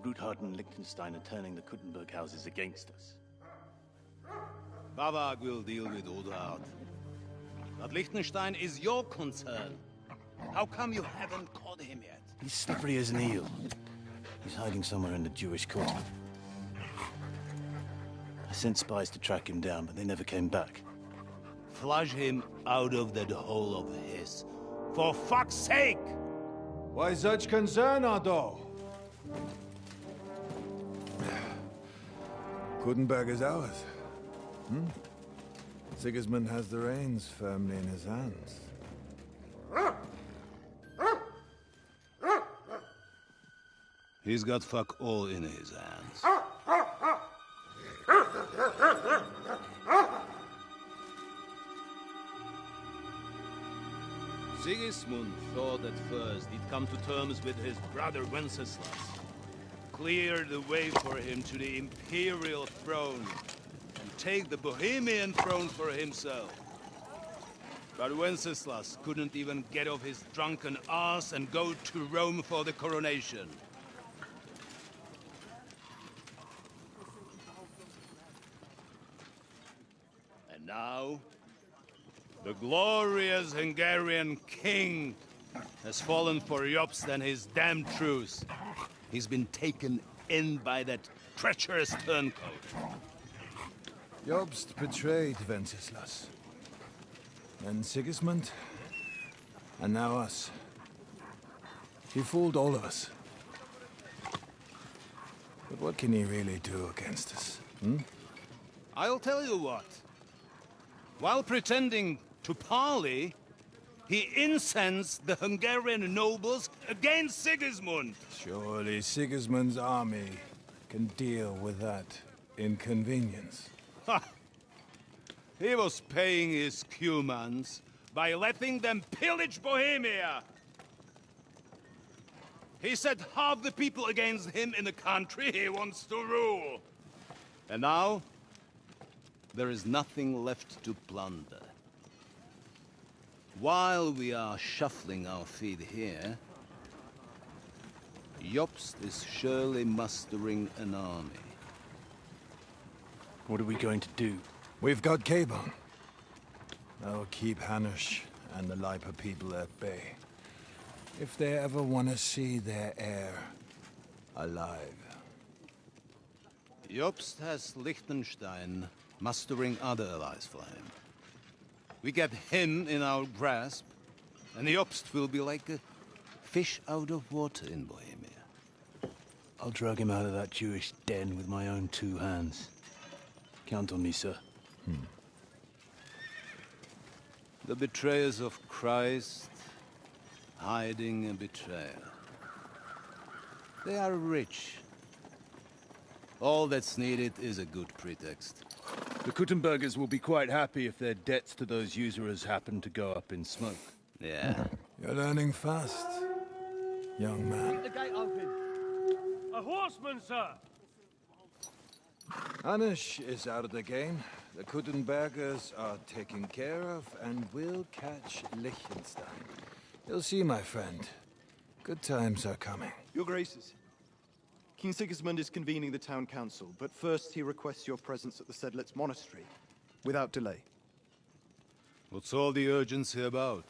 Bruthard and Liechtenstein are turning the Kuttenberg houses against us. Bavag will deal with Bruthard. But Liechtenstein is your concern. How come you haven't caught him yet? He's slippery as an eel. He's hiding somewhere in the Jewish quarter. I sent spies to track him down, but they never came back. Flush him out of that hole of his. For fuck's sake! Why such concern, Otto? Kuttenberg is ours. Sigismund has the reins firmly in his hands. He's got fuck all in his hands. Sigismund thought at first he'd come to terms with his brother Wenceslas, clear the way for him to the imperial throne, and take the Bohemian throne for himself. But Wenceslas couldn't even get off his drunken ass and go to Rome for the coronation. And now, the glorious Hungarian king has fallen for Jobst and his damned truce. He's been taken in by that treacherous turncoat. Jobst betrayed Wenceslas. And Sigismund. And now us. He fooled all of us. But what can he really do against us? I'll tell you what. While pretending to parley, he incensed the Hungarian nobles against Sigismund. Surely Sigismund's army can deal with that inconvenience. Ha! He was paying his Cumans by letting them pillage Bohemia. He set half the people against him in the country he wants to rule. And now, there is nothing left to plunder. While we are shuffling our feet here, Jobst is surely mustering an army. What are we going to do? We've got Cabon. That'll keep Hanush and the Leipa people at bay. If they ever want to see their heir alive. Jobst has Liechtenstein mustering other allies for him. We get him in our grasp, and Jobst will be like a fish out of water in Bohemia. I'll drag him out of that Jewish den with my own two hands. Count on me, sir. The betrayers of Christ, hiding a betrayal. They are rich. All that's needed is a good pretext. The Kuttenbergers will be quite happy if their debts to those usurers happen to go up in smoke. Yeah. You're learning fast, young man. Keep the gate open. A horseman, sir! Hanush is out of the game. The Kuttenbergers are taken care of, and we'll catch Liechtenstein. You'll see, my friend. Good times are coming. Your Graces, King Sigismund is convening the town council, but first he requests your presence at the Sedlitz monastery, without delay. What's all the urgency about?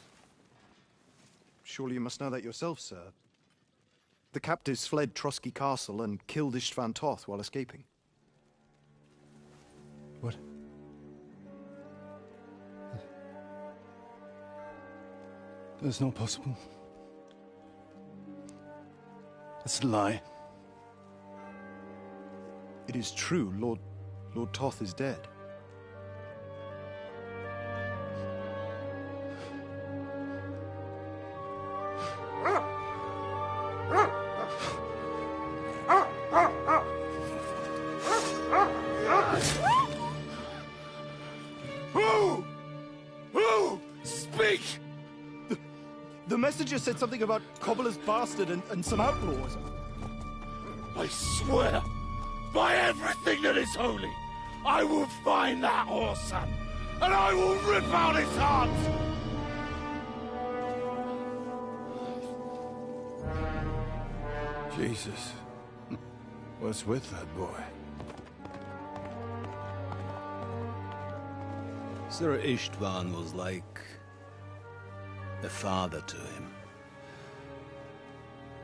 Surely you must know that yourself, sir. The captives fled Trotsky Castle and killed Istvan Toth while escaping. What? That's not possible. That's a lie. It is true, Lord Toth is dead. Who? Speak! The messenger said something about Cobbler's bastard and some outlaws. I swear, by everything that is holy, I will find that whoreson, and I will rip out his heart! Jesus. What's with that boy? Sir Istvan was like a father to him.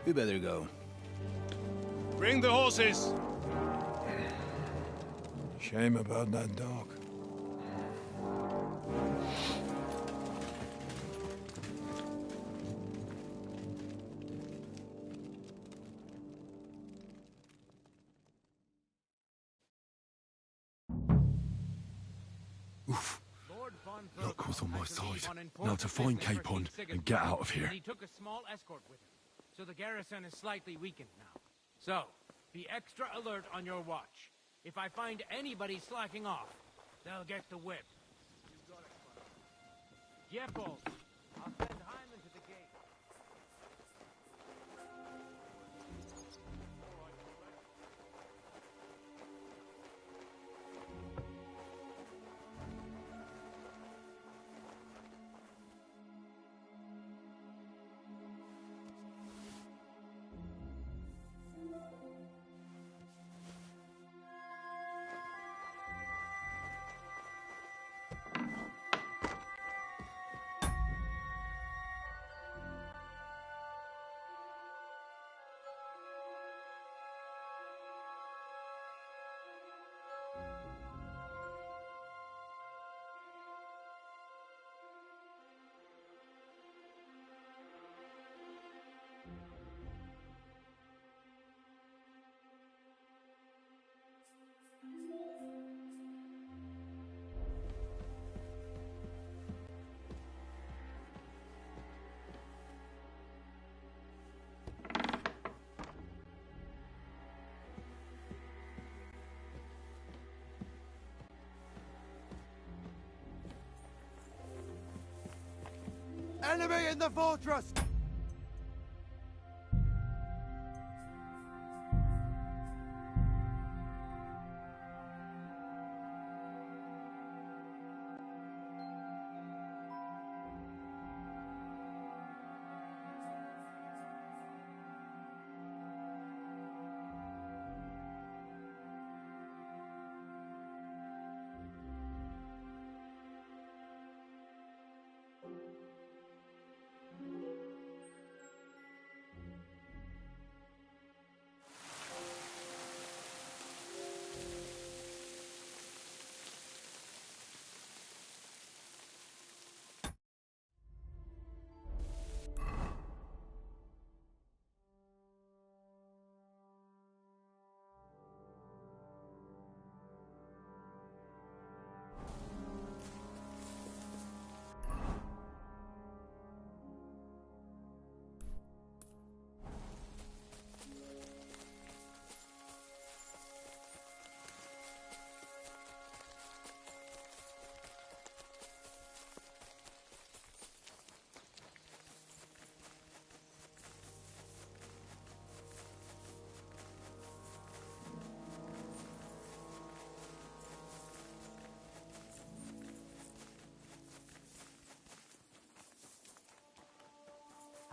We better go. Bring the horses! Shame about that dog. Luck was on my side. Now to find Capon and get out of here. He took a small escort with him, so the garrison is slightly weakened now. So, be extra alert on your watch. If I find anybody slacking off, they'll get the whip. Jeppel, I'll send Hyman to the gate. Enemy in the fortress!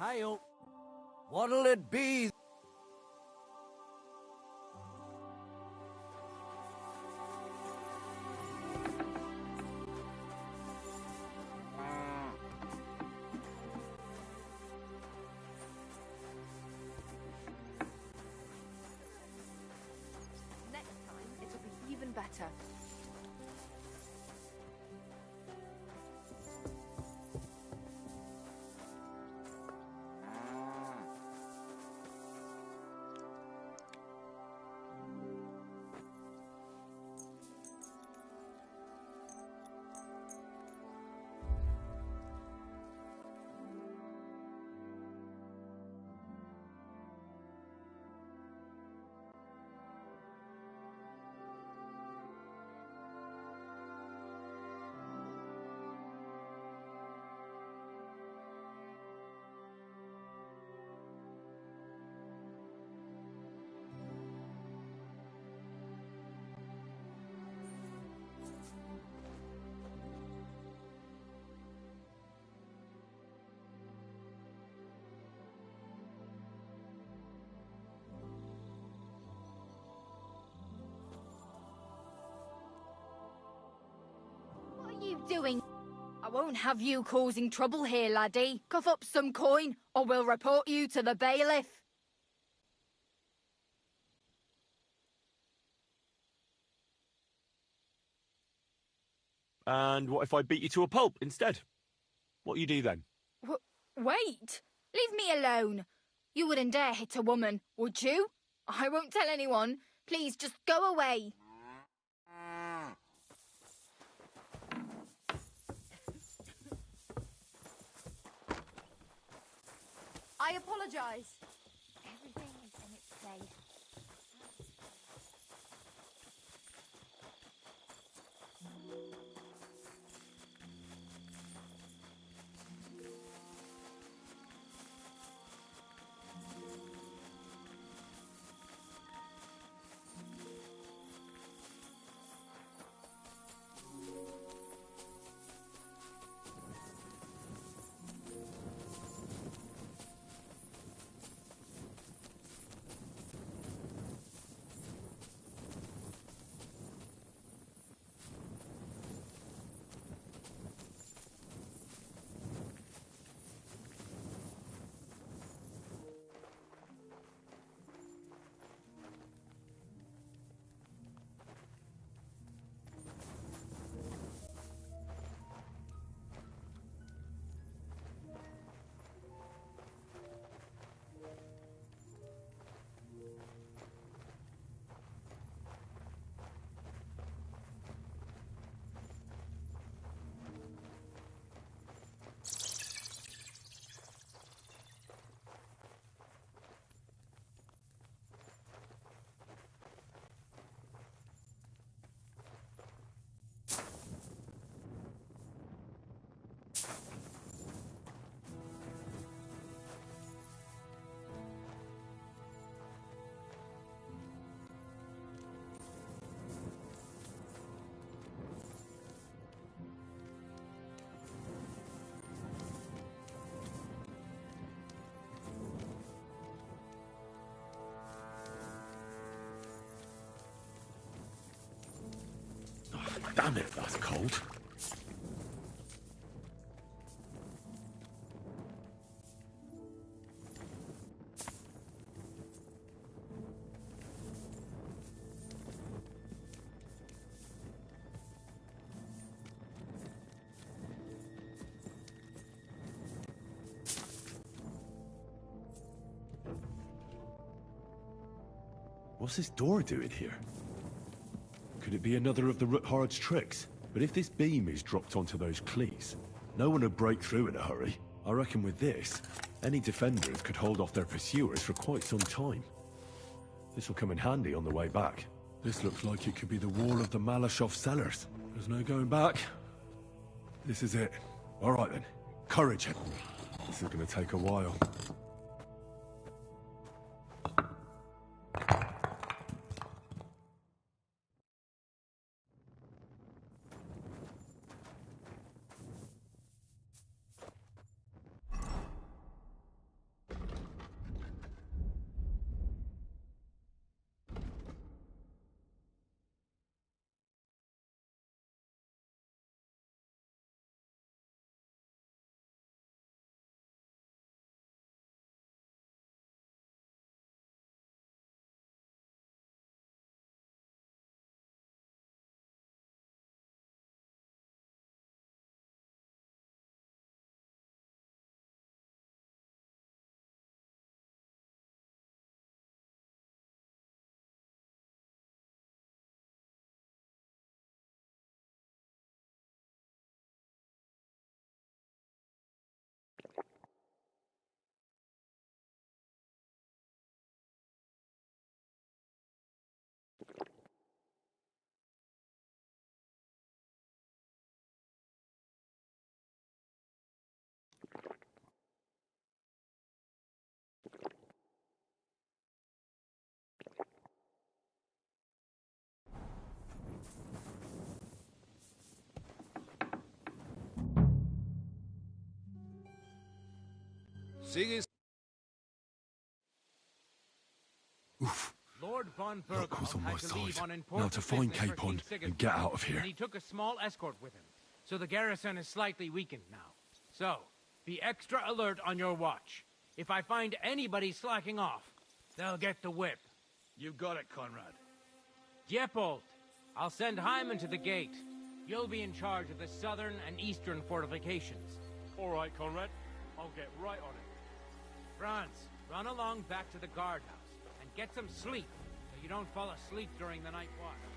Hail! What'll it be? Next time, it'll be even better. doing? I won't have you causing trouble here, laddie. Cough up some coin, or we'll report you to the bailiff. And what if I beat you to a pulp instead? What you do then? Wait! Leave me alone. You wouldn't dare hit a woman, would you? I won't tell anyone. Please, just go away. I apologise. Everything is in its place. Damn it, that's cold. What's this door doing here? Could it be another of the Ruthards' tricks? But if this beam is dropped onto those cleats, no one would break through in a hurry. I reckon with this, any defenders could hold off their pursuers for quite some time. This will come in handy on the way back. This looks like it could be the wall of the Malashov cellars. There's no going back. This is it. All right then, courage. This is going to take a while. Sigis. Oof. Lord von Berghoff Luck was on my had to leave side. on Now important to find business for Capon King and get out of here. And he took a small escort with him. so the garrison is slightly weakened now. So, be extra alert on your watch. If I find anybody slacking off, they'll get the whip. You got it, Conrad. Diepold, I'll send Hyman to the gate. You'll be in charge of the southern and eastern fortifications. All right, Conrad. I'll get right on it. Franz, run along back to the guardhouse and get some sleep so you don't fall asleep during the night watch.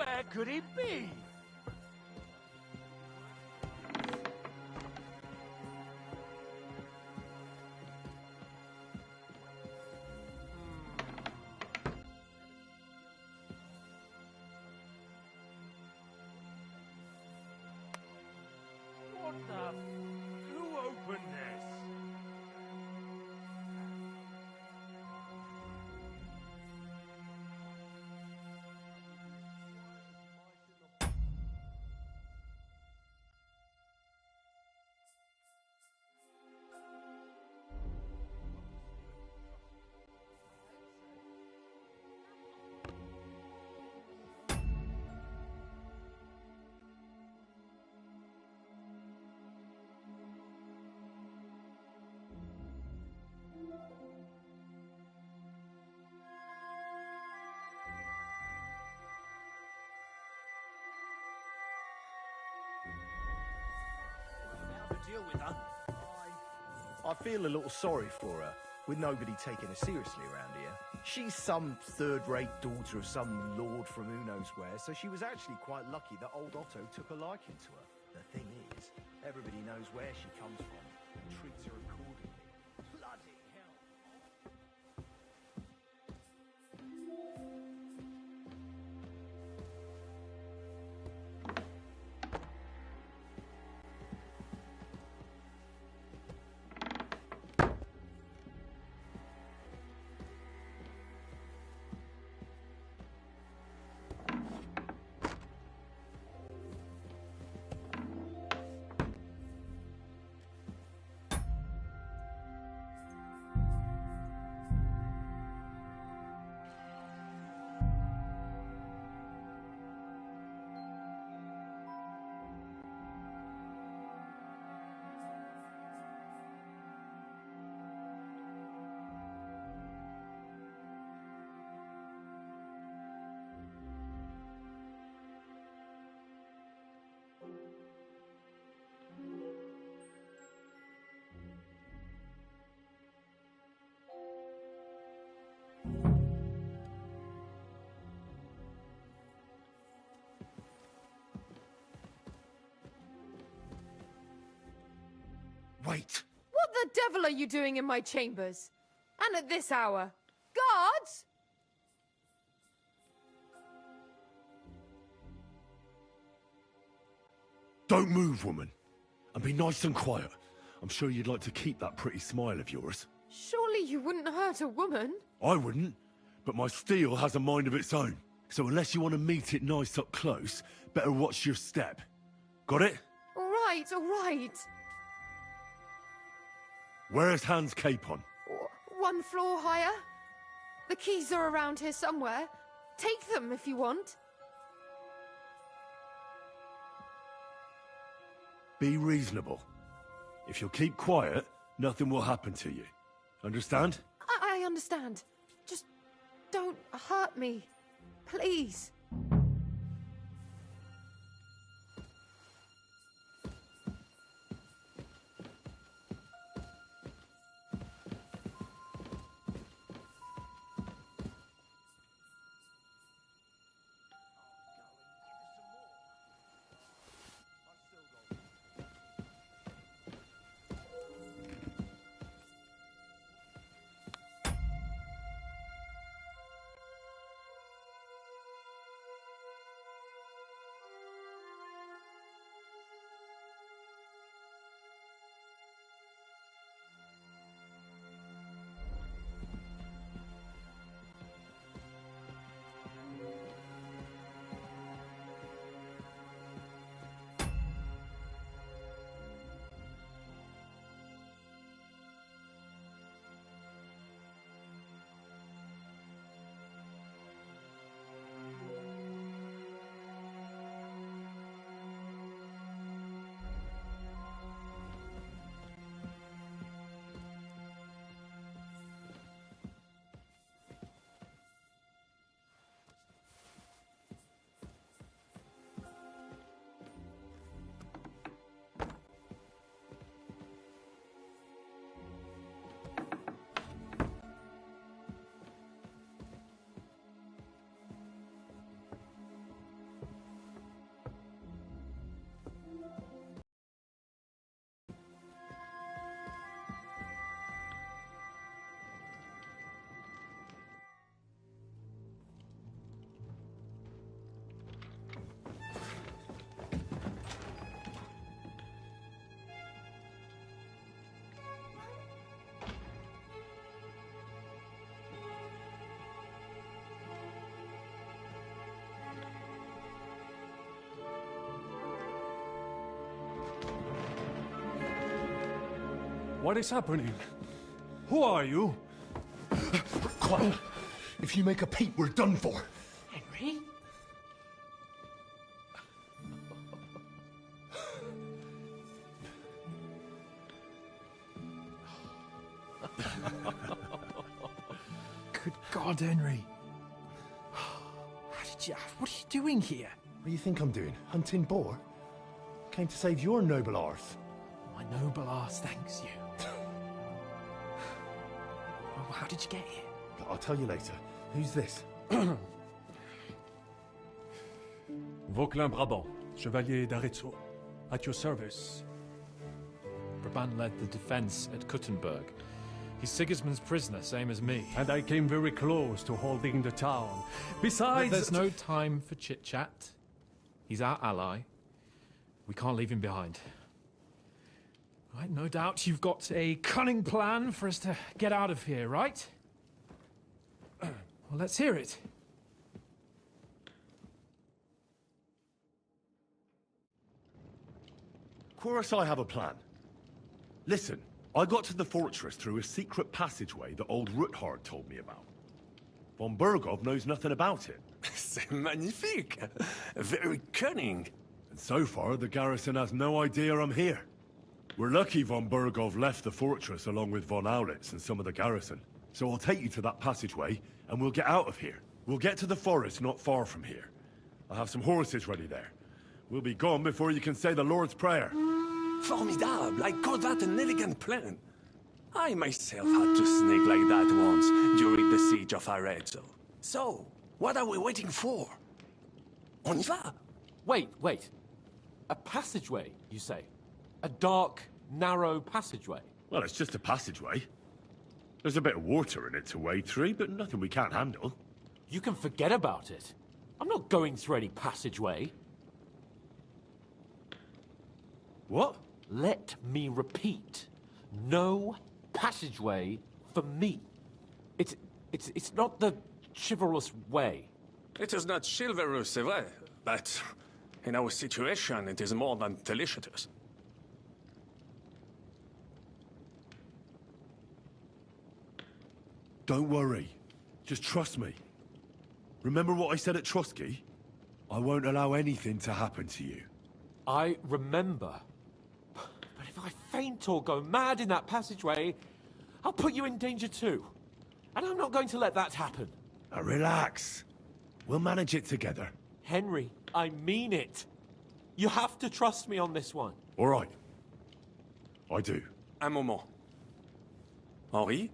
Where could he be? What the? Who opened this? Deal with her. I feel a little sorry for her, with nobody taking her seriously around here. She's some third-rate daughter of some lord from who knows where, so she was actually quite lucky that old Otto took a liking to her. The thing is, everybody knows where she comes from and treats her accordingly. Bloody hell. Wait! What the devil are you doing in my chambers? And at this hour? Guards? Don't move, woman. And be nice and quiet. I'm sure you'd like to keep that pretty smile of yours. Surely you wouldn't hurt a woman? I wouldn't, but my steel has a mind of its own. So unless you want to meet it nice up close, better watch your step. Got it? All right, all right. Where's Hans Capon? One floor higher. The keys are around here somewhere. Take them if you want. Be reasonable. If you'll keep quiet, nothing will happen to you. Understand? I understand. Just don't hurt me. Please. What is happening? Who are you? Quiet. If you make a peep, we're done for. Henry? Good God, Henry. What are you doing here? What do you think I'm doing? Hunting boar? Came to save your noble arse. My noble arse thanks you. Oh, how did you get here? I'll tell you later. Who's this? Vauquelin Brabant, Chevalier d'Arezzo. At your service. Brabant led the defense at Kuttenberg. He's Sigismund's prisoner, same as me. And I came very close to holding the town. Besides... There's no time for chit-chat. He's our ally. We can't leave him behind. Right, no doubt you've got a cunning plan for us to get out of here, right? Well, let's hear it. Of course I have a plan. Listen, I got to the fortress through a secret passageway that old Ruthard told me about. Von Bergov knows nothing about it. C'est magnifique! Very cunning. And so far, the garrison has no idea I'm here. We're lucky von Bergov left the fortress along with von Aulitz and some of the garrison. So I'll take you to that passageway, and we'll get out of here. We'll get to the forest not far from here. I'll have some horses ready there. We'll be gone before you can say the Lord's Prayer. Formidable! I call that an elegant plan. I myself had to sneak like that once during the siege of Arezzo. So, what are we waiting for? On y va! Wait. A passageway, you say? A dark, narrow passageway? Well, it's just a passageway. There's a bit of water in it to wade through, but nothing we can't handle. You can forget about it. I'm not going through any passageway. What? Let me repeat. No passageway for me. It's not the chivalrous way. It is not chivalrous, c'est vrai, but in our situation, it is more than delicious. Don't worry. Just trust me. Remember what I said at Trotsky? I won't allow anything to happen to you. I remember. But if I faint or go mad in that passageway, I'll put you in danger too. And I'm not going to let that happen. Now relax. We'll manage it together. Henry, I mean it. You have to trust me on this one. All right. I do. Un moment. Henri?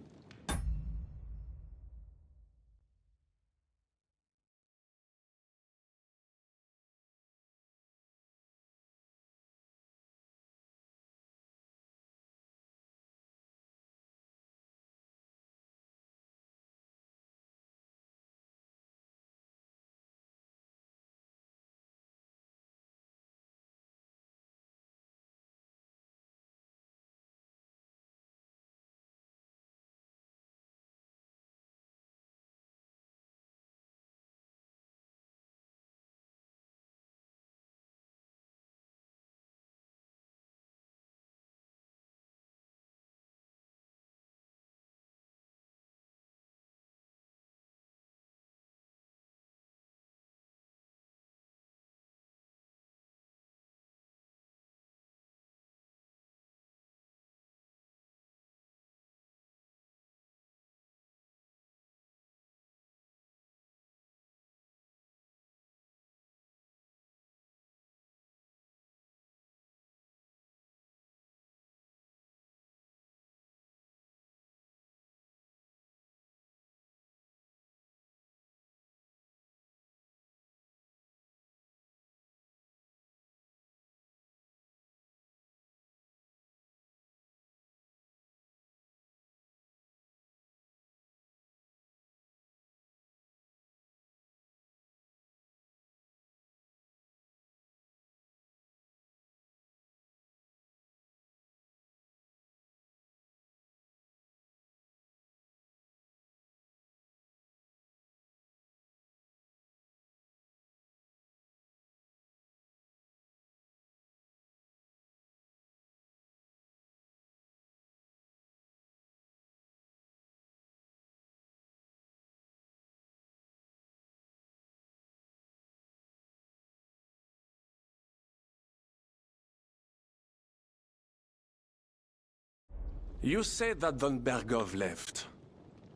You said that Von Bergov left.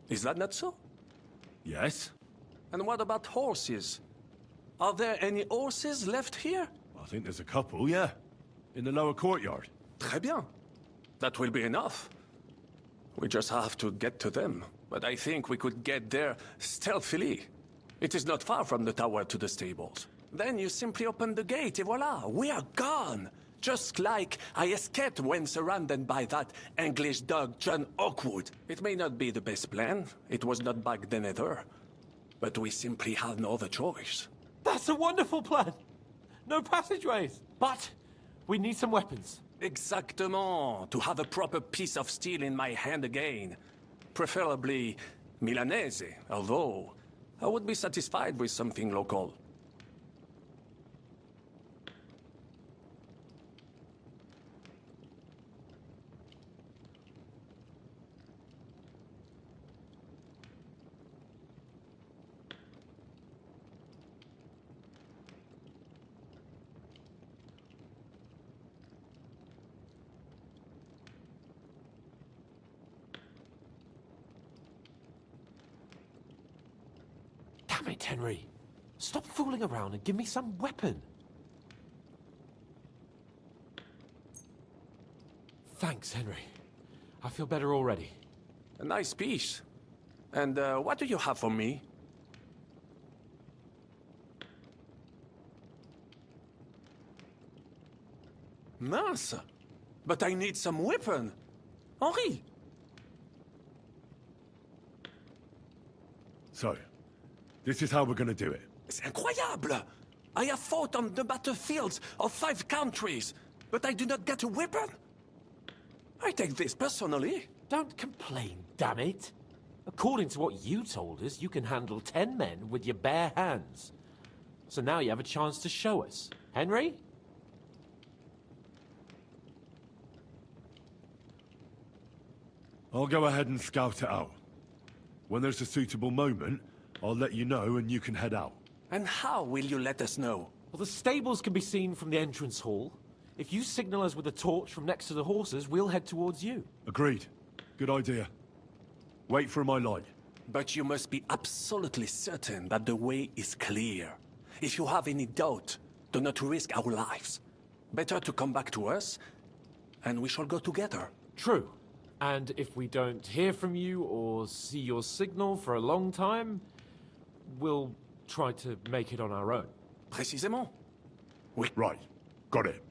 Is that not so? Yes. And what about horses? Are there any horses left here? I think there's a couple, yeah. In the lower courtyard. Très bien. That will be enough. We just have to get to them. But I think we could get there stealthily. It is not far from the tower to the stables. Then you simply open the gate, et voila, we are gone. Just like I escaped when surrounded by that English dog John Oakwood. It may not be the best plan. It was not back then either. But we simply had no other choice. That's a wonderful plan. No passageways. But we need some weapons. Exactement. To have a proper piece of steel in my hand again. Preferably Milanese, although I would be satisfied with something local. Damn it, Henry. Stop fooling around and give me some weapon. Thanks, Henry. I feel better already. A nice piece. And what do you have for me? Mince! But I need some weapon. Henri! So, this is how we're gonna do it. C'est incroyable! I have fought on the battlefields of 5 countries, but I do not get a weapon. I take this personally. Don't complain, damn it. According to what you told us, you can handle 10 men with your bare hands. So now you have a chance to show us. Henry? I'll go ahead and scout it out. When there's a suitable moment, I'll let you know and you can head out. And how will you let us know? Well, the stables can be seen from the entrance hall. If you signal us with a torch from next to the horses, we'll head towards you. Agreed. Good idea. Wait for my light. But you must be absolutely certain that the way is clear. If you have any doubt, do not risk our lives. Better to come back to us, and we shall go together. True. And if we don't hear from you or see your signal for a long time, we'll try to make it on our own. Précisément. Oui. Right. Got it.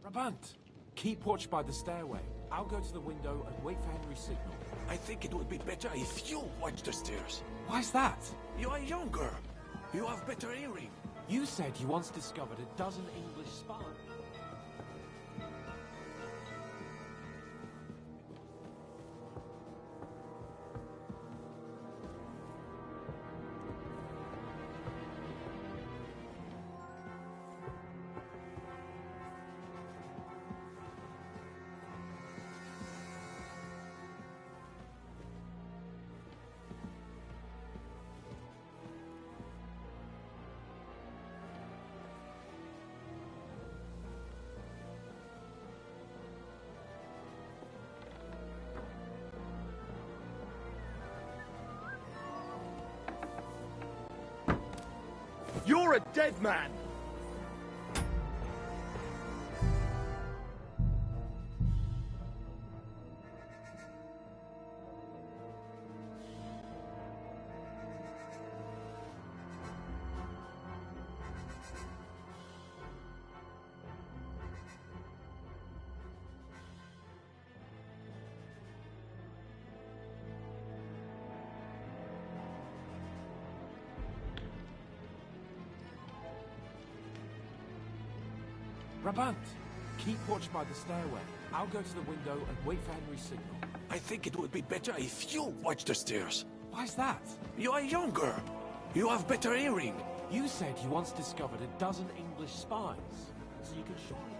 Brabant, keep watch by the stairway. I'll go to the window and wait for Henry's signal. I think it would be better if you watch the stairs. Why's that? You are younger. You have better hearing. You said you once discovered a dozen English spies. You're a dead man! Brabant, keep watch by the stairway. I'll go to the window and wait for Henry's signal. I think it would be better if you watch the stairs. Why's that? You are younger. You have better hearing. You said you once discovered a dozen English spies, so you can show me.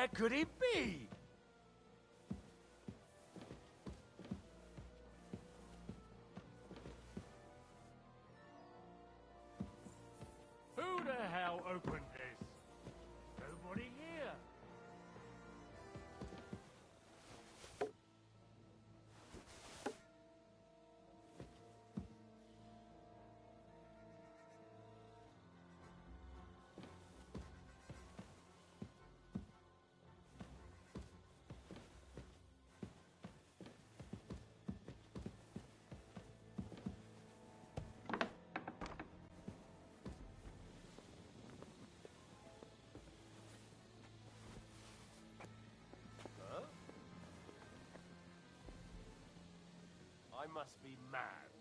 where could it be? Who the hell opened this? Nobody here. I must be mad.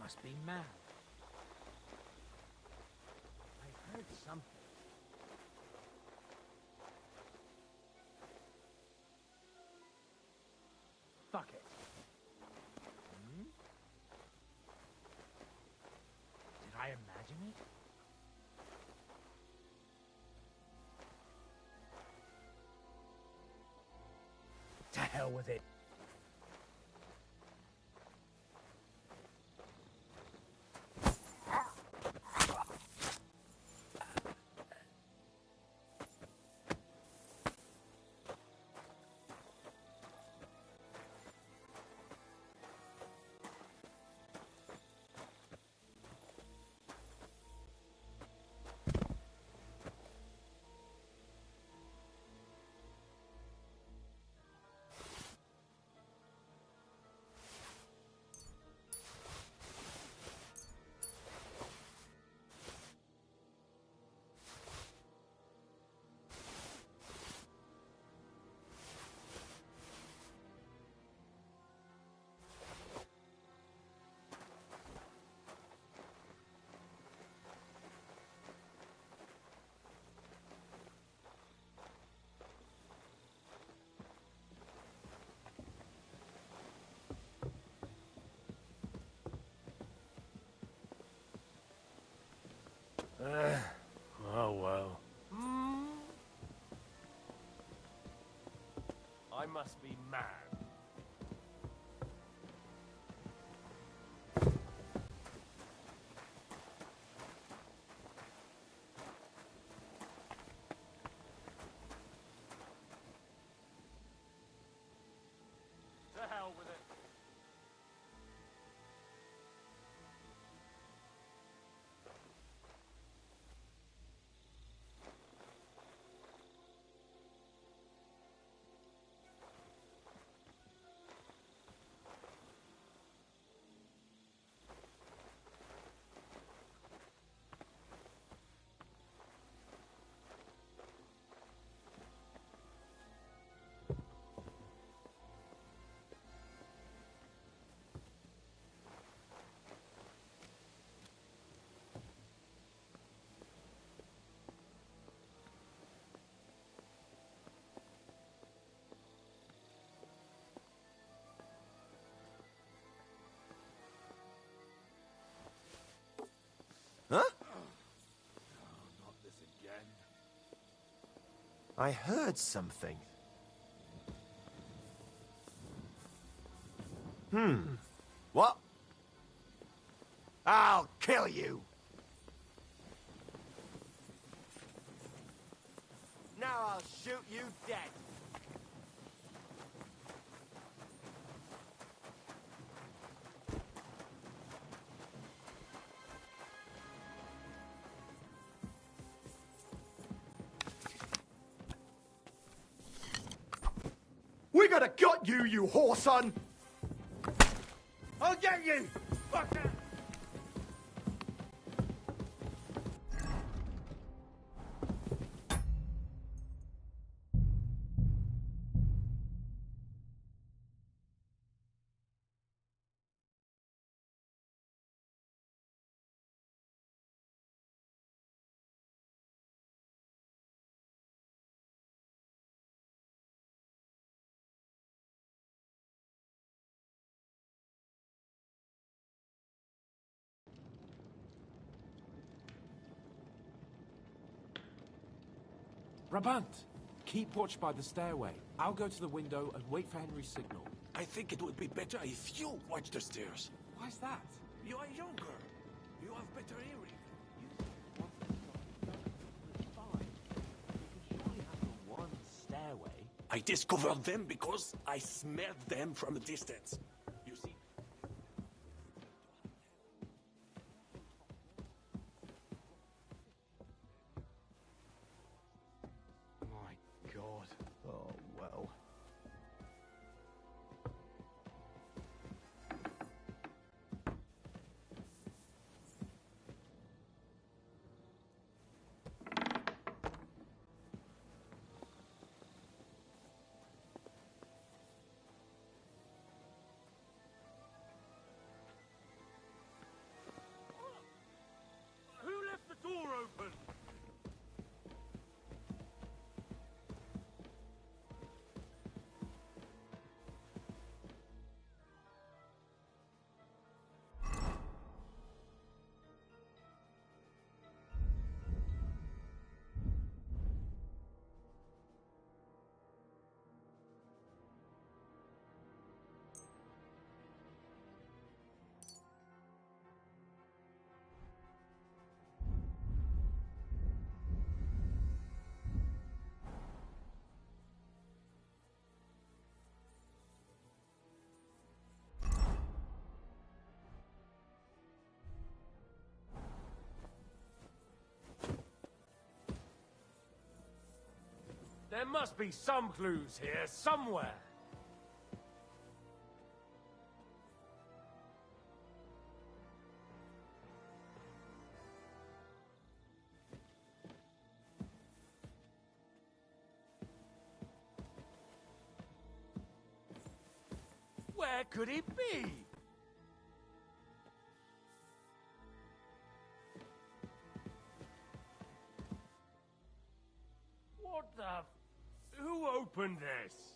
must be mad. I heard something. Fuck it. Hmm? Did I imagine it? To hell with it. Oh well. I must be mad. To hell with it. Huh? Oh, not this again. I heard something. What? I'll kill you! Now I'll shoot you dead! We gotta got you, you whoreson! I'll get you! Fucker! Brabant, keep watch by the stairway. I'll go to the window and wait for Henry's signal. I think it would be better if you watch the stairs. Why's that? You are younger. You have better hearing. One stairway. I discovered them because I smelled them from a distance. You see? My God. Oh, well. There must be some clues here, somewhere. Where could it be? What the... Who opened this?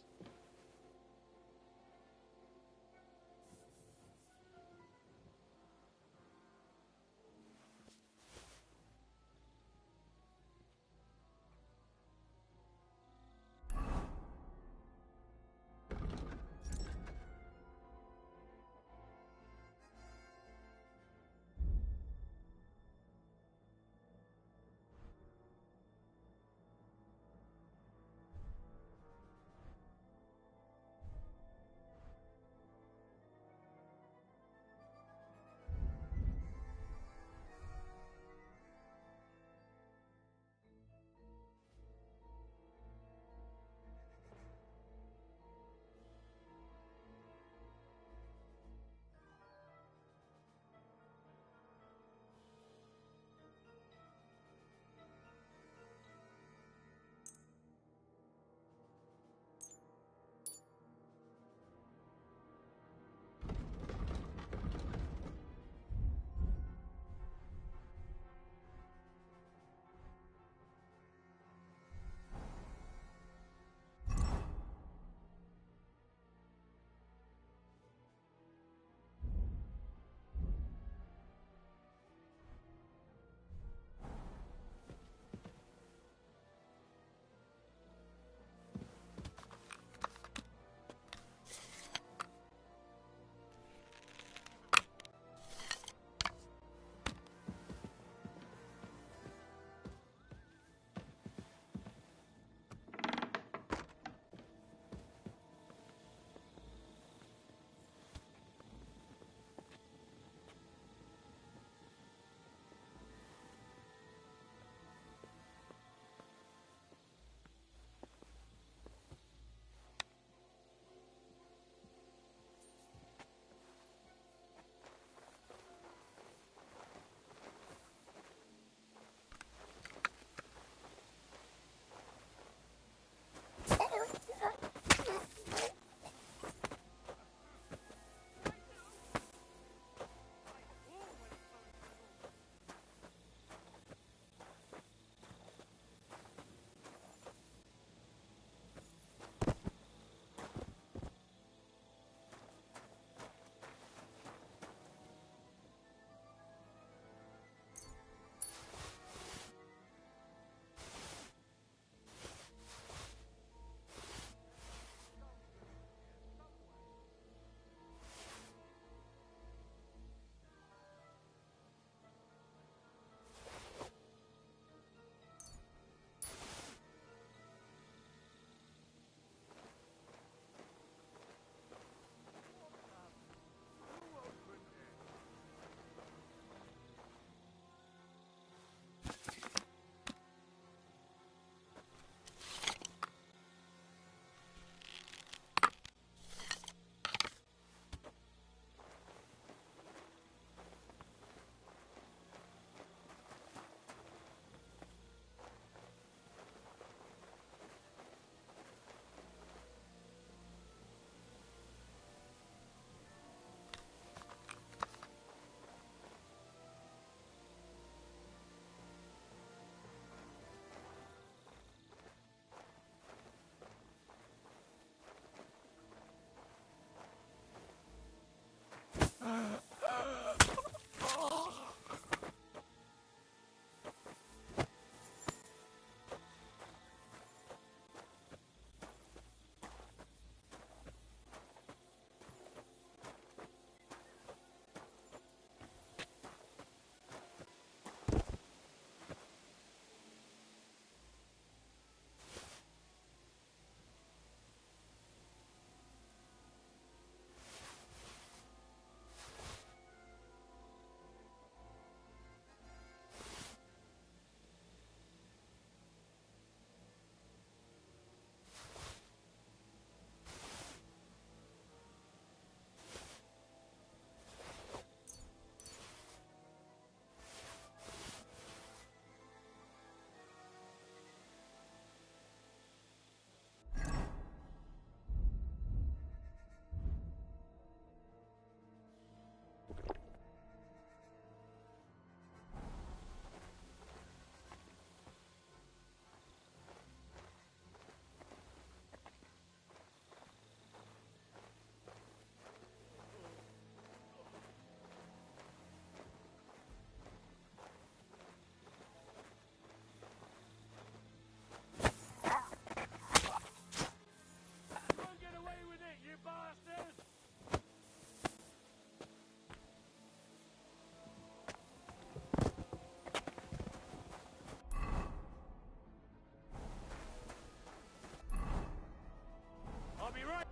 right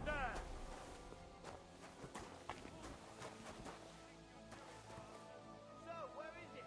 there. So, where is it?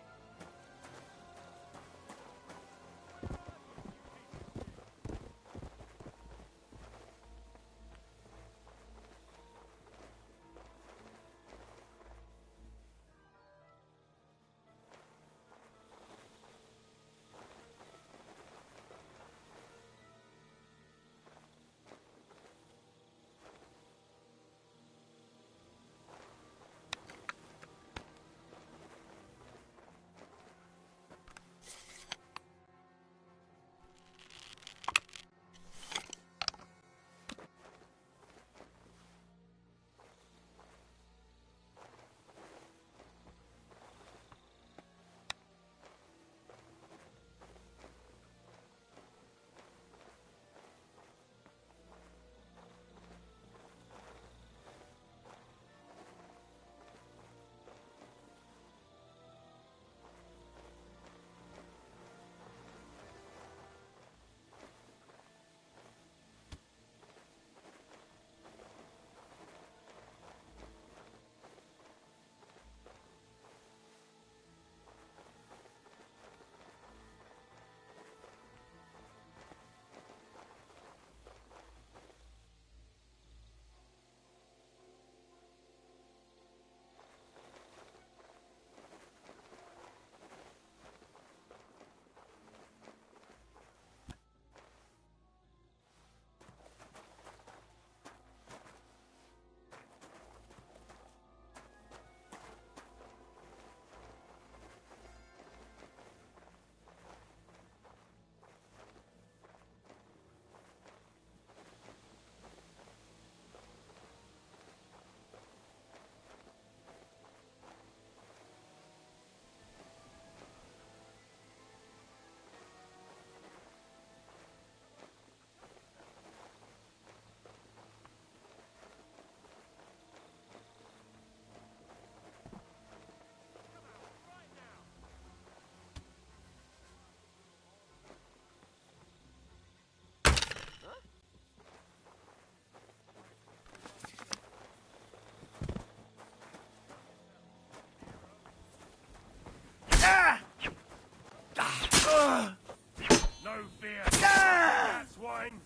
No fear. That's wine.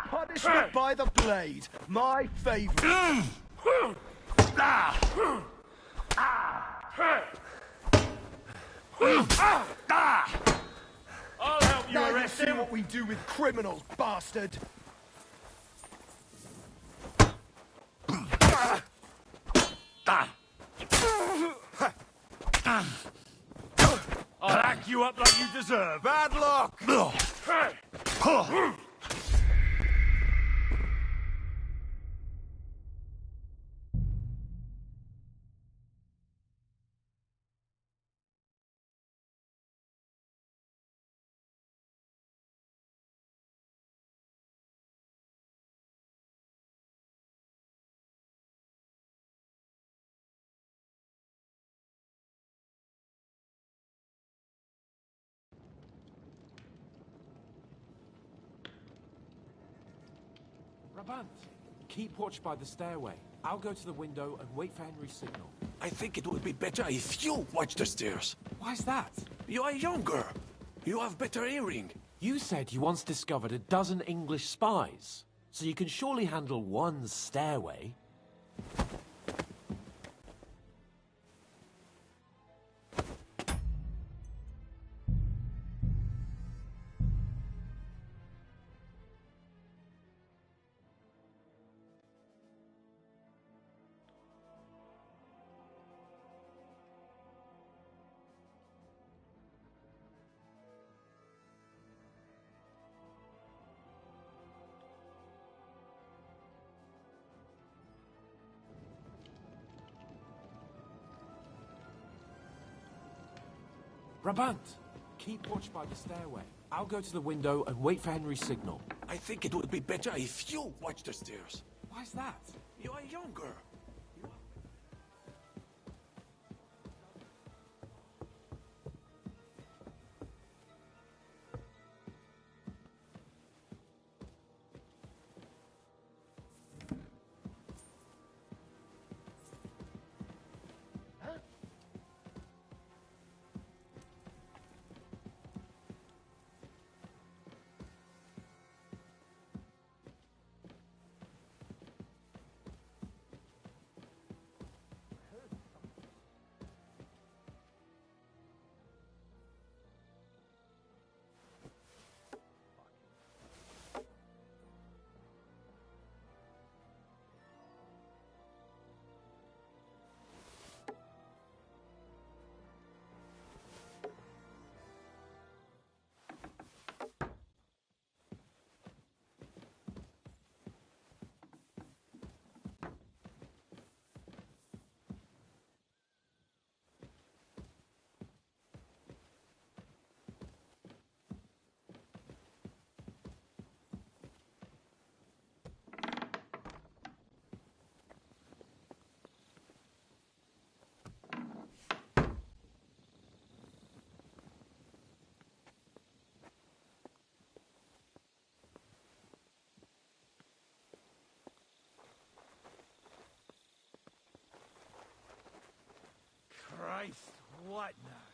Punishment by the blade. My favourite. I'll help you Now you arrest see him. what we do with criminals, bastard. I'll hack you up like you deserve. Bad luck. Brabant, keep watch by the stairway. I'll go to the window and wait for Henry's signal. I think it would be better if you watch the stairs. Why's that? You are younger. You have better hearing. You said you once discovered a dozen English spies, so you can surely handle one stairway. Brabant, keep watch by the stairway. I'll go to the window and wait for Henry's signal. I think it would be better if you watch the stairs. Why's that? You are younger. what now?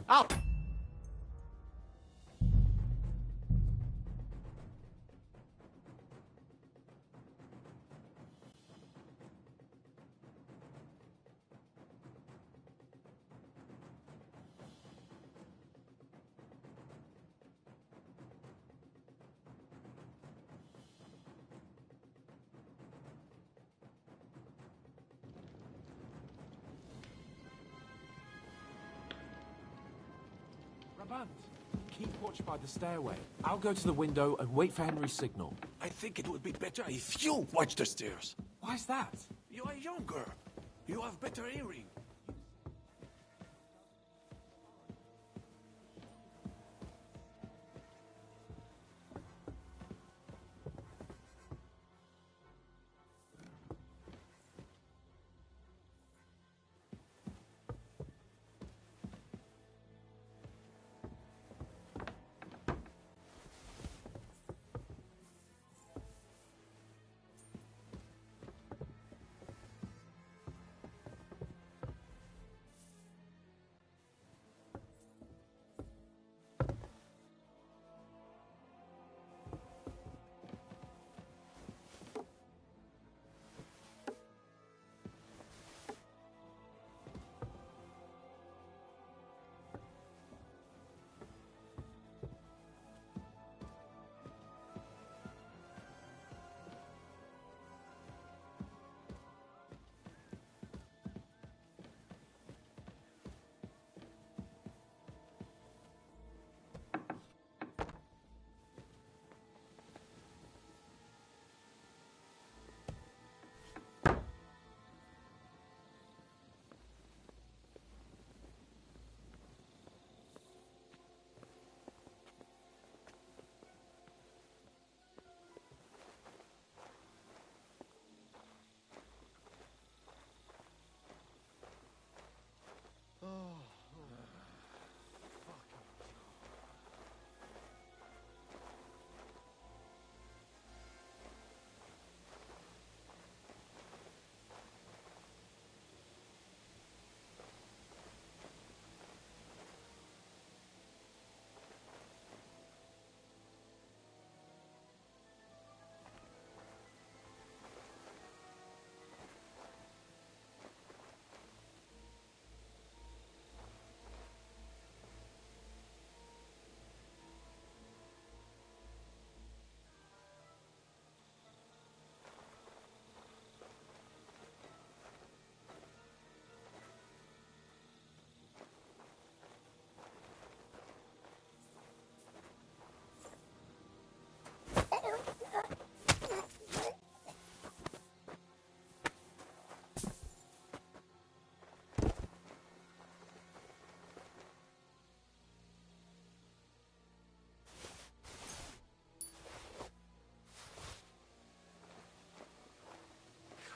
Out! Brabant, keep watch by the stairway. I'll go to the window and wait for Henry's signal. I think it would be better if you watch the stairs. Why's that? You are younger. You have better hearing.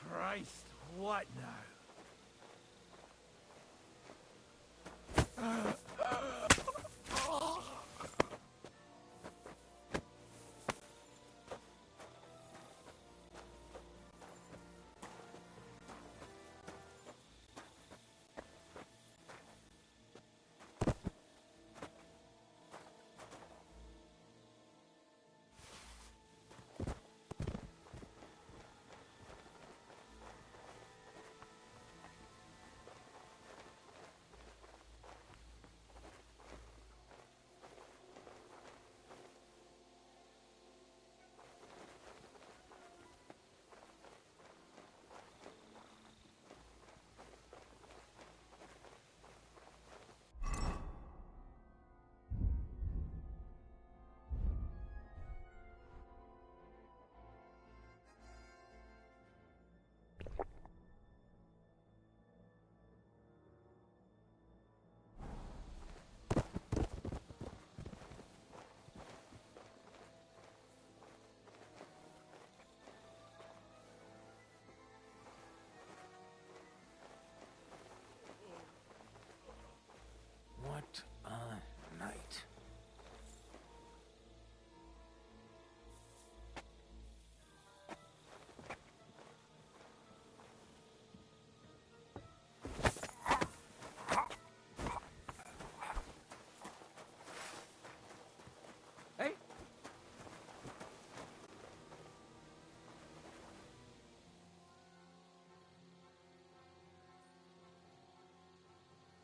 Christ, what now?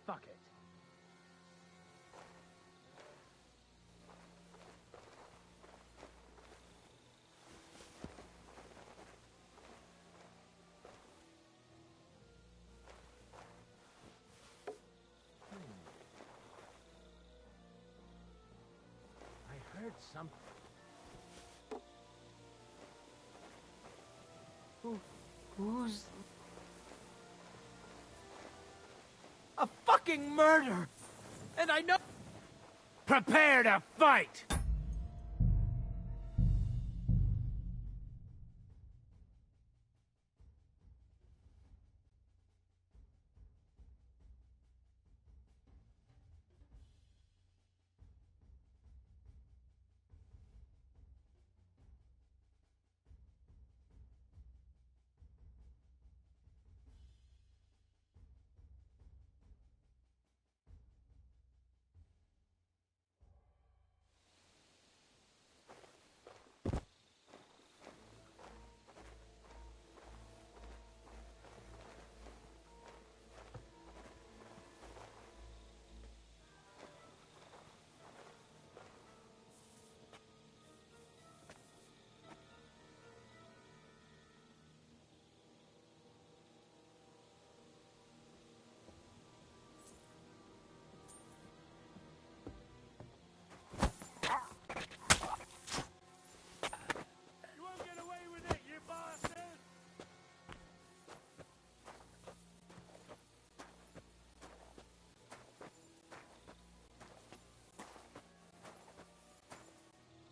fuck it. I heard something. Who's... A fucking murder! And I know... Prepare to fight!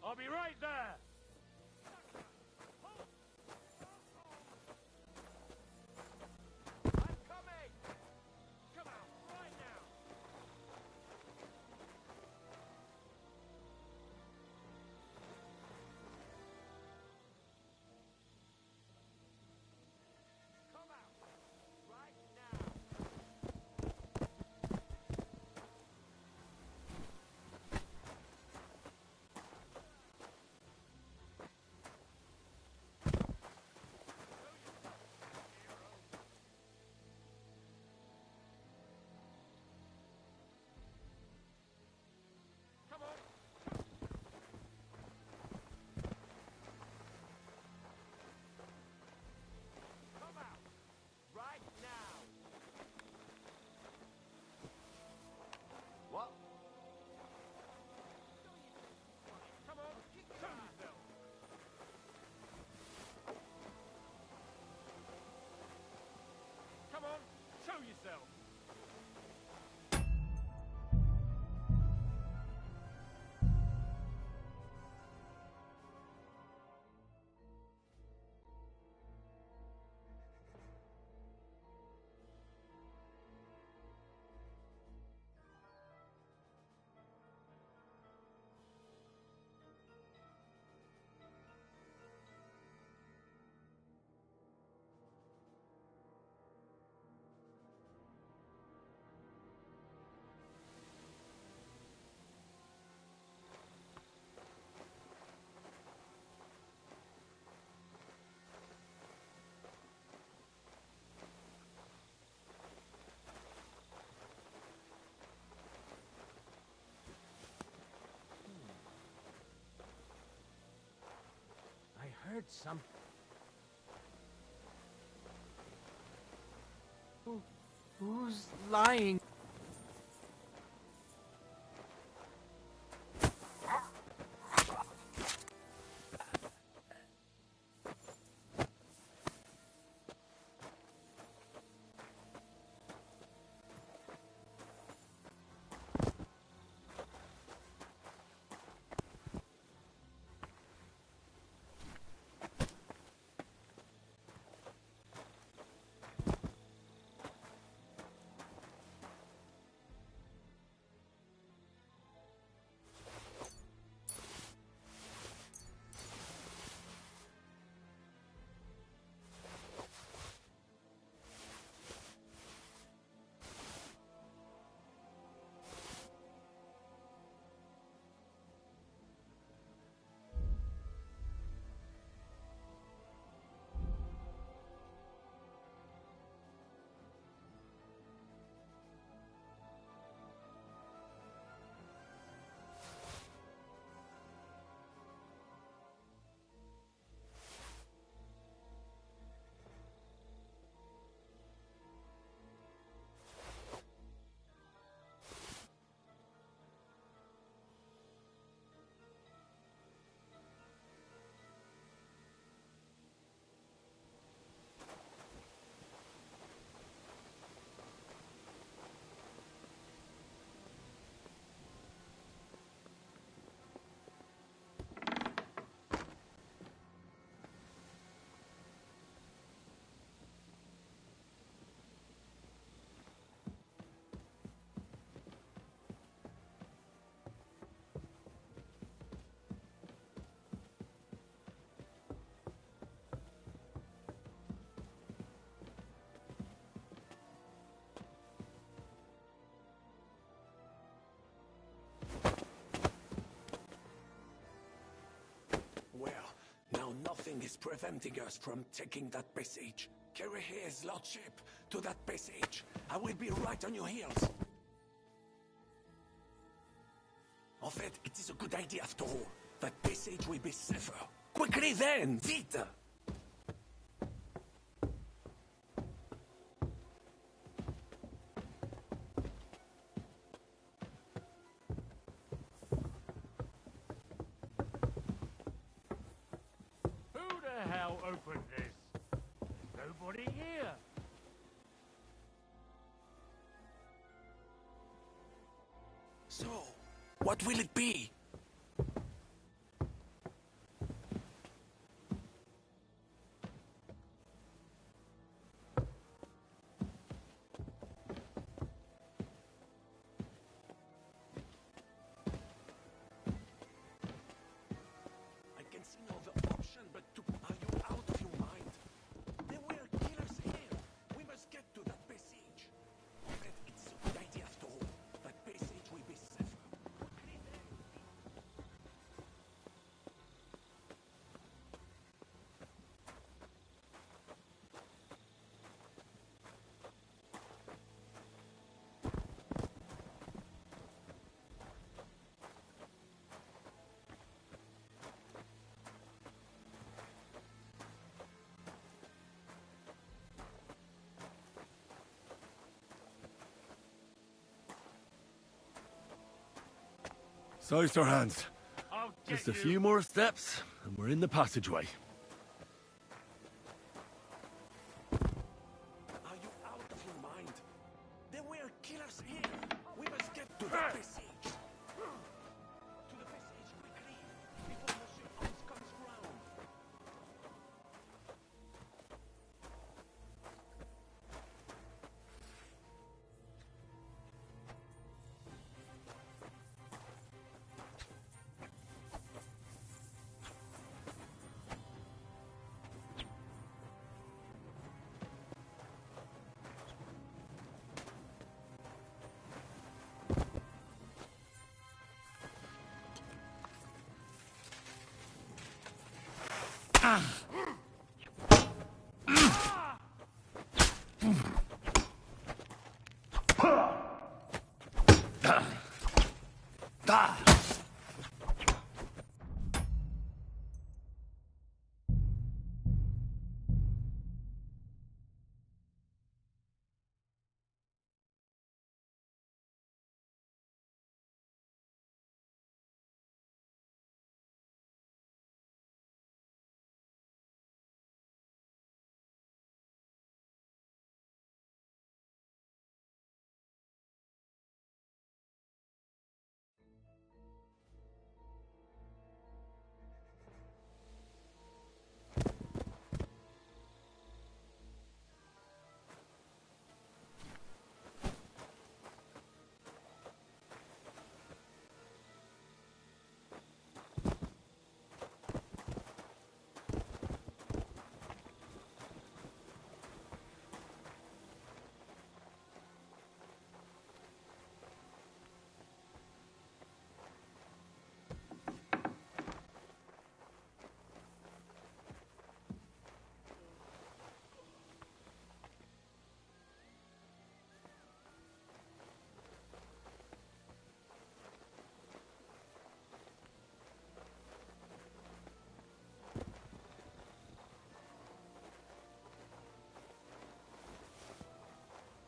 I'll be right there! I'm coming! Come out, right now! Come out, right now! Come out, right now! What? Come on, kick your yourself! Come on, show yourself! I heard something. Who's lying? is preventing us from taking that passage. Carry his lordship to that passage. I will be right on your heels. En fait, it is a good idea after all. That passage will be safer. Quickly then, vite! Who the hell opened this? There's nobody here. So, what will it be? I can see no other option but to... Are you out of your mind? There were killers here. We must get to that passage. But it's a good idea after all. That passage will be safer. Quickly then. So, Sir Hans, I'll get just a you. few more steps, and we're in the passageway. Are you out of your mind? There were killers here. We must get to the passage. To the passage quickly, before Monsieur Hans comes round.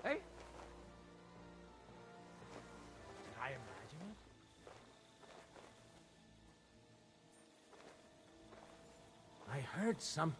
Hey? Did I imagine it? I heard something.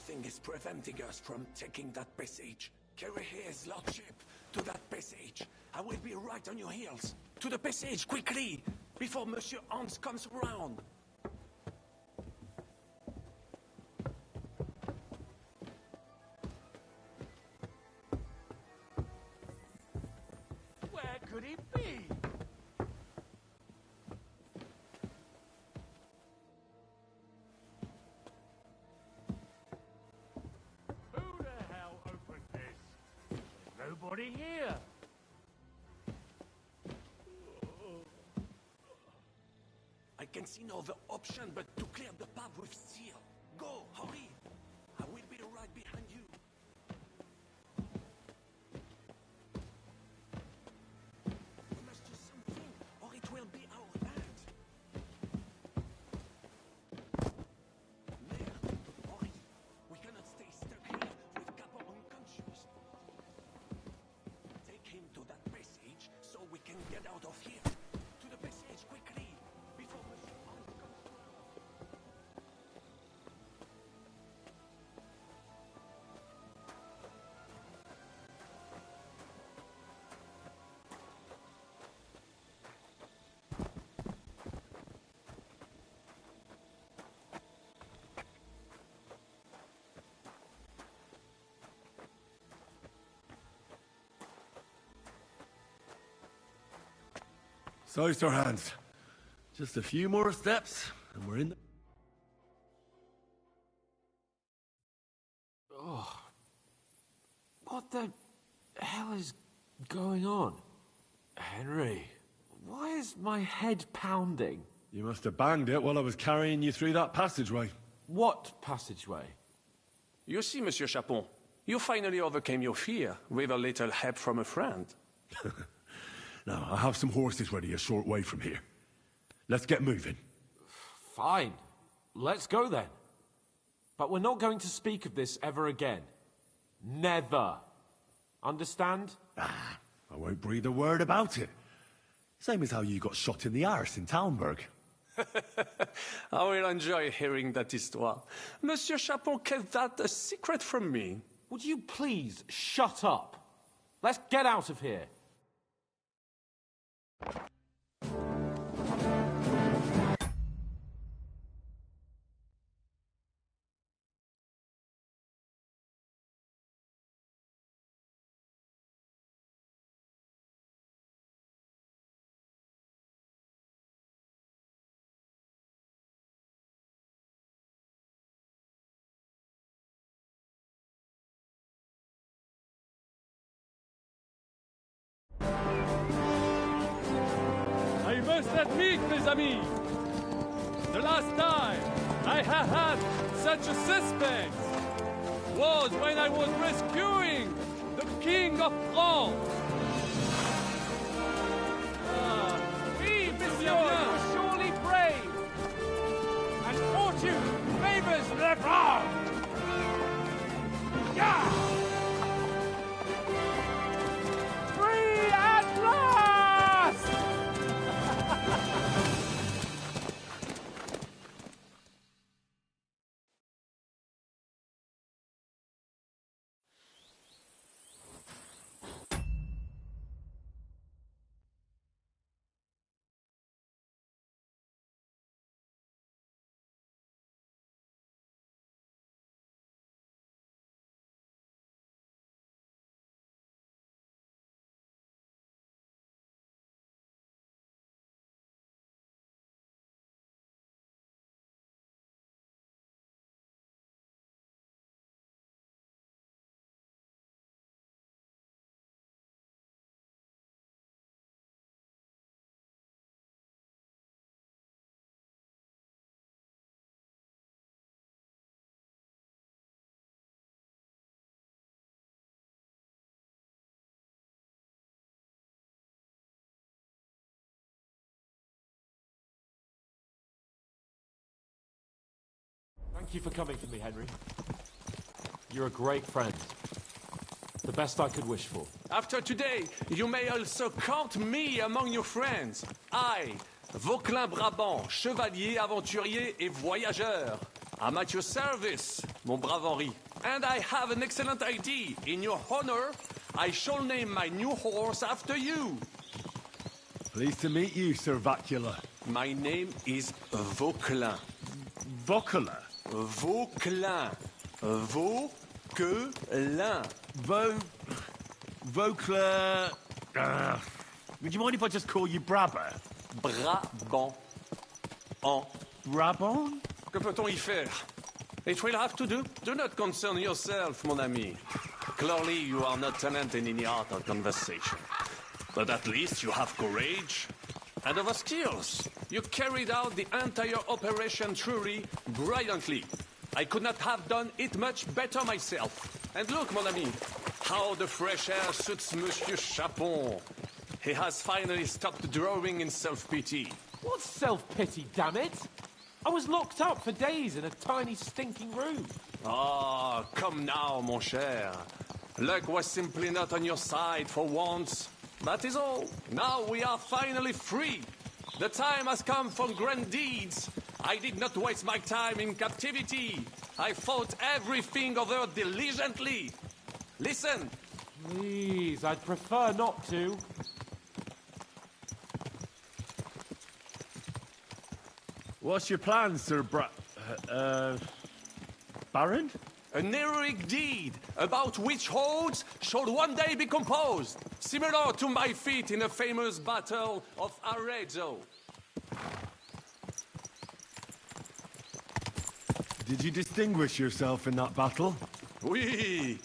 Nothing is preventing us from taking that passage. Carry his lordship to that passage. I will be right on your heels. To the passage, quickly, before Monsieur Hans comes around. Where could he be? Who the hell opened this? There's nobody here. I can see no other option but to clear the path with steel. Go, hurry! I will be right behind you. We must do something, or it will be our band. Merde, hurry! We cannot stay stuck here with Capo unconscious. Take him to that passage so we can get out of here. To the passage, quickly! Before Monsieur Hans comes around. So, Sir Hans, just a few more steps, and we're in the... Oh. What the hell is going on? Henry, why is my head pounding? You must have banged it while I was carrying you through that passageway. What passageway? You see, Monsieur Chapon, you finally overcame your fear with a little help from a friend. Now, I have some horses ready a short way from here. Let's get moving. Fine. Let's go then. But we're not going to speak of this ever again. Never. Understand? I won't breathe a word about it. Same as how you got shot in the arse in Talmberg. I will enjoy hearing that histoire. Monsieur Chapon kept that a secret from me. Would you please shut up? Let's get out of here. I must admit, mes amis, the last time I have had such a suspense was when I was rescuing the King of France. Oui, monsieur, you were surely brave. And fortune favors the brave. Yeah! Free at last! Thank you for coming to me, Henry. You're a great friend. The best I could wish for. After today, you may also count me among your friends. I, Vauquelin Brabant, chevalier, aventurier et voyageur. I'm at your service, mon brave Henri. And I have an excellent idea. In your honor, I shall name my new horse after you. Pleased to meet you, Sir Vacula. My name is Vauquelin. Vauquelin? Vauquelin. Vauquelin. Vauquelin... would you mind if I just call you Brabber? Brabant. Brabant? Que peut-on y faire? It will have to do. Do not concern yourself, mon ami. Clearly, you are not talented in the art of conversation. But at least you have courage and other skills. You carried out the entire operation truly brilliantly. I could not have done it much better myself. And look, mon ami, how the fresh air suits Monsieur Chapon. He has finally stopped drawing in self-pity. What self-pity, damn it? I was locked up for days in a tiny stinking room. Ah, come now, mon cher. Luck was simply not on your side for once. That is all. Now we are finally free. The time has come for grand deeds. I did not waste my time in captivity. I fought everything over diligently. Listen. Please, I'd prefer not to. What's your plan, Sir Baron? An heroic deed about which odes shall one day be composed, similar to my feat in the famous Battle of Arezzo. Did you distinguish yourself in that battle? Oui,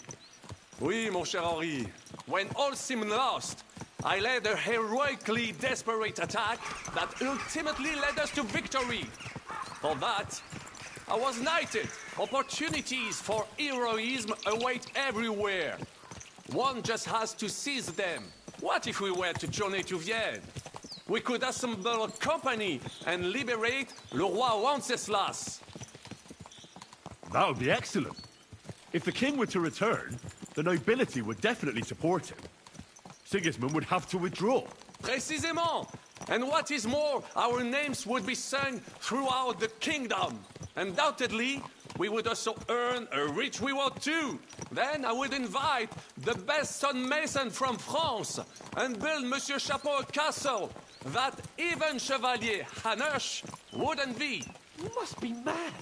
mon cher Henri. When all seemed lost, I led a heroically desperate attack that ultimately led us to victory. For that, I was knighted. Opportunities for heroism await everywhere. One just has to seize them. What if we were to journey to Vienne? We could assemble a company and liberate Le Roi Wenceslas. That would be excellent. If the king were to return, the nobility would definitely support him. Sigismund would have to withdraw. Précisément! And what is more, our names would be sung throughout the kingdom. Undoubtedly, we would also earn a rich reward too. Then I would invite the best stonemason from France and build Monsieur Chapeau a castle that even Chevalier Hanush wouldn't be. You must be mad.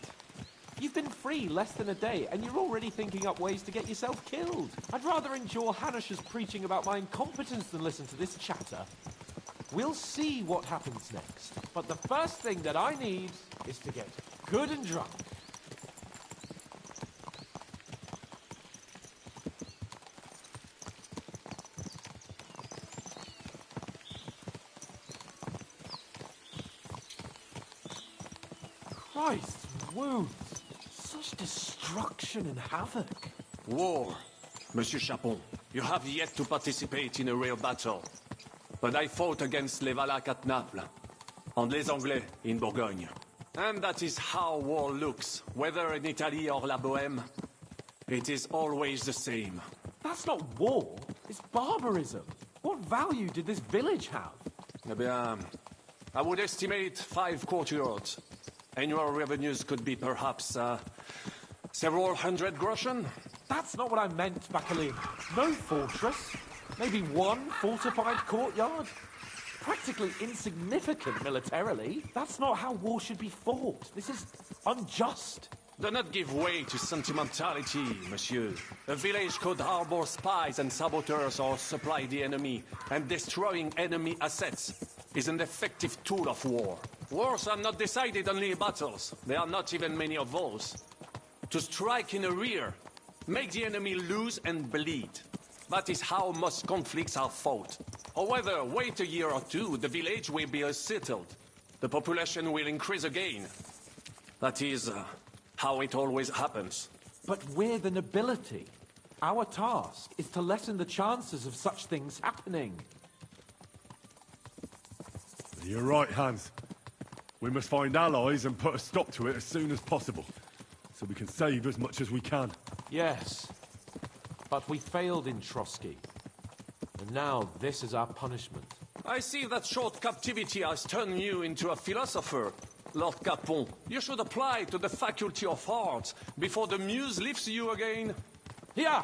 You've been free less than a day, and you're already thinking up ways to get yourself killed. I'd rather endure Hanush's preaching about my incompetence than listen to this chatter. We'll see what happens next. But the first thing that I need is to get good and drunk. Christ's wounds. Such destruction and havoc. War. Monsieur Chapon, you have yet to participate in a real battle. But I fought against les Valaques at Naples, and les Anglais in Bourgogne. And that is how war looks, whether in Italy or La Bohème. It is always the same. That's not war, it's barbarism. What value did this village have? Eh bien, I would estimate 5 courtyards. Annual revenues could be perhaps, several hundred groschen. That's not what I meant, Bacalin. No fortress. Maybe one fortified courtyard. Practically insignificant militarily. That's not how war should be fought. This is unjust. Do not give way to sentimentality, monsieur. A village could harbor spies and saboteurs or supply the enemy, and destroying enemy assets is an effective tool of war. Wars are not decided only in battles. There are not even many of those. To strike in the rear, make the enemy lose and bleed. That is how most conflicts are fought. However, wait a year or two, the village will be settled. The population will increase again. That is how it always happens. But we're the nobility. Our task is to lessen the chances of such things happening. You're right, Hans. We must find allies and put a stop to it as soon as possible, so we can save as much as we can. Yes, but we failed in Trotsky. And now this is our punishment. I see that short captivity has turned you into a philosopher. Lord Capon, you should apply to the Faculty of Arts before the muse lifts you again. Here!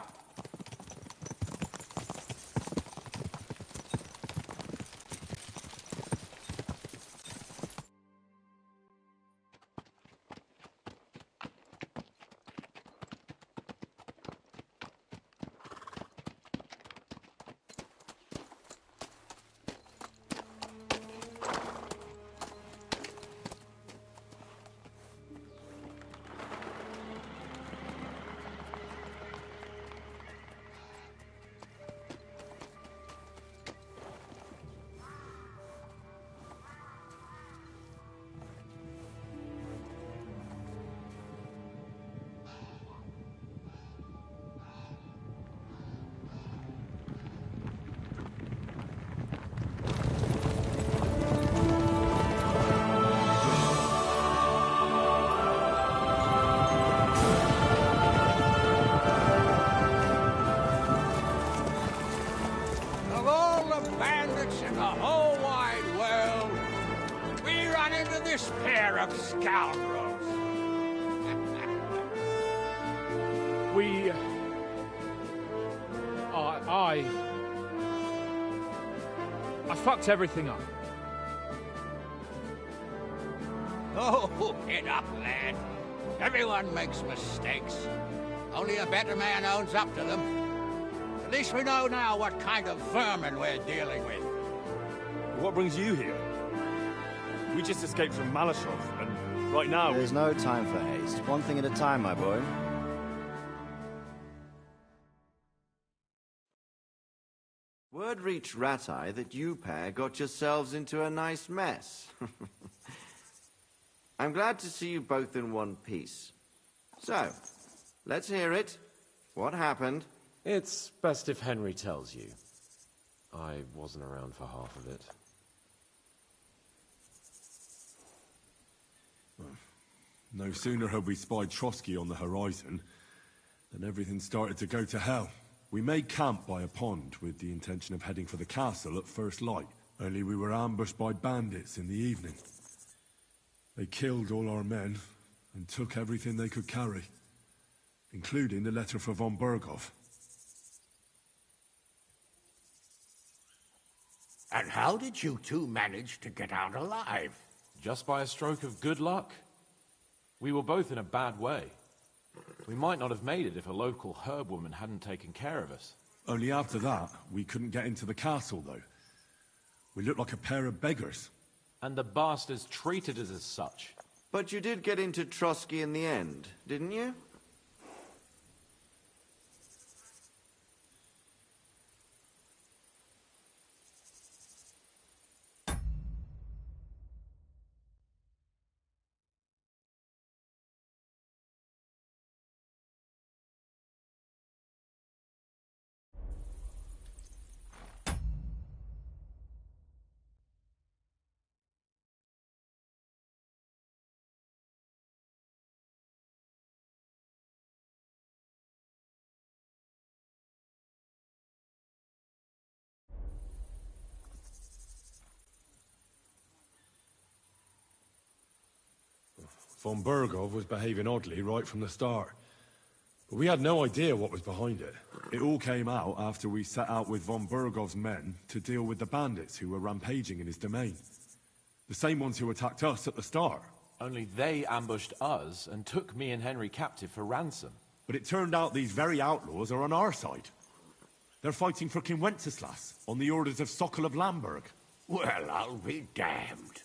This pair of scoundrels. I fucked everything up. Oh, get up, lad. Everyone makes mistakes. Only a better man owns up to them. At least we know now what kind of vermin we're dealing with. What brings you here? We just escaped from Malashov, and right now... There's no time for haste. One thing at a time, my boy. Word reached Rat-Eye that you pair got yourselves into a nice mess. I'm glad to see you both in one piece. So, let's hear it. What happened? It's best if Henry tells you. I wasn't around for half of it. No sooner had we spied Trotsky on the horizon than everything started to go to hell. We made camp by a pond with the intention of heading for the castle at first light. Only we were ambushed by bandits in the evening. They killed all our men and took everything they could carry, including the letter for von Berghoff. And how did you two manage to get out alive? Just by a stroke of good luck. We were both in a bad way. We might not have made it if a local herb woman hadn't taken care of us. Only after that, we couldn't get into the castle, though. We looked like a pair of beggars. And the bastards treated us as such. But you did get into Trotsky in the end, didn't you? Von Berghoff was behaving oddly right from the start. But we had no idea what was behind it. It all came out after we set out with von Berghoff's men to deal with the bandits who were rampaging in his domain. The same ones who attacked us at the start. Only they ambushed us and took me and Henry captive for ransom. But it turned out these very outlaws are on our side. They're fighting for King Wenceslas on the orders of Sokol of Lamberg. Well, I'll be damned.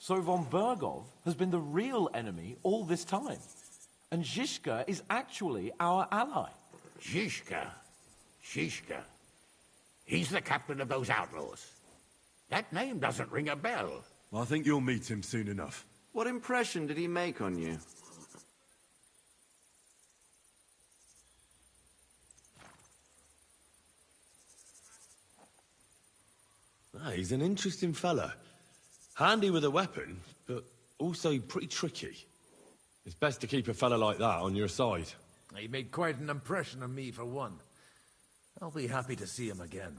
So von Berghoff has been the real enemy all this time. And Zizka is actually our ally. Zizka? Zizka? He's the captain of those outlaws. That name doesn't ring a bell. I think you'll meet him soon enough. What impression did he make on you? He's an interesting fella. Handy with a weapon, but also pretty tricky. It's best to keep a fella like that on your side. He made quite an impression on me, for one. I'll be happy to see him again.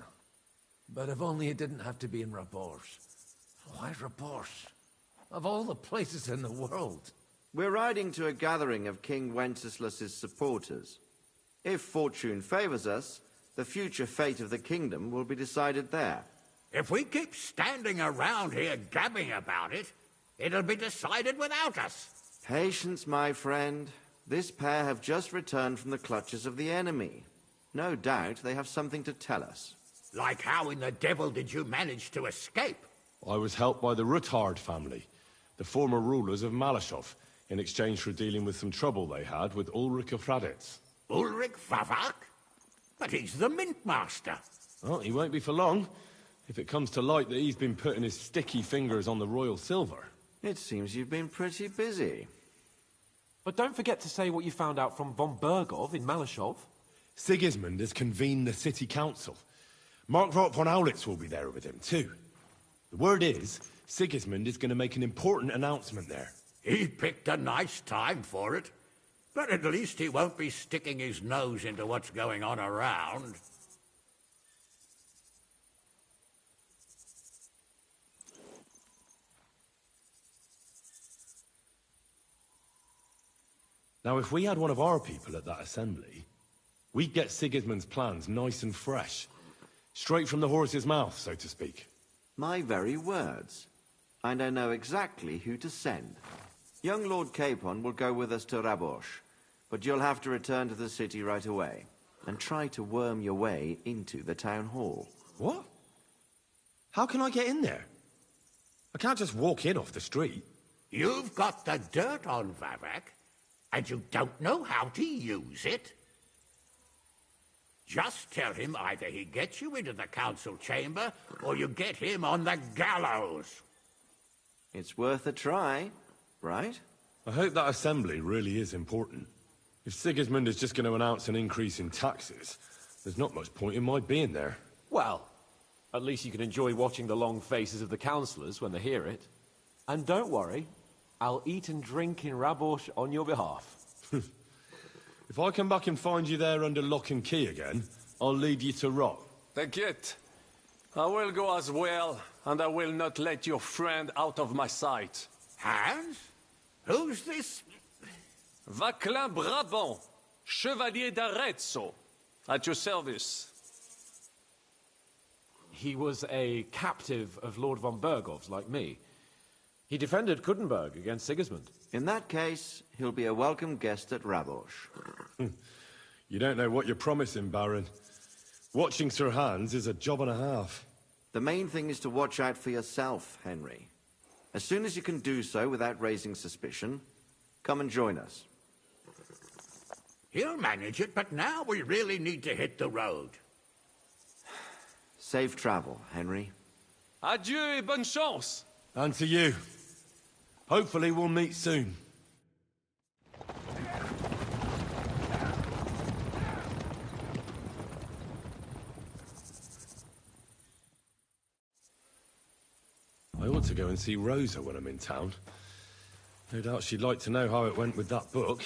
But if only it didn't have to be in Raborge. Why Raborge? Of all the places in the world. We're riding to a gathering of King Wenceslas's supporters. If fortune favors us, the future fate of the kingdom will be decided there. If we keep standing around here gabbing about it, it'll be decided without us. Patience, my friend. This pair have just returned from the clutches of the enemy. No doubt they have something to tell us. Like how in the devil did you manage to escape? I was helped by the Ruthard family, the former rulers of Malashov, in exchange for dealing with some trouble they had with Ulrich of Raditz. Ulrich Favak? But he's the mint master. Well, he won't be for long, if it comes to light that he's been putting his sticky fingers on the royal silver. It seems you've been pretty busy. But don't forget to say what you found out from von Bergov in Malashov. Sigismund has convened the city council. Markvart von Aulitz will be there with him, too. The word is, Sigismund is going to make an important announcement there. He picked a nice time for it. But at least he won't be sticking his nose into what's going on around. Now, if we had one of our people at that assembly, we'd get Sigismund's plans nice and fresh. Straight from the horse's mouth, so to speak. My very words. And I know exactly who to send. Young Lord Capon will go with us to Rabosh, but you'll have to return to the city right away, and try to worm your way into the town hall. What? How can I get in there? I can't just walk in off the street. You've got the dirt on Vavak, and you don't know how to use it? Just tell him either he gets you into the council chamber, or you get him on the gallows. It's worth a try, right? I hope that assembly really is important. If Sigismund is just going to announce an increase in taxes, there's not much point in my being there. Well, at least you can enjoy watching the long faces of the councillors when they hear it. And don't worry, I'll eat and drink in Rabosh on your behalf. If I come back and find you there under lock and key again, I'll lead you to rot. Take it. I will go as well, and I will not let your friend out of my sight. Hans? Who's this? Vaclin Brabant, Chevalier d'Arezzo, at your service. He was a captive of Lord von Bergov's, like me. He defended Kuttenberg against Sigismund. In that case, he'll be a welcome guest at Rabosh. You don't know what you're promising, Baron. Watching Sir Hans is a job and a half. The main thing is to watch out for yourself, Henry. As soon as you can do so without raising suspicion, come and join us. He'll manage it, but now we really need to hit the road. Safe travel, Henry. Adieu et bonne chance. And to you. Hopefully we'll meet soon. I ought to go and see Rosa when I'm in town. No doubt she'd like to know how it went with that book.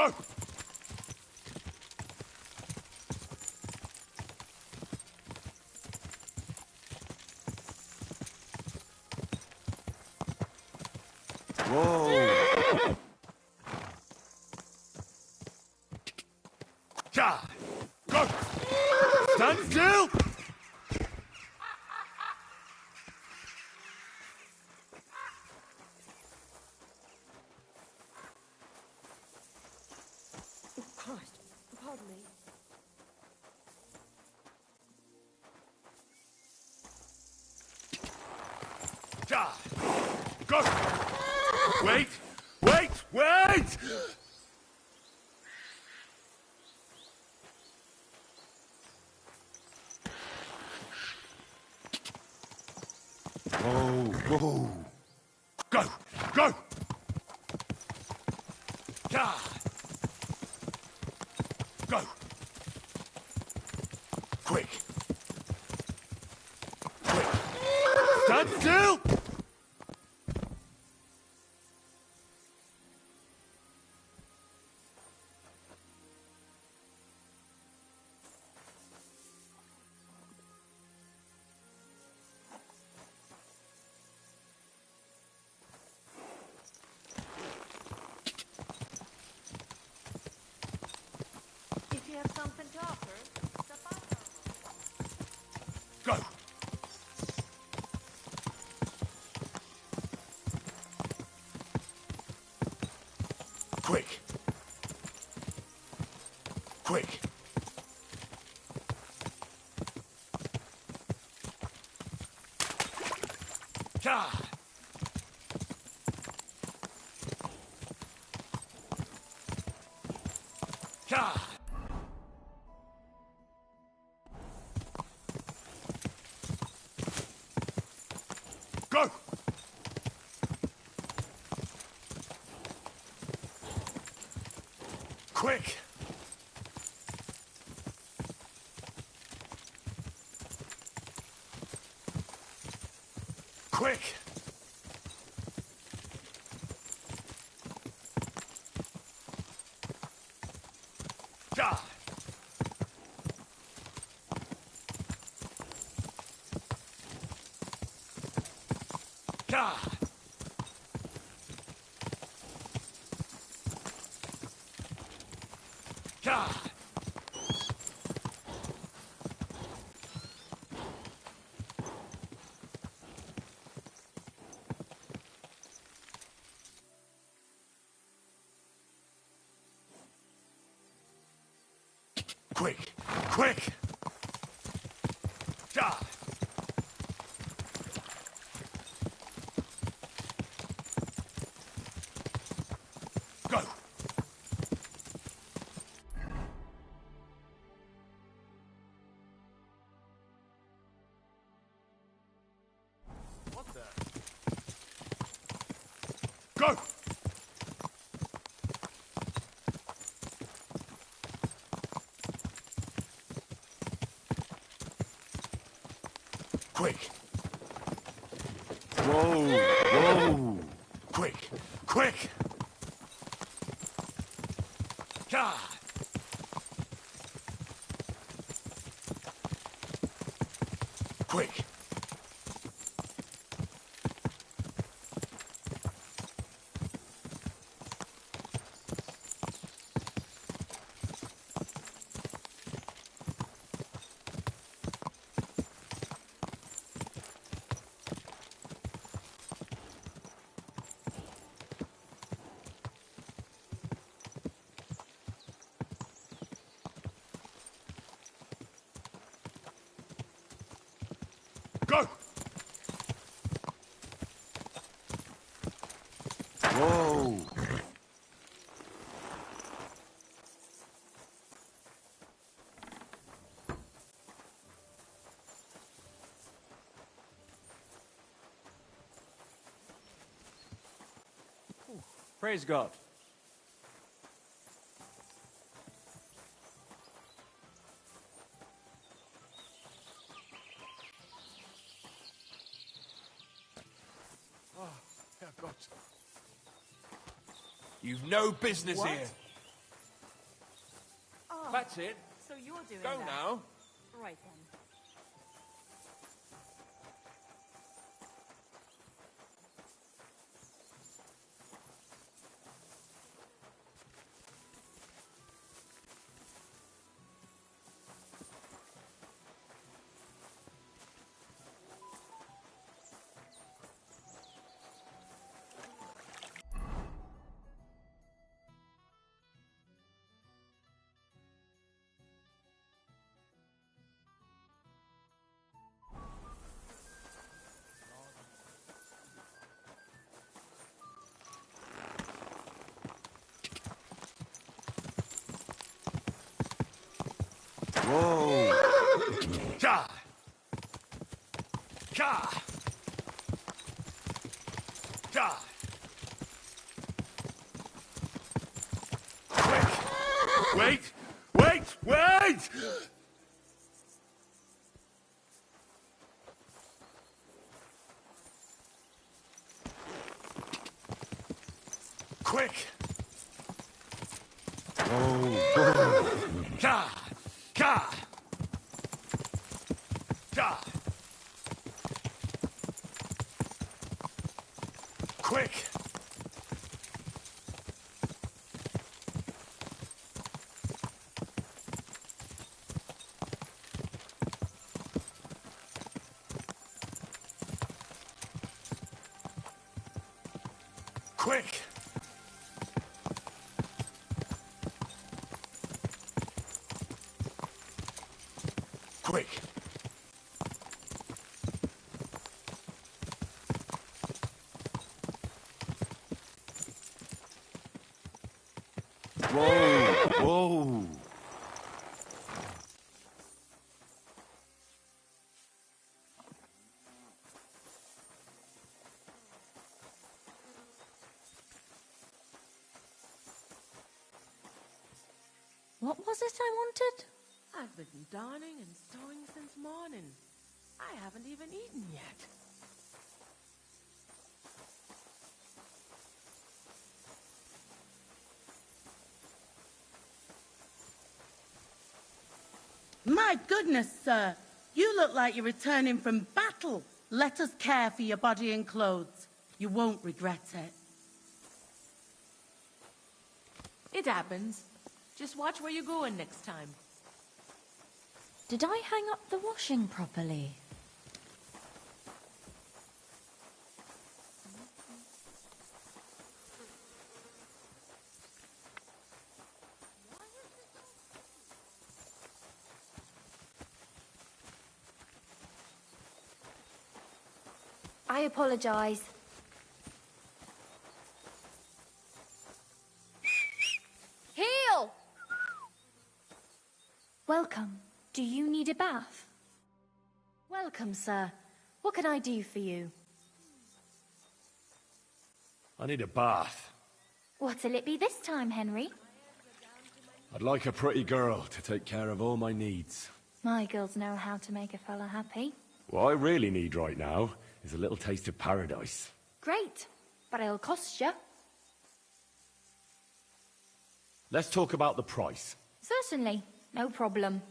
Go! Whoa! Ja! Go! Stand still! Christ, pardon me. Ja! Go! Wait! Wait! Wait! Whoa, whoa! Go! Go! Ja! Go! Quick! Quick! Stand still! If you have something to offer, stop by. Go! Quick! Quick! Ja! Ja! Go! Quick! Quick! Ja! Ja! Ja! Quick! Quick! Ja! Go! What the? Go! Quick! Whoa! Whoa! Quick! Quick! Ja! Quick! Go! Whoa! Praise God. Oh, Herrgott. You've no business What? here. That's it. So you're doing Go that. now. Right then. Whoa! Ja! Ja! Ja! Wait! Wait! Wait! Quick! Oh! Ja! Ja! Ja! Quick! Quick! Quick! Whoa! Whoa! What was it I wanted? I've been darning and sewing since morning. I haven't even eaten yet. My goodness, sir. You look like you're returning from battle. Let us care for your body and clothes. You won't regret it. It happens. Just watch where you're going next time. Did I hang up the washing properly? I apologise. Heel! Welcome. Do you need a bath? Welcome, sir. What can I do for you? I need a bath. What'll it be this time, Henry? I'd like a pretty girl to take care of all my needs. My girls know how to make a fella happy. What I really need right now is a little taste of paradise. Great, but it'll cost you. Let's talk about the price. Certainly, no problem.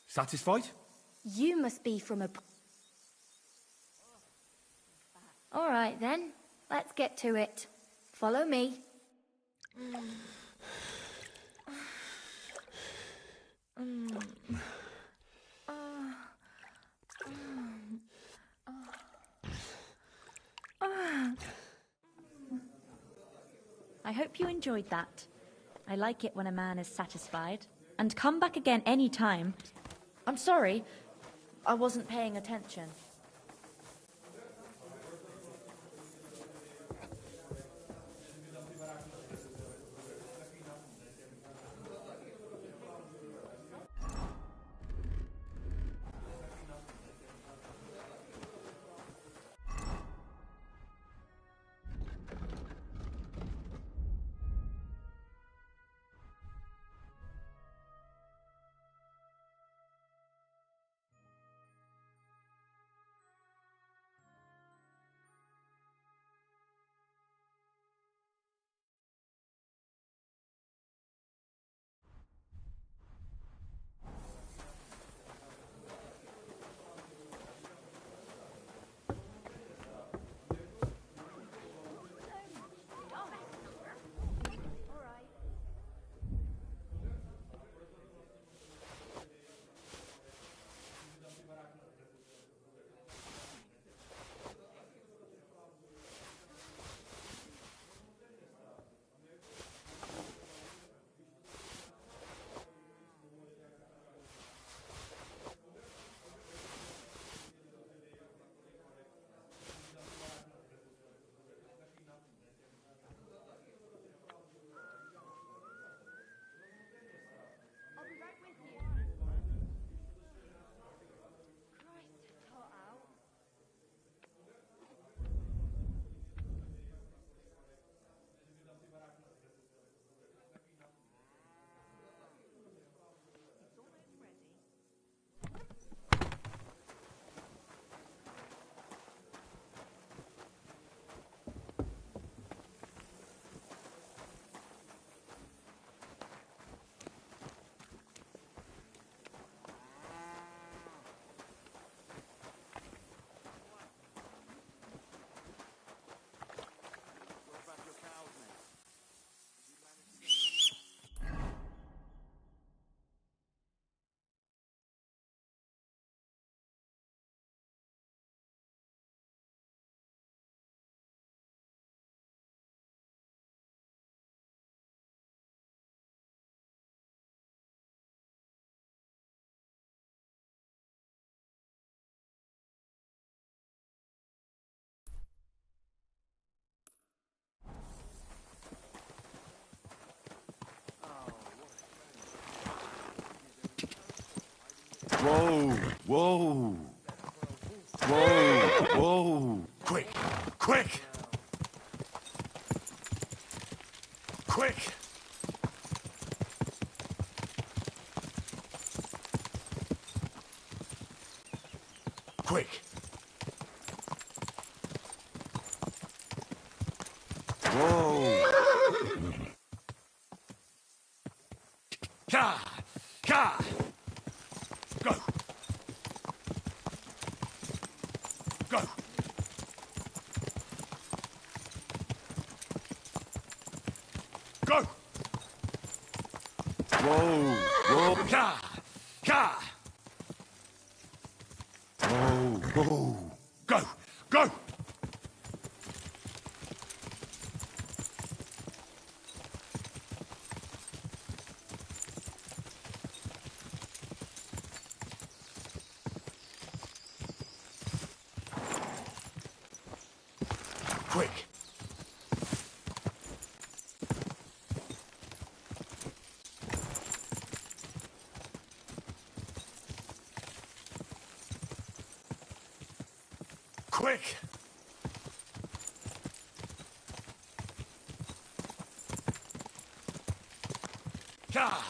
Satisfied? You must be from a... All right, then. Let's get to it. Follow me. I hope you enjoyed that. I like it when a man is satisfied. And come back again any time. I'm sorry, I wasn't paying attention. Whoa! Whoa! Whoa! Whoa! Quick! Quick! Quick! Quick! Whoa! Ka! Ka! Go! Go! Go! Whoa! Whoa! Ka! Ka! Whoa! Whoa! Go! Go! Quick! Quick! God!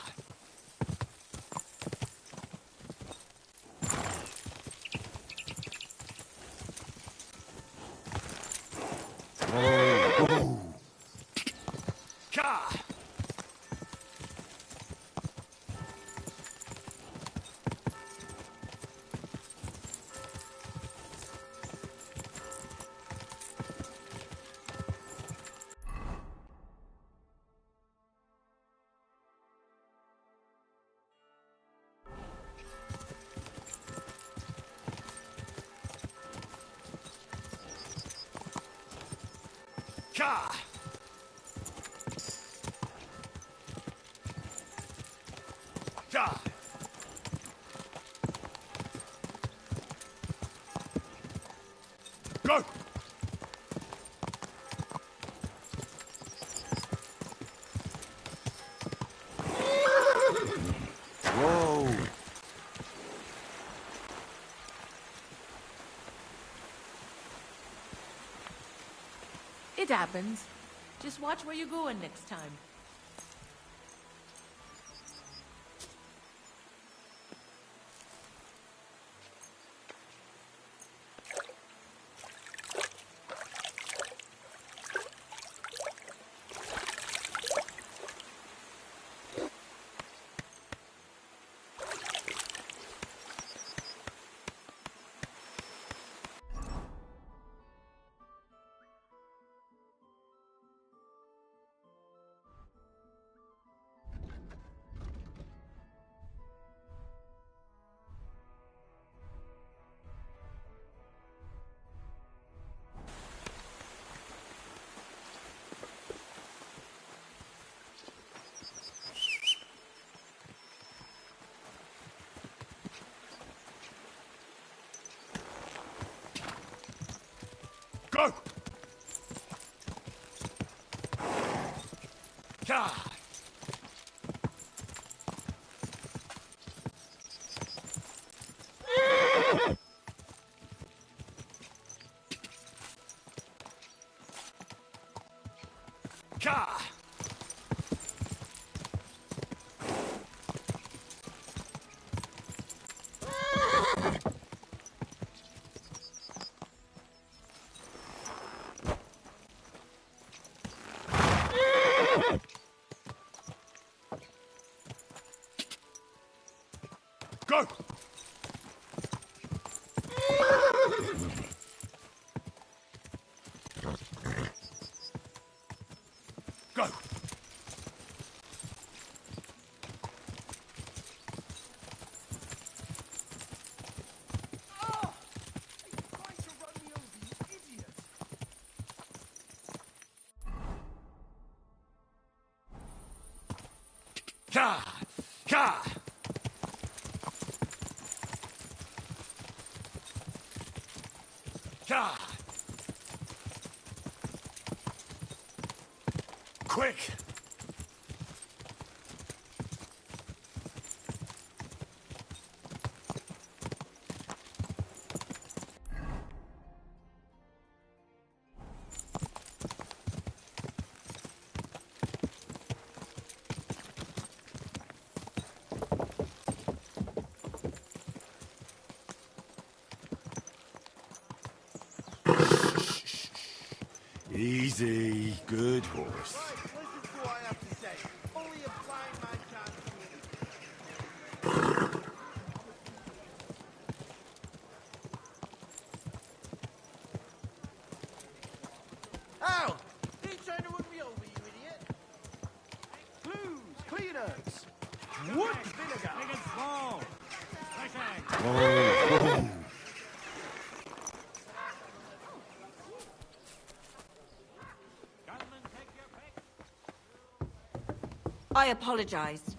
Whoa! Whoa! God! God! God! Go! Whoa! It happens. Just watch where you're going next time. Go! God! God! Go! Go! God! God! God! Quick! Easy, good horse. Ow! Are you trying to run me over, you idiot? Clues, cleaners. What? Vinegar. Make it small. I apologize.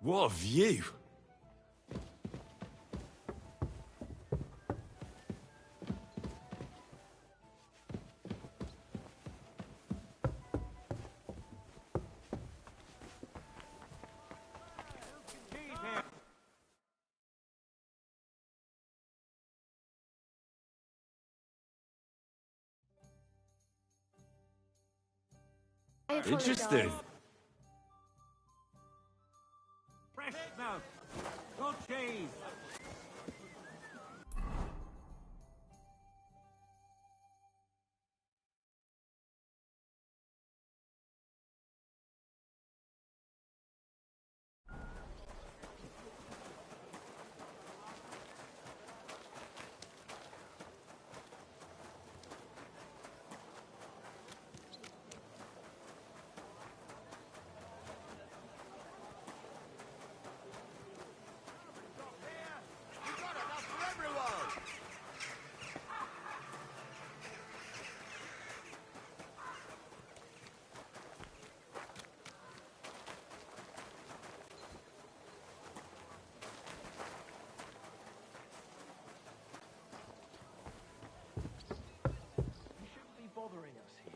What a view! Interesting. Fresh milk. No cheese. bothering us here?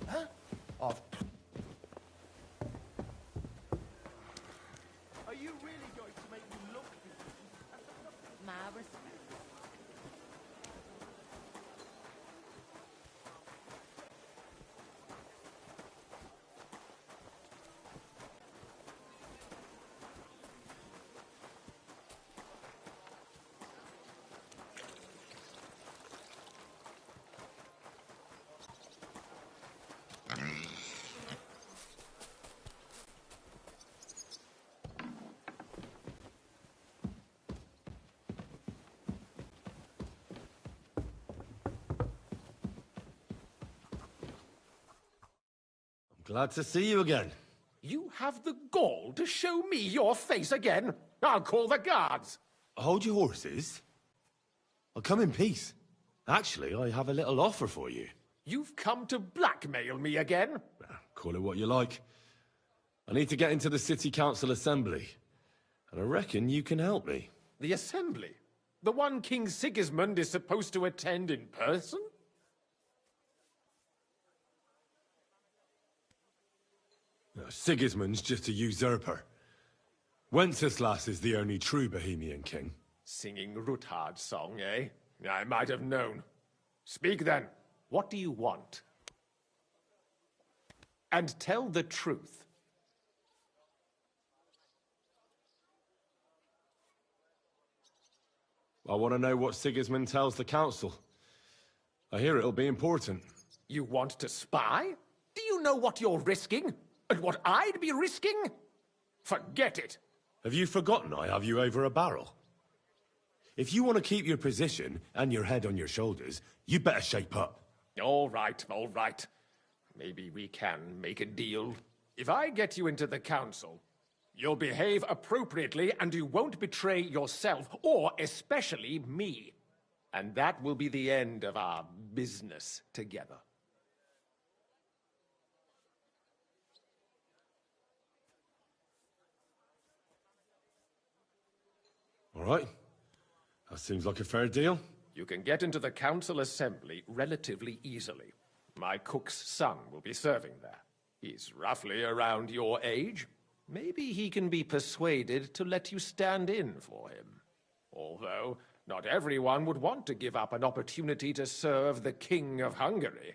Huh? Are you really going to make me look good? My respect. Glad to see you again. You have the gall to show me your face again? I'll call the guards. Hold your horses. I'll come in peace. Actually, I have a little offer for you. You've come to blackmail me again? Call it what you like. I need to get into the City Council Assembly, and I reckon you can help me. The Assembly? The one King Sigismund is supposed to attend in person? Sigismund's just a usurper. Wenceslas is the only true Bohemian king. Singing Ruthard's song, eh? I might have known. Speak then. What do you want? And tell the truth. I want to know what Sigismund tells the council. I hear it'll be important. You want to spy? Do you know what you're risking? And what I'd be risking? Forget it. Have you forgotten I have you over a barrel? If you want to keep your position and your head on your shoulders, you better shape up. All right, all right. Maybe we can make a deal. If I get you into the council, you'll behave appropriately and you won't betray yourself, or especially me. And that will be the end of our business together. All right. That seems like a fair deal. You can get into the council assembly relatively easily. My cook's son will be serving there. He's roughly around your age. Maybe he can be persuaded to let you stand in for him. Although, not everyone would want to give up an opportunity to serve the King of Hungary.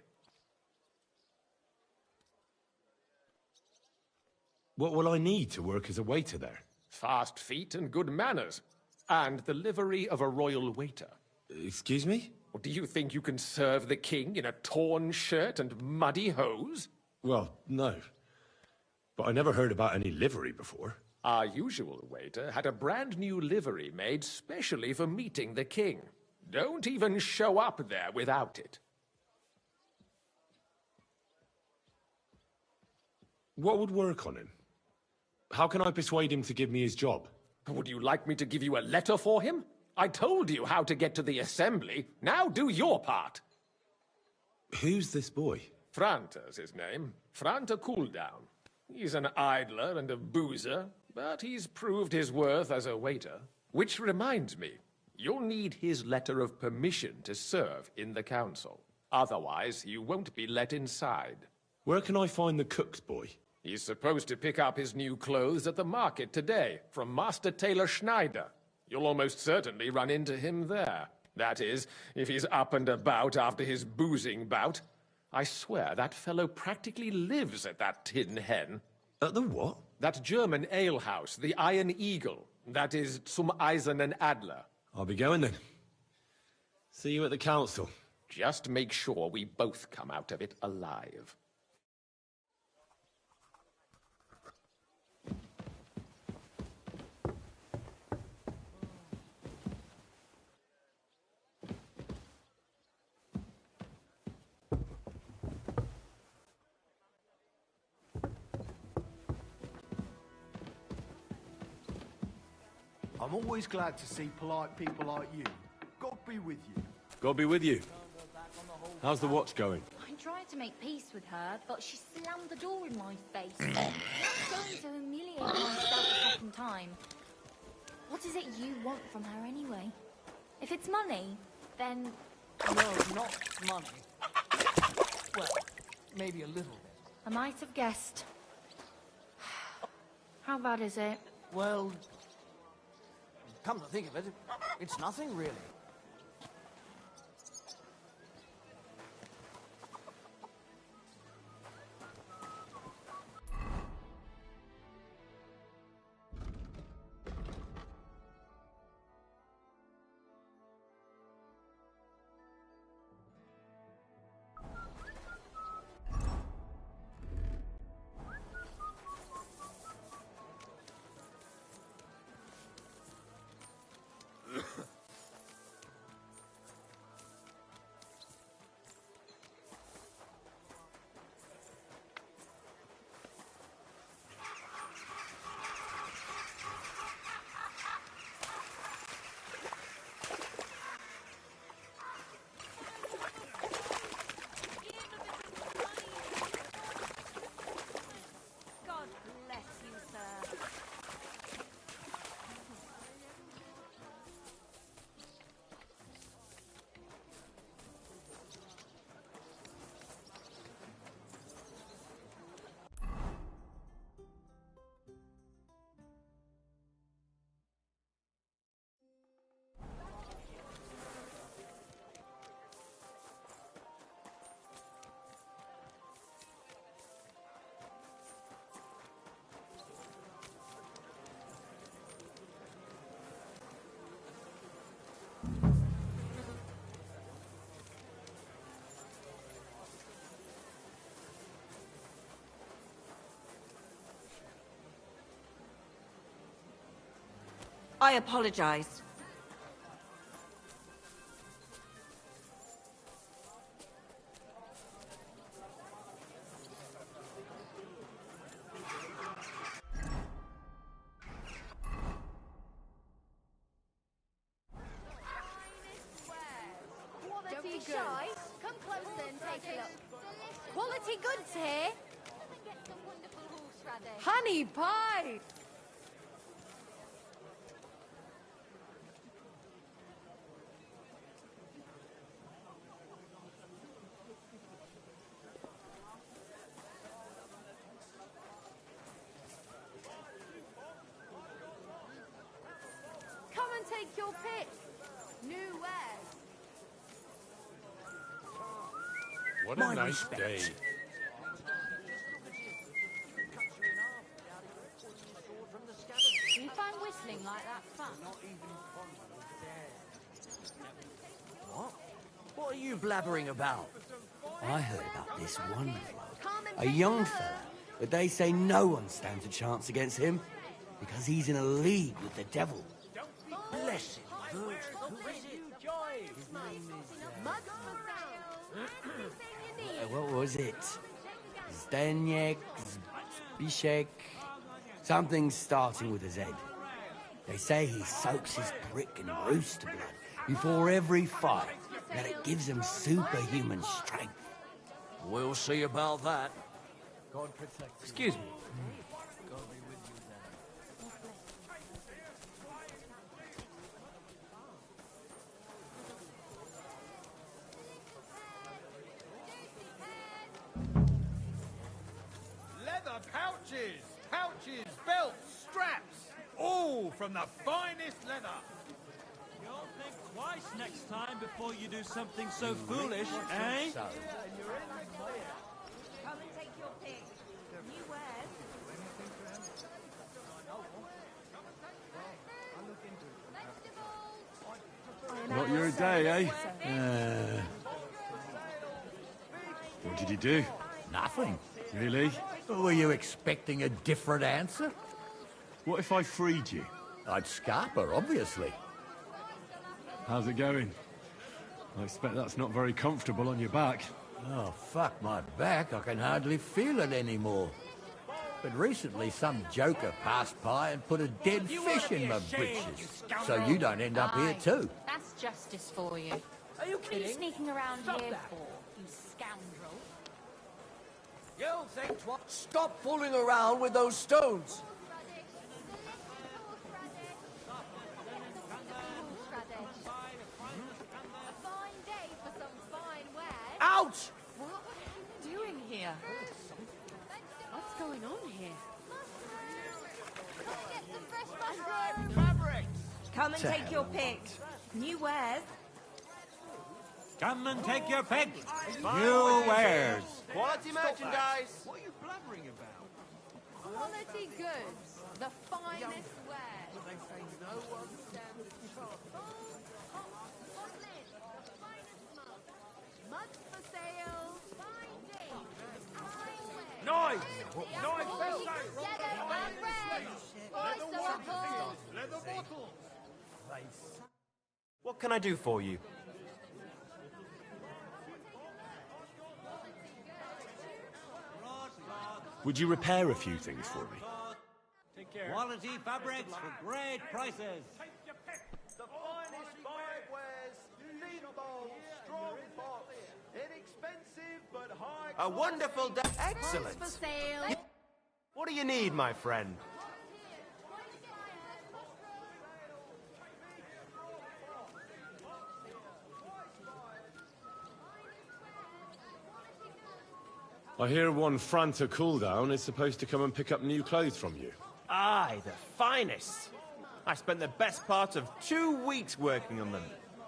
What will I need to work as a waiter there? Fast feet and good manners. And the livery of a royal waiter. Excuse me? Or do you think you can serve the king in a torn shirt and muddy hose? Well, no. But I never heard about any livery before. Our usual waiter had a brand new livery made specially for meeting the king. Don't even show up there without it. What would work on him? How can I persuade him to give me his job? Would you like me to give you a letter for him? I told you how to get to the assembly. Now do your part. Who's this boy? Franta's his name. Franta Cooldown. He's an idler and a boozer, but he's proved his worth as a waiter. Which reminds me, you'll need his letter of permission to serve in the council. Otherwise, you won't be let inside. Where can I find the cook's boy? He's supposed to pick up his new clothes at the market today, from Master Tailor Schneider. You'll almost certainly run into him there. That is, if he's up and about after his boozing bout. I swear that fellow practically lives at that Tin Hen. At the what? That German alehouse, the Iron Eagle. That is Zum Eisernen Adler. I'll be going then. See you at the council. Just make sure we both come out of it alive. I'm always glad to see polite people like you. God be with you. God be with you. How's the watch going? I tried to make peace with her, but she slammed the door in my face. I'm not going to humiliate myself a second time. What is it you want from her anyway? If it's money, then... No, not money. Well, maybe a little bit. I might have guessed. How bad is it? Well, come to think of it, it's nothing really. God bless you, sir. I apologize. Don't be shy. Come closer and take a look. Quality goods here. Honey pie. Come and take your pick. New wares. What a My nice respects. day. Do you find whistling like that fun? What? What are you blabbering about? I heard about this one bloke, a young fella, but they say no one stands a chance against him because he's in a league with the devil. Bless him. What was it? Zdenek, Zbishek, something starting with a Z. They say he soaks his prick in rooster blood before every fight, that it gives him superhuman strength. We'll see about that. God protect. Excuse me. Leather pouches, belts, straps, all from the finest leather. You'll think twice next time before you do something so foolish, eh? Come and take your pick. New wares. Not your day, eh? What did you do? Nothing. Really? Were you expecting a different answer? What if I freed you? I'd scalp her, obviously. How's it going? I expect that's not very comfortable on your back. Oh, fuck my back. I can hardly feel it anymore. But recently some joker passed by and put a dead fish in my britches. So you don't end up here too. That's justice for you. Are you What are you kidding? sneaking around Stop here that. for, you scoundrel? You'll think twice. Stop fooling around with those stones. Ouch! What are you doing here? What's going on here? Come and take your pick. New wares. Come and take your pick. New wares. Quality merchandise. What are you blabbering about? Quality goods. The finest wares. Mugs for sale. Knives! Knives, belts! Leather bottle! What can I do for you? Would you repair a few things for me? Quality fabrics for great prices. The finest fine wares, thin bowls, strong pots, inexpensive but high. A wonderful day. Excellent. For sale. What do you need, my friend? I hear one Franta cooldown is supposed to come and pick up new clothes from you. Aye, the finest. I spent the best part of 2 weeks working on them,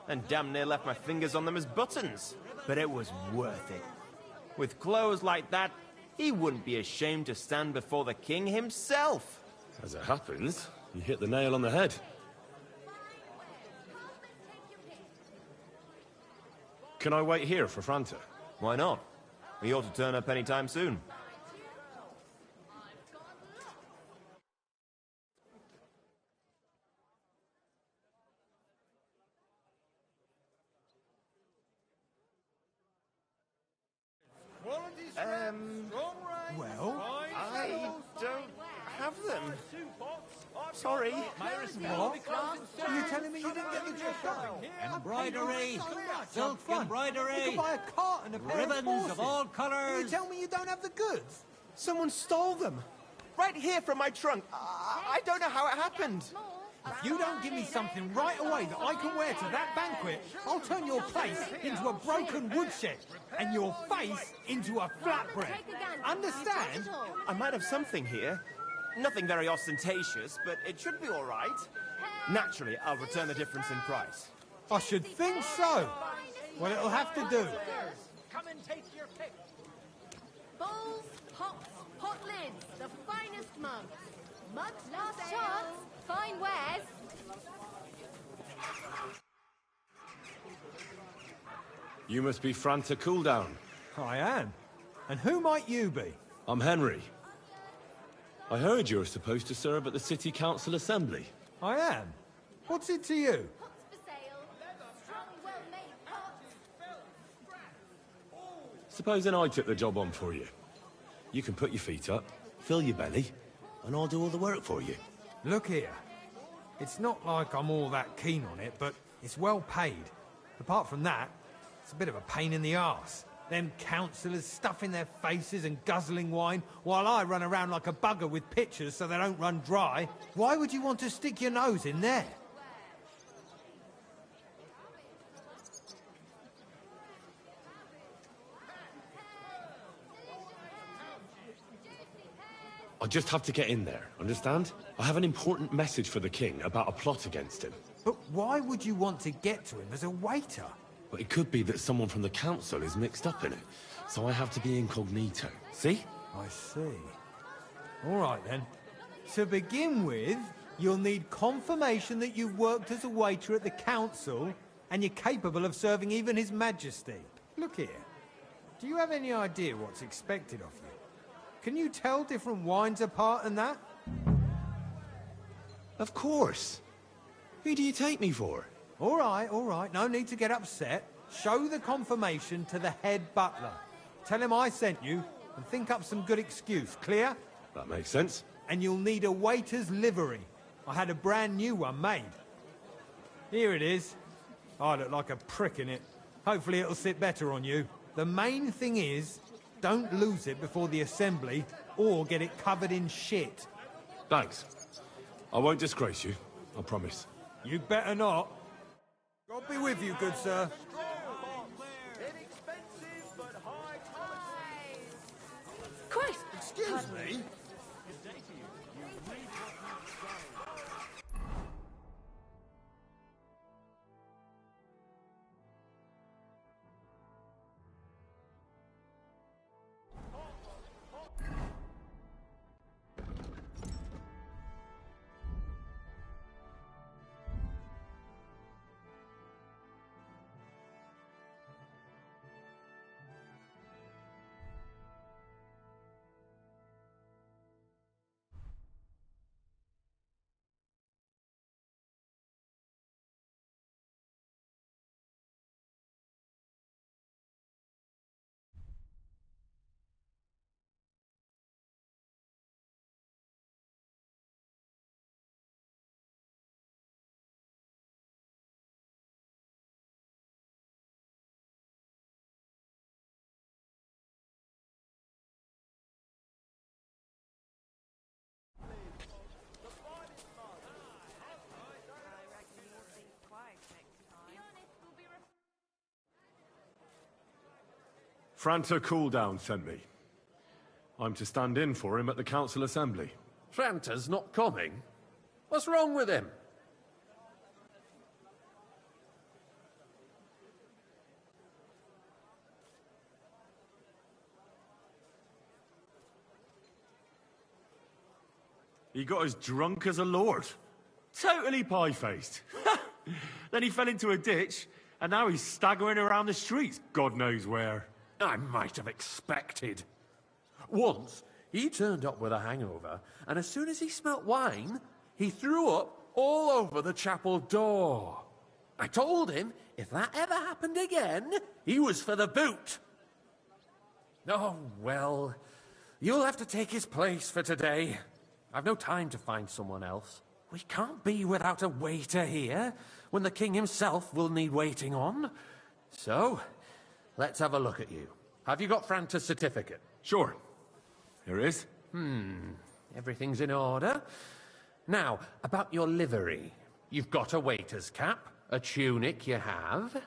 and damn near left my fingers on them as buttons. But it was worth it. With clothes like that, he wouldn't be ashamed to stand before the king himself. As it happens, you hit the nail on the head. Can I wait here for Franta? Why not? He ought to turn up any time soon. Well, I don't have them. Sorry. what? Are you telling me you didn't get the job done? Embroidery, silk You embroidery, could buy a cart and a pair of ribbons horses. of all colours. You tell me you don't have the goods? Someone stole them. Right here from my trunk. I don't know how it happened. If you don't give me something right away that I can wear to that banquet, I'll turn your place into a broken woodshed and your face into a flatbread. Understand? I might have something here. Nothing very ostentatious, but it should be all right. Naturally, I'll return the difference in price. I should think so. Well, it'll have to do. Come and take your pick. Bowls, pots, pot lids. The finest mugs. Mugs Last for chance. sale. Fine wares. You must be Franta Cooldown. I am. And who might you be? I'm Henry. I heard you're supposed to serve at the City Council Assembly. I am. What's it to you? Supposing I took the job on for you. You can put your feet up, fill your belly, and I'll do all the work for you. Look here. It's not like I'm all that keen on it, but it's well paid. Apart from that, it's a bit of a pain in the arse. Them councillors stuffing their faces and guzzling wine, while I run around like a bugger with pitchers so they don't run dry. Why would you want to stick your nose in there? I just have to get in there, understand? I have an important message for the king about a plot against him. But why would you want to get to him as a waiter? But it could be that someone from the council is mixed up in it, so I have to be incognito. See? I see. All right, then. To begin with, you'll need confirmation that you've worked as a waiter at the council and you're capable of serving even His Majesty. Look here. Do you have any idea what's expected of you? Can you tell different wines apart and that? Of course. Who do you take me for? All right. No need to get upset. Show the confirmation to the head butler. Tell him I sent you and think up some good excuse. Clear? That makes sense. And you'll need a waiter's livery. I had a brand new one made. Here it is. I look like a prick in it. Hopefully it'll sit better on you. The main thing is, don't lose it before the assembly or get it covered in shit. Thanks. I won't disgrace you, I promise. You better not. God be with you, good sir. Christ! Excuse me? Franta Cooldown sent me. I'm to stand in for him at the council assembly. Franta's not coming? What's wrong with him? He got as drunk as a lord. Totally pie-faced. Then he fell into a ditch, and now he's staggering around the streets, God knows where. I might have expected. Once, he turned up with a hangover, and as soon as he smelt wine, he threw up all over the chapel door. I told him if that ever happened again, he was for the boot. Oh, well, you'll have to take his place for today. I've no time to find someone else. We can't be without a waiter here, when the king himself will need waiting on. So, let's have a look at you. Have you got Franta's certificate? Sure. Here it is. Everything's in order. Now, about your livery. You've got a waiter's cap, a tunic you have.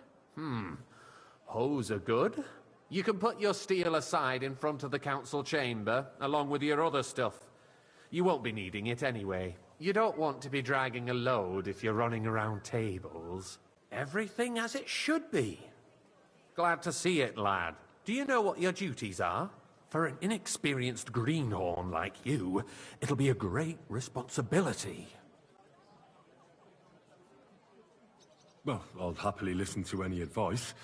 Hose are good. You can put your steel aside in front of the council chamber, along with your other stuff. You won't be needing it anyway. You don't want to be dragging a load if you're running around tables. Everything as it should be. Glad to see it, lad. Do you know what your duties are? For an inexperienced greenhorn like you, it'll be a great responsibility. Well, I'll happily listen to any advice.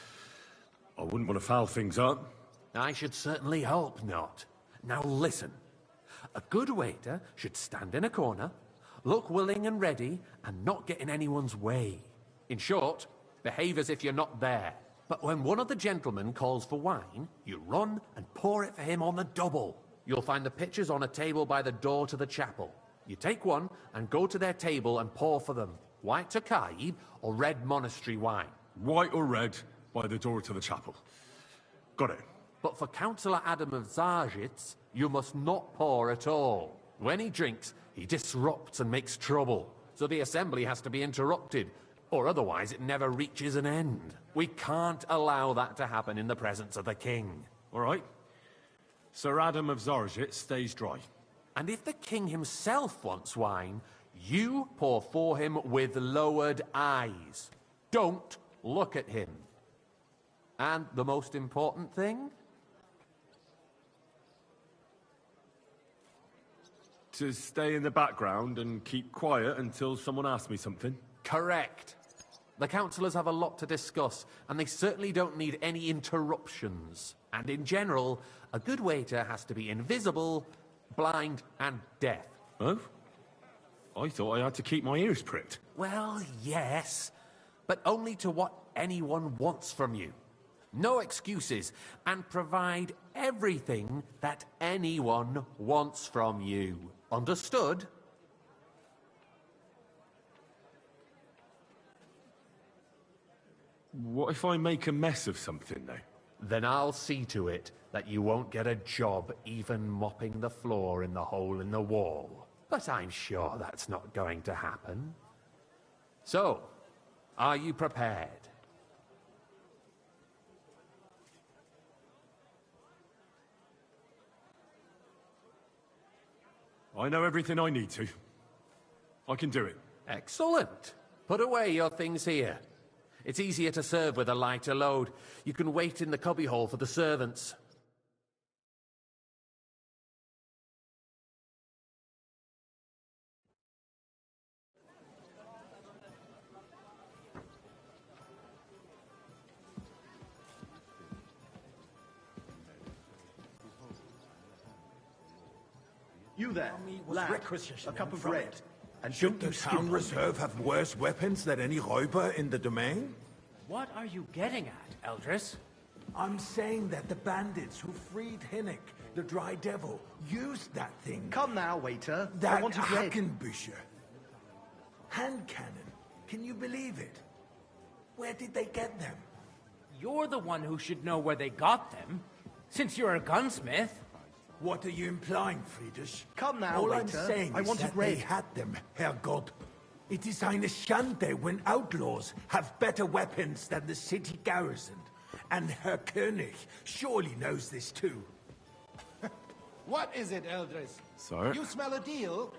I wouldn't want to foul things up. I should certainly hope not. Now listen. A good waiter should stand in a corner, look willing and ready, and not get in anyone's way. In short, behave as if you're not there. But when one of the gentlemen calls for wine, you run and pour it for him on the double. You'll find the pitchers on a table by the door to the chapel. You take one and go to their table and pour for them. White Tokaib or red monastery wine. White or red by the door to the chapel. Got it. But for Councillor Adam of Zarjitz, you must not pour at all. When he drinks, he disrupts and makes trouble. So the assembly has to be interrupted, or otherwise it never reaches an end. We can't allow that to happen in the presence of the king. All right. Sir Adam of Zarjit stays dry. And if the king himself wants wine, you pour for him with lowered eyes. Don't look at him. And the most important thing? To stay in the background and keep quiet until someone asks me something? Correct. The councillors have a lot to discuss, and they certainly don't need any interruptions. And in general, a good waiter has to be invisible, blind, and deaf. Oh? I thought I had to keep my ears pricked. Well, yes, but only to what anyone wants from you. no excuses, and provide everything that anyone wants from you. Understood? What if I make a mess of something, though? Then I'll see to it that you won't get a job even mopping the floor in the hole in the wall. But I'm sure that's not going to happen. So, are you prepared? I know everything I need to. I can do it. Excellent. Put away your things here. It's easier to serve with a lighter load. You can wait in the cubbyhole for the servants. You there, lad, a cup of bread. And Should don't the you skip town on me. reserve have worse weapons than any räuber in the domain? What are you getting at, Eldris? I'm saying that the bandits who freed Hinnick, the Dry Devil, used that thing. Come now, waiter. I That want a bread. Hackenbücher. Hand cannon. Can you believe it? Where did they get them? You're the one who should know where they got them, since you're a gunsmith. What are you implying, Friedrich? Come now, All I'm waiter. saying I is want a that bread. they had them, Herrgott. It is eine Schande when outlaws have better weapons than the city garrison. And Herr König surely knows this too. What is it, Eldris? Sir? You smell a deal?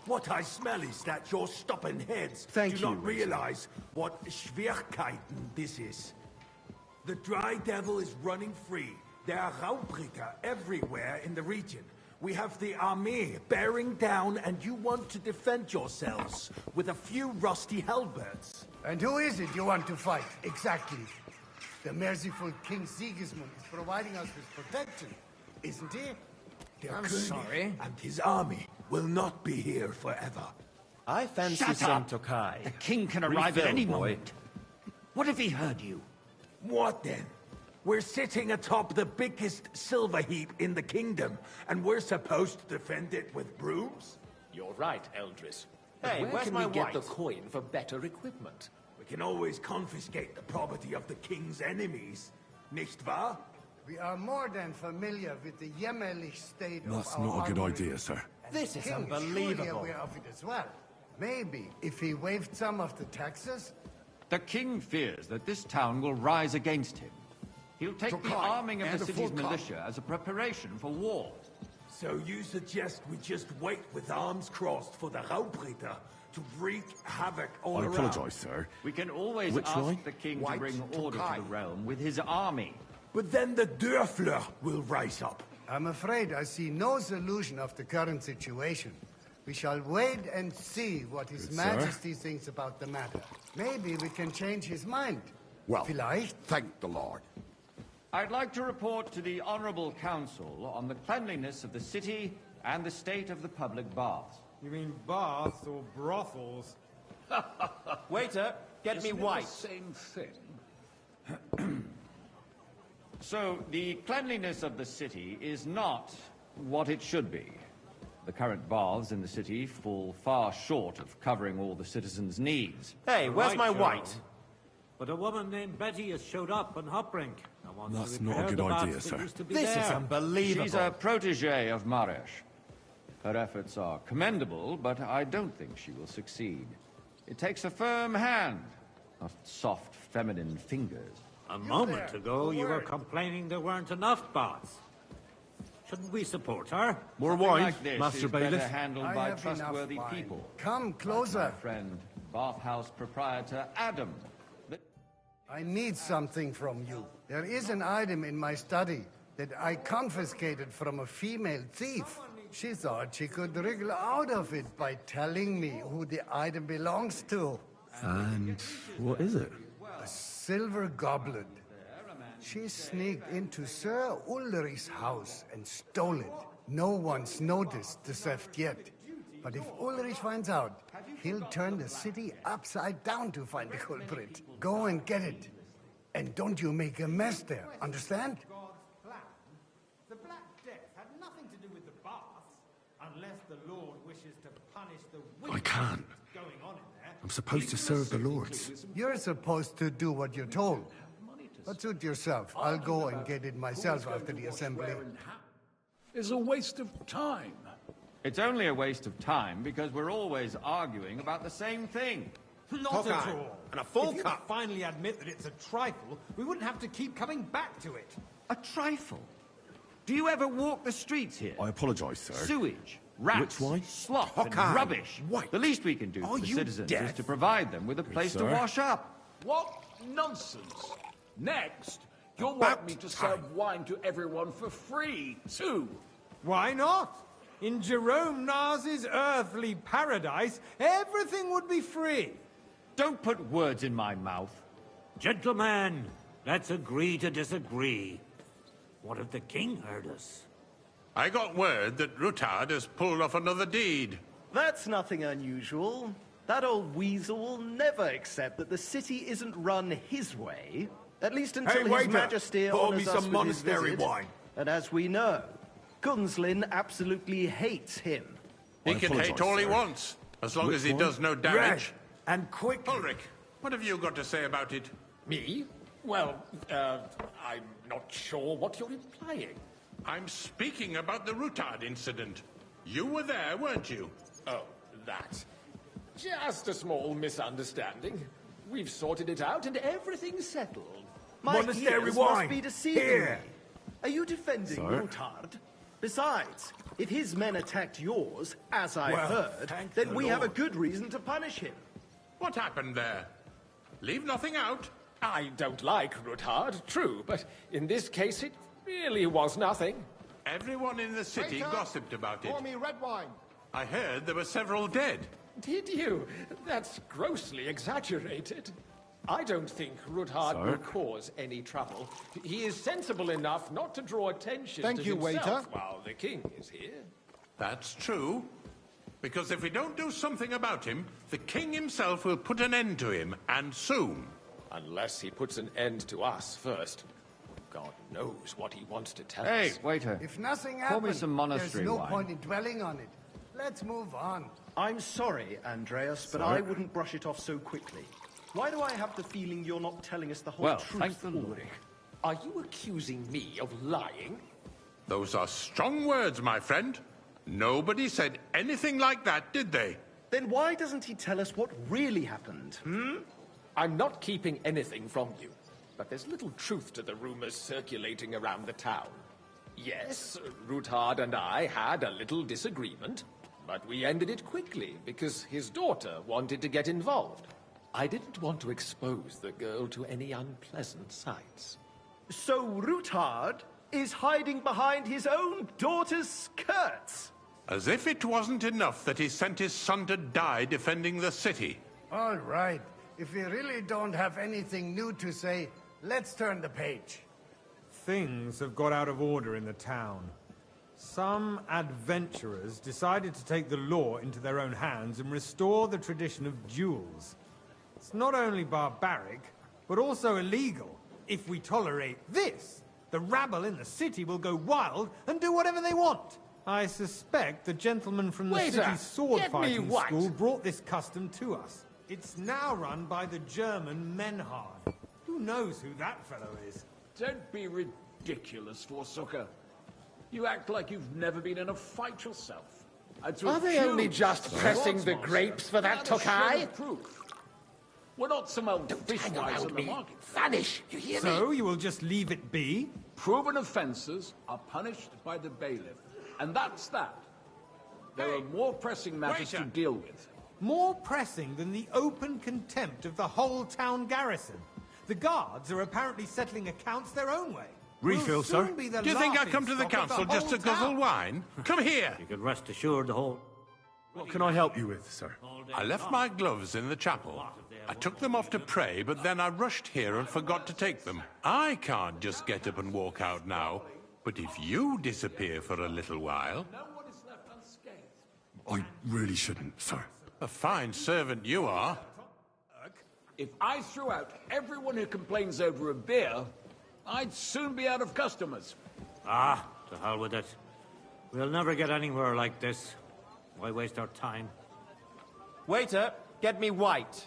What I smell is that your stubborn heads Thank do you, not realize what Schwierigkeiten this is. The Dry Devil is running free. There are Raubritter everywhere in the region. We have the army bearing down, and you want to defend yourselves with a few rusty halberds. And who is it you want to fight, exactly? The merciful King Sigismund is providing us with protection, isn't he? Der I'm König sorry. and his army will not be here forever. I fancy Shut some up! Tokai. The king can arrive Refill, at any boy. moment. What if he heard you? What then? We're sitting atop the biggest silver heap in the kingdom, and we're supposed to defend it with brooms? You're right, Eldris. But Hey, where where's can my we get the white? coin for better equipment? We can always confiscate the property of the king's enemies, nicht wahr? We are more than familiar with the jämmerlich state That's of our not a good army. idea, sir. And This the is king surely unbelievable. aware of it as well. Maybe if he waived some of the taxes. The king fears that this town will rise against him. He'll take the Tokai arming of and the the city's full militia as a preparation for war. So you suggest we just wait with arms crossed for the Raubritter to wreak havoc all I around? apologize, sir. We can always Which ask line? the king White to bring to order to Kai. the realm with his army. But then the Dörfler will rise up. I'm afraid I see no solution of the current situation. We shall wait and see what His Good, sir. Majesty thinks about the matter. Maybe we can change his mind. Well, Vielleicht? thank the Lord. I'd like to report to the Honorable Council on the cleanliness of the city and the state of the public baths. You mean baths or brothels? Waiter, get me Isn't it white. the same thing? So, the cleanliness of the city is not what it should be. The current baths in the city fall far short of covering all the citizens' needs. Hey, where's my Right, white? Joe. But a woman named Betty has showed up on Hopbrink. I want That's to not a repair good the idea, baths that sir. used to be This there. is unbelievable. She's a protege of Maresh. Her efforts are commendable, but I don't think she will succeed. It takes a firm hand, not soft, feminine fingers. A moment ago, you were complaining there weren't enough baths. Shouldn't we support her? More Something wine, like this Master is Bailiff? better handled I by have enough trustworthy wine. people. Come closer. My friend, bathhouse proprietor Adam. I need something from you. There is an item in my study that I confiscated from a female thief. She thought she could wriggle out of it by telling me who the item belongs to. And what is it? A silver goblet. She sneaked into Sir Ulrich's house and stole it. No one's noticed the theft yet. But if Ulrich finds out, he'll turn the city upside down to find the culprit. Go and get it. And don't you make a mess there, understand? God's plan. The Black Death had nothing to do with the baths, unless the Lord wishes to punish the I can't. going on in there. I'm supposed to serve the lords. You're supposed to do what you're told. But suit yourself. I'll go and get it myself after the assembly. It's a waste of time. It's only a waste of time because we're always arguing about the same thing. Not at all. And a full if you cup. finally admit that it's a trifle, we wouldn't have to keep coming back to it. A trifle? Do you ever walk the streets here? I apologise, sir. Sewage, rats, Which way? slop, and Hawkeye. rubbish. What? The least we can do Are for the you citizens deaf? is to provide them with a place to sir. wash up. What nonsense! Next, you'll want me to serve wine to everyone for free, too. Why not? In Jerome Nas's earthly paradise, everything would be free. Don't put words in my mouth. Gentlemen, let's agree to disagree. What if the king heard us? I got word that Rutard has pulled off another deed. That's nothing unusual. That old weasel will never accept that the city isn't run his way. At least until His waiter, Majesty pour me honors us some with monastery his visit. wine. And as we know, Gunslin absolutely hates him. He can hate all he wants, as long as he does no damage. Right. And quick. Ulrich, what have you got to say about it? Me? Well, I'm not sure what you're implying. I'm speaking about the Rutard incident. You were there, weren't you? Oh, that. Just a small misunderstanding. We've sorted it out and everything's settled. My Monastery ears wine. must be deceiving Here. me. Are you defending Sir? Rutard? Besides, if his men attacked yours, as I Well, heard, thank then the we have a Lord. good reason to punish him. What happened there? Leave nothing out. I don't like Rutard, true, but in this case it really was nothing. Everyone in the city gossiped about it. Pour me red wine. I heard there were several dead. Did you? That's grossly exaggerated. I don't think Rutard Sir? will cause any trouble. He is sensible enough not to draw attention Thank to you, himself waiter. while the king is here. That's true. Because if we don't do something about him, the king himself will put an end to him, and soon. Unless he puts an end to us first. God knows what he wants to tell Hey, us. waiter. If nothing Pour happens, me some monastery there's no wine. point in dwelling on it. Let's move on. I'm sorry, Andreas, but Sir? I wouldn't brush it off so quickly. Why do I have the feeling you're not telling us the whole Well, truth, thank the Lord. Ulrich? Are you accusing me of lying? Those are strong words, my friend. Nobody said anything like that, did they? Then why doesn't he tell us what really happened, I'm not keeping anything from you, but there's little truth to the rumors circulating around the town. Yes, Rutard and I had a little disagreement, but we ended it quickly because his daughter wanted to get involved. I didn't want to expose the girl to any unpleasant sights. So Rutard is hiding behind his own daughter's skirts. As if it wasn't enough that he sent his son to die defending the city. All right. If we really don't have anything new to say, let's turn the page. Things have got out of order in the town. Some adventurers decided to take the law into their own hands and restore the tradition of duels. It's not only barbaric, but also illegal. If we tolerate this, the rabble in the city will go wild and do whatever they want. I suspect the gentleman from the Waiter, city's sword get me fighting what? school brought this custom to us. It's now run by the German Menhard. Who knows who that fellow is? Don't be ridiculous, Forsooker. You act like you've never been in a fight yourself. Are they only just pressing the grapes for that Tokai? We're not some old fishwives around in the me. market. Vanish, you hear me? So you will just leave it be? Proven offences are punished by the bailiff, and that's that. There are more pressing matters to deal with. More pressing than the open contempt of the whole town garrison. The guards are apparently settling accounts their own way. Refill, We'll sir. soon be the Do you think I laughing come to the stock of council just to whole guzzle town. wine? Come here! You can rest assured the whole... What can I help you with, sir? I left my gloves in the chapel. I took them off to pray, but then I rushed here and forgot to take them. I can't just get up and walk out now, but if you disappear for a little while... I really shouldn't, sir. A fine servant you are. If I threw out everyone who complains over a beer, I'd soon be out of customers. Ah, to hell with it. We'll never get anywhere like this. Why waste our time? Waiter, get me white.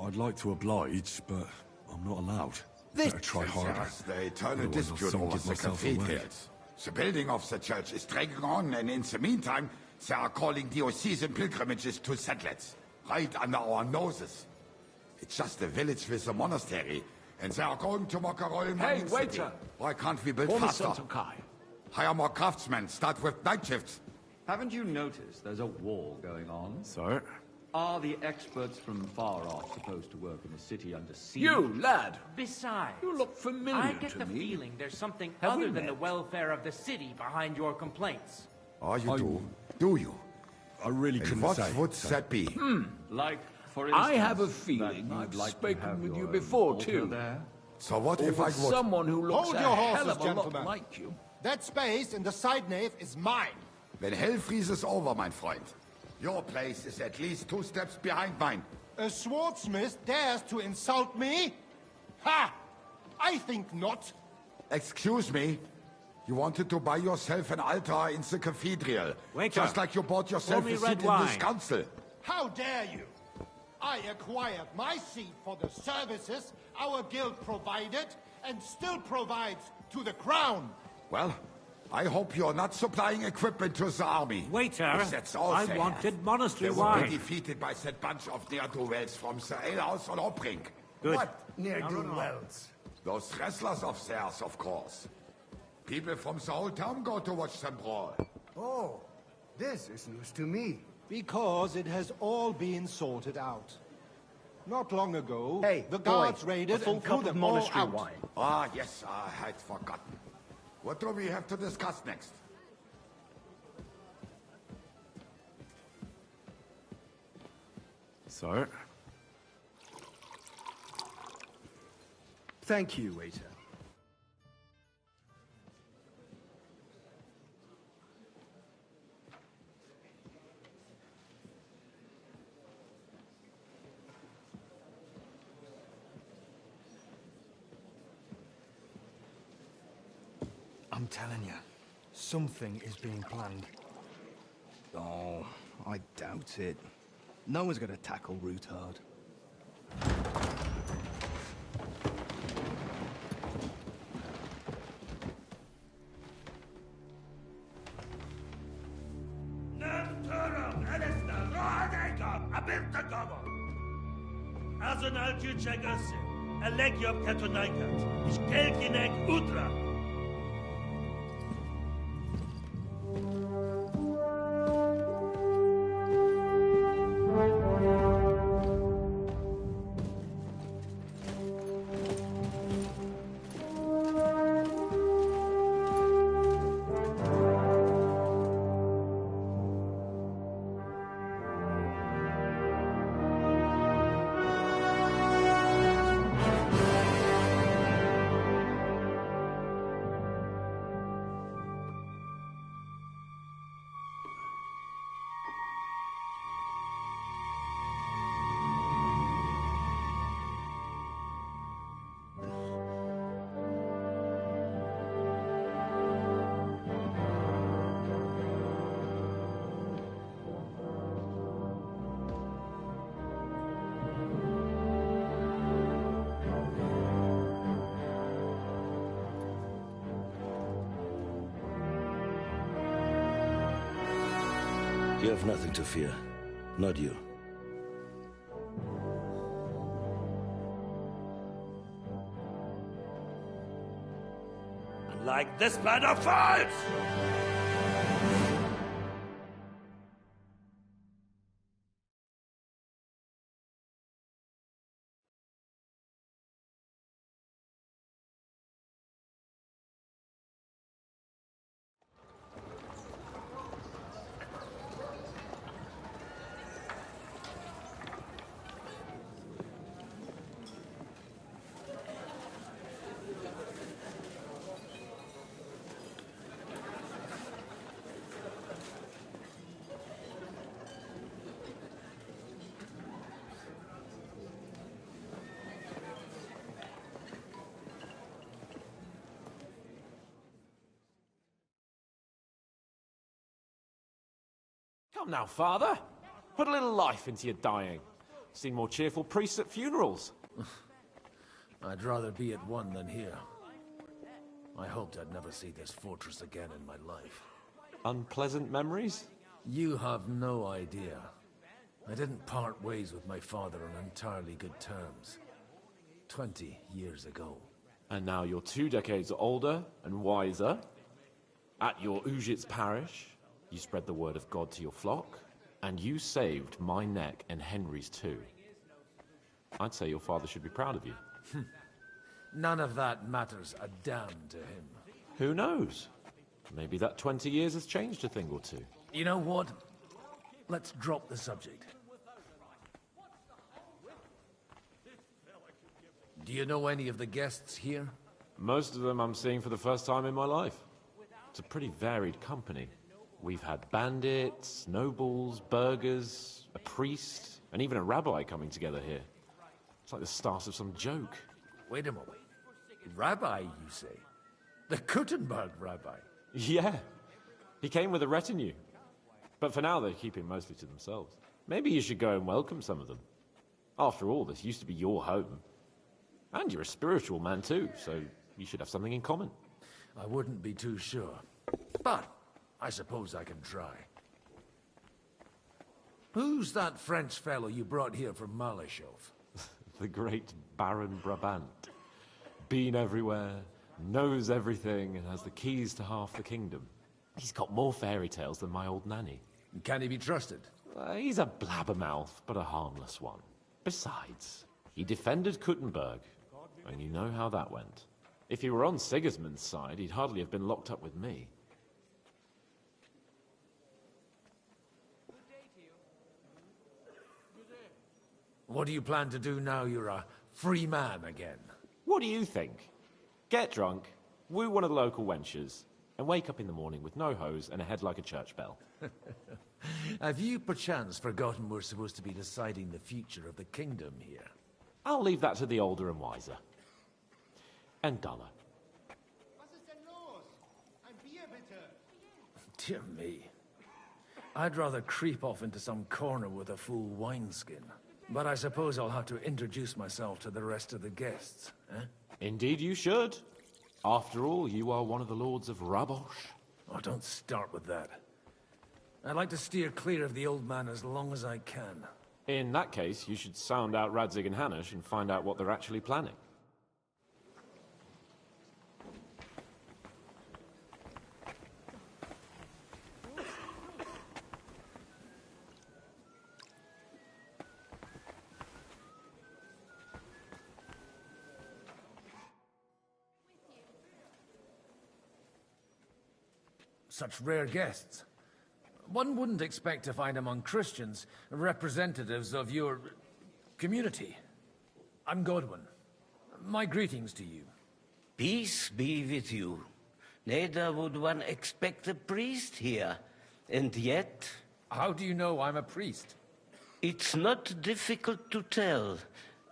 I'd like to oblige, but I'm not allowed. This Better try harder. just the eternal Otherwise I'll dispute soon over give the myself away. cathedrals. The building of the church is dragging on, and in the meantime, they are calling diocesan pilgrimages to settlers, right under our noses. It's just a village with a monastery, and they are going to mock a royal mining city. waiter! Why can't we build faster? KoKoSaanTV. Hire more craftsmen, start with night shifts. Haven't you noticed there's a war going on? Sir? Are the experts from far off supposed to work in a city under siege? You, lad! Besides, You look familiar I get to the me. feeling there's something Have we other than the met? welfare of the city behind your complaints. Oh, you do? Do you? I really And couldn't what say. would that be? Like, for instance, I have a that feeling you'd I've like to spoken have with your you own before, altar too. There? So what Or if I with would? someone who looks Hold a your hell horses, of a gentlemen. lot like you. That space in the side nave is mine. Then hell freezes over, mein Freund. Your place is at least 2 steps behind mine. A swordsmith dares to insult me? Ha! I think not. Excuse me? You wanted to buy yourself an altar in the cathedral. Waiter, just like you bought yourself pour me a red seat in this wine. council. How dare you? I acquired my seat for the services our guild provided and still provides to the crown. Well, I hope you're not supplying equipment to the army. Waiter, If that's all I they wanted have, monastery they will wine. be defeated by that bunch of ne'er-do-wells from the alehouse on Opring. Good. What Ne'er-do-wells? Those wrestlers of theirs, of course. People from the whole town go to watch them brawl. Oh, this is news to me. Because it has all been sorted out. Not long ago, Hey, the boy, guards a raided full and cup threw of them all monastery out. wine. Ah, yes, I'd forgotten. What do we have to discuss next? Sir? Thank you, waiter. I'm telling you, something is being planned. Oh, I doubt it. No one's gonna tackle Rootard. Azonal Tüchegase, Elegiop Katonaikat, Ishkelkinek Udra. You have nothing to fear. Not you. Like this plan of fights! Come now, Father. Put a little life into your dying. Seen more cheerful priests at funerals. I'd rather be at one than here. I hoped I'd never see this fortress again in my life. Unpleasant memories? You have no idea. I didn't part ways with my father on entirely good terms. 20 years ago. And now you're 2 decades older and wiser. At your Ujit's parish, you spread the word of God to your flock, and you saved my neck and Henry's too. I'd say your father should be proud of you. None of that matters a damn to him. Who knows? Maybe that 20 years has changed a thing or two. You know what? Let's drop the subject. Do you know any of the guests here? Most of them I'm seeing for the first time in my life. It's a pretty varied company. We've had bandits, nobles, burghers, a priest, and even a rabbi coming together here. It's like the start of some joke. Wait a moment. Rabbi, you say? The Kuttenberg rabbi? Yeah. He came with a retinue. But for now, they're keeping mostly to themselves. Maybe you should go and welcome some of them. After all, this used to be your home. And you're a spiritual man too, so you should have something in common. I wouldn't be too sure. But I suppose I can try. Who's that French fellow you brought here from Malashov? The great Baron Brabant. Been everywhere, knows everything, and has the keys to half the kingdom. He's got more fairy tales than my old nanny. Can he be trusted? He's a blabbermouth, but a harmless one. Besides, he defended Kuttenberg, and you know how that went. If he were on Sigismund's side, he'd hardly have been locked up with me. What do you plan to do now you're a free man again? What do you think? Get drunk, woo one of the local wenches, and wake up in the morning with no hose and a head like a church bell. Have you perchance forgotten we're supposed to be deciding the future of the kingdom here? I'll leave that to the older and wiser. And duller. Dear me. I'd rather creep off into some corner with a full wineskin. But I suppose I'll have to introduce myself to the rest of the guests, eh? Indeed you should. After all, you are one of the lords of Rabosh. Oh, don't start with that. I'd like to steer clear of the old man as long as I can. In that case, you should sound out Radzig and Hanush and find out what they're actually planning. Such rare guests. One wouldn't expect to find among Christians representatives of your community. I'm Godwin. My greetings to you. Peace be with you. Neither would one expect a priest here. And yet... How do you know I'm a priest? It's not difficult to tell.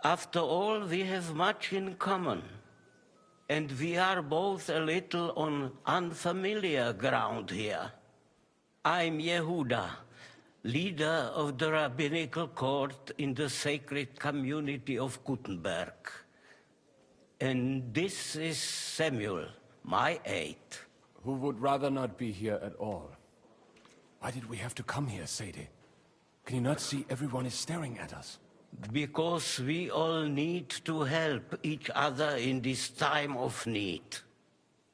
After all, we have much in common. And we are both a little on unfamiliar ground here. I'm Yehuda, leader of the rabbinical court in the sacred community of Kuttenberg. And this is Samuel, my aide. Who would rather not be here at all. Why did we have to come here, Sadie? Can you not see everyone is staring at us? Because we all need to help each other in this time of need.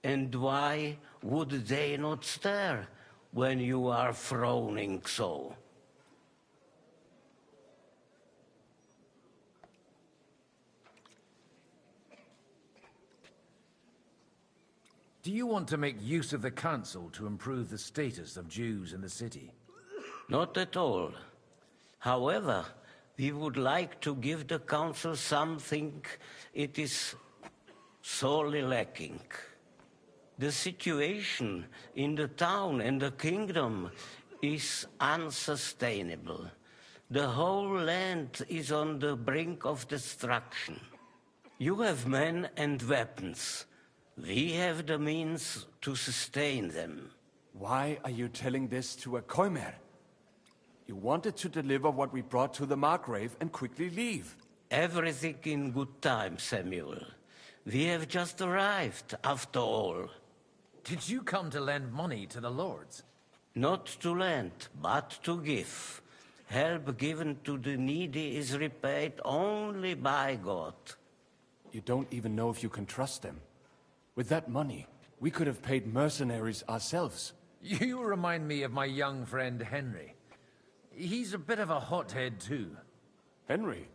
And why would they not stare when you are frowning so? Do you want to make use of the council to improve the status of Jews in the city? Not at all. However, we would like to give the council something it is sorely lacking. The situation in the town and the kingdom is unsustainable. The whole land is on the brink of destruction. You have men and weapons. We have the means to sustain them. Why are you telling this to a Koimer? You wanted to deliver what we brought to the Margrave and quickly leave. Everything in good time, Samuel. We have just arrived, after all. Did you come to lend money to the lords? Not to lend, but to give. Help given to the needy is repaid only by God. You don't even know if you can trust them. With that money, we could have paid mercenaries ourselves. You remind me of my young friend Henry. He's a bit of a hothead too. Henry?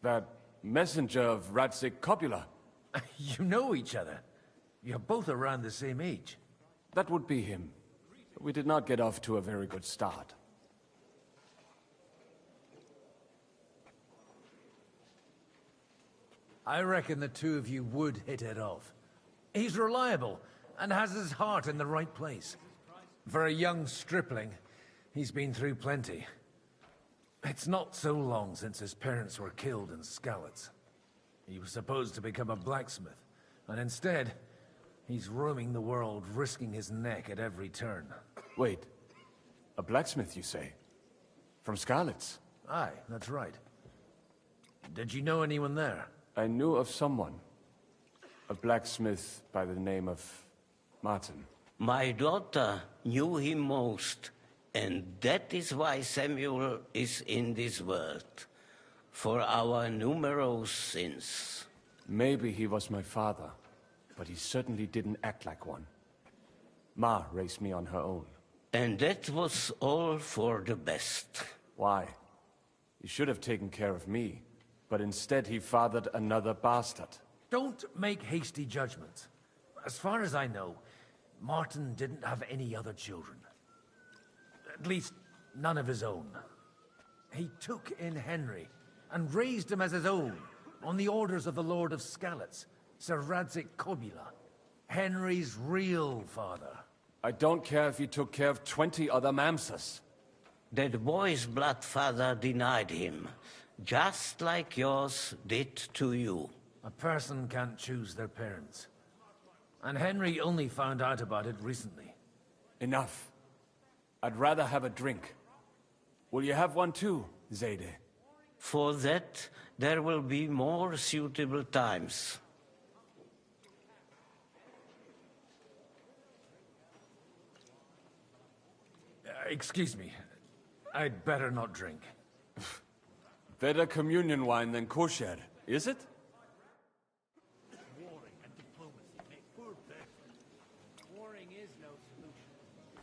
That messenger of Radzik Copula? You know each other. You're both around the same age. That would be him. We did not get off to a very good start. I reckon the two of you would hit it off. He's reliable and has his heart in the right place. For a young stripling, he's been through plenty. It's not so long since his parents were killed in Skalitz. He was supposed to become a blacksmith, and instead, he's roaming the world, risking his neck at every turn. Wait, a blacksmith, you say? From Skalitz? Aye, that's right. Did you know anyone there? I knew of someone. A blacksmith by the name of Martin. My daughter knew him most, and that is why Samuel is in this world. For our numerous sins. Maybe he was my father, but he certainly didn't act like one. Ma raised me on her own. And that was all for the best. Why? He should have taken care of me, but instead he fathered another bastard. Don't make hasty judgments. As far as I know, Martin didn't have any other children. At least, none of his own. He took in Henry and raised him as his own, on the orders of the Lord of Skalitz, Sir Radzik Copula, Henry's real father. I don't care if he took care of 20 other Mamsas. That boy's blood father denied him, just like yours did to you. A person can't choose their parents. And Henry only found out about it recently. Enough. I'd rather have a drink. Will you have one too, Zayde? For that, there will be more suitable times. Excuse me. I'd better not drink. Better communion wine than kosher, is it? Warring and diplomacy make poor perfect. Warring is no solution.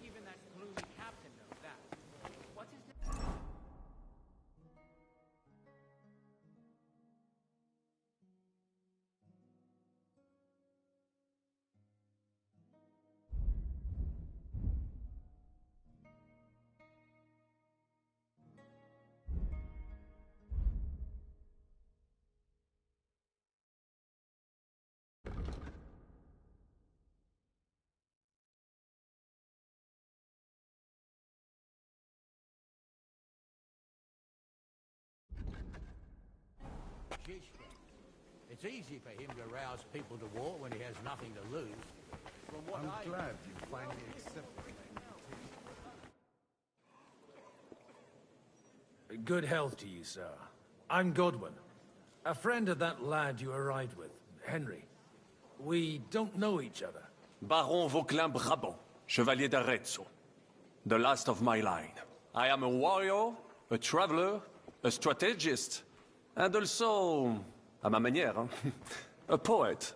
Even that gloomy captain knows that. What's his name? It's easy for him to rouse people to war when he has nothing to lose. From what I'm glad you finally accepted my Good health to you, sir. I'm Godwin, a friend of that lad you arrived with, Henry. We don't know each other. Baron Vauquelin Brabant, Chevalier d'Arezzo. The last of my line. I am a warrior, a traveler, a strategist, and also, à ma manière, a poet.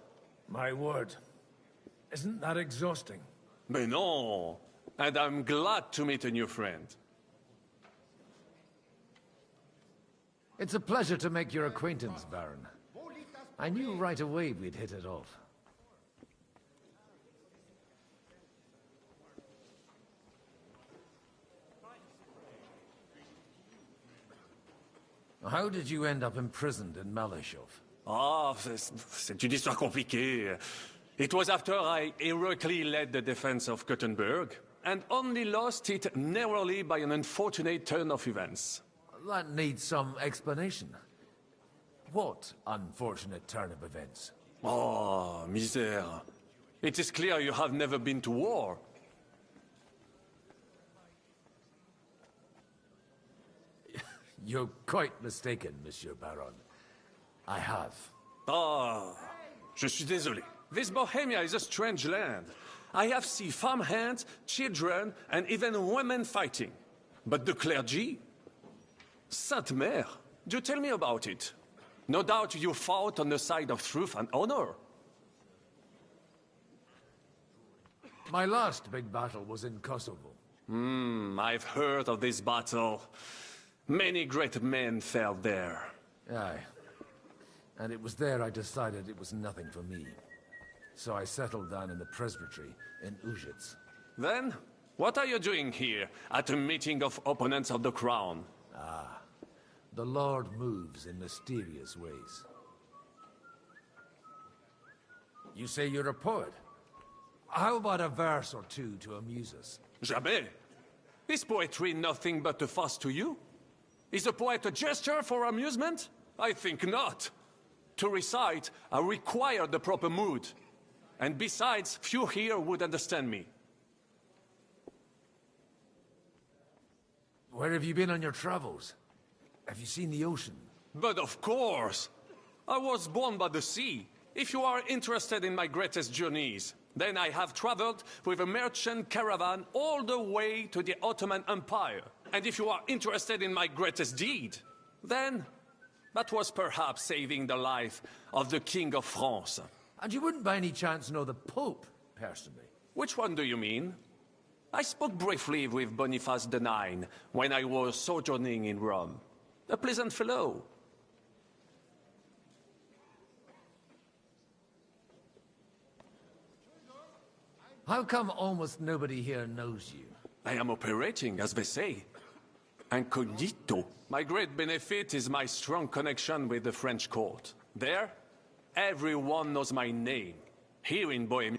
My word. Isn't that exhausting? Mais non! And I'm glad to meet a new friend. It's a pleasure to make your acquaintance, Baron. I knew right away we'd hit it off. How did you end up imprisoned in Malashov? Ah, c'est une histoire compliquée. It was after I heroically led the defense of Gothenburg, and only lost it narrowly by an unfortunate turn of events. That needs some explanation. What unfortunate turn of events? Oh, misère. It is clear you have never been to war. You're quite mistaken, Monsieur Baron. I have. Oh, je suis désolé. This Bohemia is a strange land. I have seen farmhands, children, and even women fighting. But the clergy? Sainte Mère, do tell me about it. No doubt you fought on the side of truth and honor. My last big battle was in Kosovo. I've heard of this battle. Many great men fell there. Aye. And it was there I decided it was nothing for me. So I settled down in the presbytery in Ujits. Then, what are you doing here, at a meeting of opponents of the crown? Ah, the Lord moves in mysterious ways. You say you're a poet? How about a verse or two to amuse us? Jamais. Is poetry nothing but a fuss to you? Is a poet a gesture for amusement? I think not. To recite, I require the proper mood. And besides, few here would understand me. Where have you been on your travels? Have you seen the ocean? But of course! I was born by the sea. If you are interested in my greatest journeys, then I have traveled with a merchant caravan all the way to the Ottoman Empire. And if you are interested in my greatest deed, then that was perhaps saving the life of the King of France. And you wouldn't by any chance know the Pope, personally? Which one do you mean? I spoke briefly with Boniface IX when I was sojourning in Rome. A pleasant fellow. How come almost nobody here knows you? I am operating, as they say. Incognito. My great benefit is my strong connection with the French court. There, everyone knows my name. Here in Bohemia.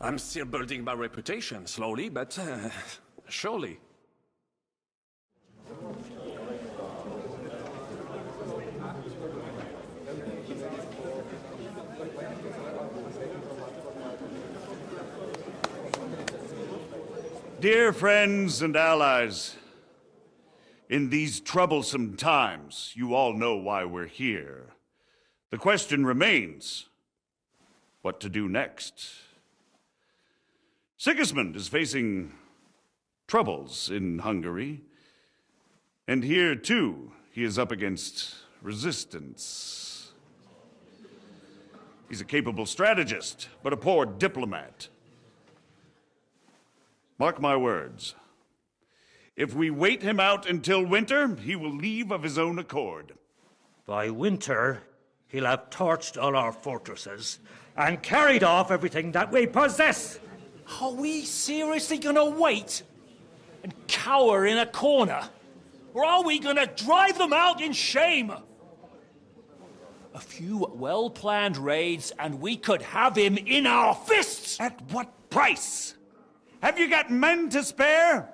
I'm still building my reputation, slowly, but surely. Dear friends and allies, in these troublesome times, you all know why we're here. The question remains, what to do next? Sigismund is facing troubles in Hungary, and here, too, he is up against resistance. He's a capable strategist, but a poor diplomat. Mark my words. If we wait him out until winter, he will leave of his own accord. By winter, he'll have torched all our fortresses and carried off everything that we possess. Are we seriously gonna wait and cower in a corner? Or are we gonna drive them out in shame? A few well-planned raids and we could have him in our fists! At what price? Have you got men to spare?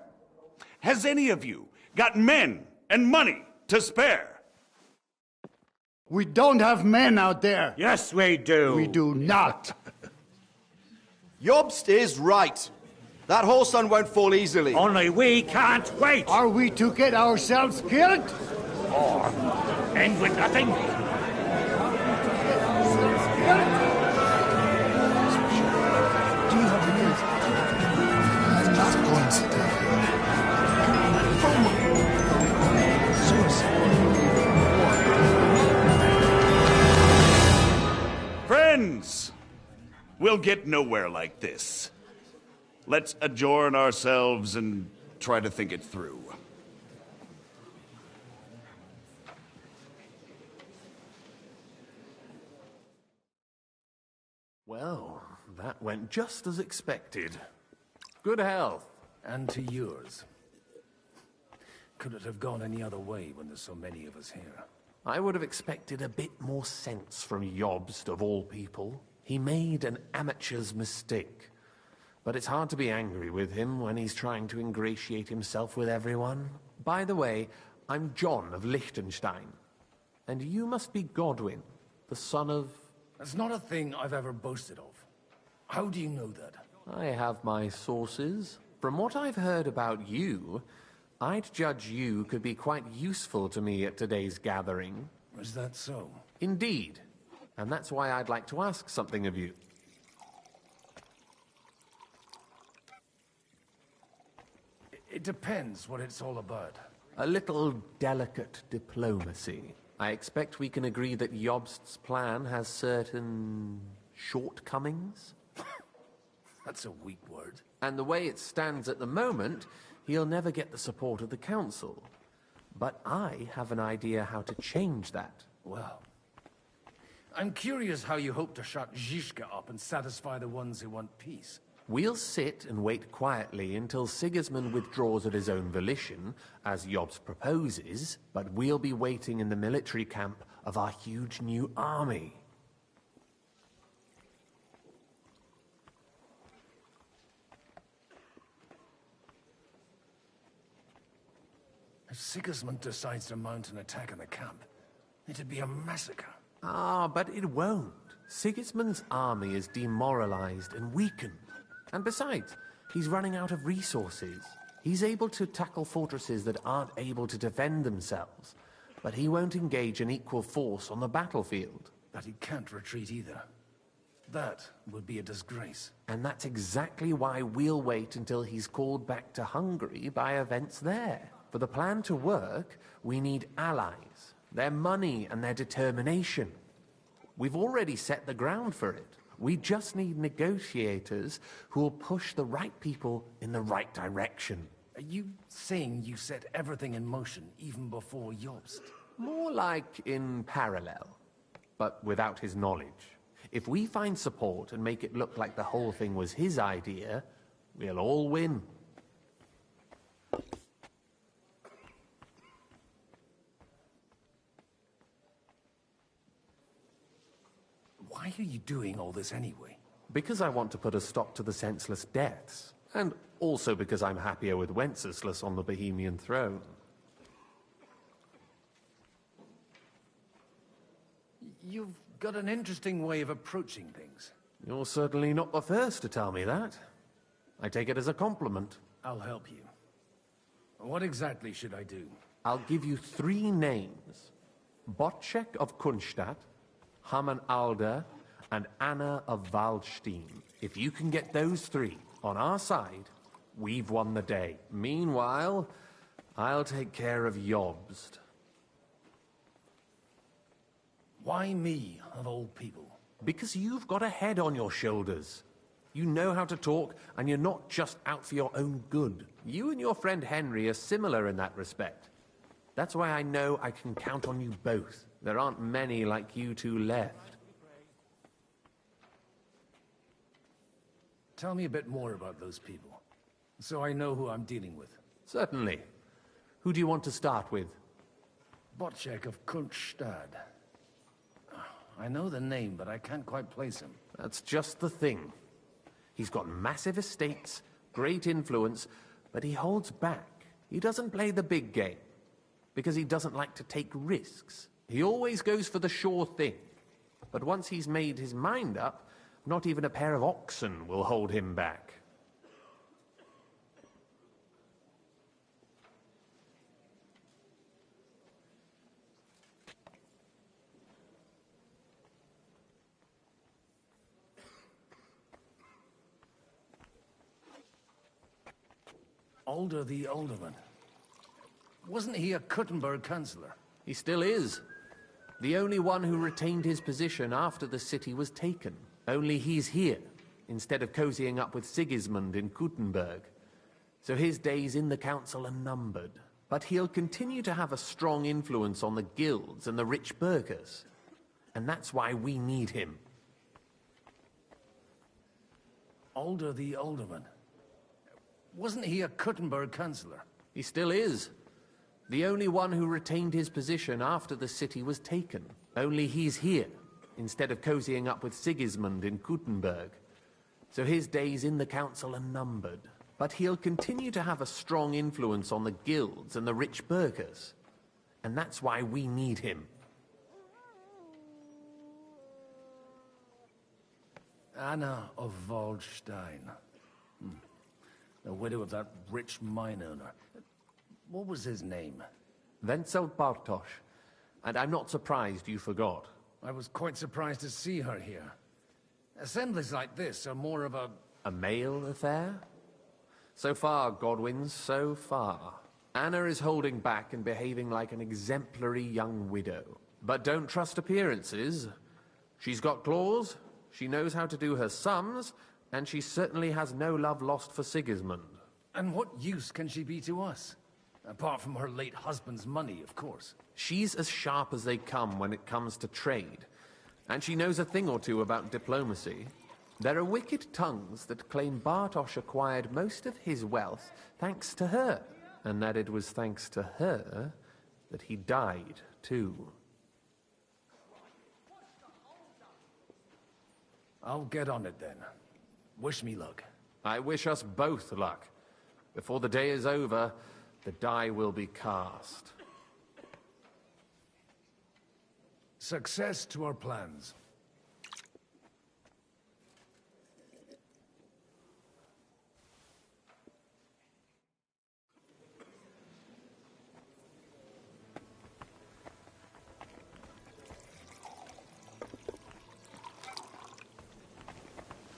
Has any of you got men and money to spare. We don't have men out there. Yes, we do. We do not. Jobst is right. That whole sun won't fall easily. Only we can't wait. Are we to get ourselves killed? Or end with nothing? Friends, we'll get nowhere like this. Let's adjourn ourselves and try to think it through. Well, that went just as expected. Good health. And to yours. Could it have gone any other way when there's so many of us here? I would have expected a bit more sense from Jobst, of all people. He made an amateur's mistake. But it's hard to be angry with him when he's trying to ingratiate himself with everyone. By the way, I'm John of Liechtenstein. And you must be Godwin, the son of... That's not a thing I've ever boasted of. How do you know that? I have my sources. From what I've heard about you, I'd judge you could be quite useful to me at today's gathering. Is that so? Indeed. And that's why I'd like to ask something of you. It depends what it's all about. A little delicate diplomacy. I expect we can agree that Jobst's plan has certain shortcomings. That's a weak word. And the way it stands at the moment, he'll never get the support of the council. But I have an idea how to change that. Well, I'm curious how you hope to shut Zizka up and satisfy the ones who want peace. We'll sit and wait quietly until Sigismund withdraws of his own volition, as Jobst proposes, but we'll be waiting in the military camp of our huge new army. If Sigismund decides to mount an attack on the camp, it'd be a massacre. Ah, but it won't. Sigismund's army is demoralized and weakened. And besides, he's running out of resources. He's able to tackle fortresses that aren't able to defend themselves, but he won't engage an equal force on the battlefield. But he can't retreat either. That would be a disgrace. And that's exactly why we'll wait until he's called back to Hungary by events there. For the plan to work, we need allies, their money and their determination. We've already set the ground for it. We just need negotiators who will push the right people in the right direction. Are you saying you set everything in motion even before Jobst? More like in parallel, but without his knowledge. If we find support and make it look like the whole thing was his idea, we'll all win. Why are you doing all this anyway? Because I want to put a stop to the senseless deaths, and also because I'm happier with Wenceslas on the Bohemian throne. You've got an interesting way of approaching things. You're certainly not the first to tell me that. I take it as a compliment. I'll help you. What exactly should I do? I'll give you 3 names. Botchek of Kunstadt, Hamann Alder, and Anna of Waldstein. If you can get those 3 on our side, we've won the day. Meanwhile, I'll take care of Jobst. Why me, of all people? Because you've got a head on your shoulders. You know how to talk, and you're not just out for your own good. You and your friend Henry are similar in that respect. That's why I know I can count on you both. There aren't many like you two left. Tell me a bit more about those people, so I know who I'm dealing with. Certainly. Who do you want to start with? Botchek of Kunstadt. I know the name, but I can't quite place him. That's just the thing. He's got massive estates, great influence, but he holds back. He doesn't play the big game. Because he doesn't like to take risks. He always goes for the sure thing. But once he's made his mind up, not even a pair of oxen will hold him back. Alder the Alderman. Wasn't he a Kuttenberg councillor? He still is. The only one who retained his position after the city was taken. Only he's here, instead of cozying up with Sigismund in Kuttenberg. So his days in the council are numbered. But he'll continue to have a strong influence on the guilds and the rich burghers. And that's why we need him. Alder the Alderman. Wasn't he a Kuttenberg councillor? He still is. The only one who retained his position after the city was taken. Only he's here, instead of cozying up with Sigismund in Kuttenberg. So his days in the council are numbered. But he'll continue to have a strong influence on the guilds and the rich burghers. And that's why we need him. Anna of Waldstein. The widow of that rich mine owner. What was his name? Wenzel Bartosz. And I'm not surprised you forgot. I was quite surprised to see her here. Assemblies like this are more of a... A male affair? So far, Godwin, so far. Anna is holding back and behaving like an exemplary young widow. But don't trust appearances. She's got claws, she knows how to do her sums, and she certainly has no love lost for Sigismund. And what use can she be to us? Apart from her late husband's money, of course. She's as sharp as they come when it comes to trade. And she knows a thing or two about diplomacy. There are wicked tongues that claim Bartosz acquired most of his wealth thanks to her. And that it was thanks to her that he died, too. I'll get on it then. Wish me luck. I wish us both luck. Before the day is over, the die will be cast. Success to our plans.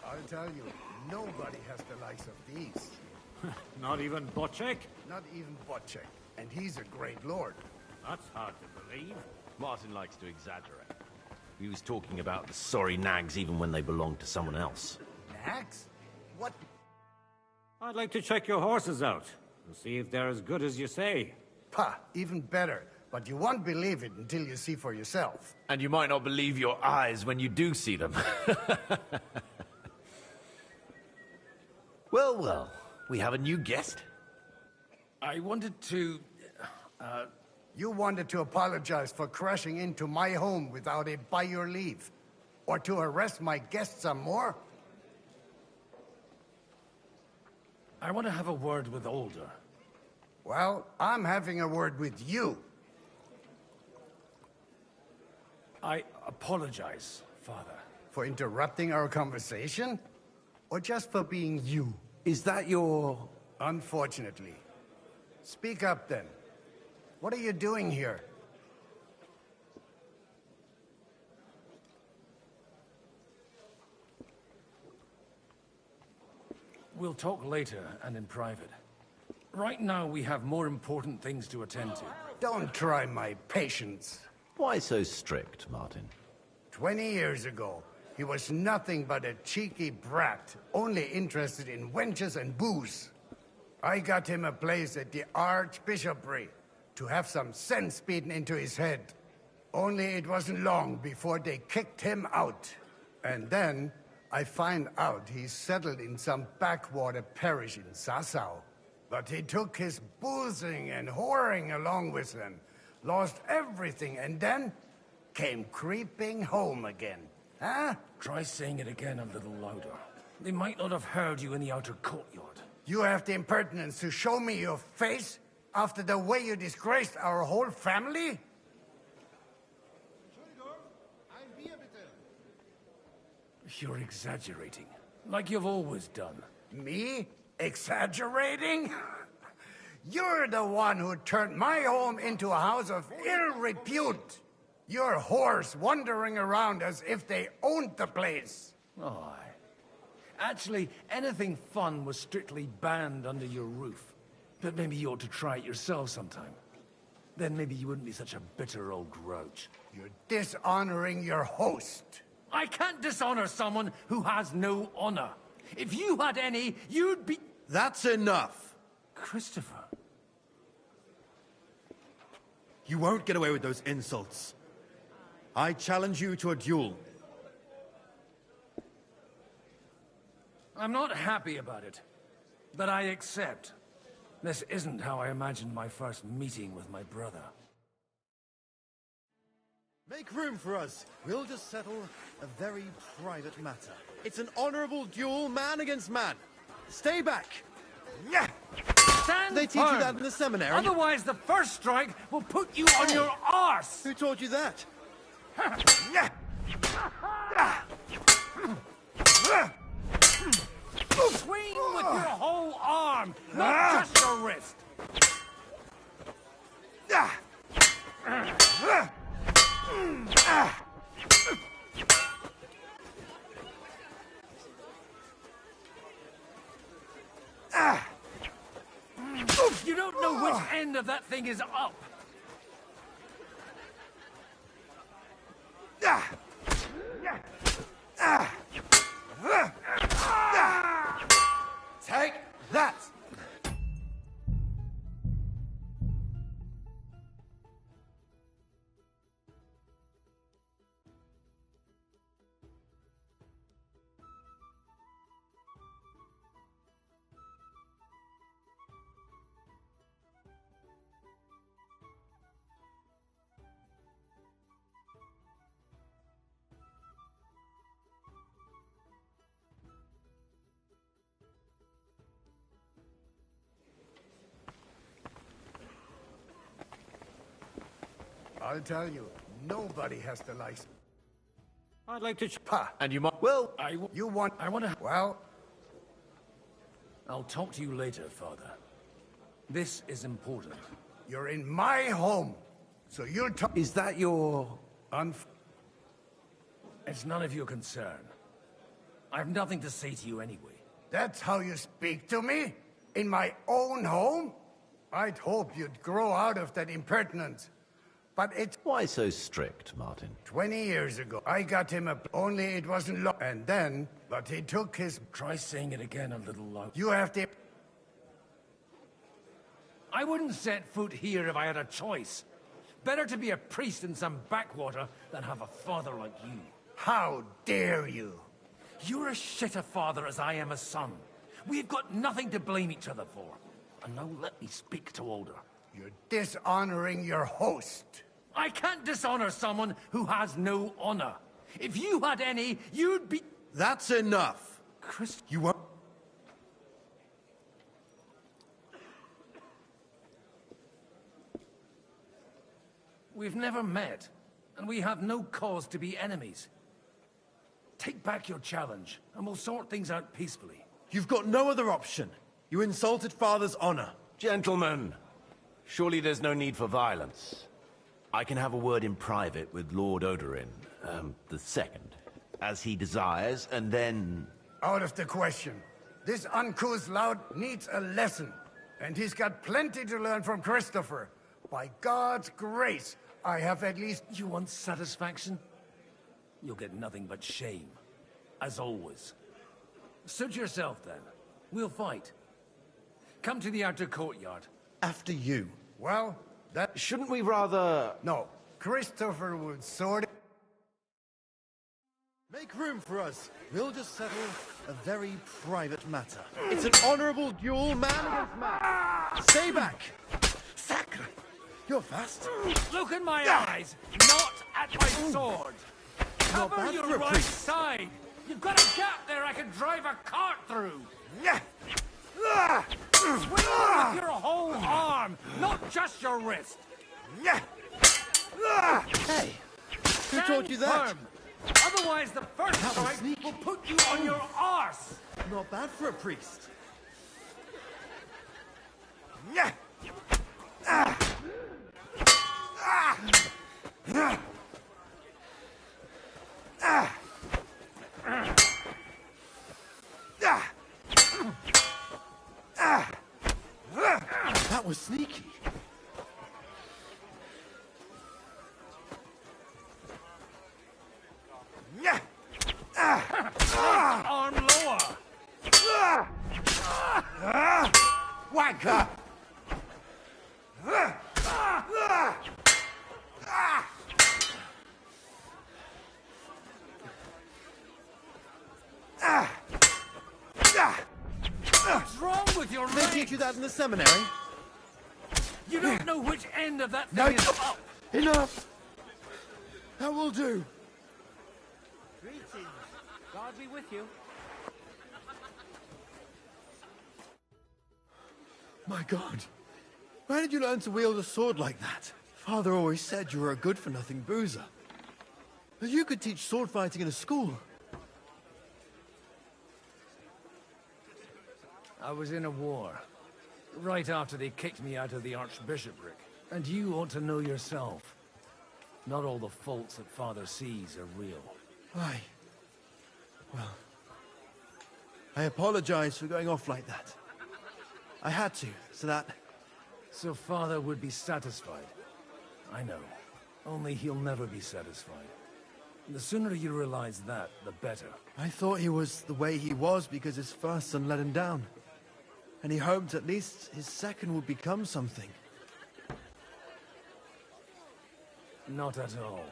I'll tell you, nobody has the likes of these. Not even Bocek? Not even Bocek. And he's a great lord. That's hard to believe. Martin likes to exaggerate. He was talking about the sorry nags even when they belonged to someone else. Nags? What? I'd like to check your horses out and see if they're as good as you say. Pah, even better. But you won't believe it until you see for yourself. And you might not believe your eyes when you do see them. Well, well. We have a new guest. I wanted to... You wanted to apologize for crashing into my home without it by your leave. Or to arrest my guests some more? I want to have a word with Alder. Well, I'm having a word with you. I apologize, Father. For interrupting our conversation? Or just for being you? Is that your... Unfortunately. Speak up, then. What are you doing here? We'll talk later and in private. Right now, we have more important things to attend to. Don't try my patience. Why so strict, Martin? 20 years ago, he was nothing but a cheeky brat, only interested in wenches and booze. I got him a place at the Archbishopric to have some sense beaten into his head. Only it wasn't long before they kicked him out. And then I find out he's settled in some backwater parish in Sassau. But he took his boozing and whoring along with him, lost everything, and then came creeping home again. Huh? Try saying it again a little louder. They might not have heard you in the outer courtyard. You have the impertinence to show me your face? After the way you disgraced our whole family? You're exaggerating, like you've always done. Me? Exaggerating? You're the one who turned my home into a house of ill repute. Your whores wandering around as if they owned the place. Oh, actually, anything fun was strictly banned under your roof. But maybe you ought to try it yourself sometime. Then maybe you wouldn't be such a bitter old grouch. You're dishonoring your host. I can't dishonor someone who has no honor. If you had any, you'd be... That's enough. Christopher. You won't get away with those insults. I challenge you to a duel. I'm not happy about it, but I accept. This isn't how I imagined my first meeting with my brother. Make room for us. We'll just settle a very private matter. It's an honorable duel, man against man. Stay back. Yeah. Stand They teach firm. you that in the seminary? Otherwise, the first strike will put you on your arse. Who taught you that? Swing with your whole arm, not just your wrist. You don't know which end of that thing is up. Take that! I'll tell you, nobody has the license. I'd like to... And you might... Well, I want to... Well... I'll talk to you later, Father. This is important. You're in my home, so you're Is that your... It's none of your concern. I have nothing to say to you anyway. That's how you speak to me? In my own home? I'd hope you'd grow out of that impertinence. But it's... Why so strict, Martin? 20 years ago, I got him a... Only it wasn't long. And then, but he took his... Try saying it again a little louder. You have to... I wouldn't set foot here if I had a choice. Better to be a priest in some backwater than have a father like you. How dare you? You're as shit a father as I am a son. We've got nothing to blame each other for. And now let me speak to Older. You're dishonoring your host. I can't dishonor someone who has no honor. If you had any, you'd be... That's enough. Chris... You won't... We've never met, and we have no cause to be enemies. Take back your challenge, and we'll sort things out peacefully. You've got no other option. You insulted Father's honor. Gentlemen, surely there's no need for violence. I can have a word in private with Lord Odorin, the second, as he desires, and then... Out of the question. This uncouth lout needs a lesson, and he's got plenty to learn from Christopher. By God's grace, I have at least... You want satisfaction? You'll get nothing but shame, as always. Suit yourself, then. We'll fight. Come to the outer courtyard. After you. Well, that... Shouldn't we rather... No. Christopher would sort it... Make room for us. We'll just settle a very private matter. It's an honorable duel, man against man. Stay back. Sacre! You're fast. Look in my eyes, not at my sword. Cover bad your for a right priest. side. You've got a gap there I can drive a cart through. Swing with your whole arm, not just your wrist. Hey, who taught you that? Firm. Otherwise, the first strike will put you on your arse. Not bad for a priest. That was sneaky. Arm lower. Wanker! What's wrong with your They leg? teach you that in the seminary? You don't know which end of that No, thing is up. enough! That will do. Greetings. God be with you. My God. Where did you learn to wield a sword like that? Father always said you were a good-for-nothing boozer. But you could teach sword fighting in a school. I was in a war. Right after they kicked me out of the archbishopric. And you ought to know yourself. Not all the faults that Father sees are real. Aye. Well, I apologize for going off like that. I had to, so that... So Father would be satisfied. I know. Only he'll never be satisfied. The sooner you realize that, the better. I thought he was the way he was because his first son let him down. And he hoped at least his second would become something. Not at all.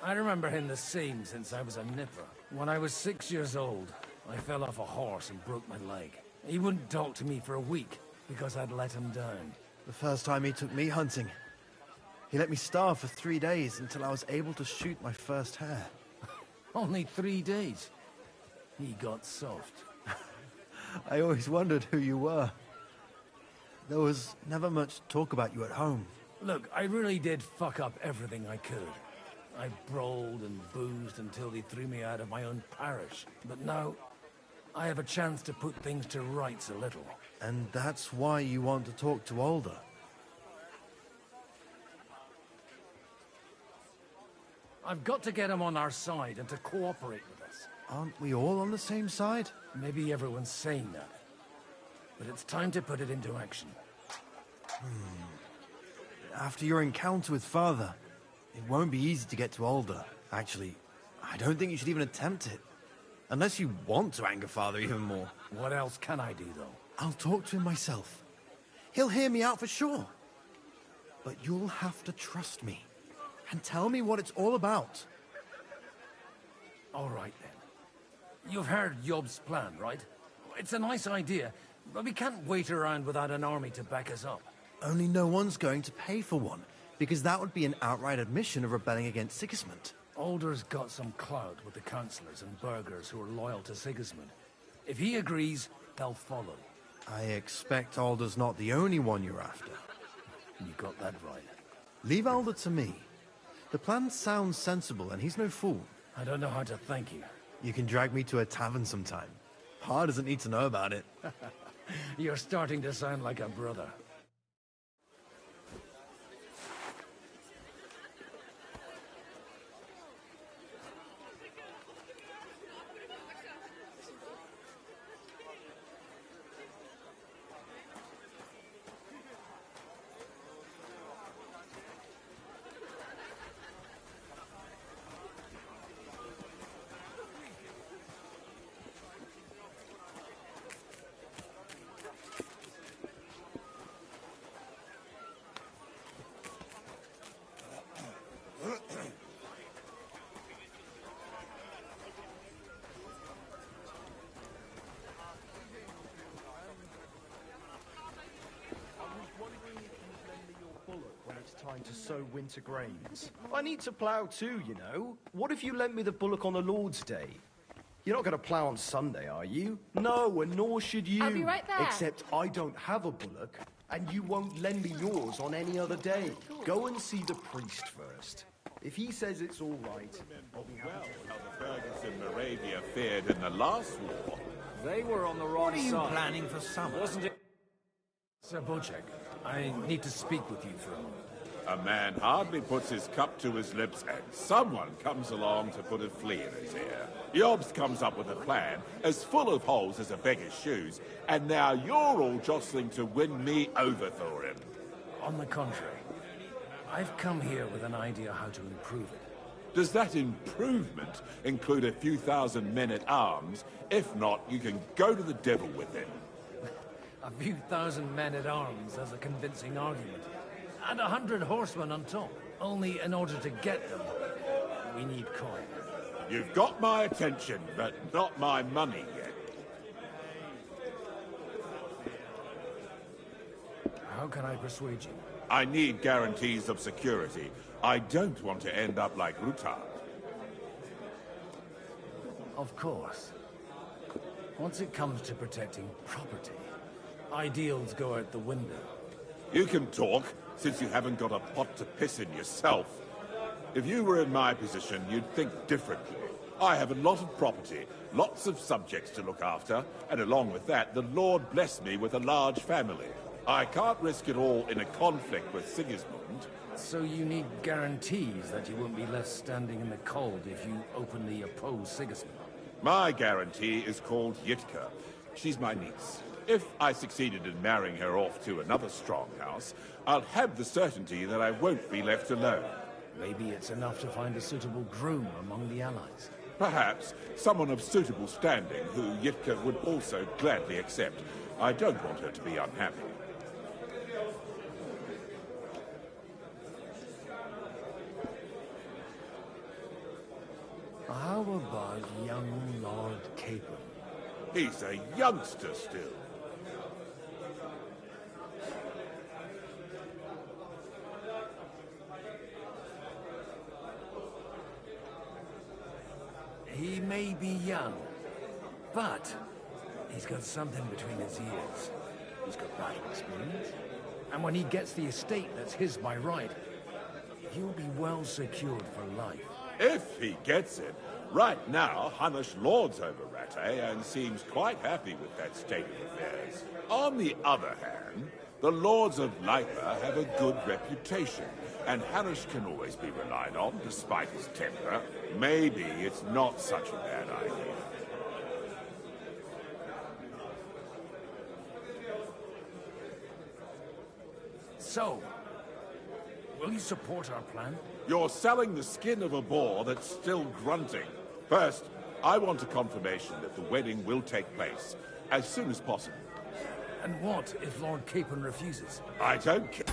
I remember him the same since I was a nipper. When I was 6 years old, I fell off a horse and broke my leg. He wouldn't talk to me for a week because I'd let him down. The first time he took me hunting, he let me starve for 3 days until I was able to shoot my first hare. Only 3 days. He got soft. I always wondered who you were. There was never much talk about you at home. Look, I really did fuck up everything I could. I brawled and boozed until they threw me out of my own parish. But now, I have a chance to put things to rights a little. And that's why you want to talk to Alder. I've got to get him on our side and to cooperate with us. Aren't we all on the same side? Maybe everyone's saying that. But it's time to put it into action. After your encounter with Father, it won't be easy to get to Alder. Actually, I don't think you should even attempt it. Unless you want to anger Father even more. What else can I do, though? I'll talk to him myself. He'll hear me out for sure. But you'll have to trust me. And tell me what it's all about. All right, then. You've heard Yob's plan, right? It's a nice idea, but we can't wait around without an army to back us up. Only no one's going to pay for one, because that would be an outright admission of rebelling against Sigismund. Alder's got some clout with the councillors and burghers who are loyal to Sigismund. If he agrees, they'll follow. I expect Alder's not the only one you're after. You got that right. Leave Alder to me. The plan sounds sensible, and he's no fool. I don't know how to thank you. You can drag me to a tavern sometime. Pa doesn't need to know about it. You're starting to sound like a brother. Time to sow winter grains. I need to plough too, you know. What if you lent me the bullock on the Lord's Day? You're not going to plough on Sunday, are you? No, and nor should you. I'll be right there. Except I don't have a bullock, and you won't lend me yours on any other day. Go and see the priest first. If he says it's all right, I'll be happy to. How the Burghers in Moravia fared in the last war. They were on the wrong What are you side. planning for summer? Wasn't it? Sir Bocek, I need to speak with you for a moment. A man hardly puts his cup to his lips, and someone comes along to put a flea in his ear. Yobs comes up with a plan as full of holes as a beggar's shoes, and now you're all jostling to win me over for him. On the contrary, I've come here with an idea how to improve it. Does that improvement include a few thousand men-at-arms? If not, you can go to the devil with it. A few thousand men-at-arms as a convincing argument. And 100 horsemen on top. Only in order to get them, we need coin. You've got my attention, but not my money yet. How can I persuade you? I need guarantees of security. I don't want to end up like Rutar. Of course. Once it comes to protecting property, ideals go out the window. You can talk, since you haven't got a pot to piss in yourself. If you were in my position, you'd think differently. I have a lot of property, lots of subjects to look after, and along with that, the Lord blessed me with a large family. I can't risk it all in a conflict with Sigismund. So you need guarantees that you won't be left standing in the cold if you openly oppose Sigismund. My guarantee is called Yitka. She's my niece. If I succeeded in marrying her off to another strong house, I'll have the certainty that I won't be left alone. Maybe it's enough to find a suitable groom among the allies. Perhaps someone of suitable standing who Yitka would also gladly accept. I don't want her to be unhappy. How about young Lord Capon? He's a youngster still. He may be young, but he's got something between his ears. He's got battle experience. And when he gets the estate that's his by right, he'll be well secured for life. If he gets it. Right now, Hanush lords over Rattay and seems quite happy with that state of affairs. On the other hand, the lords of Lipa have a good reputation, and Hanush can always be relied on despite his temper. Maybe it's not such a bad idea. So, will you support our plan? You're selling the skin of a boar that's still grunting. First, I want a confirmation that the wedding will take place as soon as possible. And what if Lord Capon refuses? I don't care.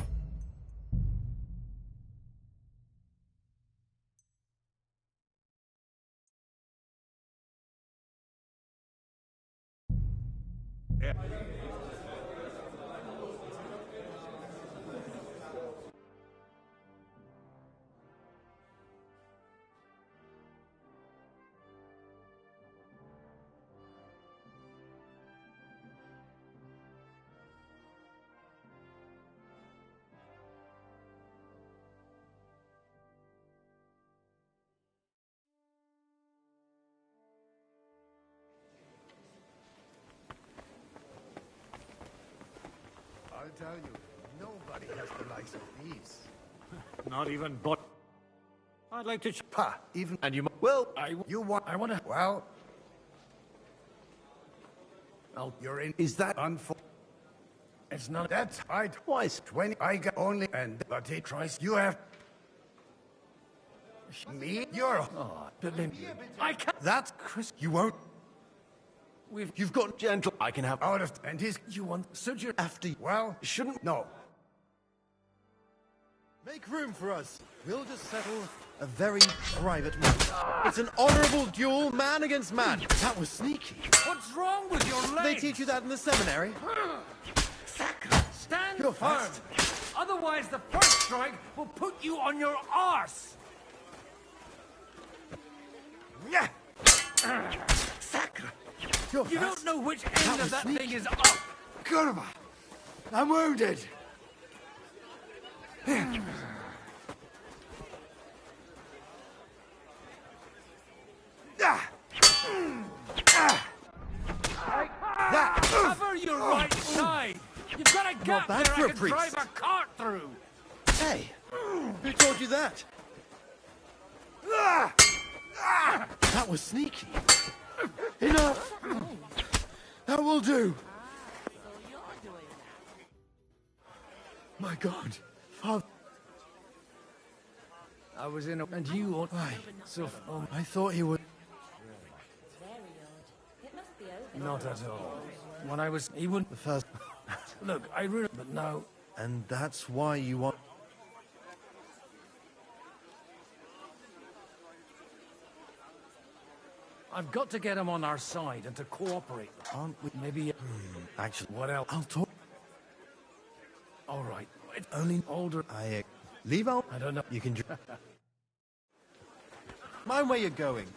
I'll tell you, nobody has the likes of these. Not even but. I'd like to. Pa, even. And you. Well, I want to. Well. You're in. Is that unfor? It's not. That's right. Twice. 20. I got only. And. But he tries. You have. Me? You're. Oh, I can't. That's Chris. You won't. You've got gentle. I can have out of. And his. You want. Such your. After. Well, shouldn't. No. Make room for us. We'll just settle a very private matter. It's an honorable duel, man against man. That was sneaky. What's wrong with your legs? They teach you that in the seminary? Stand You're firm. fast. Otherwise, the first strike will put you on your arse. Yeah. You don't know which end of that thing is up! Kurva! I'm wounded! Cover your right side! You've got a gap bad there for I a can priest. drive a cart through! Hey! Who told you that? That was sneaky. Enough! That will do! My God! Father... I was in a... And you... Why? I thought he would... Not at all. When I was... He wouldn't... The first... Look, I really... But now... And that's why you want... I've got to get him on our side and to cooperate. Aren't we... Maybe... Actually... What else? I'll talk... All right. It's Only... older... Leave out... I don't know. You can... Mind where you're going.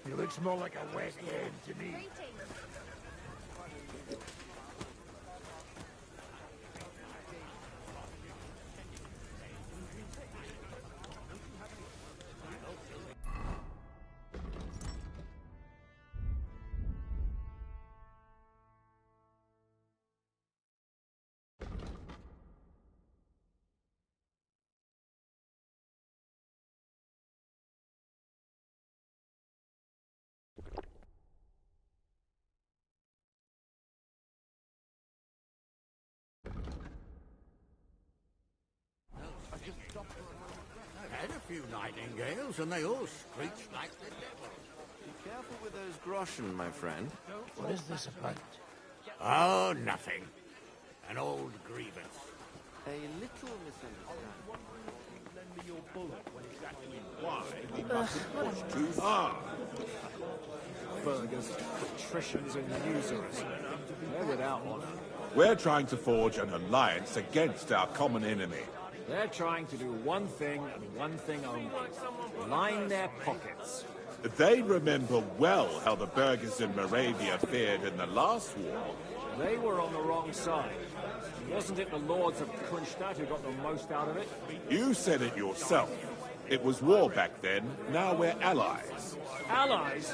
He looks more like a West End to me. I've had a few nightingales, and they all screech like the devil. Be careful with those groschen, my friend. What is this about? Oh, nothing. An old grievance. A little misunderstanding. Lend me your bullet when it's actually why we mustn't push too hard. Burgers, patricians, and usurers. They're without honor. We're trying to forge an alliance against our common enemy. They're trying to do one thing and one thing only. Line their pockets. They remember well how the burghers in Moravia fared in the last war. They were on the wrong side. Wasn't it the lords of Kunstadt who got the most out of it? You said it yourself. It was war back then, now we're allies. Allies?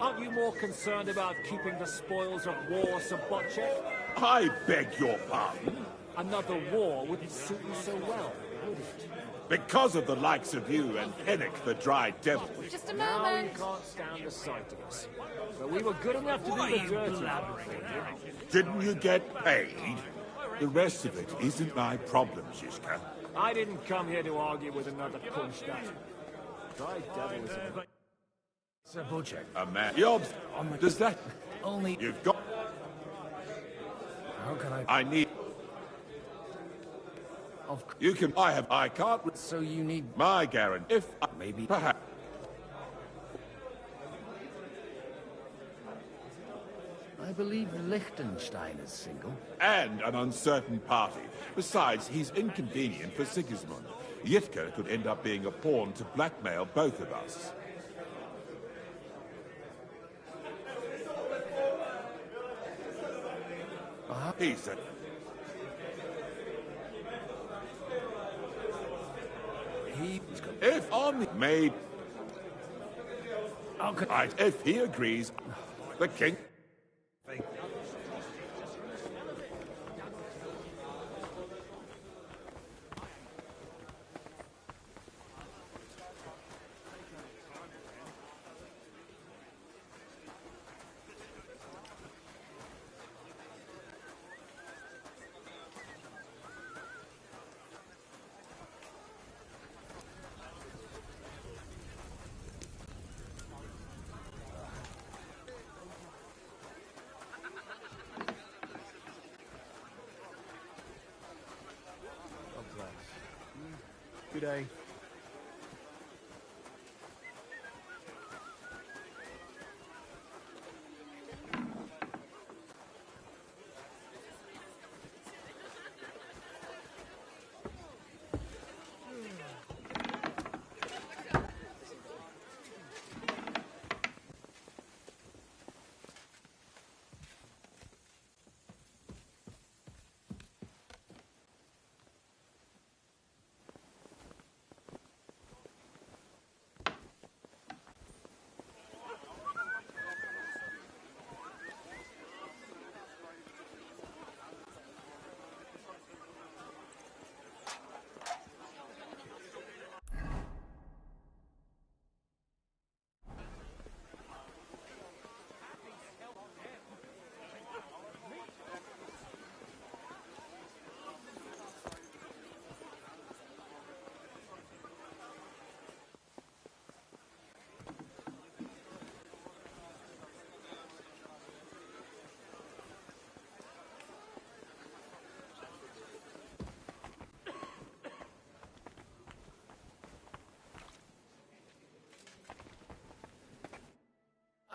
Aren't you more concerned about keeping the spoils of war, Sabotchek? I beg your pardon? Another war wouldn't suit you so well, would it? Because of the likes of you and Hennick the Dry Devil. Just a Now moment. you can't stand the sight of us. But we were good enough to do the dirty. Didn't you get paid? The rest of it isn't my problem, Zizka. I didn't come here to argue with another Kunstadt. Dry devil is a... Sabotchek. A man. Yobs, does that... Only... You've got... How can I need... You can... I can't... So you need... My guarantee. If... Maybe... Perhaps... I believe Liechtenstein is single. And an uncertain party. Besides, he's inconvenient for Sigismund. Yitka could end up being a pawn to blackmail both of us. He said... If on made... Okay. If he agrees, the king... Good day.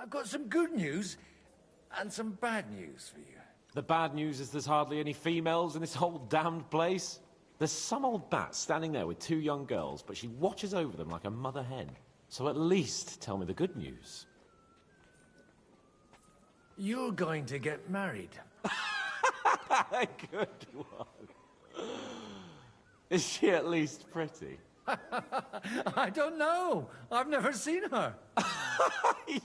I've got some good news and some bad news for you. The bad news is there's hardly any females in this whole damned place. There's some old bat standing there with 2 young girls, but she watches over them like a mother hen. So at least tell me the good news. You're going to get married. Good one. Is she at least pretty? I don't know. I've never seen her.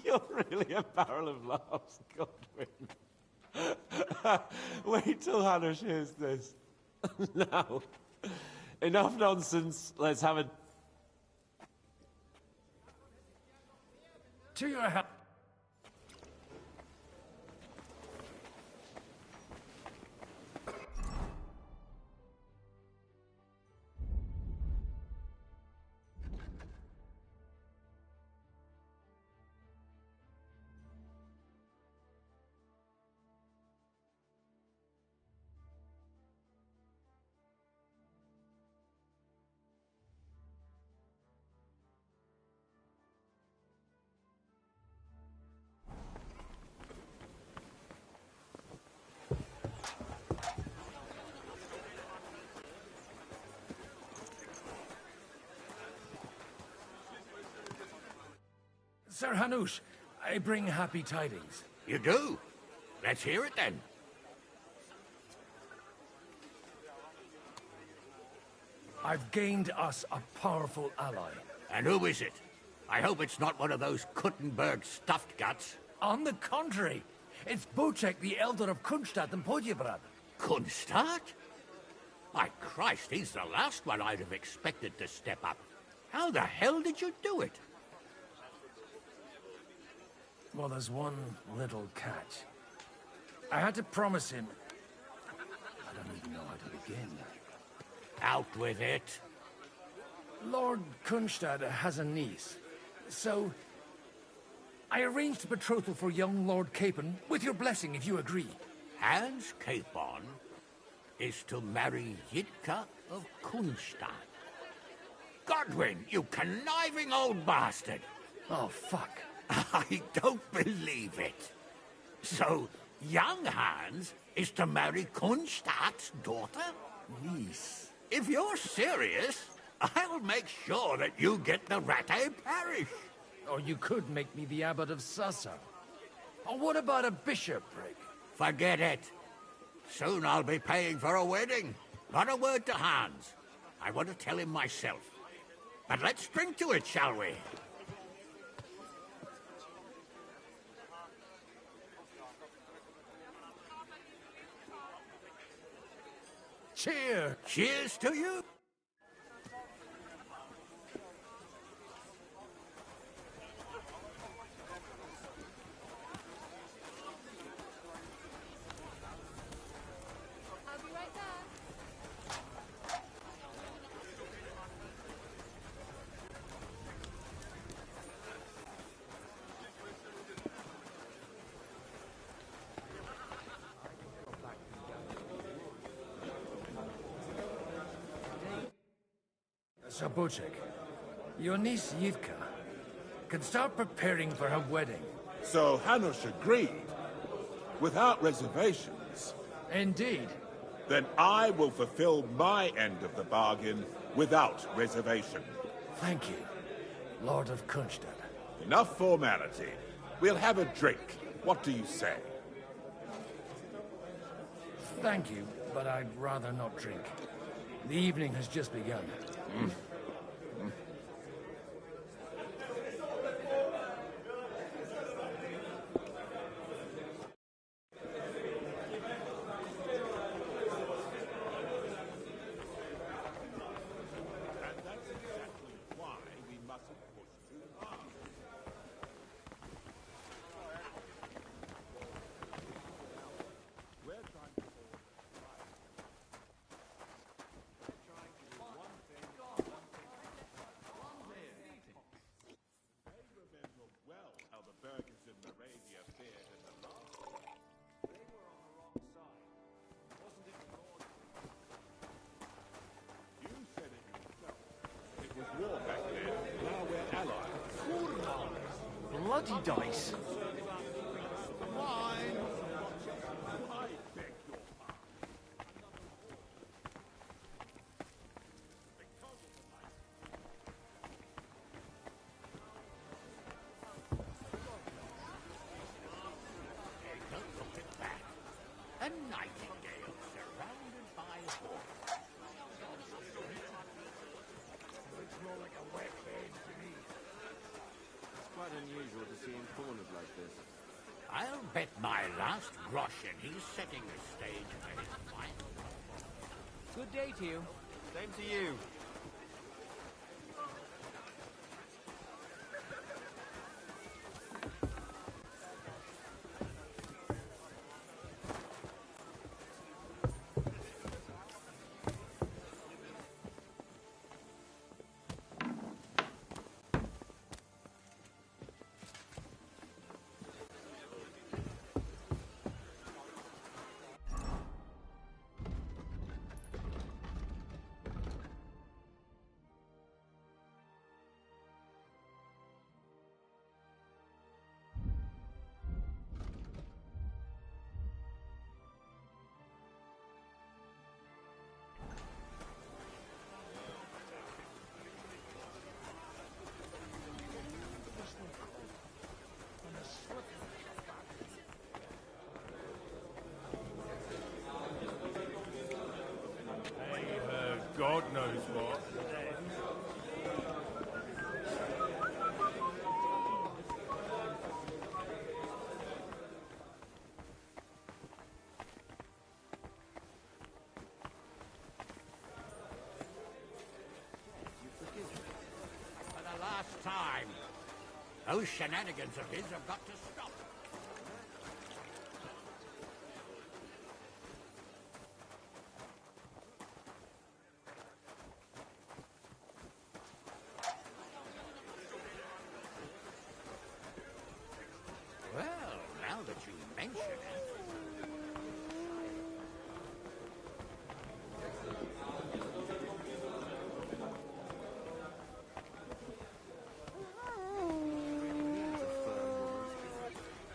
You're really a barrel of laughs, Godwin. Wait till Hanush hears this. Now, enough nonsense. Let's have a... To your house. Sir Hanush, I bring happy tidings. You do? Let's hear it then. I've gained us a powerful ally. And who is it? I hope it's not one of those Kuttenberg stuffed guts. On the contrary, it's Bocek, the elder of Kunstadt and Podjebrad. Kunstadt? My Christ, he's the last one I'd have expected to step up. How the hell did you do it? Well, there's one little catch. I had to promise him... I don't even know how to begin. Out with it. Lord Kunstadt has a niece, so... I arranged a betrothal for young Lord Capon, with your blessing, if you agree. Hans Capon is to marry Yitka of Kunstadt. Godwin, you conniving old bastard! Oh, fuck. I don't believe it. So, young Hans is to marry Kunstadt's daughter? Niece. If you're serious, I'll make sure that you get the Rattay parish. Or you could make me the abbot of Sassa. Or what about a bishopric? Forget it. Soon I'll be paying for a wedding. Not a word to Hans. I want to tell him myself. But let's drink to it, shall we? Cheers! Cheers to you! I'll be right back. So, Bocek, your niece Yitka can start preparing for her wedding. So Hanush agreed, without reservations. Indeed. Then I will fulfill my end of the bargain without reservation. Thank you, Lord of Kunstadt. Enough formality. We'll have a drink. What do you say? Thank you, but I'd rather not drink. The evening has just begun. Bloody dice. I'll bet my last groschen he's setting the stage for his final. Good day to you. Same to you. God knows what. For the last time. Those shenanigans of his have got to stop. Well, now that you mention it...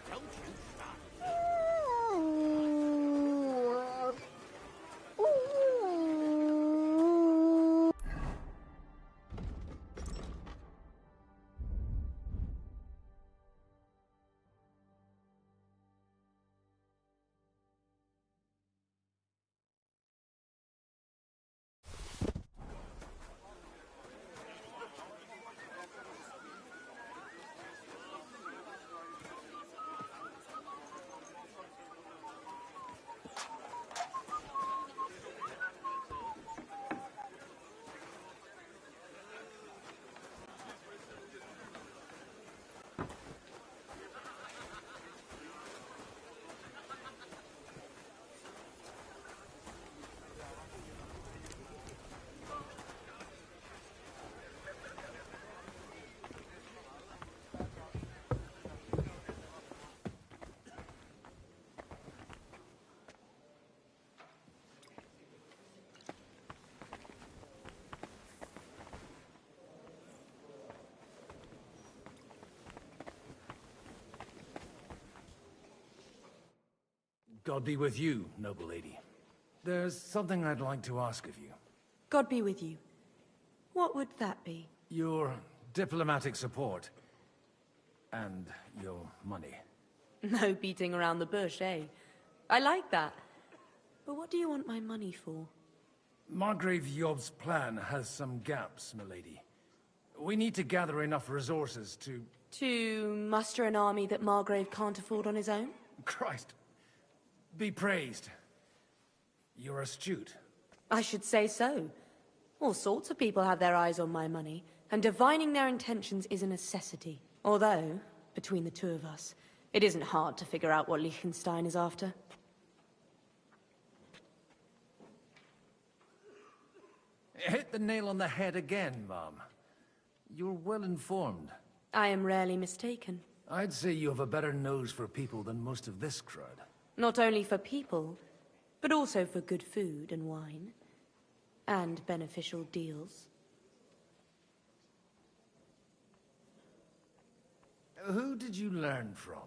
Don't you start. God be with you, noble lady. There's something I'd like to ask of you. God be with you. What would that be? Your diplomatic support. And your money. No beating around the bush, eh? I like that. But what do you want my money for? Margrave Yob's plan has some gaps, milady. We need to gather enough resources to... To muster an army that Margrave can't afford on his own? Christ. Be praised. You're astute. I should say so. All sorts of people have their eyes on my money, and divining their intentions is a necessity. Although, between the two of us, it isn't hard to figure out what Liechtenstein is after. Hit the nail on the head again, Mom. You're well informed. I am rarely mistaken. I'd say you have a better nose for people than most of this crowd. Not only for people, but also for good food and wine. And beneficial deals. Who did you learn from?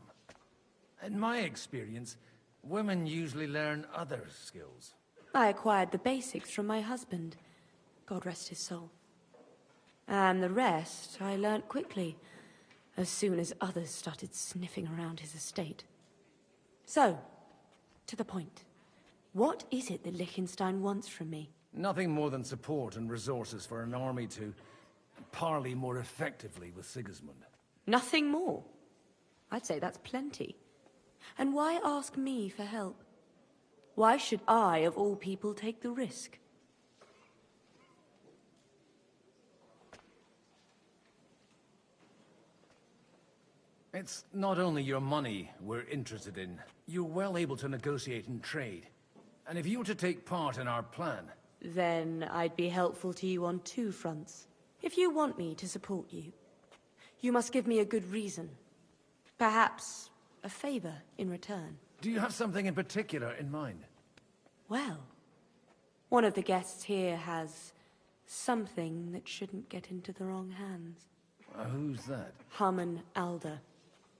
In my experience, women usually learn other skills. I acquired the basics from my husband. God rest his soul. And the rest I learnt quickly, as soon as others started sniffing around his estate. So, to the point. What is it that Liechtenstein wants from me? Nothing more than support and resources for an army to parley more effectively with Sigismund. Nothing more? I'd say that's plenty. And why ask me for help? Why should I, of all people, take the risk? It's not only your money we're interested in. You're well able to negotiate and trade. And if you were to take part in our plan... Then I'd be helpful to you on two fronts. If you want me to support you, you must give me a good reason. Perhaps a favor in return. Do you have something in particular in mind? Well, one of the guests here has something that shouldn't get into the wrong hands. Who's that? Harmon Alder.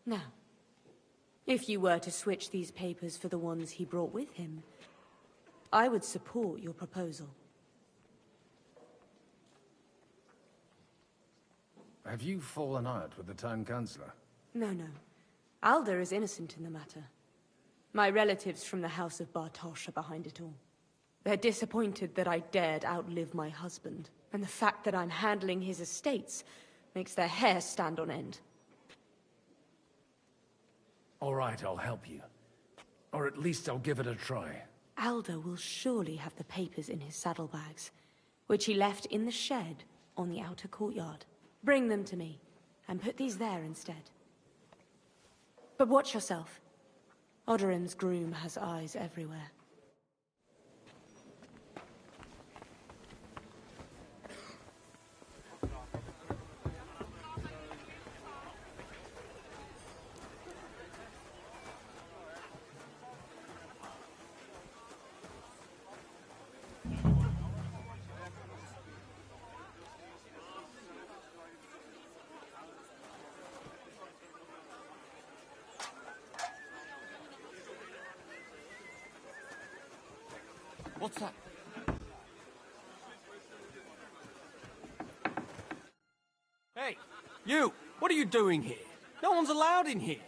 Now, if you were to switch these papers for the ones he brought with him, I would support your proposal. Have you fallen out with the town councillor? No. Alder is innocent in the matter. My relatives from the House of Bartosz are behind it all. They're disappointed that I dared outlive my husband, and the fact that I'm handling his estates makes their hair stand on end. All right, I'll help you. Or at least I'll give it a try. Alder will surely have the papers in his saddlebags, which he left in the shed on the outer courtyard. Bring them to me, and put these there instead. But watch yourself. Odorin's groom has eyes everywhere. What's that? Hey, you! What are you doing here? No one's allowed in here.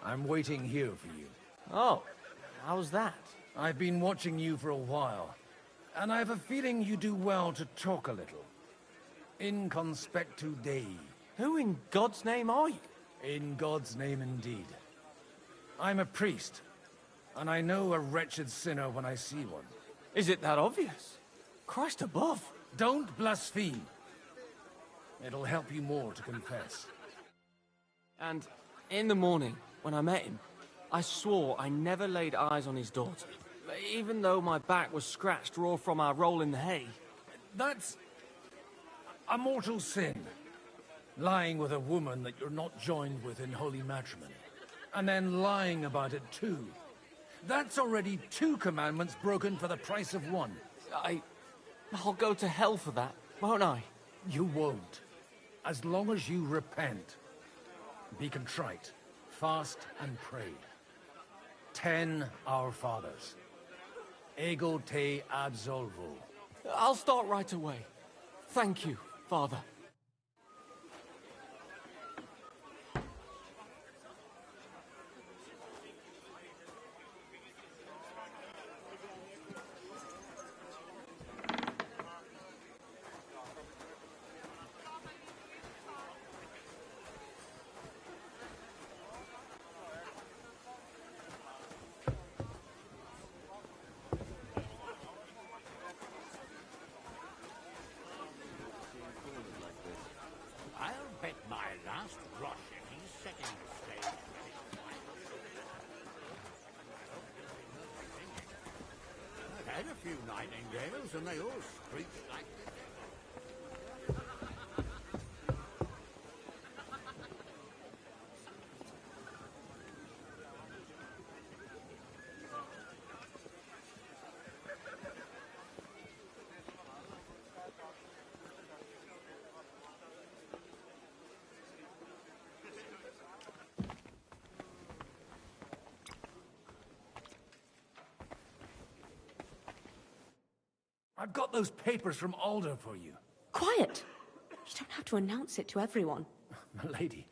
I'm waiting here for you. Oh, how's that? I've been watching you for a while, and I have a feeling you do well to talk a little. In conspectu Dei. Who in God's name are you? In God's name indeed. I'm a priest, and I know a wretched sinner when I see one. Is it that obvious? Christ above. Don't blaspheme. It'll help you more to confess. And in the morning, when I met him, I swore I never laid eyes on his daughter, even though my back was scratched raw from our roll in the hay. That's a mortal sin. Lying with a woman that you're not joined with in holy matrimony. And then lying about it too. That's already 2 commandments broken for the price of 1. I'll go to hell for that, won't I? You won't. As long as you repent. Be contrite, fast and pray. 10 Our Fathers. Ego te absolvo. I'll start right away. Thank you, Father. I've had a few nightingales, and they all screech like I've got those papers from Alder for you. Quiet! You don't have to announce it to everyone. Milady,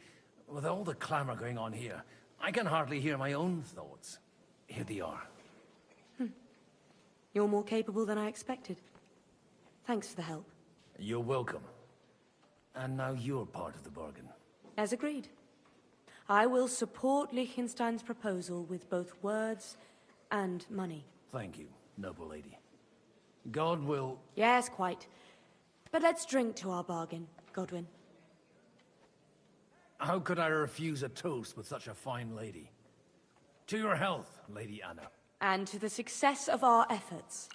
with all the clamor going on here, I can hardly hear my own thoughts. Here they are. You're more capable than I expected. Thanks for the help. You're welcome. And now you're part of the bargain. As agreed. I will support Liechtenstein's proposal with both words and money. Thank you, noble lady. God will... Yes, quite. But let's drink to our bargain, Godwin. How could I refuse a toast with such a fine lady? To your health, Lady Anna. And to the success of our efforts.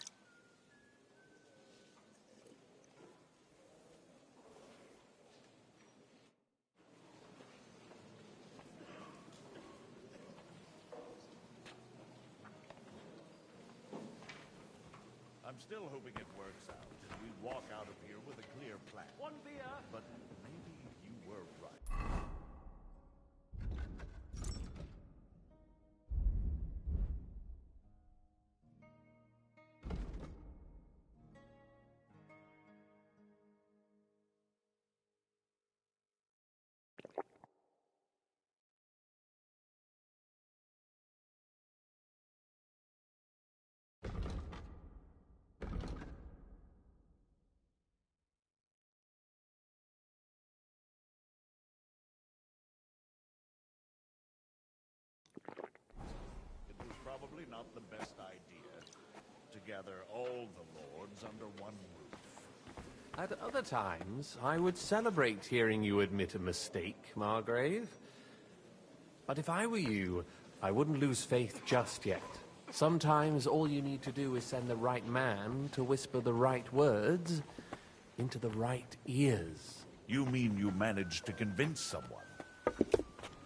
I'm still hoping it works out, and we walk out of here with a clear plan. One beer. But maybe you were right. It was probably not the best idea to gather all the lords under one roof. At other times, I would celebrate hearing you admit a mistake, Margrave. But if I were you, I wouldn't lose faith just yet. Sometimes all you need to do is send the right man to whisper the right words into the right ears. You mean you managed to convince someone?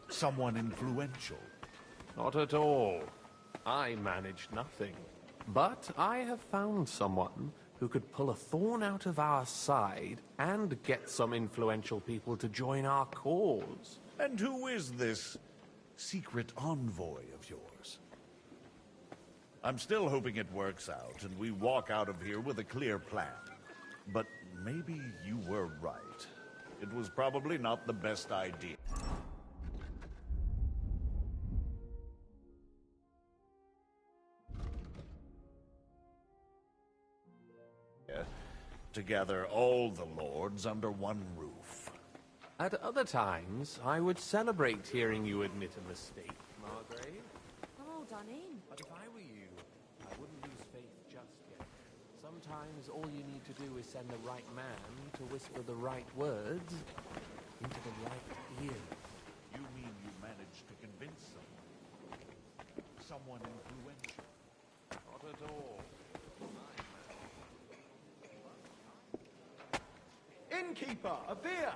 Someone influential? Not at all. I managed nothing. But I have found someone who could pull a thorn out of our side and get some influential people to join our cause. And who is this secret envoy of yours? I'm still hoping it works out and we walk out of here with a clear plan. But maybe you were right. It was probably not the best idea. To gather all the lords under one roof. At other times, I would celebrate hearing you admit a mistake, Margrave. I'm all done in. But if I were you, I wouldn't lose faith just yet. Sometimes all you need to do is send the right man to whisper the right words into the right ears. You mean you managed to convince someone? Someone influential? Not at all. Innkeeper, a beer!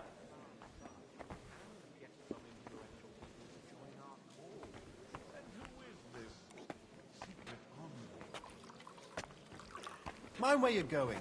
Mind where you're going.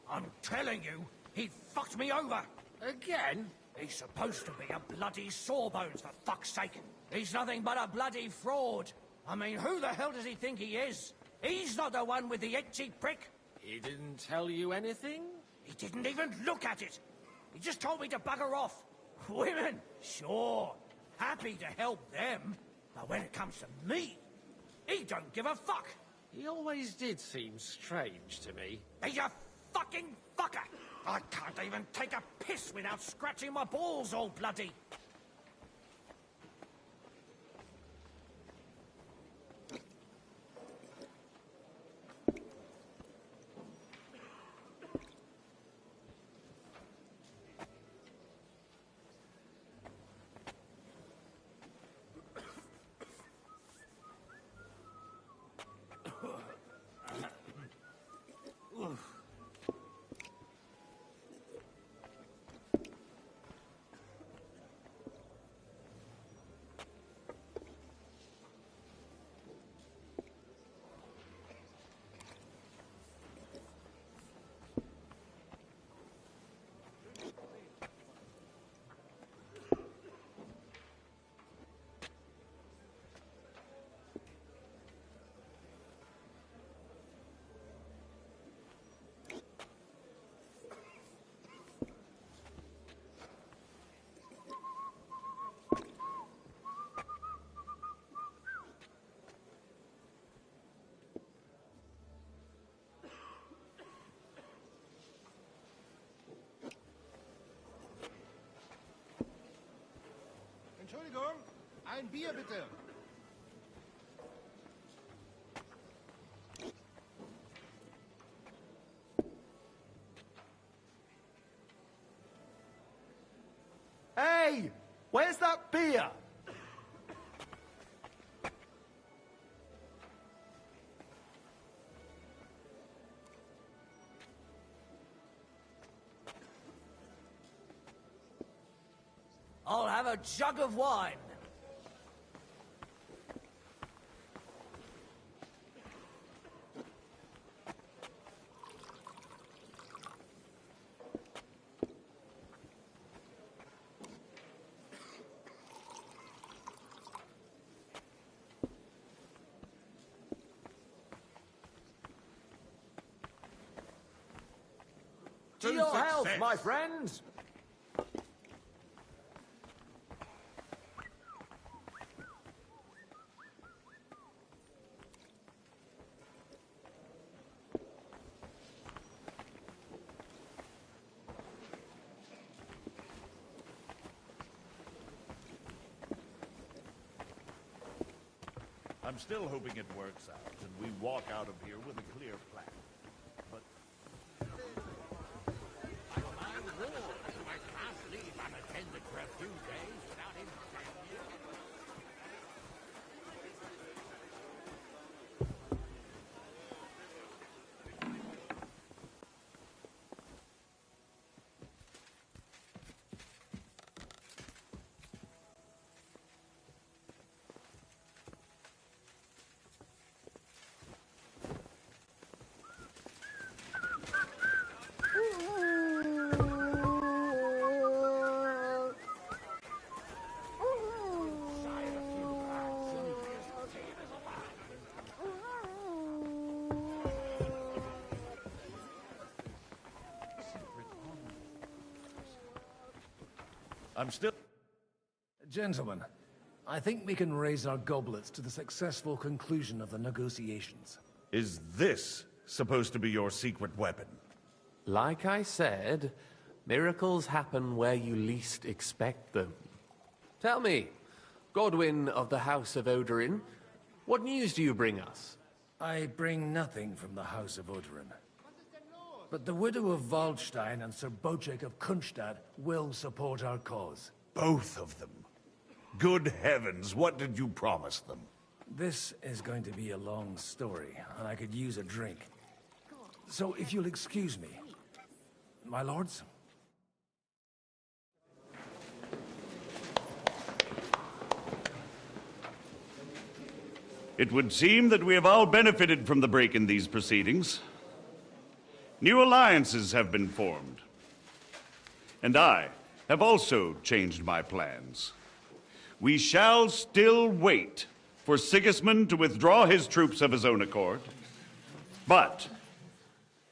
I'm telling you, he fucked me over. Again? He's supposed to be a bloody sawbones, for fuck's sake. He's nothing but a bloody fraud. I mean, who the hell does he think he is? He's not the one with the itchy prick. He didn't tell you anything? He didn't even look at it. He just told me to bugger off. Women, sure, happy to help them. But when it comes to me, he don't give a fuck. He always did seem strange to me. He's a fucking fucker. I can't even take a piss without scratching my balls all bloody. Ein Bier bitte. Hey, where's that beer? I'll have a jug of wine. To your health, my friends! I'm still hoping it works out, and we walk out of here with a clear plan. But... My lord, I can't leave unattended for a few days without him. I'm still... Gentlemen, I think we can raise our goblets to the successful conclusion of the negotiations. Is this supposed to be your secret weapon? Like I said, miracles happen where you least expect them. Tell me, Godwin of the House of Odorin, what news do you bring us? I bring nothing from the House of Odorin. But the widow of Waldstein and Sir Bocek of Kunstad will support our cause. Both of them? Good heavens, what did you promise them? This is going to be a long story, and I could use a drink. So if you'll excuse me, my lords? It would seem that we have all benefited from the break in these proceedings. New alliances have been formed. And I have also changed my plans. We shall still wait for Sigismund to withdraw his troops of his own accord, but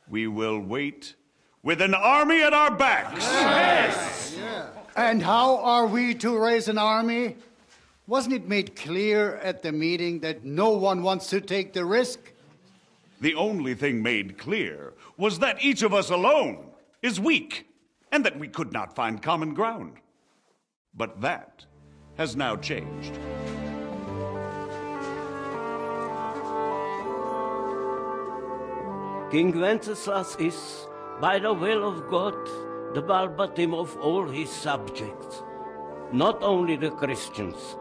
we will wait with an army at our backs. Yes! Yeah. And how are we to raise an army? Wasn't it made clear at the meeting that no one wants to take the risk? The only thing made clear was that each of us alone is weak, and that we could not find common ground. But that has now changed. King Wenceslas is, by the will of God, the balbatim of all his subjects. Not only the Christians,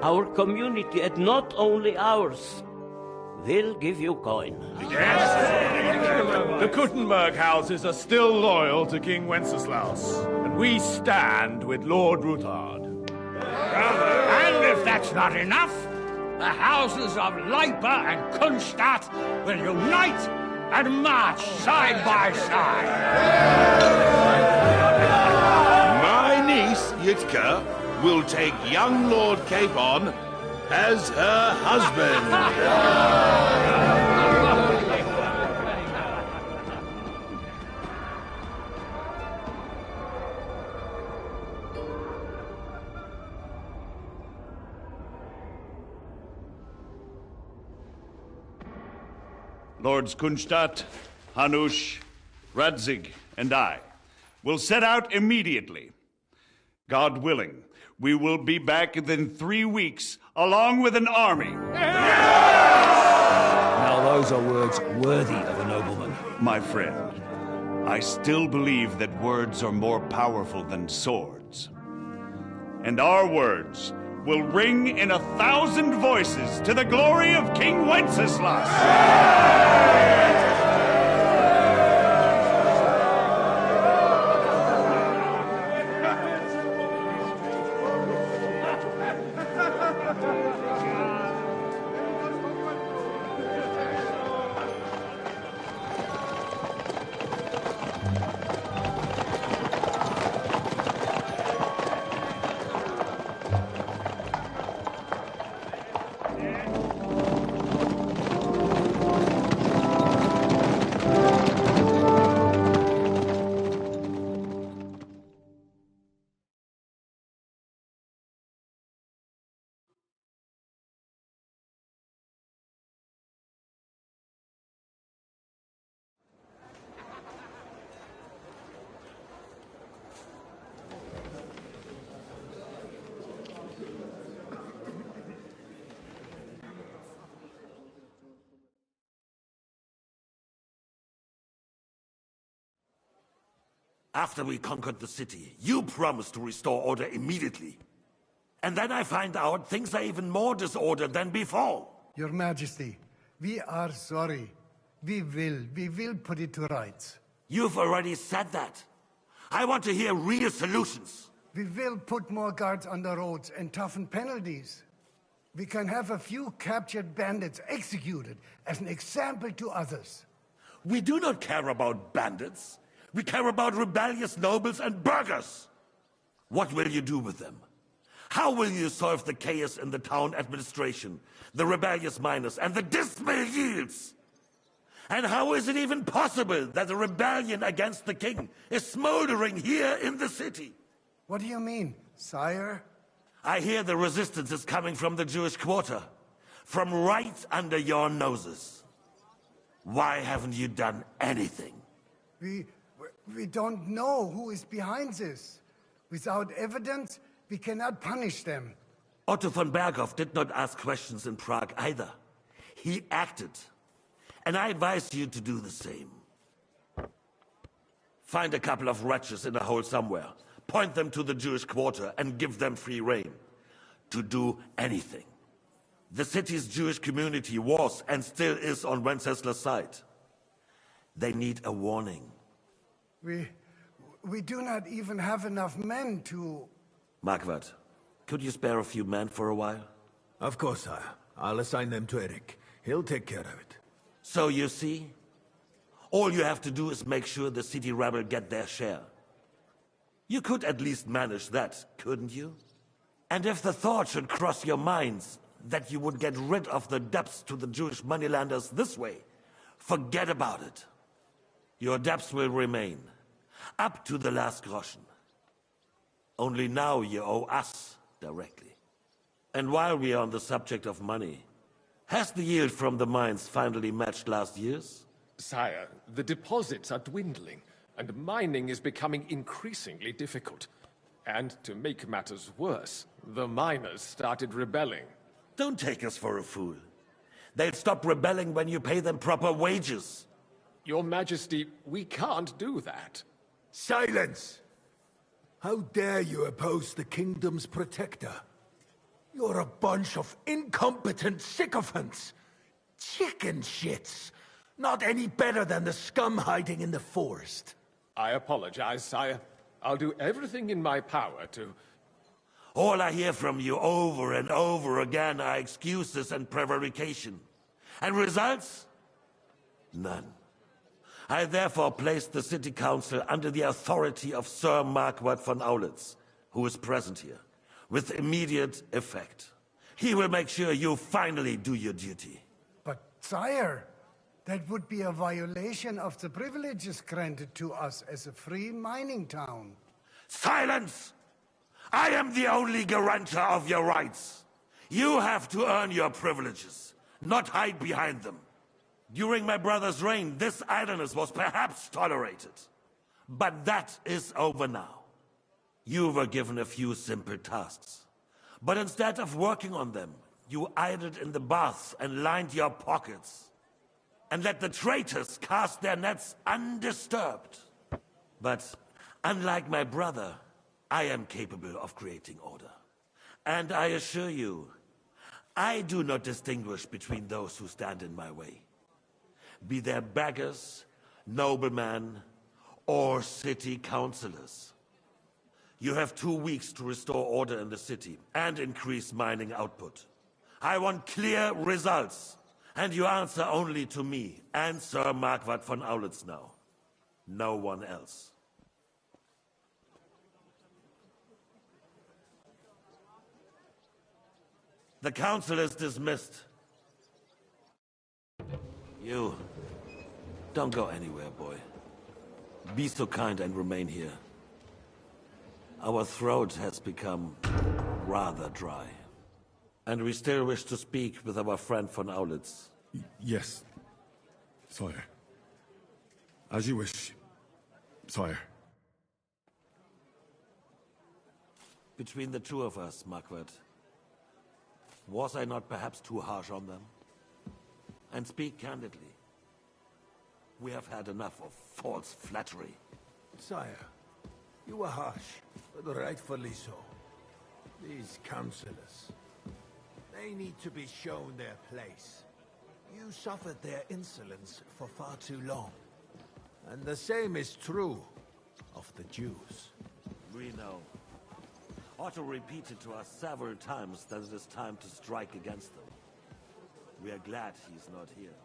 our community, and not only ours, will give you coin. Yes! The Kuttenberg houses are still loyal to King Wenceslaus, and we stand with Lord Ruthard. And if that's not enough, the houses of Leipa and Kunstadt will unite and march side by side. My niece, Yitka, will take young Lord Capon as her husband. Lords Kunstadt, Hanush, Radzig, and I will set out immediately. God willing, we will be back within 3 weeks, along with an army. Now those are words worthy of a nobleman. My friend, I still believe that words are more powerful than swords. And our words will ring in 1,000 voices to the glory of King Wenceslas! After we conquered the city, you promised to restore order immediately. And then I find out things are even more disordered than before. Your Majesty, we are sorry. We will put it to rights. You've already said that. I want to hear real solutions. We will put more guards on the roads and toughen penalties. We can have a few captured bandits executed as an example to others. We do not care about bandits. We care about rebellious nobles and burghers. What will you do with them? How will you solve the chaos in the town administration, the rebellious miners, and the dismal yields? And how is it even possible that a rebellion against the king is smoldering here in the city? What do you mean, sire? I hear the resistance is coming from the Jewish quarter, from right under your noses. Why haven't you done anything? We don't know who is behind this. Without evidence, we cannot punish them. Otto von Berghoff did not ask questions in Prague either. He acted. And I advise you to do the same. Find a couple of wretches in a hole somewhere, point them to the Jewish quarter, and give them free rein to do anything. The city's Jewish community was and still is on Wenceslas' side. They need a warning. We do not even have enough men to... Marquardt, could you spare a few men for a while? Of course, sire. I'll assign them to Eric. He'll take care of it. So you see, all you have to do is make sure the city rebel get their share. You could at least manage that, couldn't you? And if the thought should cross your minds that you would get rid of the debts to the Jewish moneylenders this way, forget about it. Your debts will remain, up to the last groschen. Only now you owe us directly. And while we are on the subject of money, has the yield from the mines finally matched last year's? Sire, the deposits are dwindling, and mining is becoming increasingly difficult. And to make matters worse, the miners started rebelling. Don't take us for a fool. They'll stop rebelling when you pay them proper wages. Your Majesty, we can't do that. Silence! How dare you oppose the kingdom's protector? You're a bunch of incompetent sycophants. Chicken shits. Not any better than the scum hiding in the forest. I apologize, sire. I'll do everything in my power to... All I hear from you over and over again are excuses and prevarication. And results? None. I therefore placed the city council under the authority of Sir Marquardt von Aulitz, who is present here, with immediate effect. He will make sure you finally do your duty. But, sire, that would be a violation of the privileges granted to us as a free mining town. Silence! I am the only guarantor of your rights. You have to earn your privileges, not hide behind them. During my brother's reign, this idleness was perhaps tolerated. But that is over now. You were given a few simple tasks. But instead of working on them, you idled in the baths and lined your pockets. And let the traitors cast their nets undisturbed. But unlike my brother, I am capable of creating order. And I assure you, I do not distinguish between those who stand in my way. Be they beggars, noblemen, or city councillors. You have 2 weeks to restore order in the city and increase mining output. I want clear results, and you answer only to me and Sir Marquardt von Aulitz now. No one else. The council is dismissed. You, don't go anywhere, boy. Be so kind and remain here. Our throat has become rather dry. And we still wish to speak with our friend von Aulitz. Yes, sire. As you wish, sire. Between the two of us, Marquardt, was I not perhaps too harsh on them? And speak candidly. We have had enough of false flattery. Sire, you were harsh, but rightfully so. These councillors, they need to be shown their place. You suffered their insolence for far too long. And the same is true of the Jews. We know. Otto repeated to us several times that it is time to strike against them. We are glad he's not here.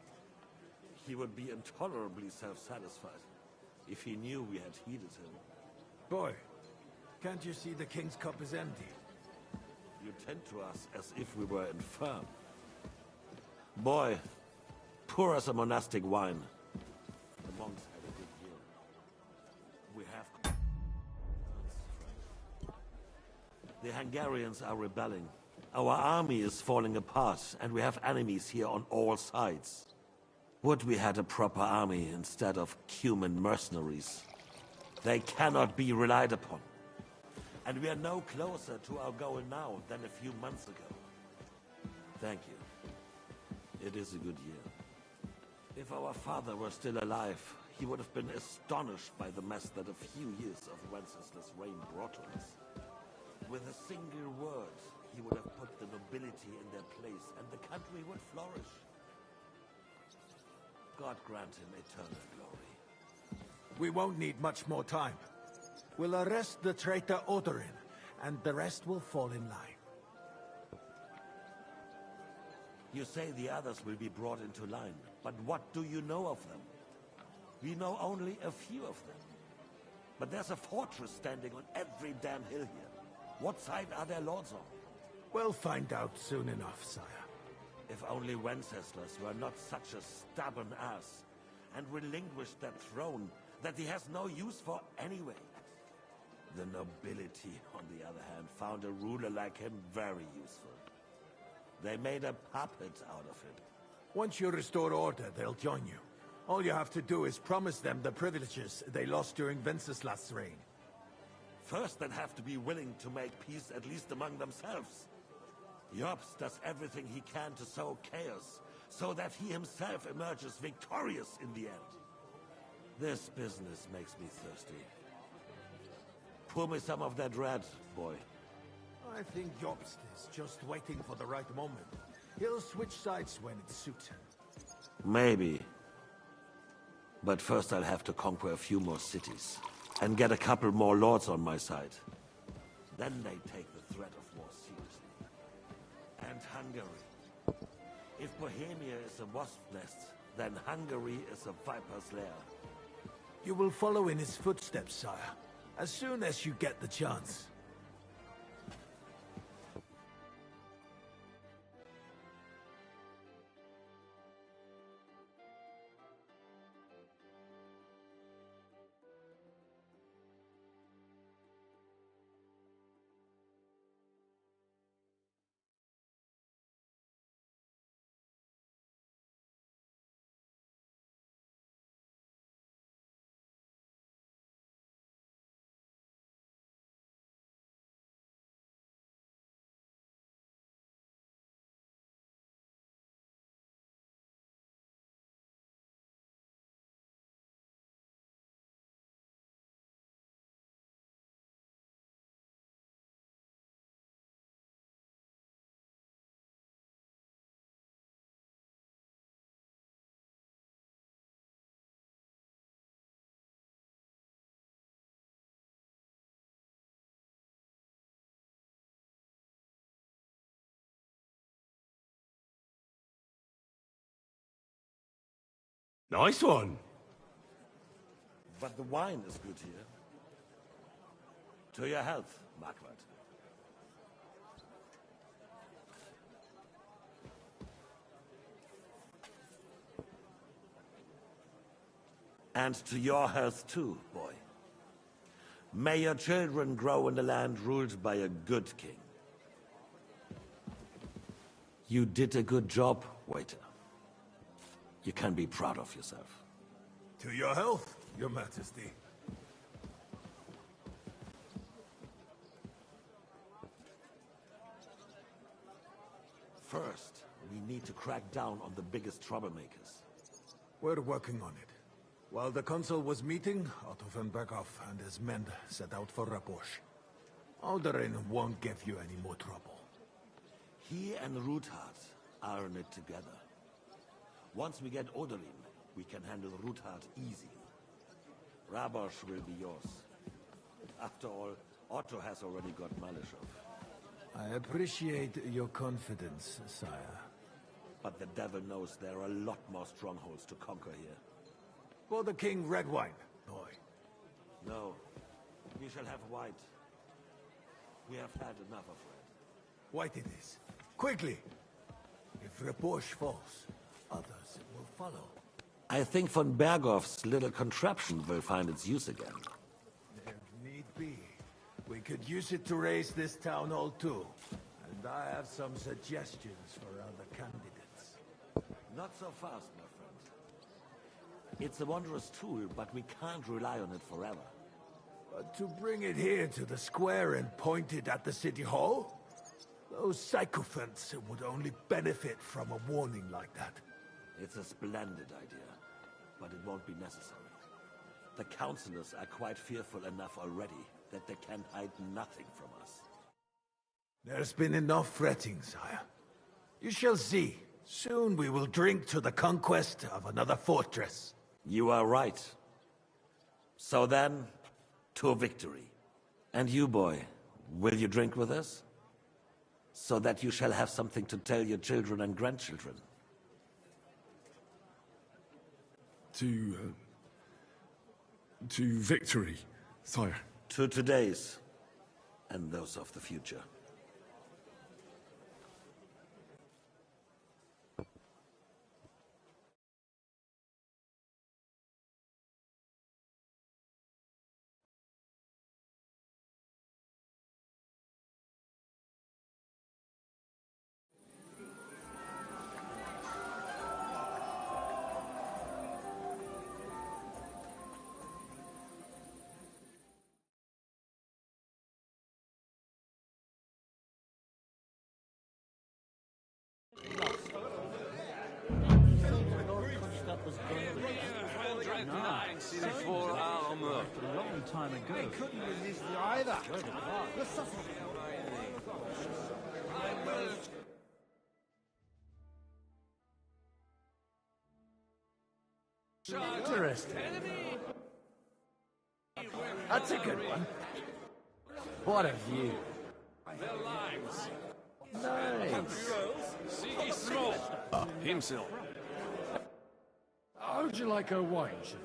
He would be intolerably self-satisfied if he knew we had heeded him. Boy, can't you see the King's cup is empty? You tend to us as if we were infirm. Boy, pour us a monastic wine. The monks had a good year. We have... The Hungarians are rebelling. Our army is falling apart, and we have enemies here on all sides. Would we had a proper army instead of human mercenaries. They cannot be relied upon. And we are no closer to our goal now than a few months ago. Thank you. It is a good year. If our father were still alive, he would have been astonished by the mess that a few years of Wenceslas' reign brought to us. With a single word, he would have put the nobility in their place, and the country would flourish. God grant him eternal glory. We won't need much more time. We'll arrest the traitor Odorin, and the rest will fall in line. You say the others will be brought into line, but what do you know of them? We know only a few of them. But there's a fortress standing on every damn hill here. What side are their lords on? We'll find out soon enough, sire. If only Wenceslas were not such a stubborn ass, and relinquished that throne that he has no use for anyway. The nobility, on the other hand, found a ruler like him very useful. They made a puppet out of him. Once you restore order, they'll join you. All you have to do is promise them the privileges they lost during Wenceslas' reign. First, they'd have to be willing to make peace at least among themselves. Jobst does everything he can to sow chaos, so that he himself emerges victorious in the end. This business makes me thirsty. Pour me some of that red, boy. I think Jobst is just waiting for the right moment. He'll switch sides when it suits him. Maybe. But first I'll have to conquer a few more cities. And get a couple more lords on my side. Then they take the threat of war seriously. And Hungary. If Bohemia is a wasp nest, then Hungary is a viper's lair. You will follow in his footsteps, sire, as soon as you get the chance. Nice one. But the wine is good here. To your health, Marquardt. And to your health too, boy. May your children grow in a land ruled by a good king. You did a good job, waiter. You can be proud of yourself. To your health, Your Majesty. First, we need to crack down on the biggest troublemakers. We're working on it. While the council was meeting, Otto von Berghoff and his men set out for Raposh. Alderin won't give you any more trouble. He and Ruthard are in it together. Once we get Oderyn, we can handle Ruthard easy. Rabosh will be yours. After all, Otto has already got Malishov. I appreciate your confidence, sire. But the devil knows there are a lot more strongholds to conquer here. For the king, red wine, boy. No, we shall have white. We have had enough of red. White it is. Quickly! If Raposh falls, others will follow. I think von Berghoff's little contraption will find its use again. If need be, we could use it to raise this town hall too. And I have some suggestions for other candidates. Not so fast, my friend. It's a wondrous tool, but we can't rely on it forever. But to bring it here to the square and point it at the city hall? Those sycophants would only benefit from a warning like that. It's a splendid idea, but it won't be necessary. The councillors are quite fearful enough already that they can hide nothing from us. There's been enough fretting, sire. You shall see. Soon we will drink to the conquest of another fortress. You are right. So then, to victory. And you, boy, will you drink with us? So that you shall have something to tell your children and grandchildren. To victory, sire. To today's, and those of the future. Time ago. They couldn't resist you either. Interesting. That's a good one. What a view. Nice. Himself. How'd you like a wine, Chevalier?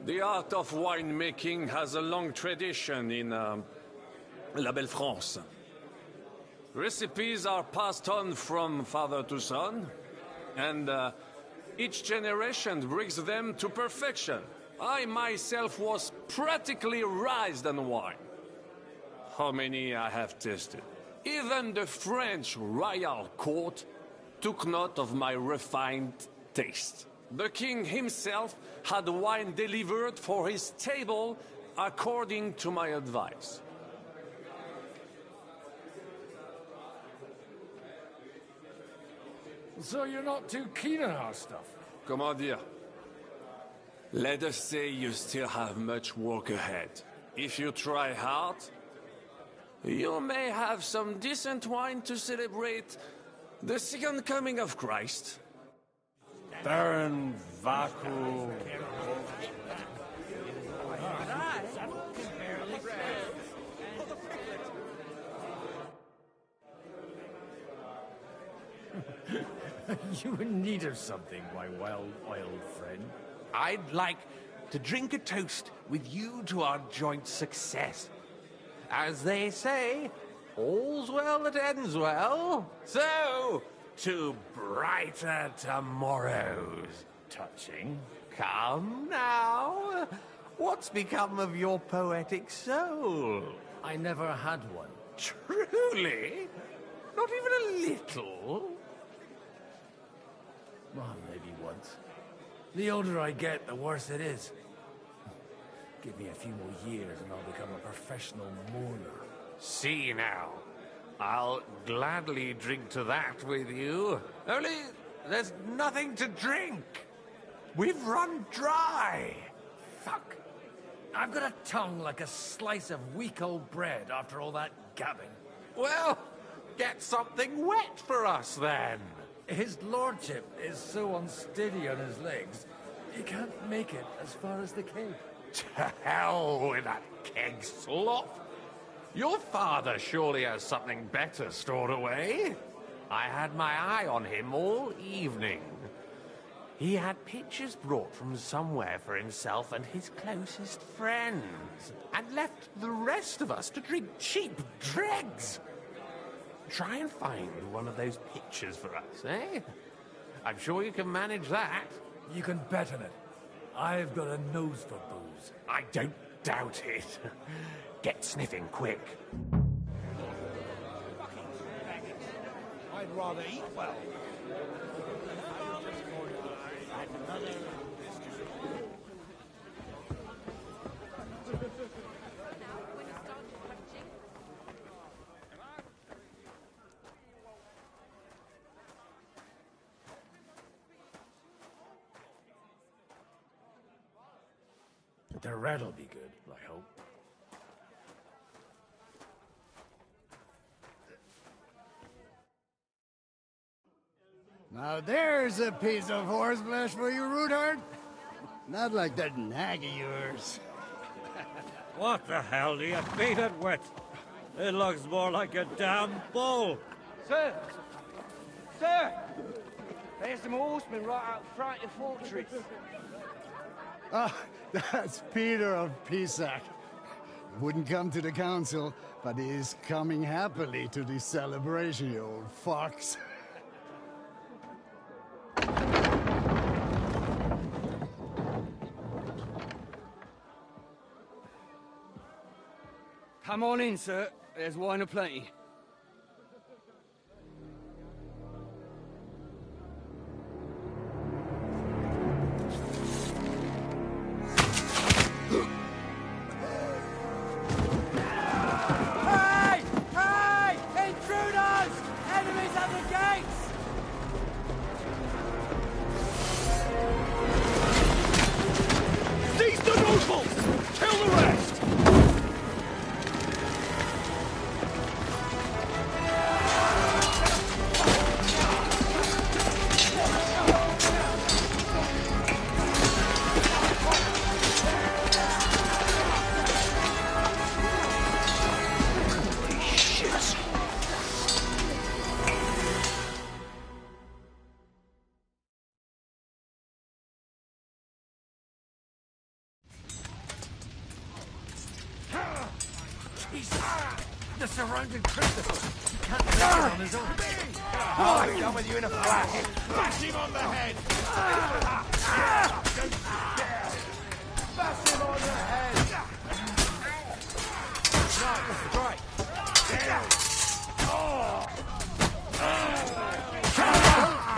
The art of winemaking has a long tradition in La Belle France. Recipes are passed on from father to son, and each generation brings them to perfection. I myself was practically raised on wine. How many I have tasted. Even the French royal court took note of my refined taste. The king himself had wine delivered for his table according to my advice. So you're not too keen on our stuff? Comment dire? Let us say you still have much work ahead. If you try hard, you may have some decent wine to celebrate the second coming of Christ. Baron Vaku. You in need of something, my well-oiled friend. I'd like to drink a toast with you to our joint success. As they say, all's well that ends well. So, to brighter tomorrows. Touching. Come now. What's become of your poetic soul? I never had one. Truly? Not even a little? Well, maybe once. The older I get, the worse it is. Give me a few more years and I'll become a professional mourner. See now. I'll gladly drink to that with you. Only there's nothing to drink. We've run dry. Fuck. I've got a tongue like a slice of weak old bread after all that gabbing. Well, get something wet for us then. His lordship is so unsteady on his legs, he can't make it as far as the keg. To hell with that keg slop. Your father surely has something better stored away. I had my eye on him all evening. He had pictures brought from somewhere for himself and his closest friends, and left the rest of us to drink cheap dregs. Try and find one of those pictures for us, eh? I'm sure you can manage that. You can bet on it. I've got a nose for booze. I don't doubt it. Get sniffing quick. I'd rather eat well. The red'll be good, I hope. Now there's a piece of horseflesh for you, Rootard. Not like that nag of yours. What the hell do you feed it with? It looks more like a damn bull. Sir! Sir! There's some horsemen right out front of the fortress. Ah, that's Peter of Pisac. Wouldn't come to the council, but he is coming happily to the celebration, you old fox. Come on in, sir. There's wine aplenty. Hey! Hey! Intruders! Enemies at the gates! Seize the nobles! Kill the rest! Jesus! The surrounding princess! He can't make it on his own. I'll be done with you in a flash. Bash him on the head! Bash him on the head! Right.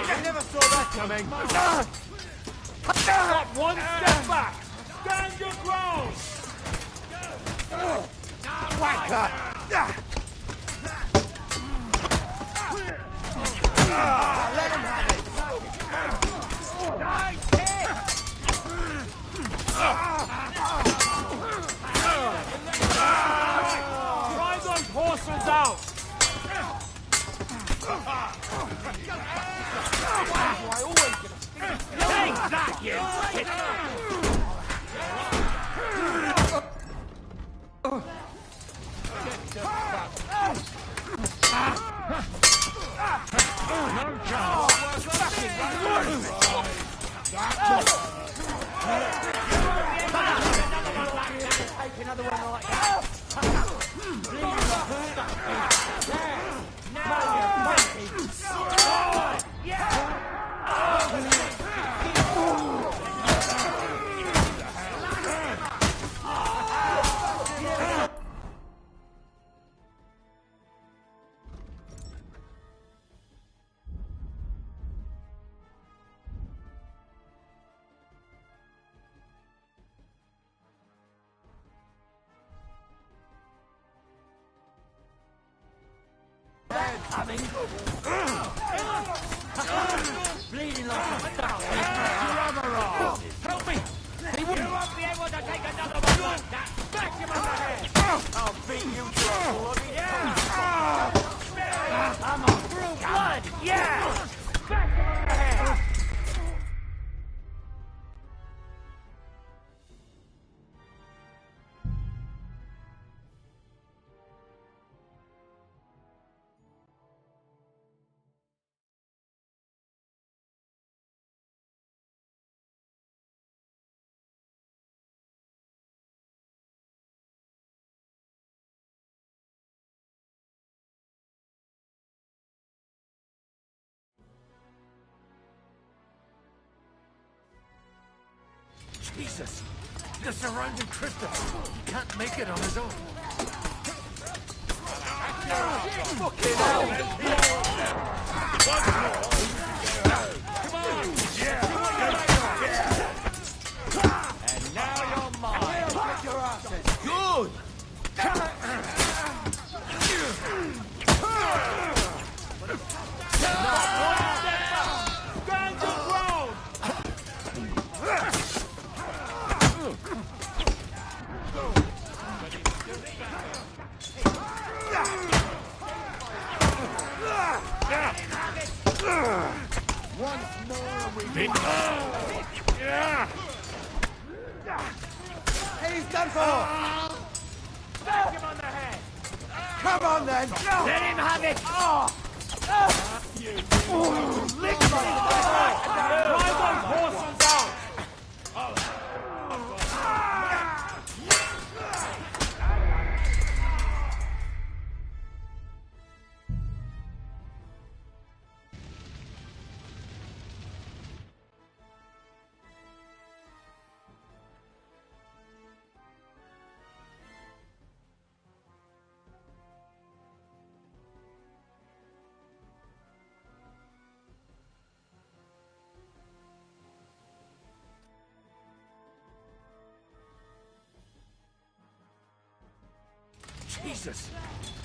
I never saw that coming. Not one step back! Stand your ground! Whacker! Let him have it! Nice hit! Drive those horses out! Take that, you! take another one like that. Bleeding like a stuck. There. Now you're fighting. Oh, yeah. Bleeding like a stuck. Help me! He won't be able to take another one like that. Smash him on the head. I'll beat you to a bloody I'm on through blood. Yeah! Smash him on the head. Jesus! The surrounding Christopher! He can't make it on his own. Fucking hell! And now you're mine. Get your asses. Good! Stand your ground! Once more we yeah. He's done for! Smack him on the head! Come on then! Let him have it! Lick me! Drive those horses out! Jesus!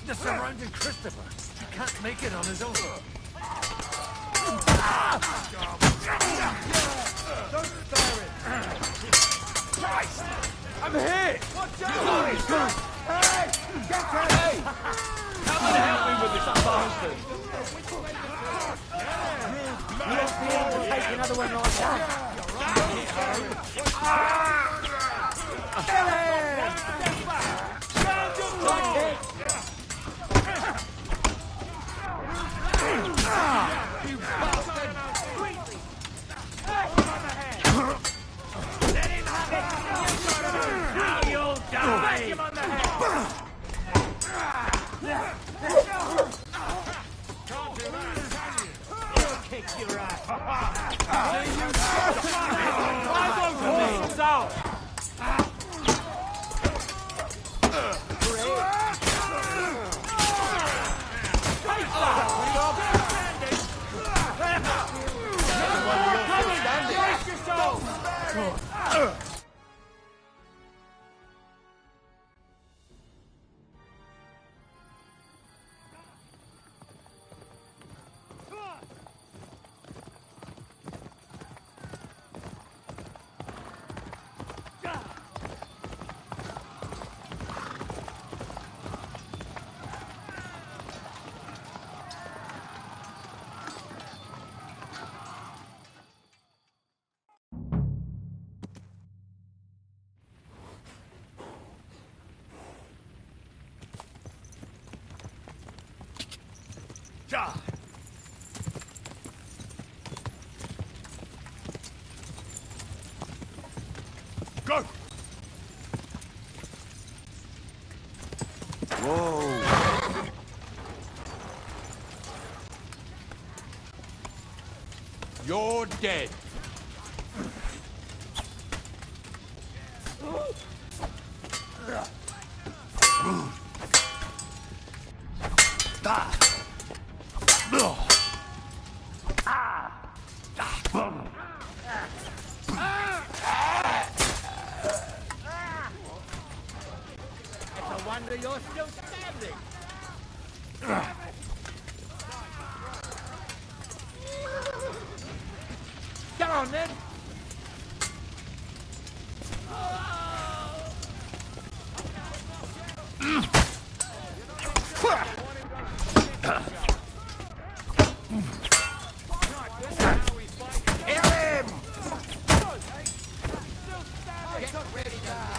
The surrounding Christopher! He can't make it on his own. Don't spare it! Christ! I'm hit! Watch out! Hey! Get her! Hey! Come and help me with this bastard! You won't be able to take another one like that. Kill him! Stand your ground! You bastard! Let him have it! You'll die! Smack him on the head! Can't do that, can you? He'll kick your ass! See you! Drive those horses out! Go! You're dead. It's a wonder you're still standing. Get on, then. Hit him! Get ready now.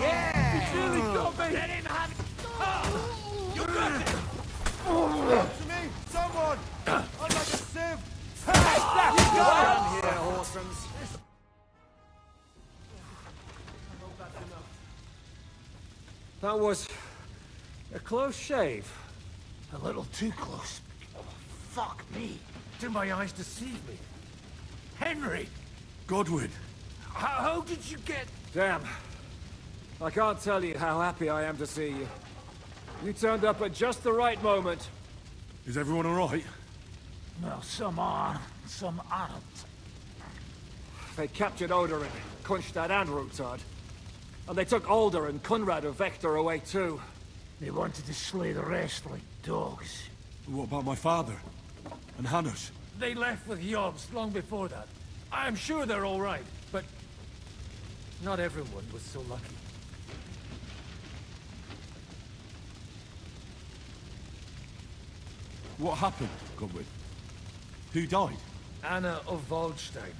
Yeah! You really got me! Let him have it! You got it! To me! Someone! I'm like a sieve! Down here, Horsens. That was a close shave. A little too close. Fuck me. Do my eyes deceive me? Henry! Godwin! How did you get... Damn. I can't tell you how happy I am to see you. You turned up at just the right moment. Is everyone alright? Well, some are, some aren't. They captured Odorin, Kunstad and Rutard. And they took Alder and Kunrad of Vector away too. They wanted to slay the rest like dogs. What about my father? And Hanush? They left with Yobs long before that. I'm sure they're all right, but not everyone was so lucky. What happened, Godwin? Who died? Anna of Waldstein.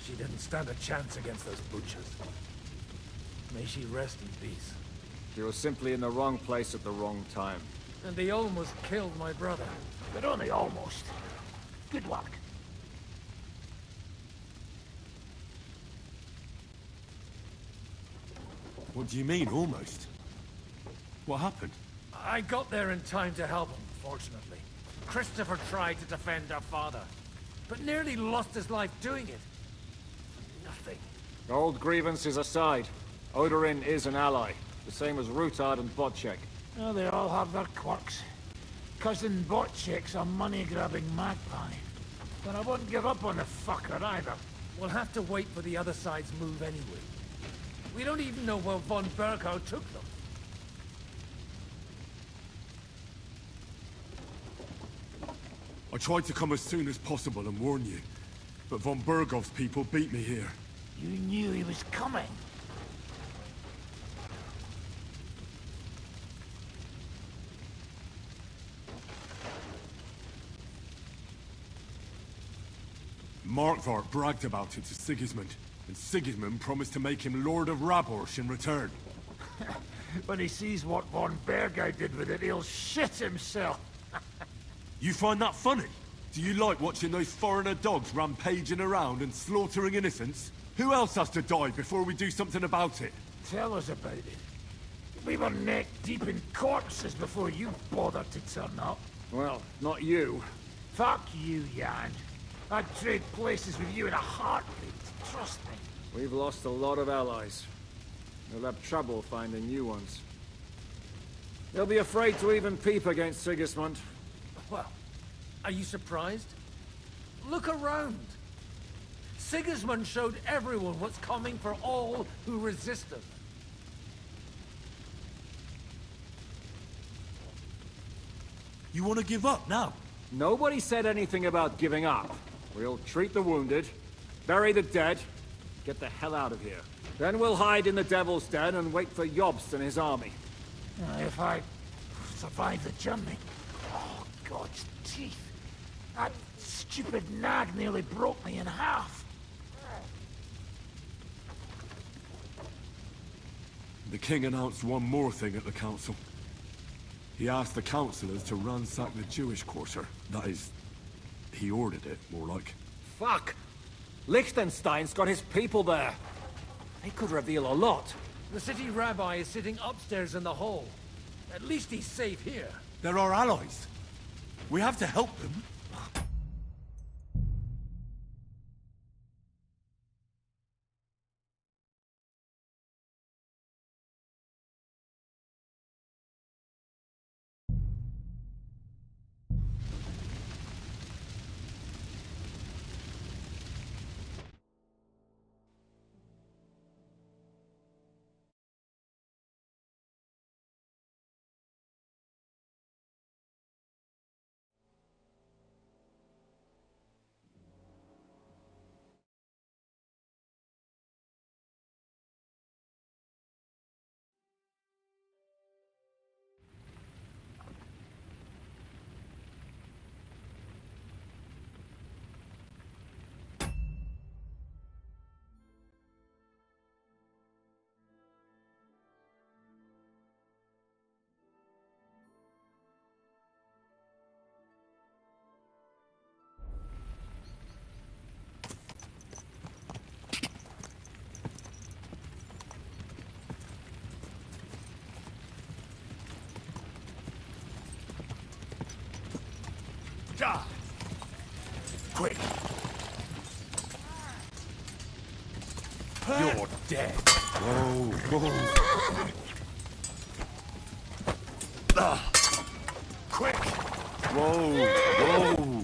She didn't stand a chance against those butchers. May she rest in peace. She was simply in the wrong place at the wrong time. And they almost killed my brother. But only almost. Good luck. What do you mean, almost? What happened? I got there in time to help him, fortunately. Christopher tried to defend our father, but nearly lost his life doing it. Nothing. Old grievances aside, Odorin is an ally, the same as Rutard and Bocek. Oh, they all have their quirks. Cousin Botchek's a money-grabbing magpie. But I wouldn't give up on the fucker either. We'll have to wait for the other side's move anyway. We don't even know where von Bergau took them. I tried to come as soon as possible and warn you, but von Bergov's people beat me here. You knew he was coming. Markvart bragged about it to Sigismund, and Sigismund promised to make him Lord of Raborsh in return. When he sees what von Bergau did with it, he'll shit himself. You find that funny? Do you like watching those foreigner dogs rampaging around and slaughtering innocents? Who else has to die before we do something about it? Tell us about it. We were neck deep in corpses before you bothered to turn up. Well, not you. Fuck you, Jan. I'd trade places with you in a heartbeat. Trust me. We've lost a lot of allies. We'll have trouble finding new ones. They'll be afraid to even peep against Sigismund. Well, are you surprised? Look around. Sigismund showed everyone what's coming for all who resist him. You want to give up now? Nobody said anything about giving up. We'll treat the wounded, bury the dead, get the hell out of here. Then we'll hide in the Devil's Den and wait for Jobst and his army. If I survive the journey... Oh, God's teeth. That stupid nag nearly broke me in half. The king announced one more thing at the council. He asked the councillors to ransack the Jewish quarter. That is, he ordered it, more like. Fuck! Liechtenstein's got his people there. They could reveal a lot. The city rabbi is sitting upstairs in the hall. At least he's safe here. They're our allies. We have to help them. Quick! You're dead. Whoa, whoa. Quick! Whoa, whoa.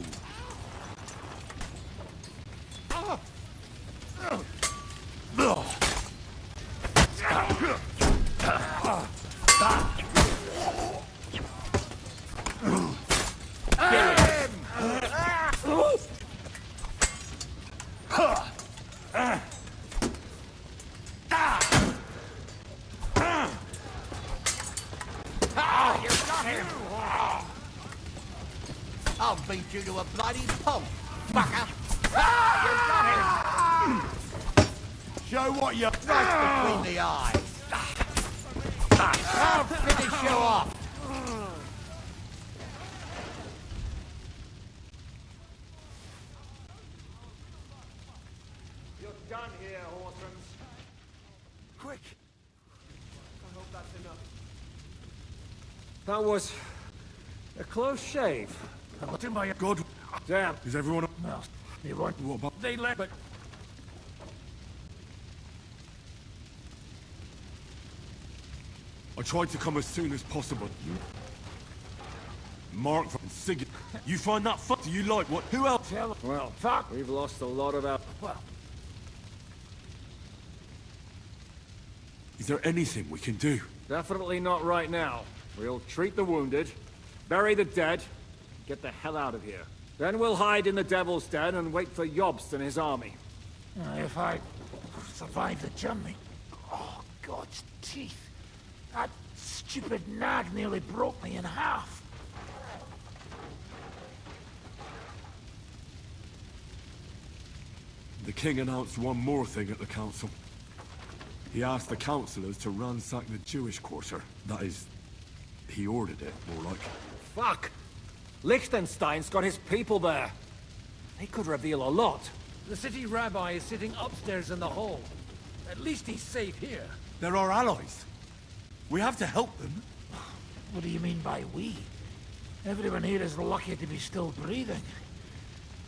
I'll beat you to a bloody pulp, fucker! You got him! Show what you're right between the eyes! I'll finish you off! You're done here, Hortons. Quick! I hope that's enough. That was a close shave. What's in my... God. Damn. Is everyone... No, they weren't. What about... They left, but... I tried to come as soon as possible. Mark and Sigurd. You find that fuck? Do you like what? Who else? Well, fuck. We've lost a lot of our... Well... Is there anything we can do? Definitely not right now. We'll treat the wounded, bury the dead, get the hell out of here. Then we'll hide in the Devil's Den and wait for Jobst and his army. If I survive the journey... Oh, God's teeth. That stupid nag nearly broke me in half. The king announced one more thing at the council. He asked the councillors to ransack the Jewish quarter. That is, he ordered it, more like. Fuck! Liechtenstein's got his people there. They could reveal a lot. The city rabbi is sitting upstairs in the hall. At least he's safe here. They're our allies. We have to help them. What do you mean by we? Everyone here is lucky to be still breathing.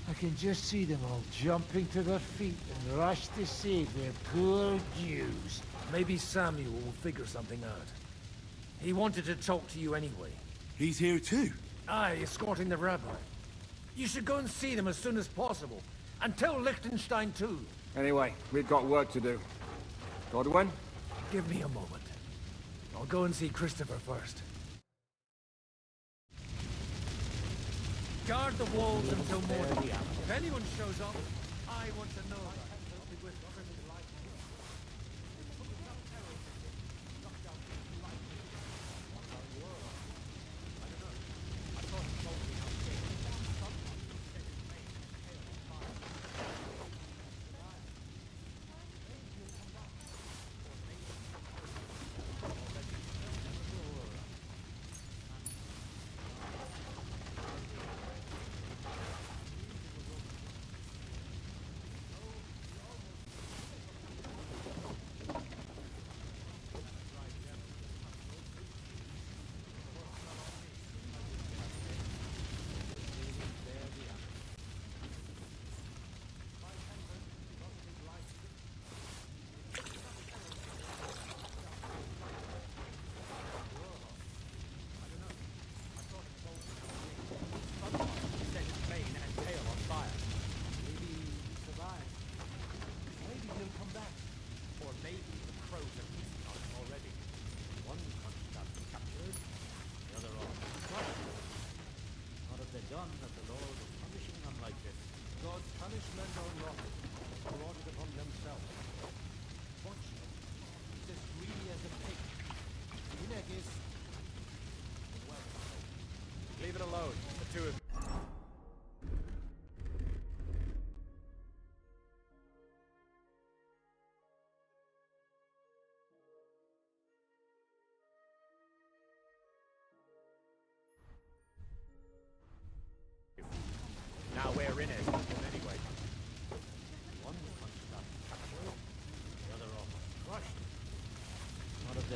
I can just see them all jumping to their feet and rush to save their poor Jews. Maybe Samuel will figure something out. He wanted to talk to you anyway. He's here too? Aye, escorting the rabbi. You should go and see them as soon as possible. And tell Liechtenstein too. Anyway, we've got work to do. Godwin? Give me a moment. I'll go and see Christopher first. Guard the walls until morning. If anyone shows up, I want to know.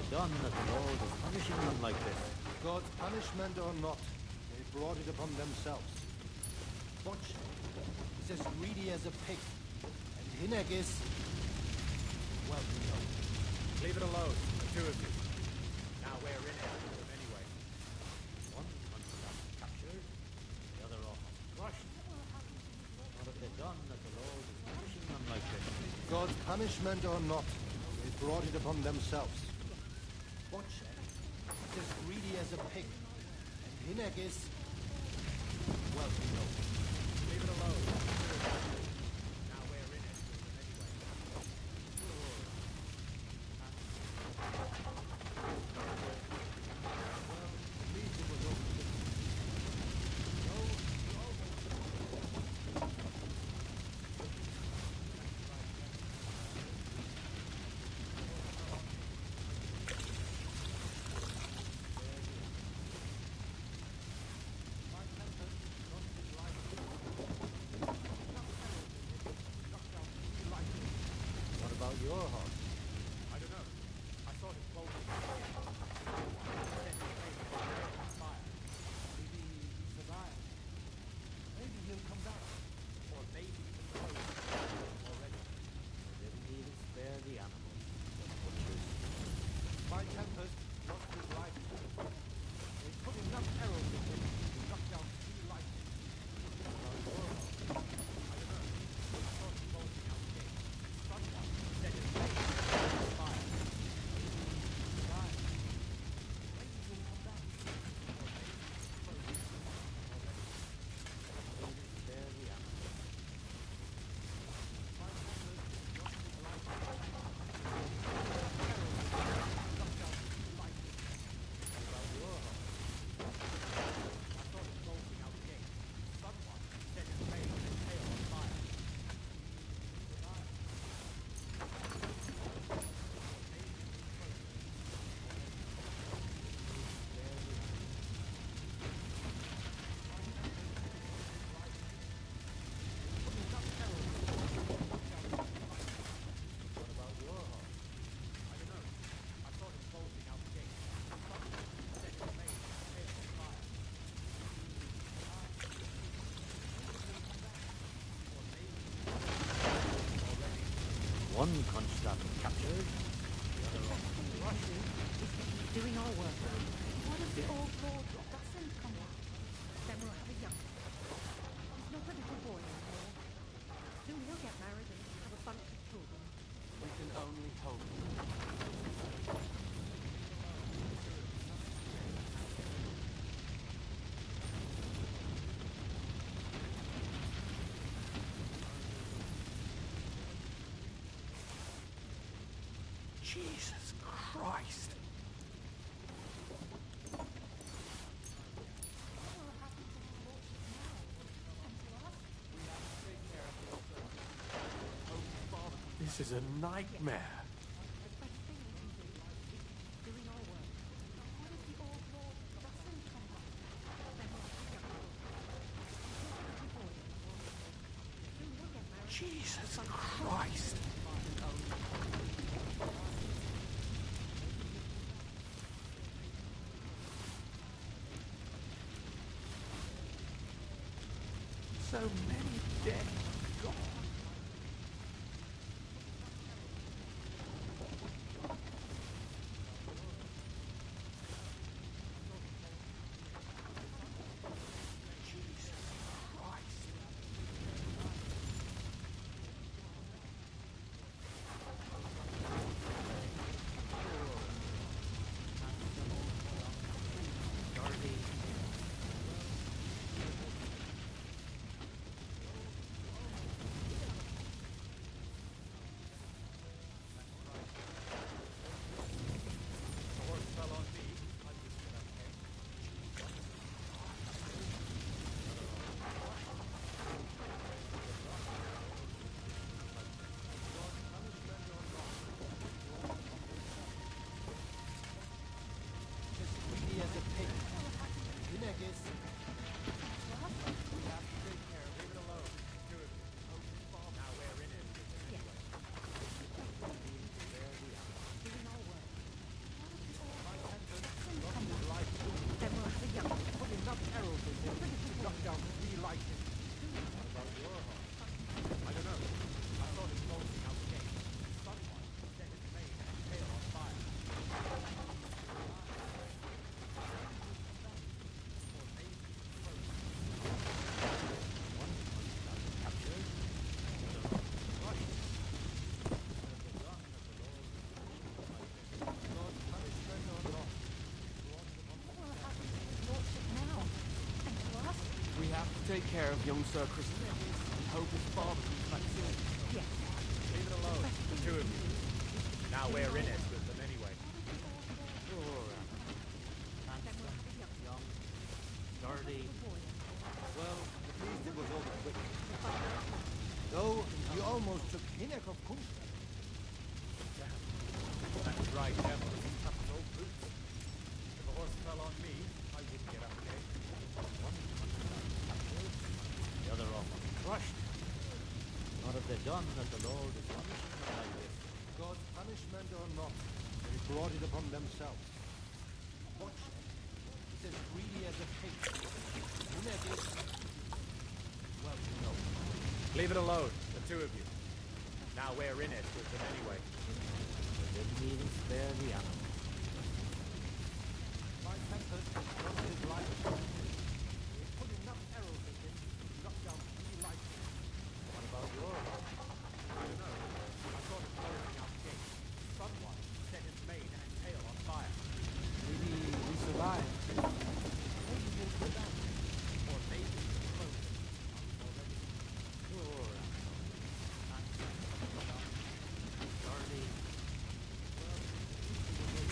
they done that the Lord is punishing them like this? God's punishment or not, they brought it upon themselves. Watch. He's as greedy as a pig. And Hineg is... well, you know. Leave it alone, the two of you. Now we're in it with them anyway. One Constance captured, the other off crushed. What have they done that the Lord is punishing them like this? God's punishment or not, they brought it upon themselves. Watch. He's as greedy as a pig. And Hineg is... well, you know. Leave it alone. Now we're in it with them anyway. What about your horse? I don't know. I saw him bolting. Maybe he survived. Maybe he'll come back. Or maybe he's already. They didn't even spare the animals. The butchers. My Tempest lost his life. They put enough arrows in him to knock down 3 lightning. What about your horse? I don't know. I saw him bolting out the gate. Someone set his face on fire. Maybe he survived. Maybe he'll come back. Or maybe he's already. Spare the animals. My Tempest lost his life. What about your horse? I saw him bolting out the gate. Someone set his mane and tail on fire. What about your horse? I don't know. I saw him bolting out the gate. Someone set his mane and tail on fire. One Constance captured, the other off crushed. Doing our work. What if the old lord doesn't come back? Then we'll have a young one. He's not a little boy anymore. Soon he'll get married and have a bunch of children. We can only hope. Jesus Christ! This is a nightmare. Doing our work. What if the old lord doesn't come back? Then we'll have a young one. He's not a little boy anymore. Soon he'll get married. Jesus Christ! So many dead. God. take care of young Sir Christopher and hope his father comes back soon. Yes. Leave it alone, the two of you. Now we're in it with them anyway. Handsome, young, sturdy. Well, at least it was over quick. Though, you almost took Hinnock of Kunst. That's right, devil. He's tough as old boots. If a horse fell on me, I wouldn't get up again. One the other off crushed. What have they done that the Lord is punishing them like this? God's punishment or not, they brought it upon themselves. Watch it. It's as greedy as a pig. Hinnock is... well, you know. Leave it alone, the two of you. Now we're in it with them anyway. They didn't even spare the animal. My tempest from his life. We put enough arrows in him to drop down 3 rifles. What about yours? I don't know. I saw him closing out the gate. Someone set his mane and tail on fire. Maybe we survived. Maybe we'll go back. Or maybe the close already. Poor animal. Handsome, young, sturdy. Well, he was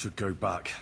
should go back.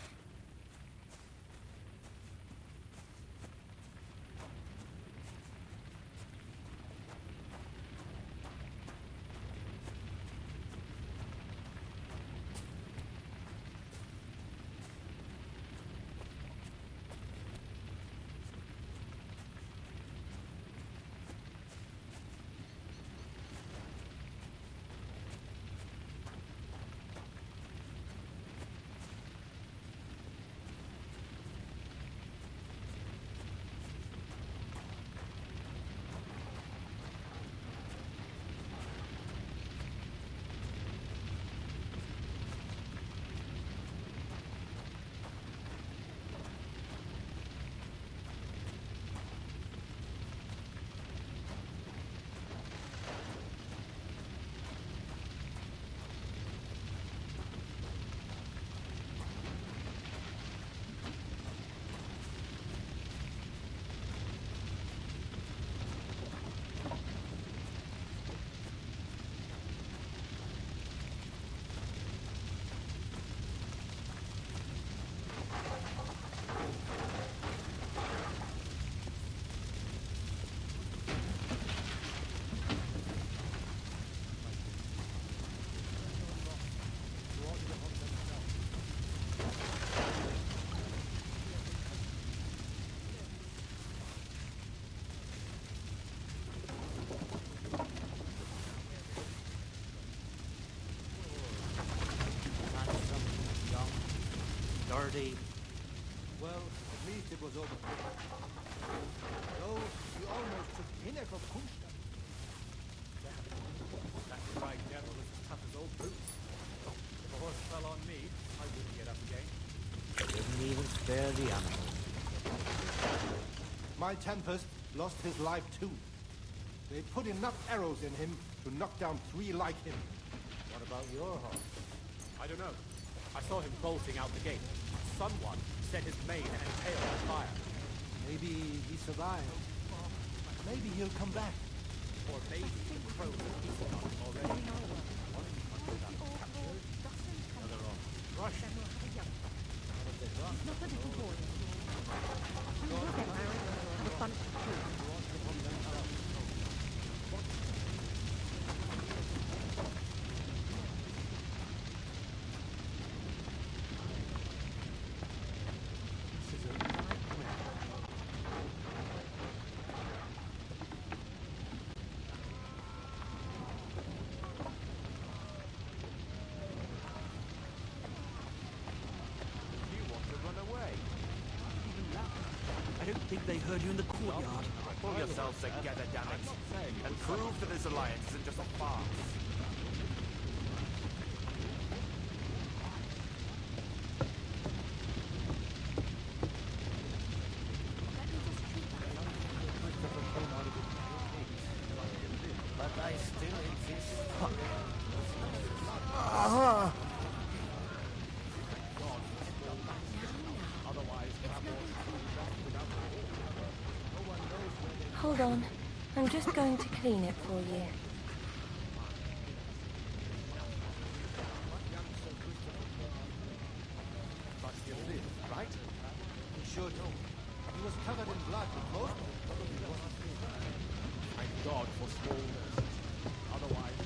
Dirty. Well, at least it was over quick. Though, you almost took Hinnek of Kunstadt. That fried devil is as tough as old boots. If a horse fell on me, I wouldn't get up again. Didn't even spare the animals. My Tempest lost his life too. They put enough arrows in him to knock down 3 like him. What about your horse? I don't know. I saw him bolting out the gate. Someone set his mane and tail on fire. Maybe he survived. Maybe he'll come back. Or maybe the crows have eaten on him already. Another on. Rush. He's not a little boy. We will get married and have a bunch of children. I don't think they heard you in the courtyard. Pull yourselves together, damn it. And prove that this alliance isn't just a farce. But I still exist. Hold on. I'm just going to clean it for you. Must have lived, right? He should. He was covered in blood, but most of it probably wasn't his. Thank God for small nurses. Otherwise...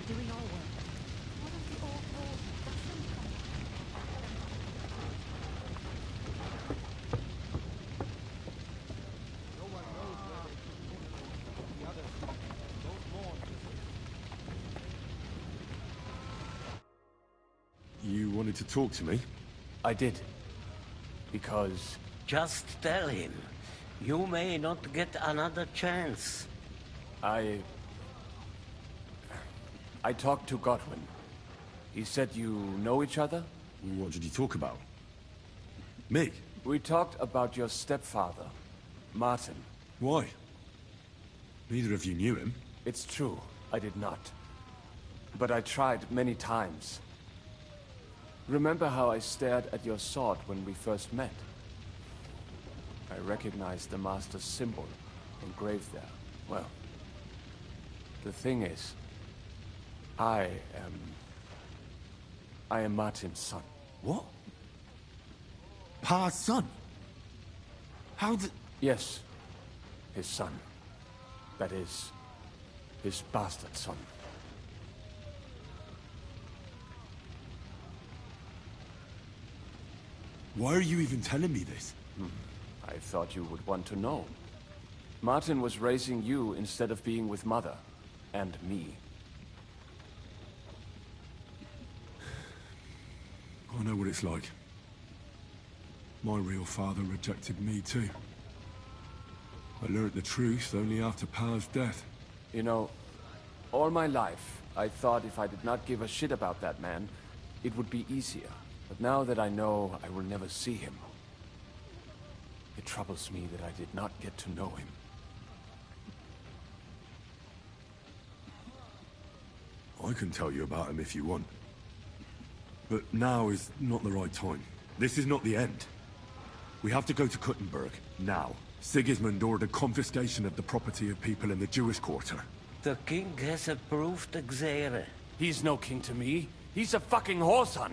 Doing our work. What of the awful Russian No one knows where they put him. The others don't mourn. You wanted to talk to me? I did. Because... Just tell him. You may not get another chance. I talked to Godwin. He said you know each other? What did you talk about? Me? We talked about your stepfather, Martin. Why? Neither of you knew him. It's true, I did not. But I tried many times. Remember how I stared at your sword when we first met? I recognized the Master's symbol engraved there. Well, the thing is, I am Martin's son. What? Pa's son? How did... Yes, his son. That is, his bastard son. Why are you even telling me this? I thought you would want to know. Martin was raising you instead of being with Mother. And me. I know what it's like. My real father rejected me too. I learned the truth only after Pa's death. You know, all my life, I thought if I did not give a shit about that man, it would be easier. But now that I know I will never see him, it troubles me that I did not get to know him. I can tell you about him if you want. But now is not the right time. This is not the end. We have to go to Kuttenberg, now. Sigismund ordered confiscation of the property of people in the Jewish quarter. The king has approved the Xere. He's no king to me. He's a fucking whoreson.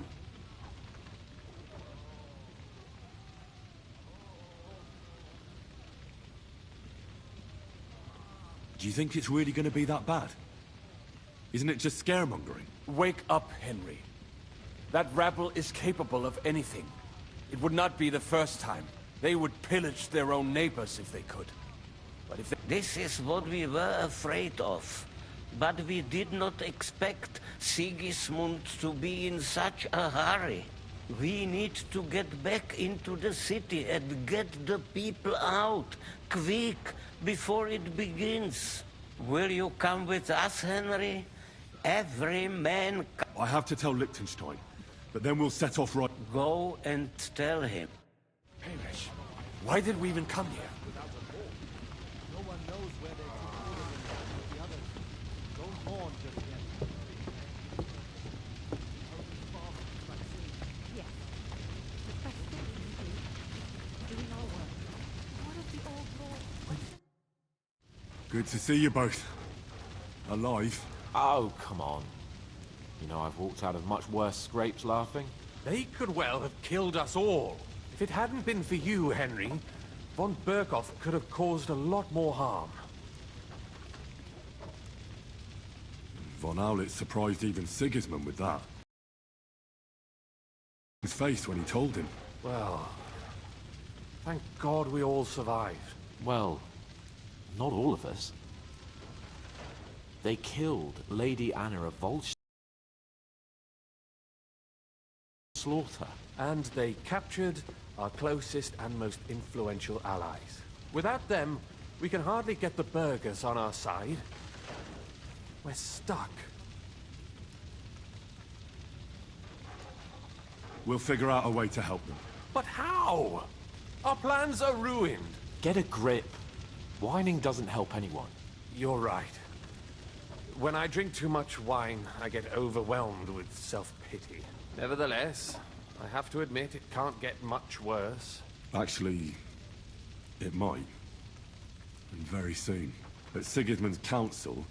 Do you think it's really going to be that bad? Isn't it just scaremongering? Wake up, Henry. That rabble is capable of anything. It would not be the first time. They would pillage their own neighbors if they could. But if they... This is what we were afraid of. But we did not expect Sigismund to be in such a hurry. We need to get back into the city and get the people out, quick, before it begins. Will you come with us, Henry? Every man... I have to tell Liechtenstein, but then we'll set off right... Go and tell him. Hamish, why did we even come here? No one knows where they took the others. Don't mourn just yet. Yes. The best thing we can do is doing our work. What if the old lord... Good to see you both. Alive. Oh, come on. You know, I've walked out of much worse scrapes laughing. They could well have killed us all. If it hadn't been for you, Henry, von Berkhoff could have caused a lot more harm. Von Aulitz surprised even Sigismund with that. His face when he told him. Well, thank God we all survived. Well, not all of us. They killed Lady Anna of Slaughter. And they captured our closest and most influential allies. Without them, we can hardly get the burghers on our side. We're stuck. We'll figure out a way to help them. But how? Our plans are ruined. Get a grip. Whining doesn't help anyone. You're right. When I drink too much wine, I get overwhelmed with self-pity. Nevertheless, I have to admit it can't get much worse. Actually, it might. And very soon. At Sigismund's council,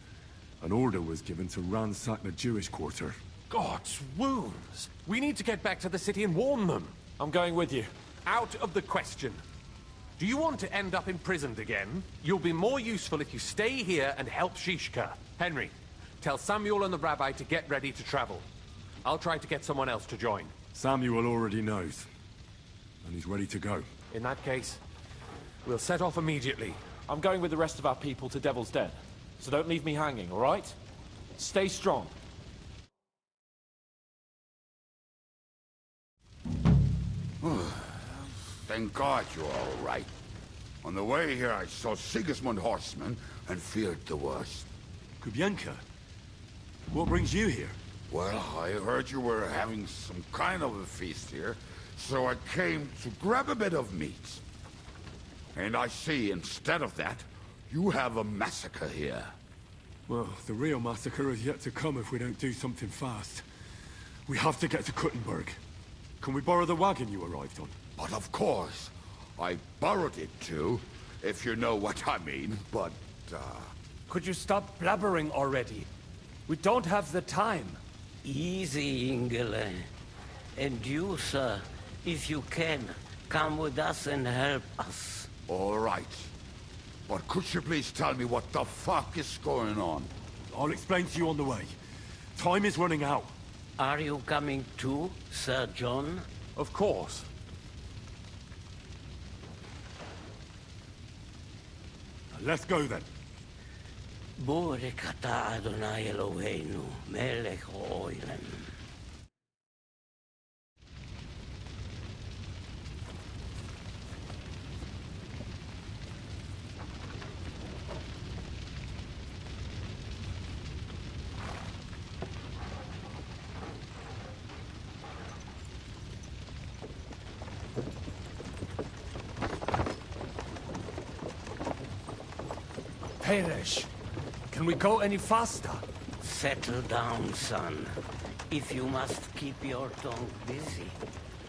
an order was given to ransack the Jewish quarter. God's wounds! We need to get back to the city and warn them. I'm going with you. Out of the question. Do you want to end up imprisoned again? You'll be more useful if you stay here and help Shishka. Henry, tell Samuel and the rabbi to get ready to travel. I'll try to get someone else to join. Samuel already knows. And he's ready to go. In that case, we'll set off immediately. I'm going with the rest of our people to Devil's Den. So don't leave me hanging, all right? Stay strong. Thank God you're all right. On the way here, I saw Sigismund horsemen and feared the worst. Kubienka? What brings you here? Well, I heard you were having some kind of a feast here, so I came to grab a bit of meat. And I see, instead of that, you have a massacre here. Well, the real massacre is yet to come if we don't do something fast. We have to get to Kuttenberg. Can we borrow the wagon you arrived on? But of course. I borrowed it too, if you know what I mean, but, Could you stop blabbering already? We don't have the time. Easy, Ingele. And you, sir, if you can, come with us and help us. All right. But could you please tell me what the fuck is going on? I'll explain to you on the way. Time is running out. Are you coming too, Sir John? Of course. Let's go then. Borekata Adonai Eloheinu, melech haolam. Perish. Can we go any faster? Settle down, son. If you must keep your tongue busy,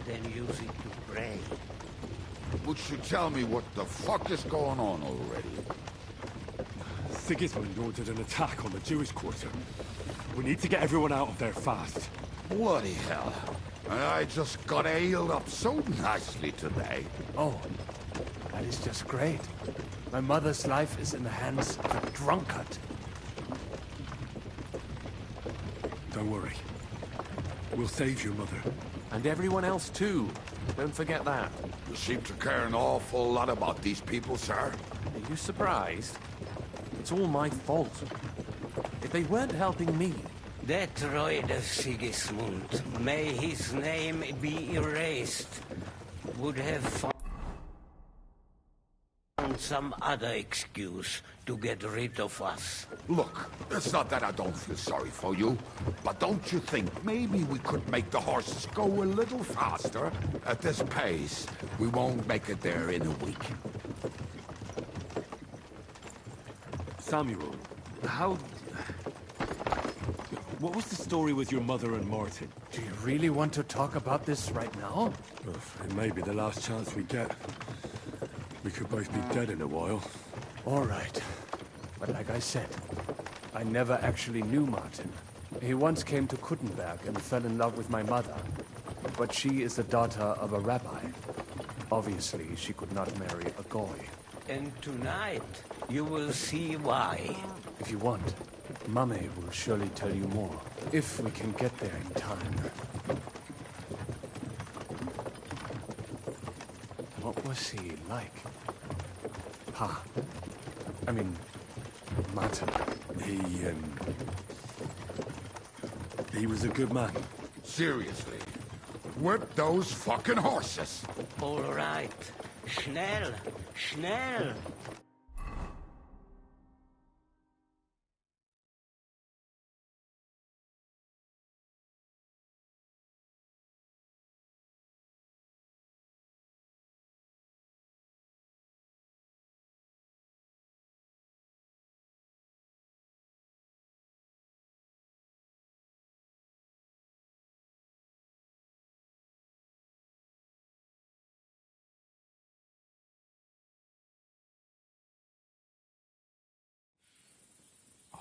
then use it to pray. Would you tell me what the fuck is going on already? Sigismund ordered an attack on the Jewish quarter. We need to get everyone out of there fast. Bloody hell. And I just got ailed up so nicely today. Oh, that is just great. My mother's life is in the hands of a drunkard. Don't worry. We'll save your mother. And everyone else too. Don't forget that. You seem to care an awful lot about these people, sir. Are you surprised? It's all my fault. If they weren't helping me... That droid of Sigismund, may his name be erased, would have found some other excuse to get rid of us. Look, it's not that I don't feel sorry for you, but don't you think maybe we could make the horses go a little faster? At this pace, we won't make it there in a week. Samuel, how... What was the story with your mother and Martin? Do you really want to talk about this right now? It may be the last chance we get. We could both be dead in a while. All right. But like I said, I never actually knew Martin. He once came to Kuttenberg and fell in love with my mother. But she is the daughter of a rabbi. Obviously, she could not marry a goy. And tonight, you will see why. If you want, Mame will surely tell you more. If we can get there in time. What was he like? I mean, Martin. He was a good man. Seriously. Whip those fucking horses. All right. Schnell. Schnell.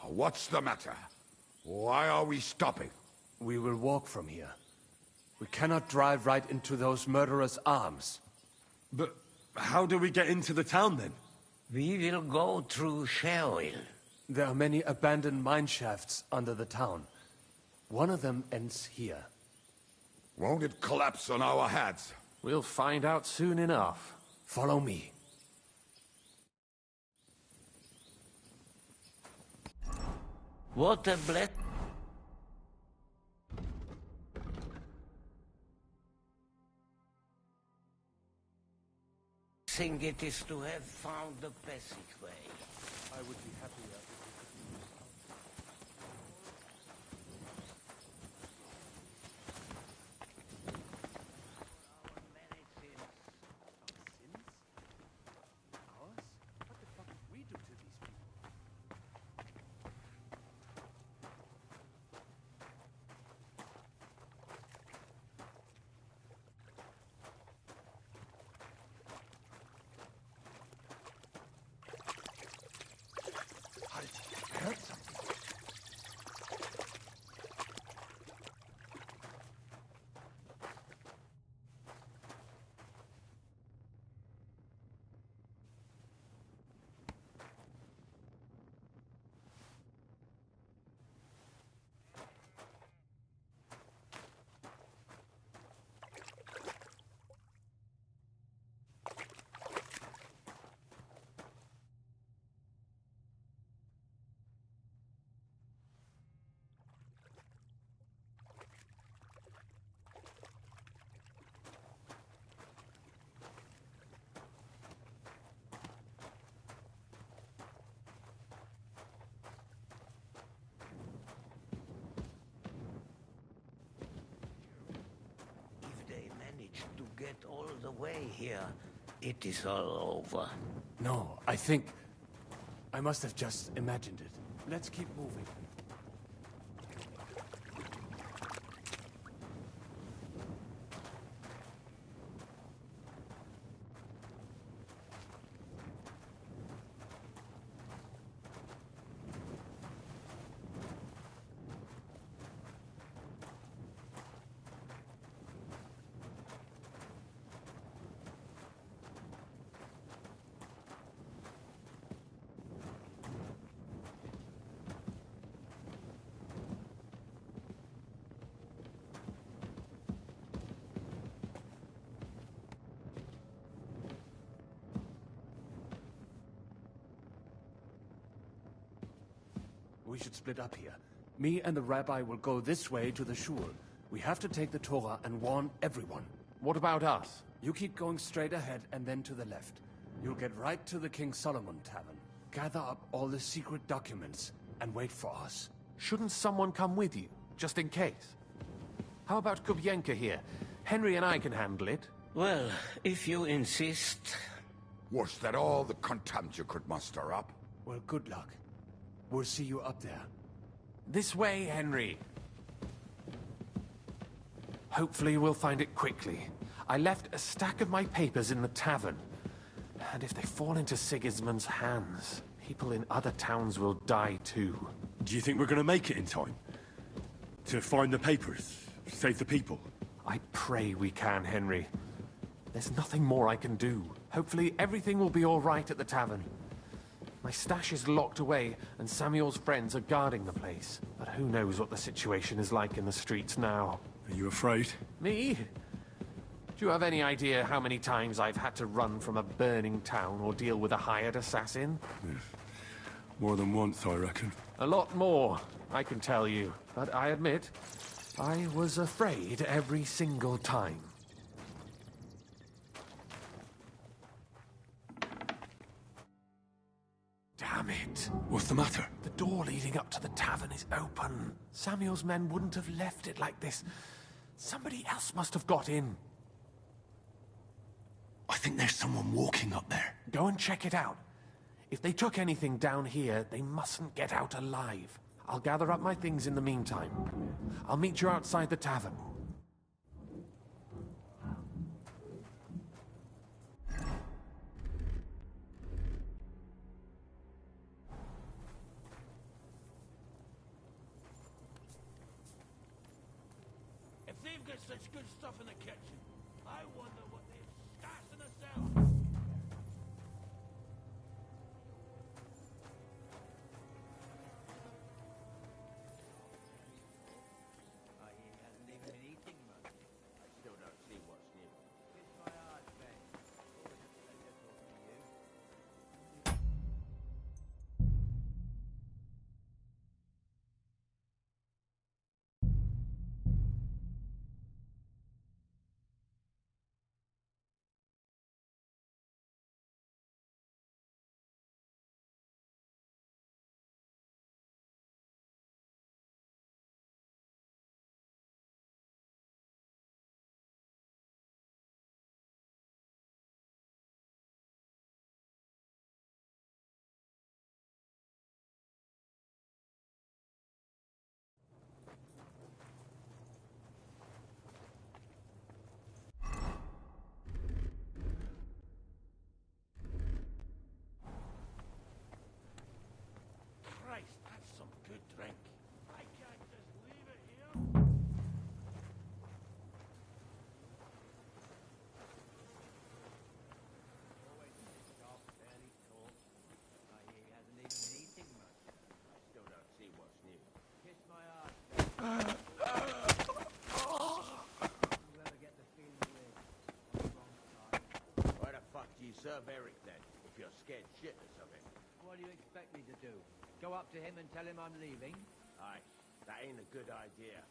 What's the matter? Why are we stopping? We will walk from here. We cannot drive right into those murderers' arms. But how do we get into the town then? We will go through Sheol. There are many abandoned mine shafts under the town. One of them ends here. Won't it collapse on our heads? We'll find out soon enough. Follow me. What a blessing it is to have found the passageway. I would be happier. get all the way here, it is all over. No, I think... I must have just imagined it. Let's keep moving. We should split up here. Me and the rabbi will go this way to the shul. We have to take the Torah and warn everyone. What about us? You keep going straight ahead and then to the left. You'll get right to the King Solomon Tavern. Gather up all the secret documents and wait for us. Shouldn't someone come with you, just in case? How about Kubyenka here? Henry and I can handle it. Well, if you insist. Was that all the contempt you could muster up? Well, good luck. We'll see you up there. This way, Henry. Hopefully we'll find it quickly. I left a stack of my papers in the tavern. And if they fall into Sigismund's hands, people in other towns will die too. Do you think we're gonna make it in time? To find the papers? Save the people? I pray we can, Henry. There's nothing more I can do. Hopefully everything will be all right at the tavern. My stash is locked away, and Samuel's friends are guarding the place. But who knows what the situation is like in the streets now. Are you afraid? Me? Do you have any idea how many times I've had to run from a burning town or deal with a hired assassin? Yes. More than once, I reckon. A lot more, I can tell you. But I admit, I was afraid every single time. Damn it. What's the matter? The door leading up to the tavern is open. Samuel's men wouldn't have left it like this. Somebody else must have got in. I think there's someone walking up there. Go and check it out. If they took anything down here, they mustn't get out alive. I'll gather up my things in the meantime. I'll meet you outside the tavern. If they've got such good stuff in the kitchen, I wonder what they've stashed in the cellar. He hasn't even been eating much. I still don't see what's new. Kiss my heart, Ben. Always a pleasure talking to you. Christ, that's some good drink. I can't just leave it here. Always pissed off, barely talks. He hasn't even been eating much. I still don't see what's new. Kiss my heart, Ben. You ever get the feeling we're on the wrong side? Why the fuck do you serve Eric then, if you're scared shitless of him? What do you expect me to do? Go up to him and tell him I'm leaving? Aye, that ain't a good idea.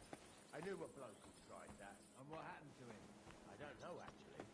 I knew a bloke who tried that. And what happened to him? I don't know, actually.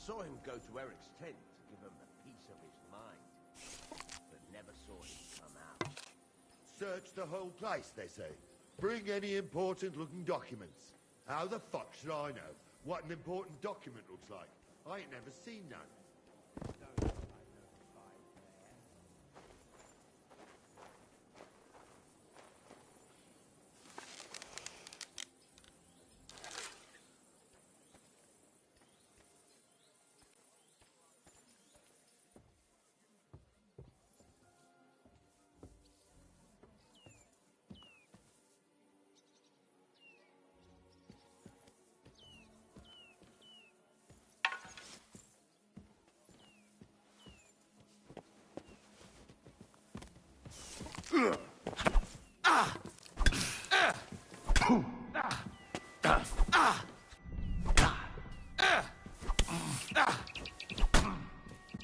saw him go to Eric's tent to give him a piece of his mind, but never saw him come out. Search the whole place, they say. Bring any important-looking documents. How the fuck should I know what an important document looks like? I ain't never seen none.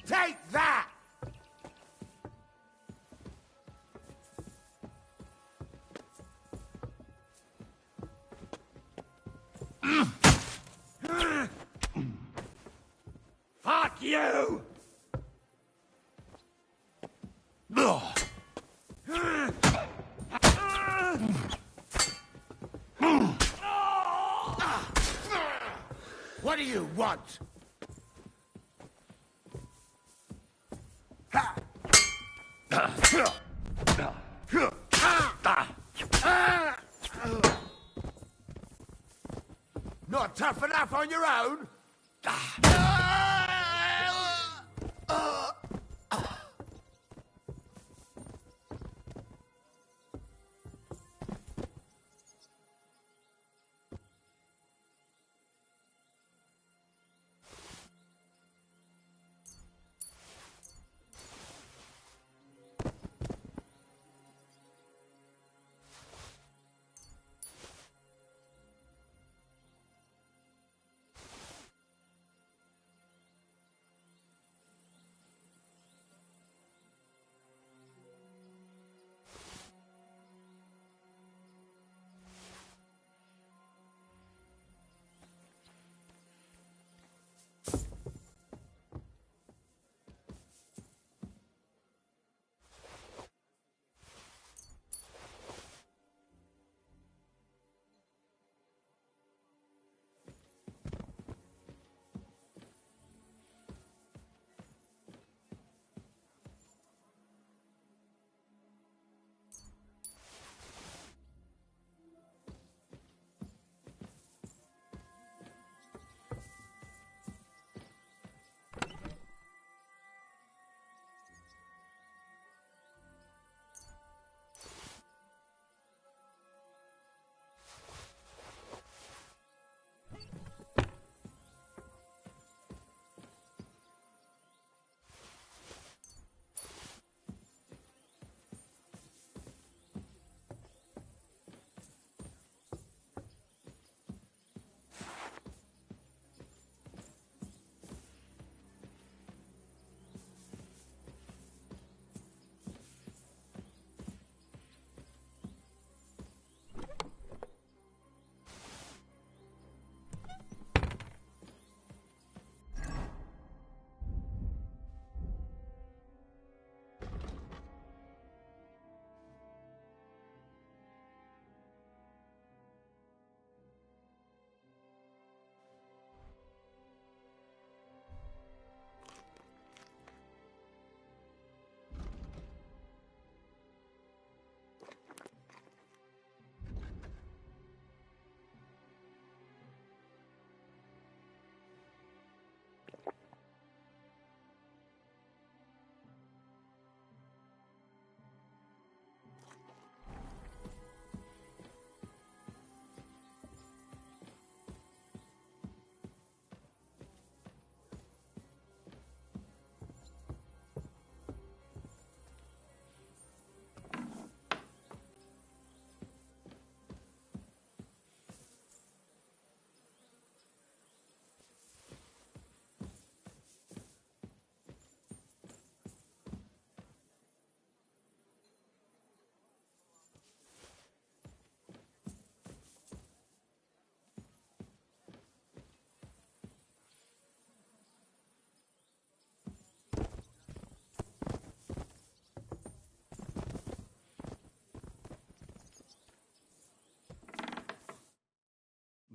Take that! Fuck you! What do you want? Not tough enough on your own?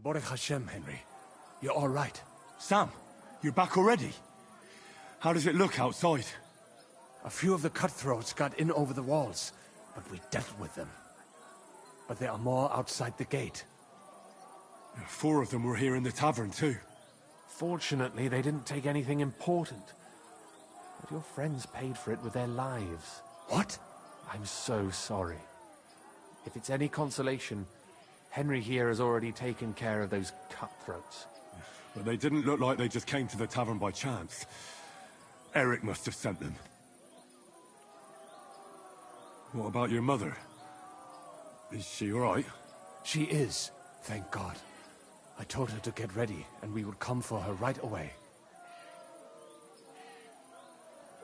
Baruch Hashem, Henry. You're all right. Sam, you're back already? How does it look outside? A few of the cutthroats got in over the walls, but we dealt with them. But there are more outside the gate. 4 of them were here in the tavern, too. Fortunately, they didn't take anything important. But your friends paid for it with their lives. What? I'm so sorry. If it's any consolation, Henry here has already taken care of those cutthroats. But they didn't look like they just came to the tavern by chance. Eric must have sent them. What about your mother? Is she all right? She is, thank God. I told her to get ready, and we would come for her right away.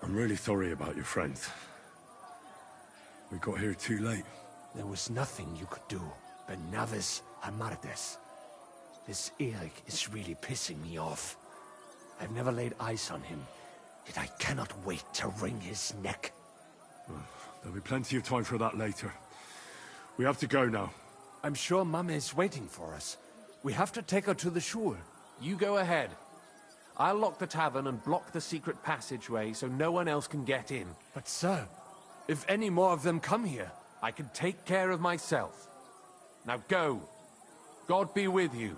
I'm really sorry about your friends. We got here too late. There was nothing you could do. Benavis Hamardes. This Eric is really pissing me off. I've never laid eyes on him, yet I cannot wait to wring his neck. There'll be plenty of time for that later. We have to go now. I'm sure Mama is waiting for us. We have to take her to the shul. You go ahead. I'll lock the tavern and block the secret passageway so no one else can get in. But sir, if any more of them come here, I can take care of myself. Now go. God be with you.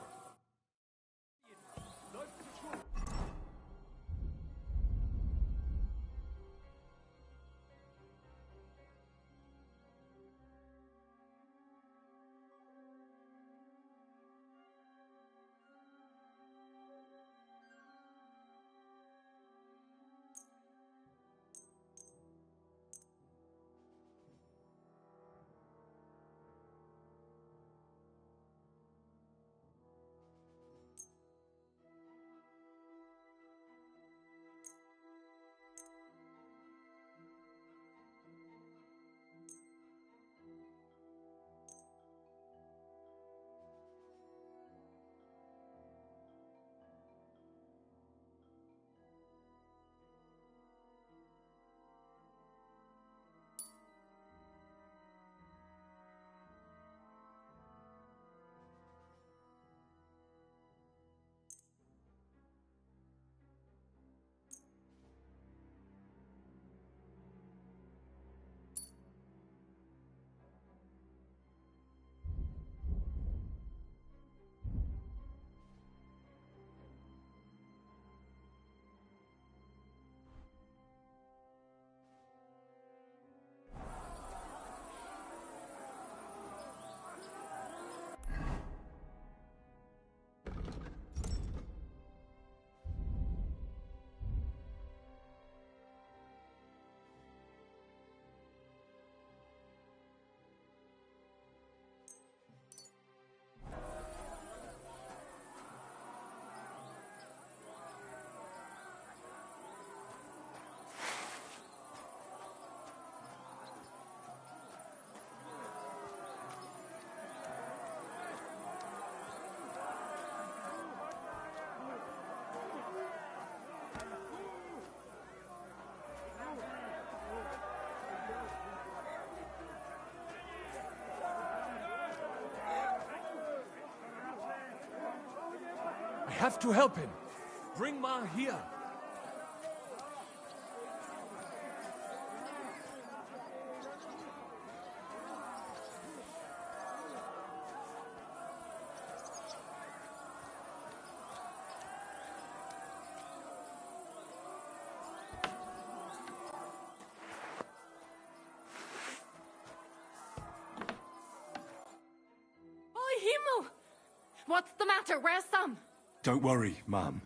I have to help him. Bring Ma here. What's the matter? Where's Sam? Don't worry, ma'am.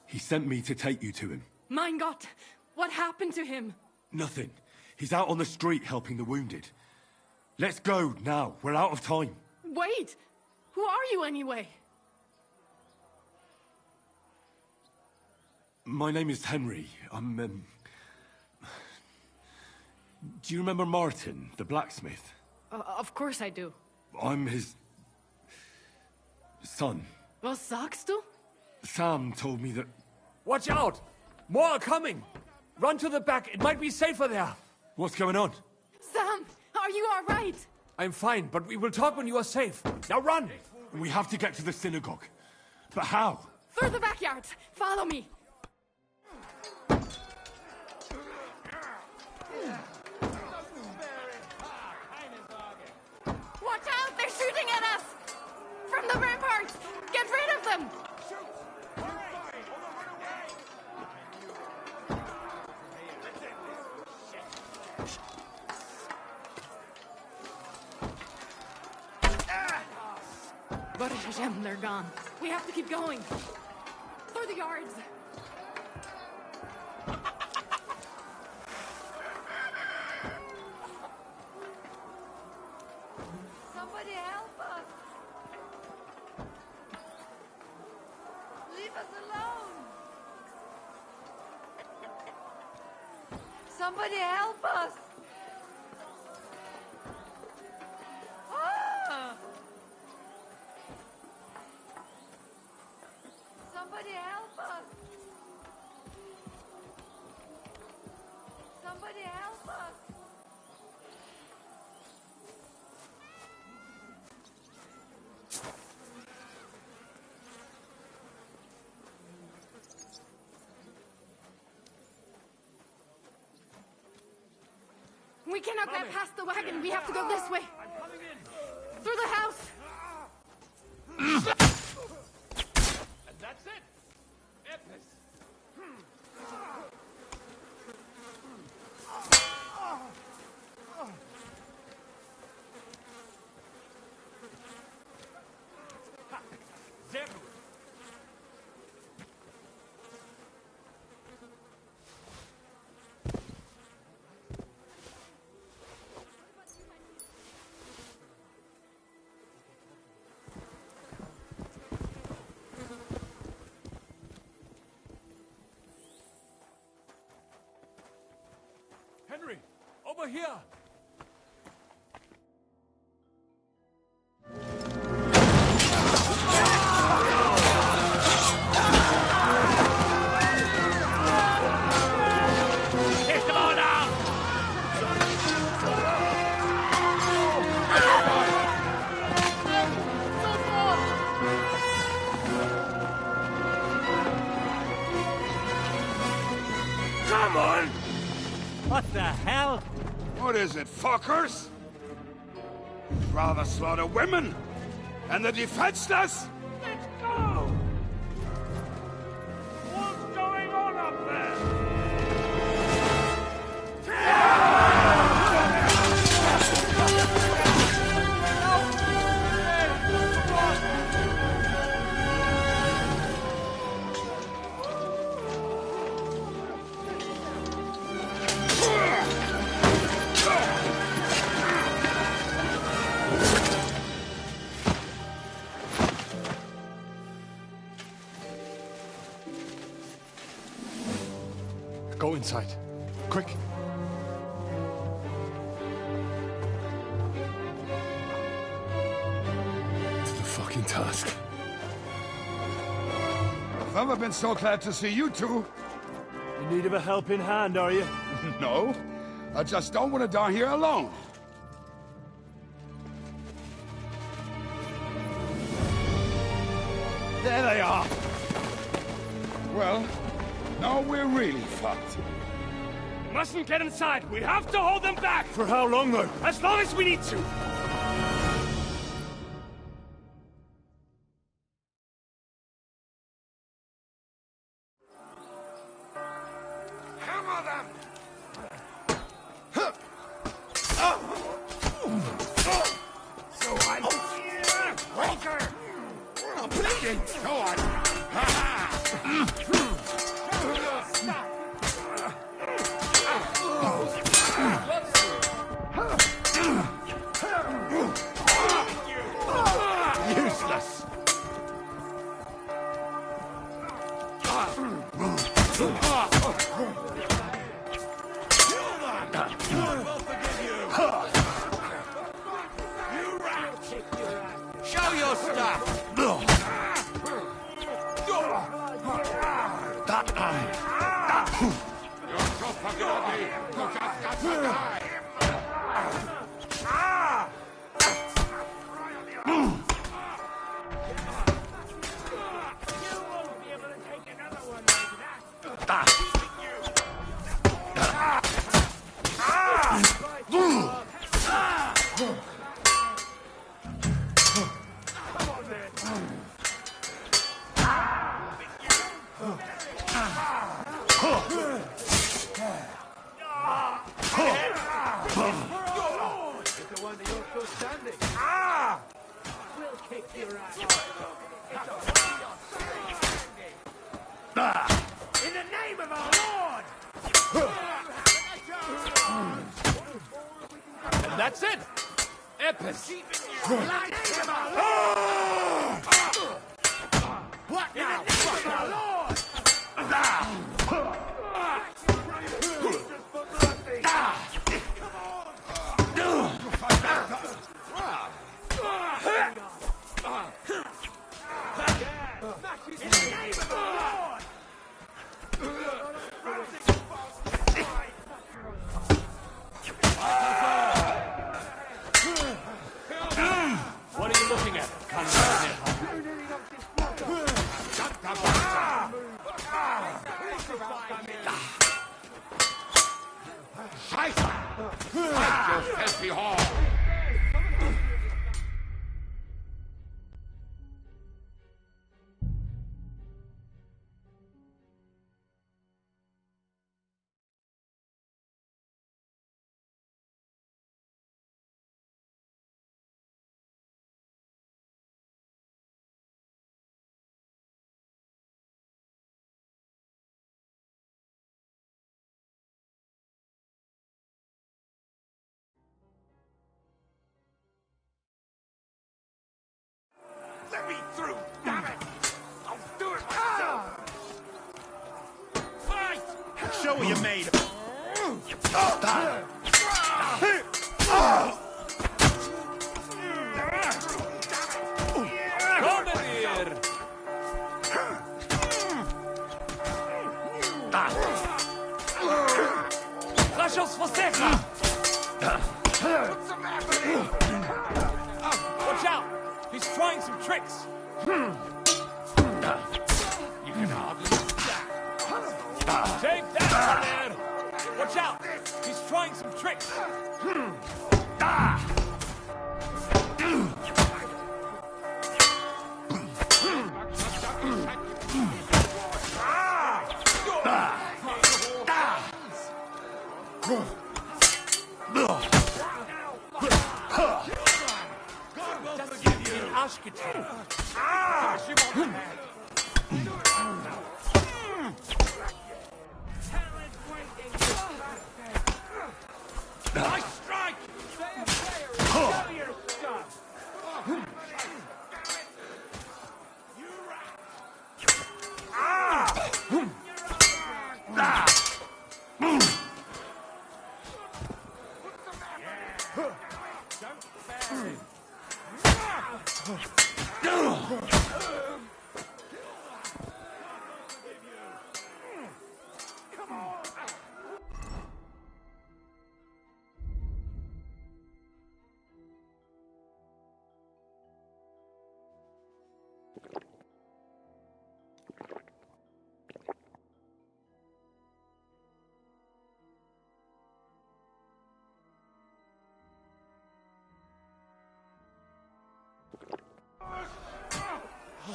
He sent me to take you to him. Mein Gott, what happened to him? Nothing. He's out on the street helping the wounded. Let's go now. We're out of time. Wait! Who are you anyway? My name is Henry. I'm, Do you remember Martin, the blacksmith? Of course I do. I'm his... son. Was sagst du? Sam told me that... Watch out! More are coming! Run to the back, it might be safer there! What's going on? Sam, are you all right? I'm fine, but we will talk when you are safe. Now run! and we have to get to the synagogue. But how? Through the backyard. Follow me. Watch out! They're shooting at us! From the ramparts! Get rid of them! Baruch Hashem, they're gone. We have to keep going. Through the yards. Somebody help us! Leave us alone! Somebody help us! Ah! Somebody help us! Somebody help us! We cannot get past the wagon. We have to go this way. Through the house. And that's it. Epis. Zebra. Henry, over here! Take them all down! Come on! What the hell? What is it, fuckers? You'd rather slaughter women and the defenseless? Let's go! What's going on up there? Go inside. Quick. To the fucking task. I've never been so glad to see you two. In need of a helping hand, are you? No, I just don't want to die here alone. There they are! Well, now we're really fucked. Mustn't get inside. We have to hold them back. For how long, though? As long as we need to. Hammer them! So I'm... Waker! I'm bleeding! Go on! Useless! Show your stuff! You're so fucking ugly! You just got to die! It's a wonder you're still standing. We'll kick your ass. In the name of our Lord! And that's it! Epis! In the name of our Lord! What now? In the name of our Lord! In the name of our Lord! What are you looking at? Scheiße! Fight your filthy whore! Let me through, damn it! I'll do it myself! Fight! Show what you're made of. Watch out! He's trying some tricks! You can hardly Take that, man! Watch out! He's trying some tricks! Nice strike! Show your stuff!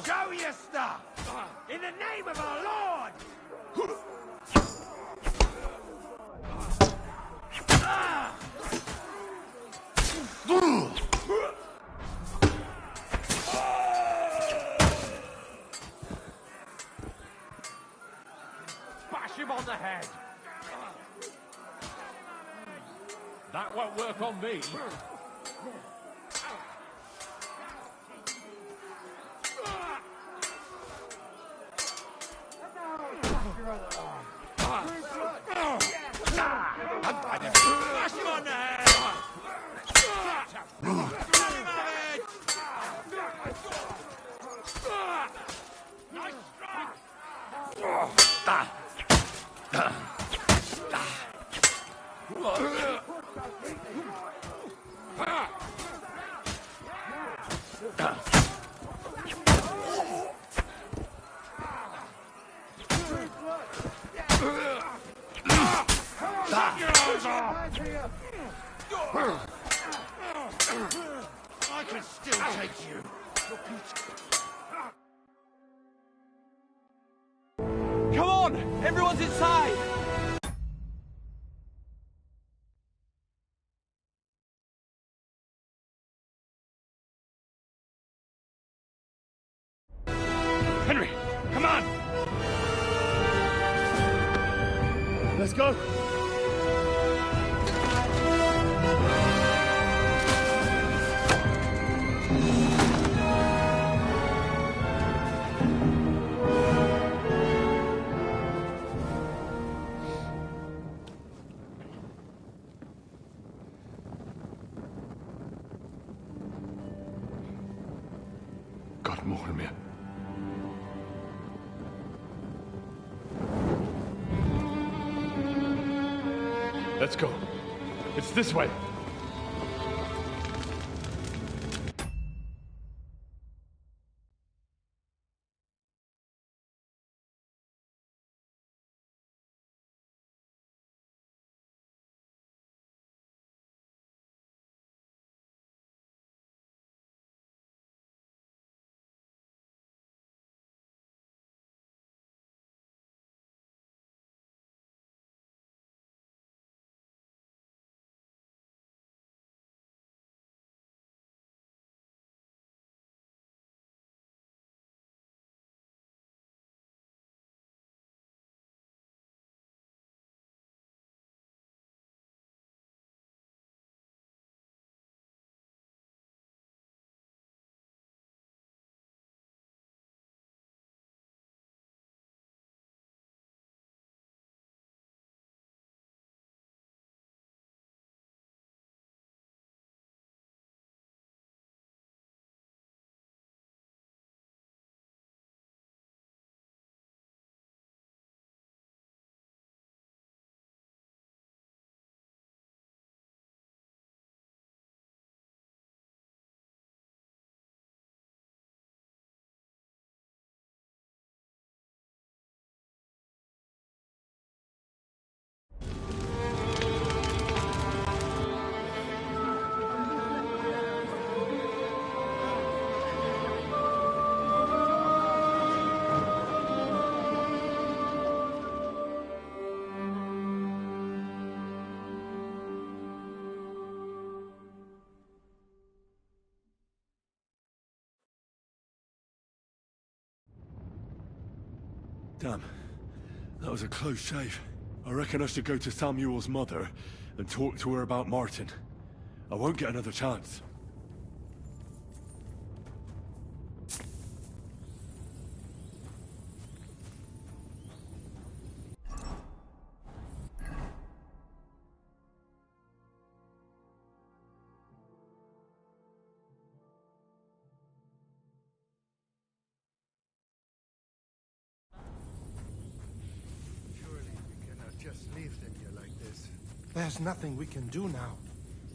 Show your stuff! In the name of our Lord! Bash him on the head! That won't work on me. Bash him on the head! Nice I can still take you. Everyone's inside! Henry, come on! Let's go! God mogen meer. Let's go. It's this way. Damn. That was a close shave. I reckon I should go to Samuel's mother and talk to her about Martin. I won't get another chance. Just leave them here like this. There's nothing we can do now.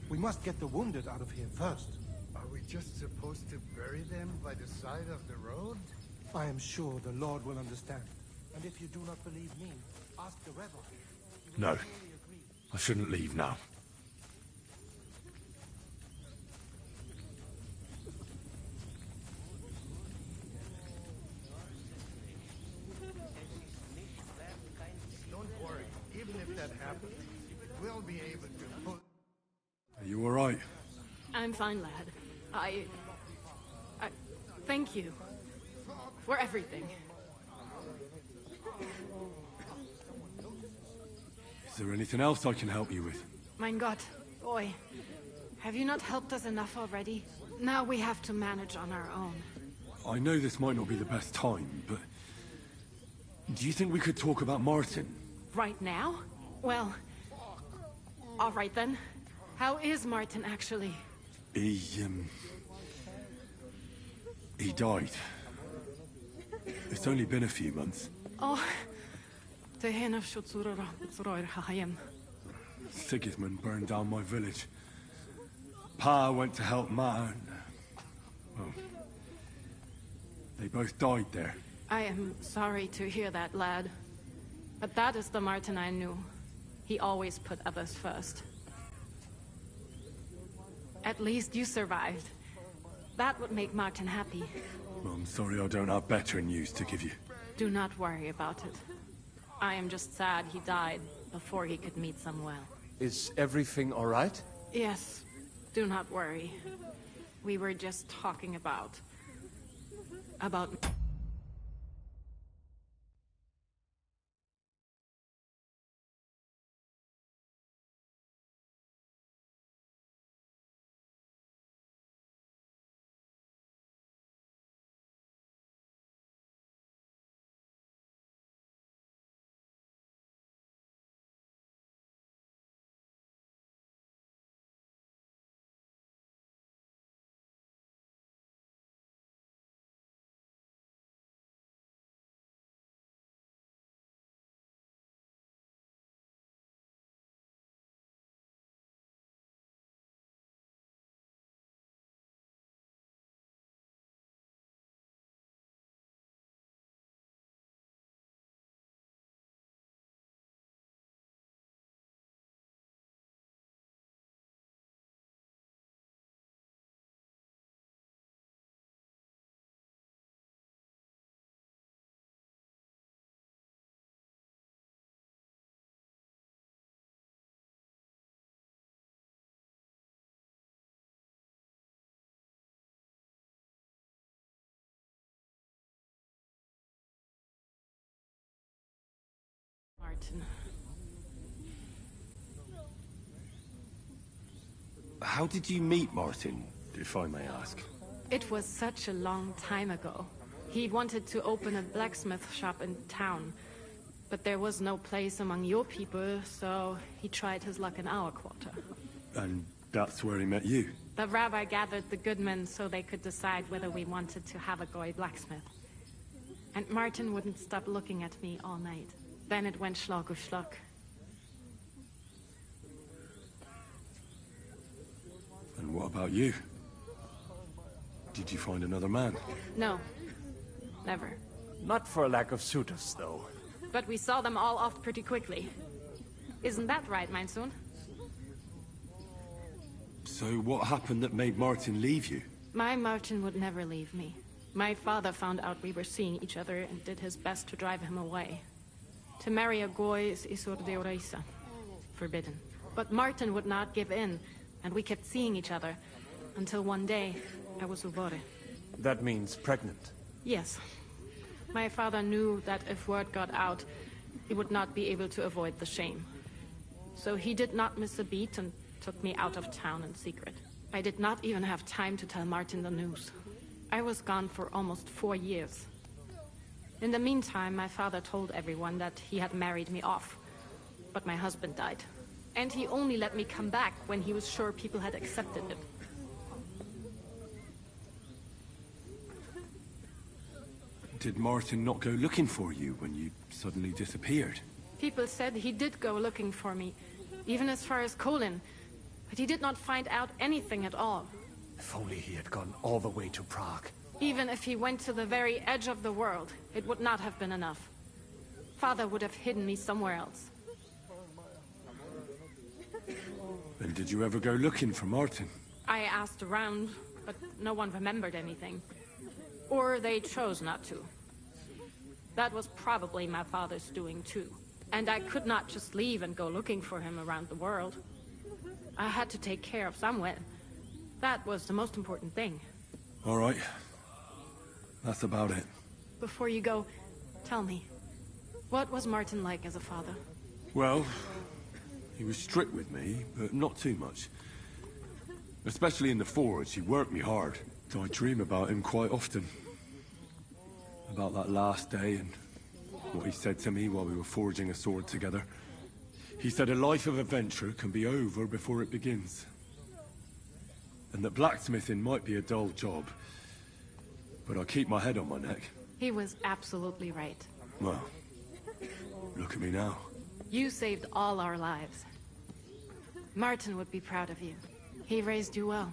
We must get the wounded out of here first. Are we just supposed to bury them by the side of the road? I am sure the Lord will understand. And if you do not believe me, ask the rebel. No. I shouldn't leave now. Don't worry. Even if that happens, we'll be able to pull... Are you all right? I'm fine, lad. I thank you for everything. Is there anything else I can help you with? Mein Gott, boy. Have you not helped us enough already? Now we have to manage on our own. I know this might not be the best time, but... do you think we could talk about Martin? Right now? Well, all right then. How is Martin actually? He died. It's only been a few months. Oh. Sigismund burned down my village. Pa went to help Ma and... well... they both died there. I am sorry to hear that, lad. But that is the Martin I knew. He always put others first. At least you survived. That would make Martin happy. Well, I'm sorry I don't have better news to give you. Do not worry about it. I am just sad he died before he could meet some well. Is everything all right? Yes, do not worry. We were just talking about... Martin. How did you meet Martin, if I may ask? It was such a long time ago. He wanted to open a blacksmith shop in town, but there was no place among your people, so he tried his luck in our quarter. And that's where he met you? The rabbi gathered the good men so they could decide whether we wanted to have a goy blacksmith. And Martin wouldn't stop looking at me all night. Then it went schlag auf schlag. And what about you? Did you find another man? No. Never. Not for a lack of suitors, though. But we saw them all off pretty quickly. Isn't that right, mein Sohn? So what happened that made Martin leave you? My Martin would never leave me. My father found out we were seeing each other and did his best to drive him away. To marry a goy is isur deoraisa. Forbidden. But Martin would not give in, and we kept seeing each other. Until one day, I was uvore. That means pregnant? Yes. My father knew that if word got out, he would not be able to avoid the shame. So he did not miss a beat and took me out of town in secret. I did not even have time to tell Martin the news. I was gone for almost 4 years. In the meantime, my father told everyone that he had married me off. But my husband died. And he only let me come back when he was sure people had accepted it. Did Martin not go looking for you when you suddenly disappeared? People said he did go looking for me, even as far as Colin. But he did not find out anything at all. If only he had gone all the way to Prague. Even if he went to the very edge of the world, it would not have been enough. Father would have hidden me somewhere else. And did you ever go looking for Martin? I asked around, but no one remembered anything. Or they chose not to. That was probably my father's doing too. And I could not just leave and go looking for him around the world. I had to take care of Samuel. That was the most important thing. All right. That's about it. Before you go, tell me, what was Martin like as a father? Well, he was strict with me, but not too much. Especially in the forge, he worked me hard. I dream about him quite often. About that last day and what he said to me while we were forging a sword together. He said a life of adventure can be over before it begins. And that blacksmithing might be a dull job, but I keep my head on my neck. He was absolutely right. Well, look at me now. You saved all our lives. Martin would be proud of you. He raised you well.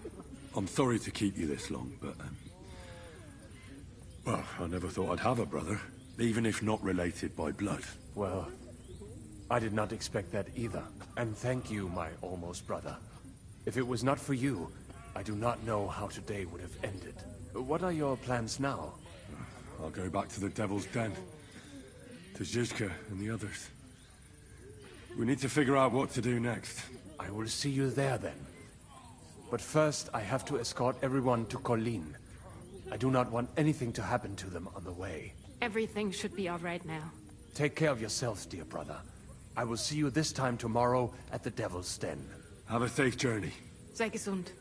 I'm sorry to keep you this long, but... well, I never thought I'd have a brother, even if not related by blood. Well, I did not expect that either. And thank you, my almost brother. If it was not for you, I do not know how today would have ended. What are your plans now? I'll go back to the Devil's Den. to Zizka and the others. We need to figure out what to do next. I will see you there then. But first, I have to escort everyone to Colleen. I do not want anything to happen to them on the way. Everything should be all right now. Take care of yourselves, dear brother. I will see you this time tomorrow at the Devil's Den. Have a safe journey. Sei gesund.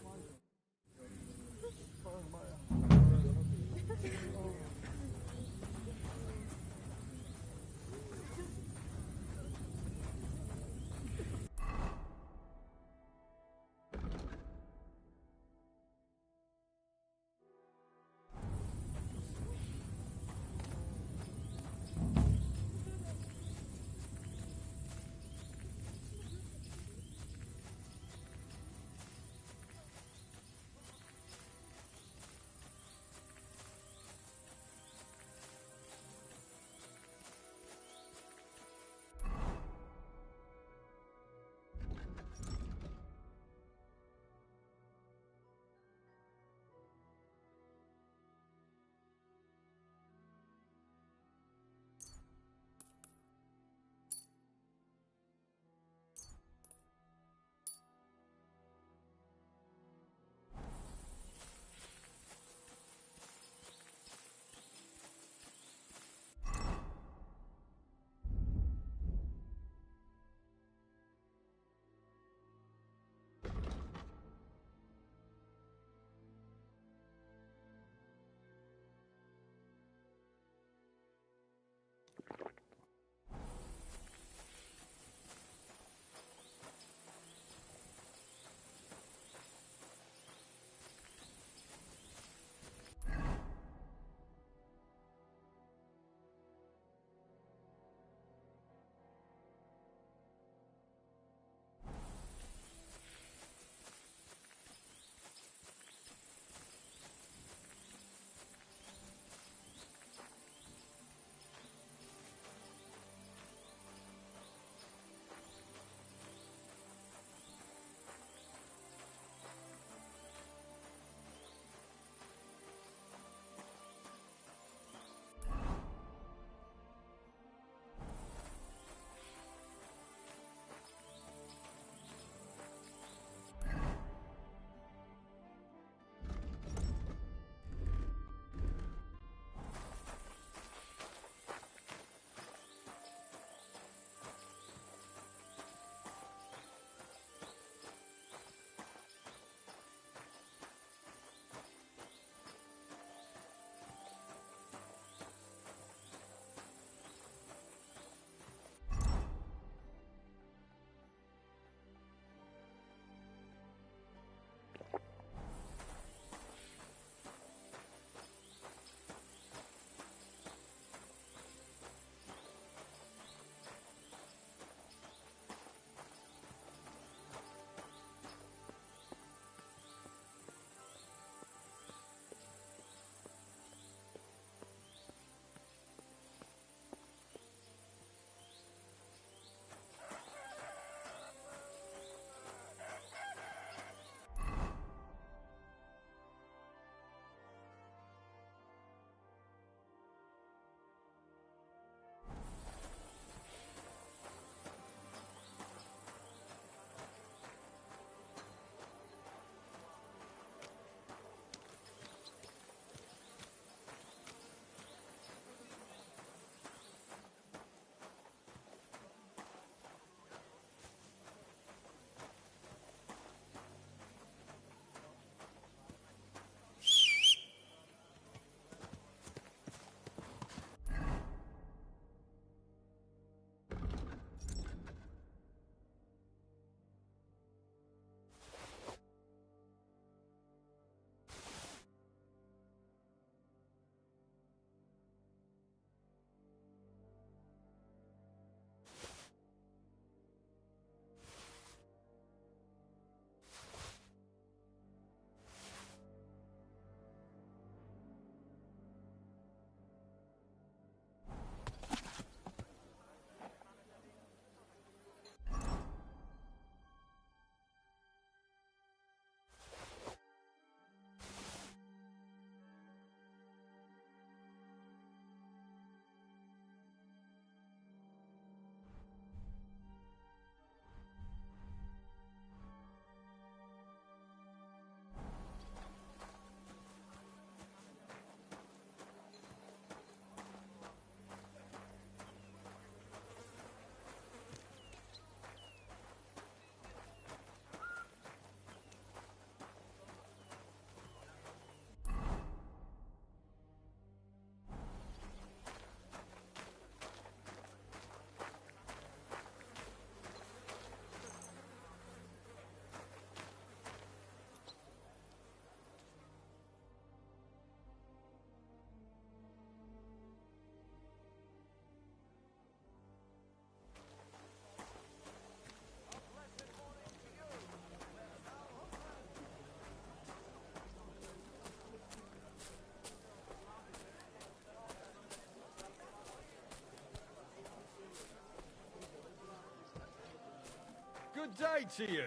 day to you.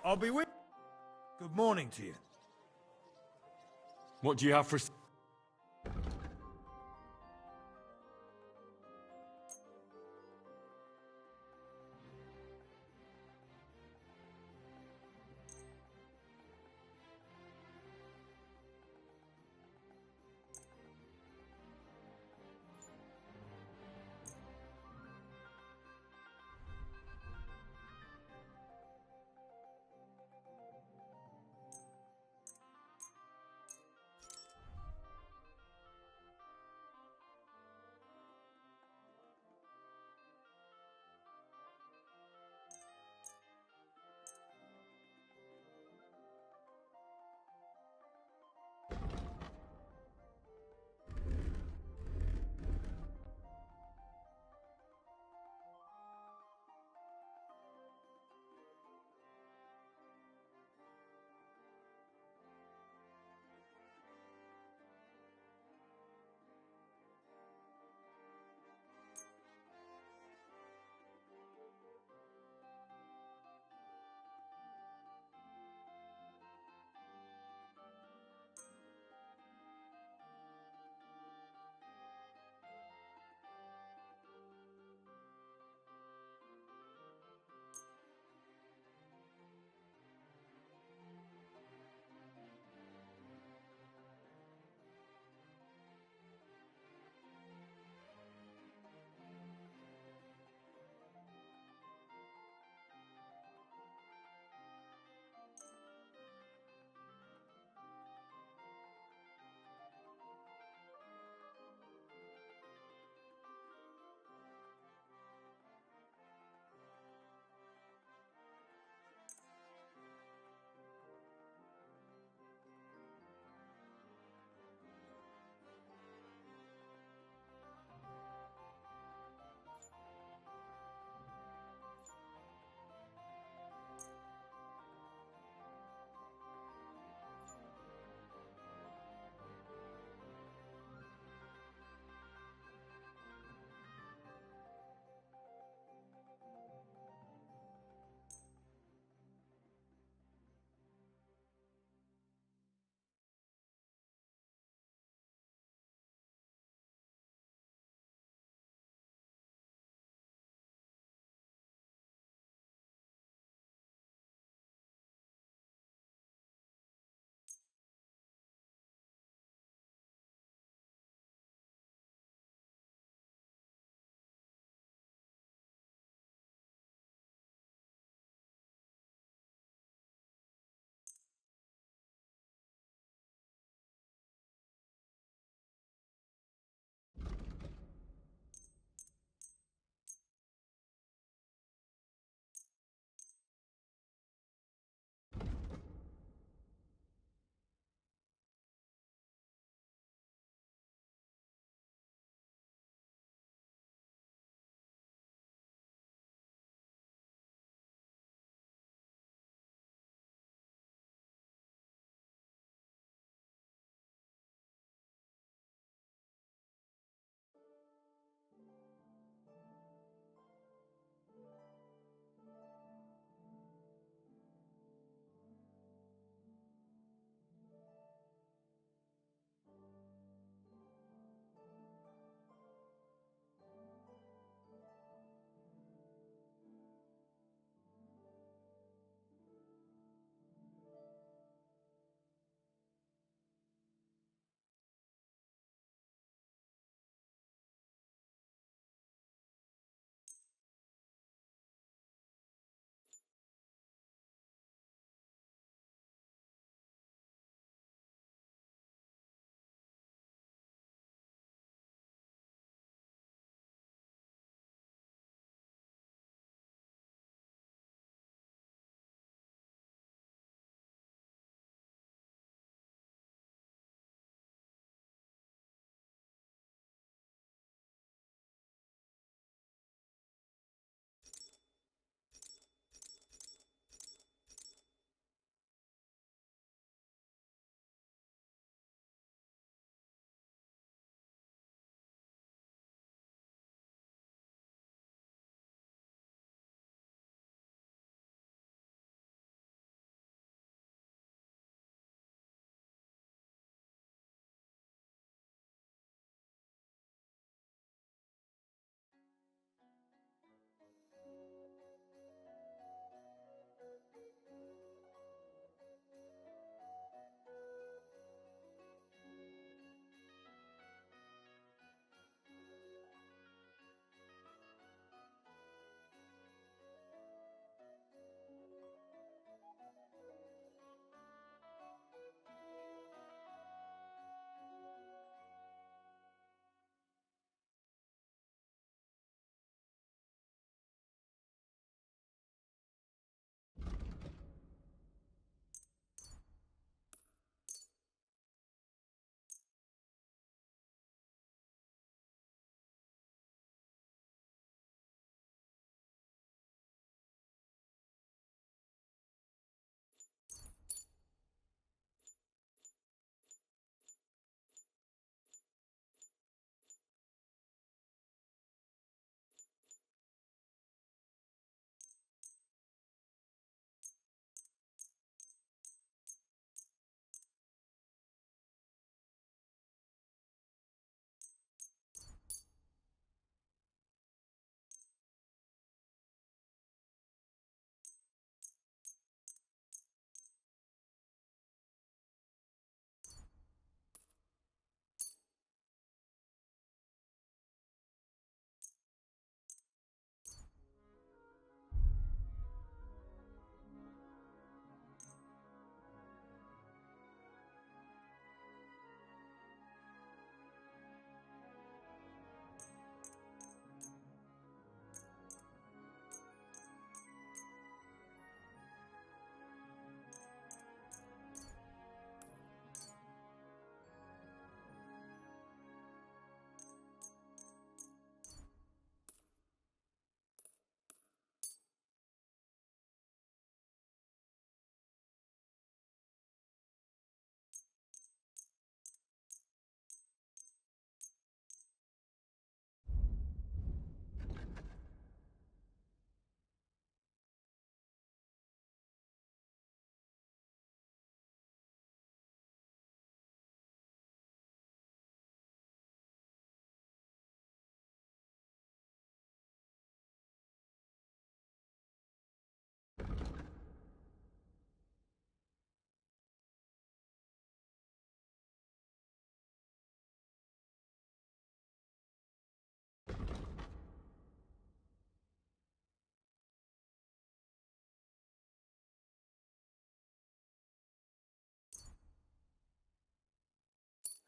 I'll be with... Good morning to you. What do you have for...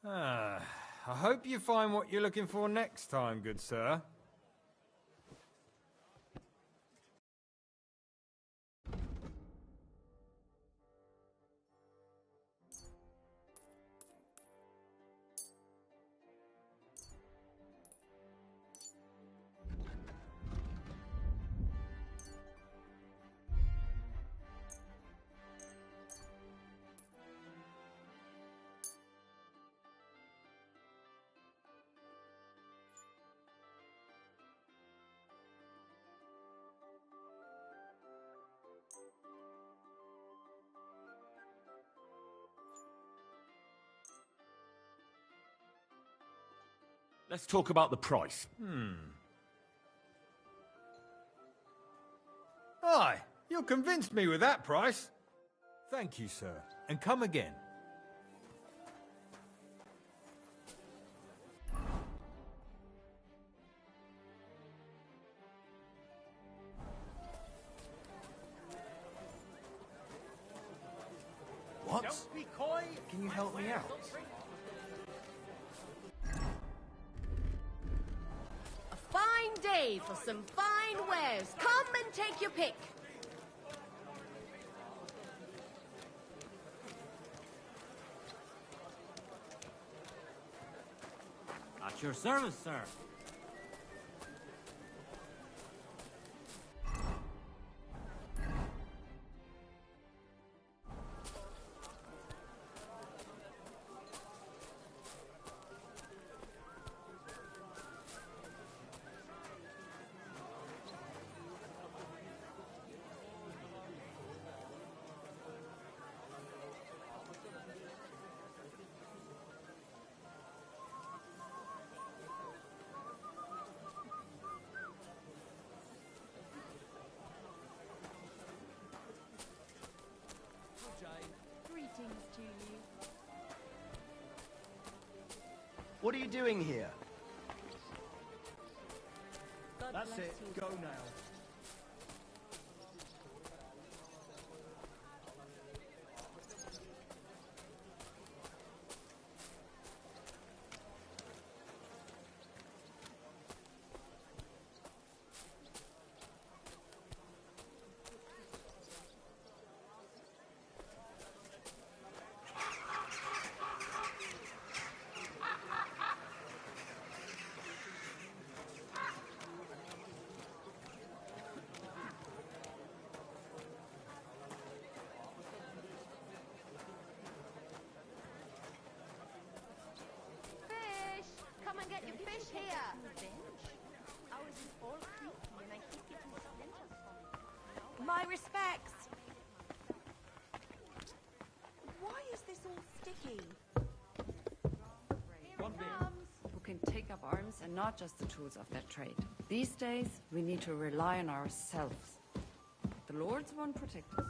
I hope you find what you're looking for next time, good sir. Let's talk about the price. Aye, you convinced me with that price. Thank you, sir. And come again. What? Don't be coy. Can you help me out? A fine day for some fine wares. Come and take your pick. At your service, sir. Greetings to you. What are you doing here? God That's bless it. you. Go now. Fish! Come and get your fish here! Ours is all creaky and I keep getting splinters from it. My respects. Why is this all sticky? Who can take up arms and not just the tools of their trade. These days, we need to rely on ourselves. The Lords won't protect us.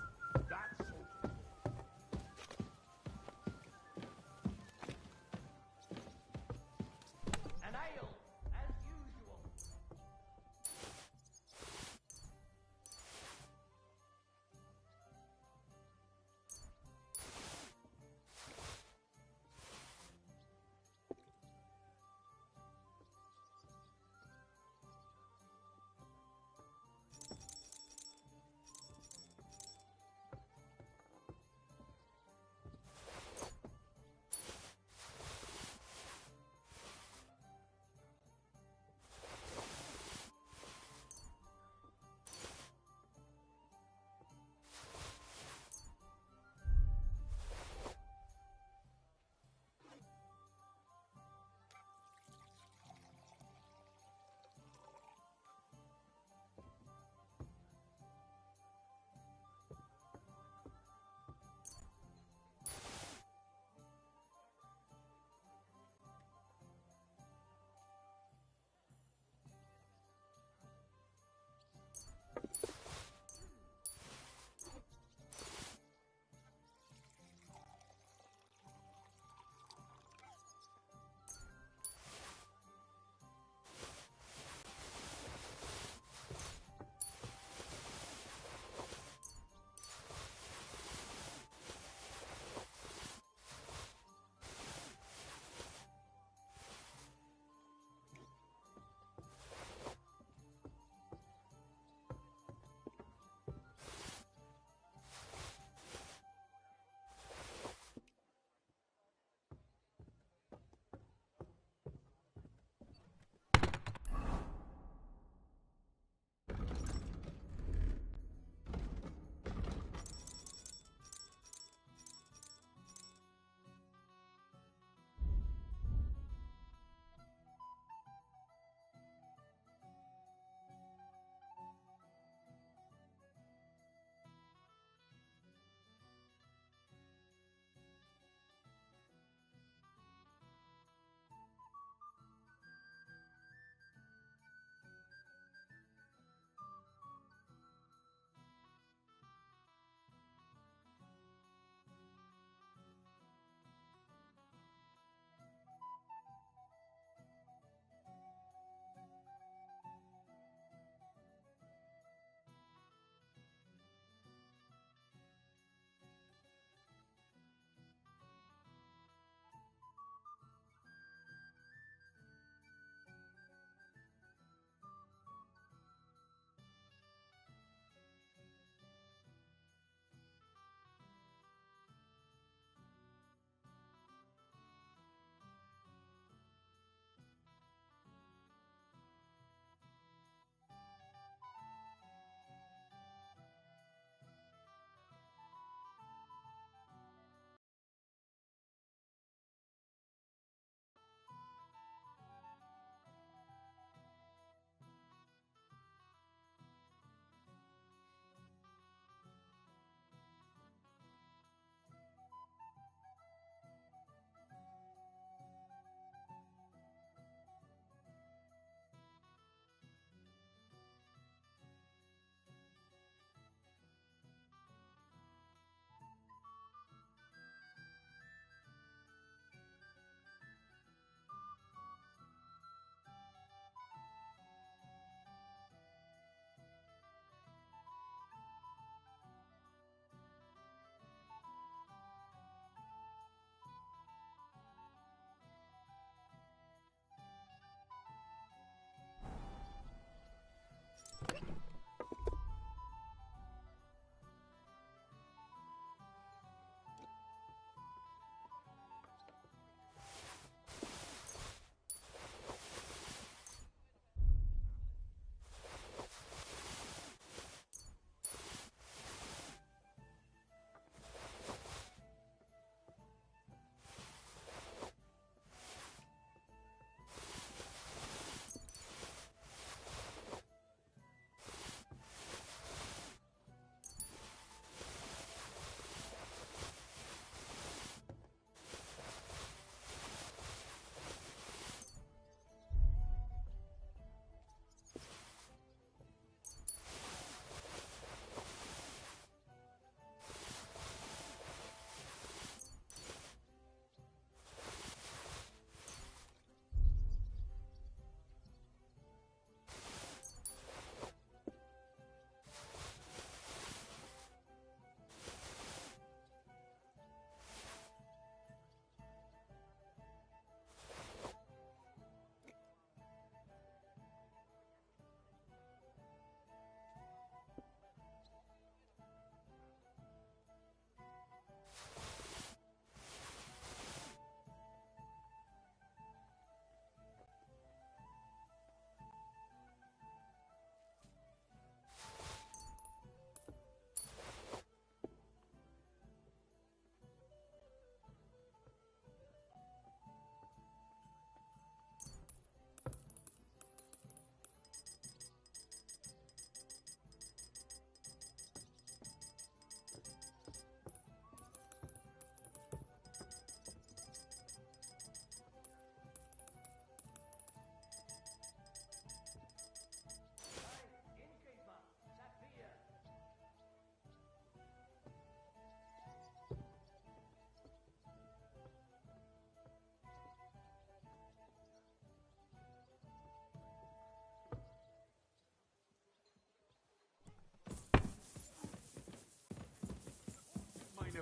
An ale, as usual.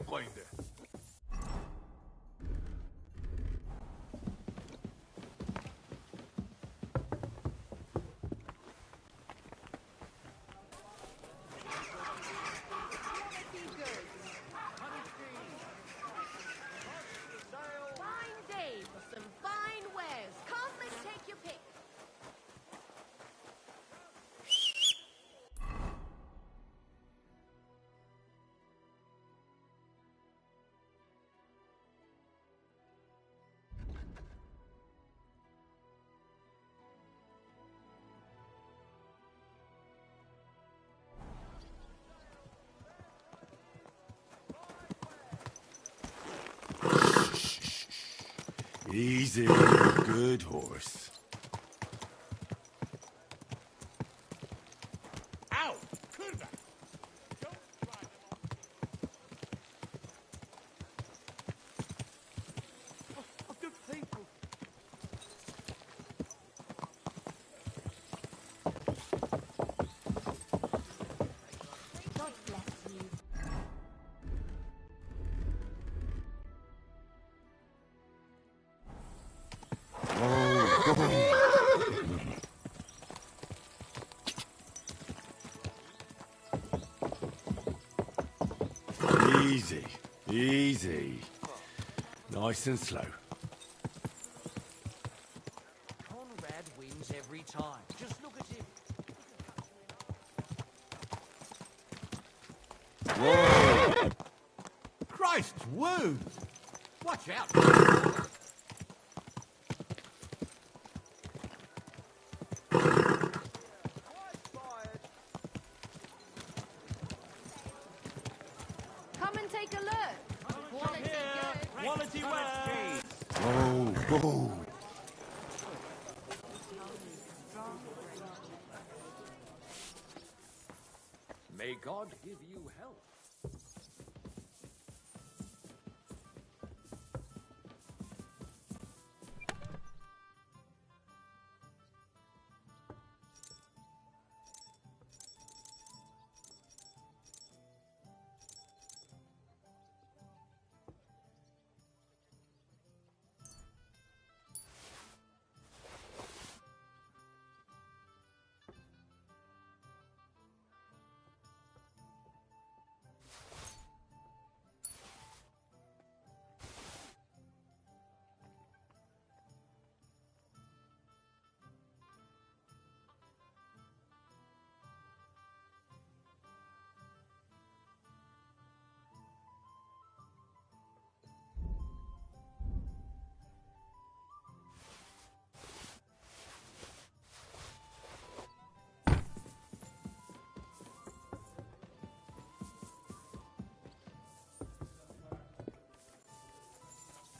Freunde. Fine day for some fine wares. Come and take your pick. Easy, good horse. Ow! Kurva! Don't try them on. Oh, good people. God bless you. Easy, easy. Nice and slow. Conrad wins every time. Just look at him. Whoa! Christ's wound! Watch out! Come and take a look. Quality good. Quality wares. Whoa, whoa. May God give you health.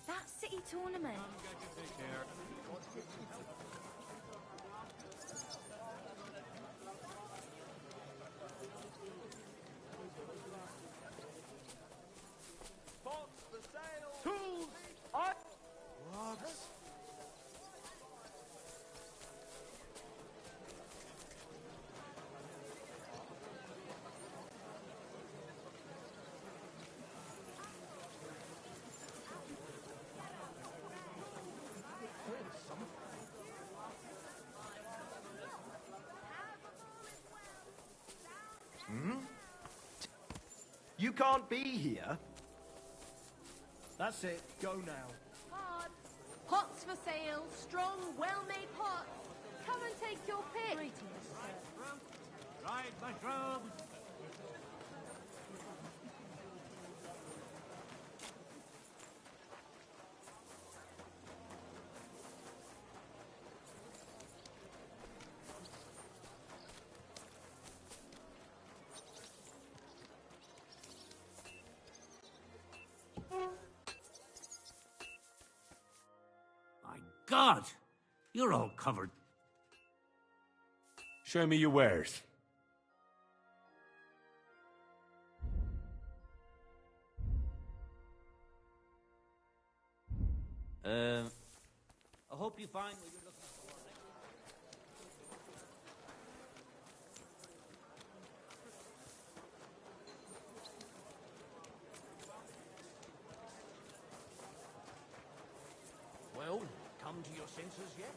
That city tournament. Tools! What? You can't be here. That's it. Go now. Pots. Pots for sale. Strong, well-made pots. Come and take your pick. Right, mushroom. My God! You're all covered. Show me your wares. I hope you find what you're looking for. censors yet?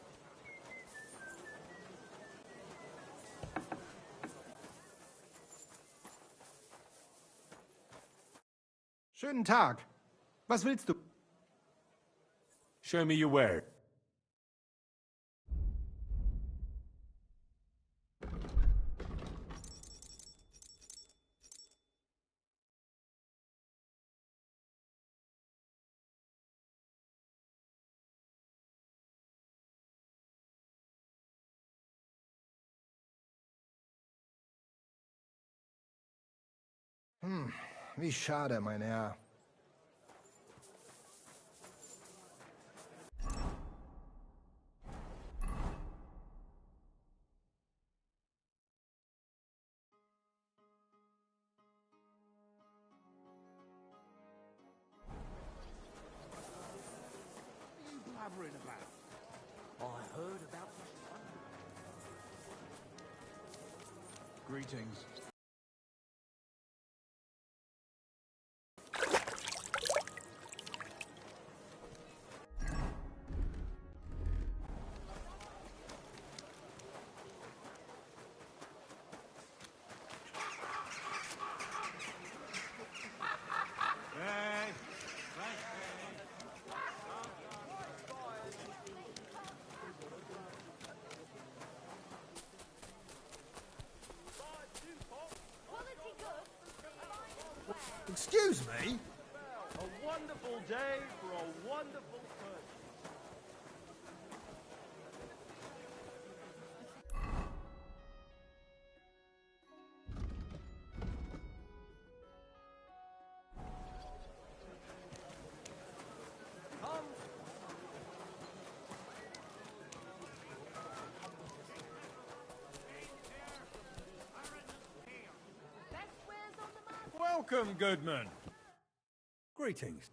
Schönen Tag. Was willst du? Show me your ware. Wie schade, mein Herr. What are you blabbering about? I heard about this one. Greetings. Excuse me? A wonderful day for a wonderful person. Welcome, Goodman. Greetings.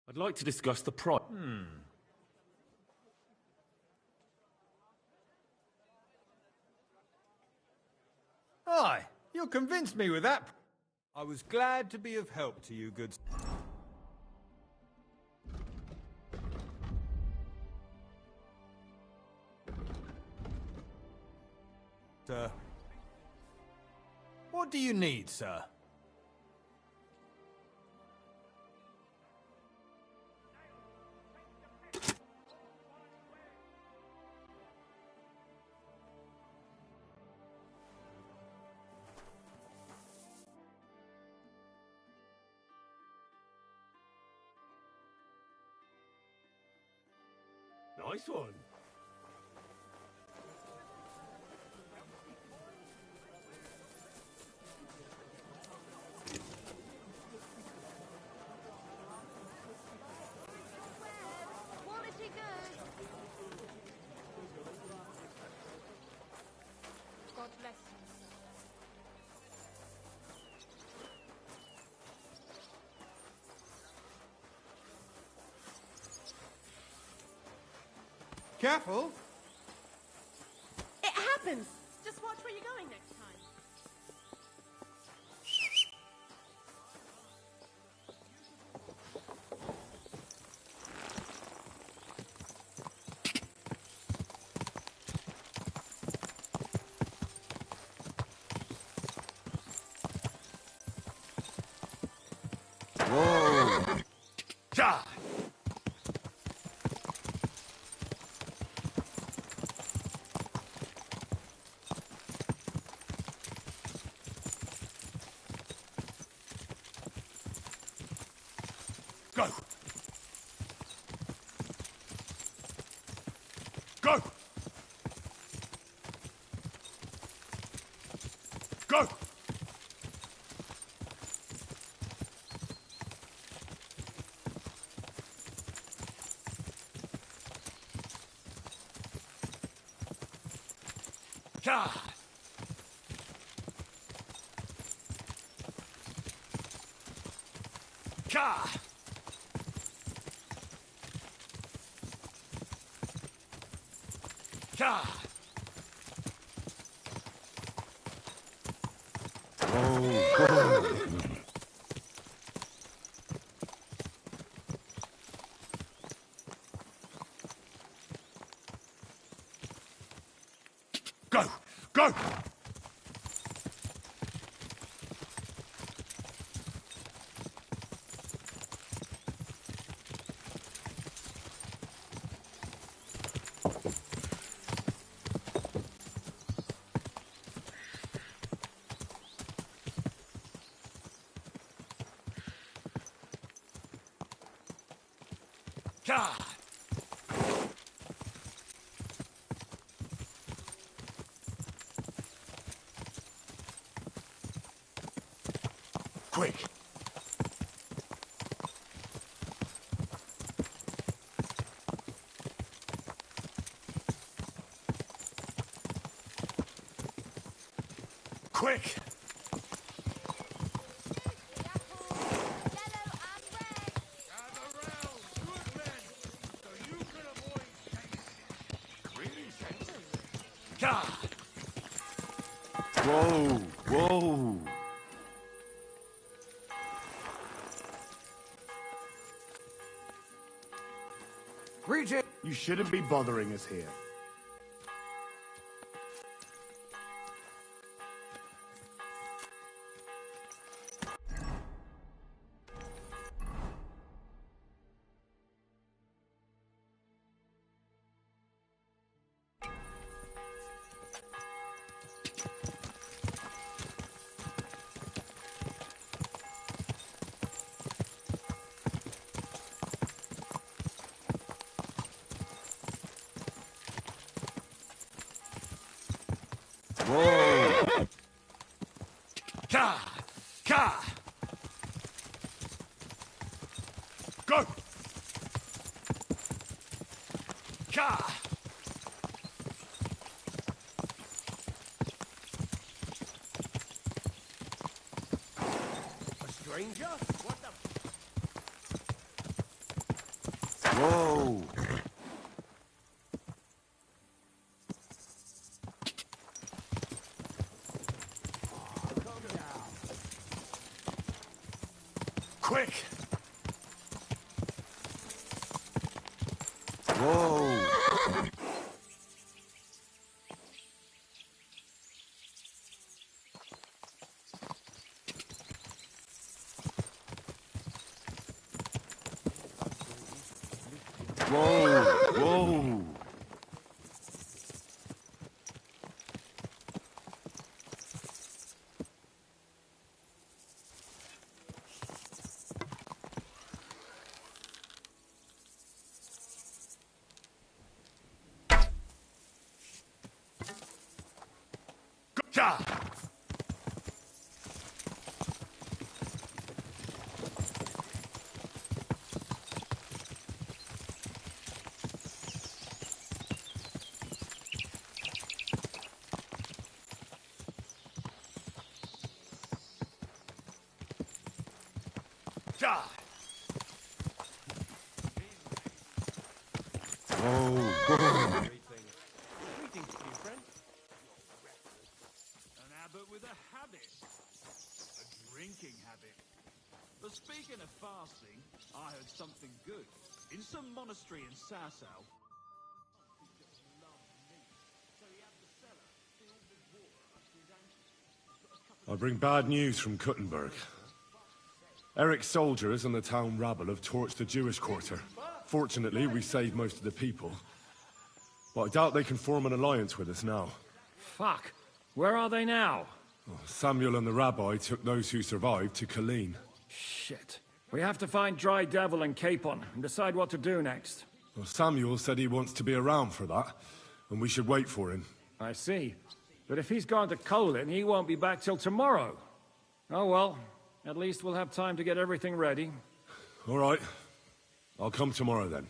I'd like to discuss the price. Aye, you convinced me with that. I was glad to be of help to you, good sir. What do you need, sir? Nice one. Quality good. God bless you. Careful! It happens! Just watch where you're going next time. Ja! Go! Go! Go! God! God! God! Go! Go! God! Quick! Quick! God! Whoa, whoa. Regent! You shouldn't be bothering us here. Whoa! God! God! Go! God! A stranger? What the... Whoa! Quick! Whoa! Whoa! Whoa! God! God! Whoa! Greetings to you, friend. An abbot with a habit. A drinking habit. But speaking of fasting, I heard something good. In some monastery in Sasau, I bring bad news from Kuttenberg. Eric's soldiers and the town rabble have torched the Jewish quarter. Fortunately, we saved most of the people. But I doubt they can form an alliance with us now. Fuck. Where are they now? Samuel and the rabbi took those who survived to Colleen. Shit. We have to find Dry Devil and Capon and decide what to do next. Well, Samuel said he wants to be around for that, and we should wait for him. I see. But if he's gone to Colin, he won't be back till tomorrow. Oh well, at least we'll have time to get everything ready. All right. I'll come tomorrow then.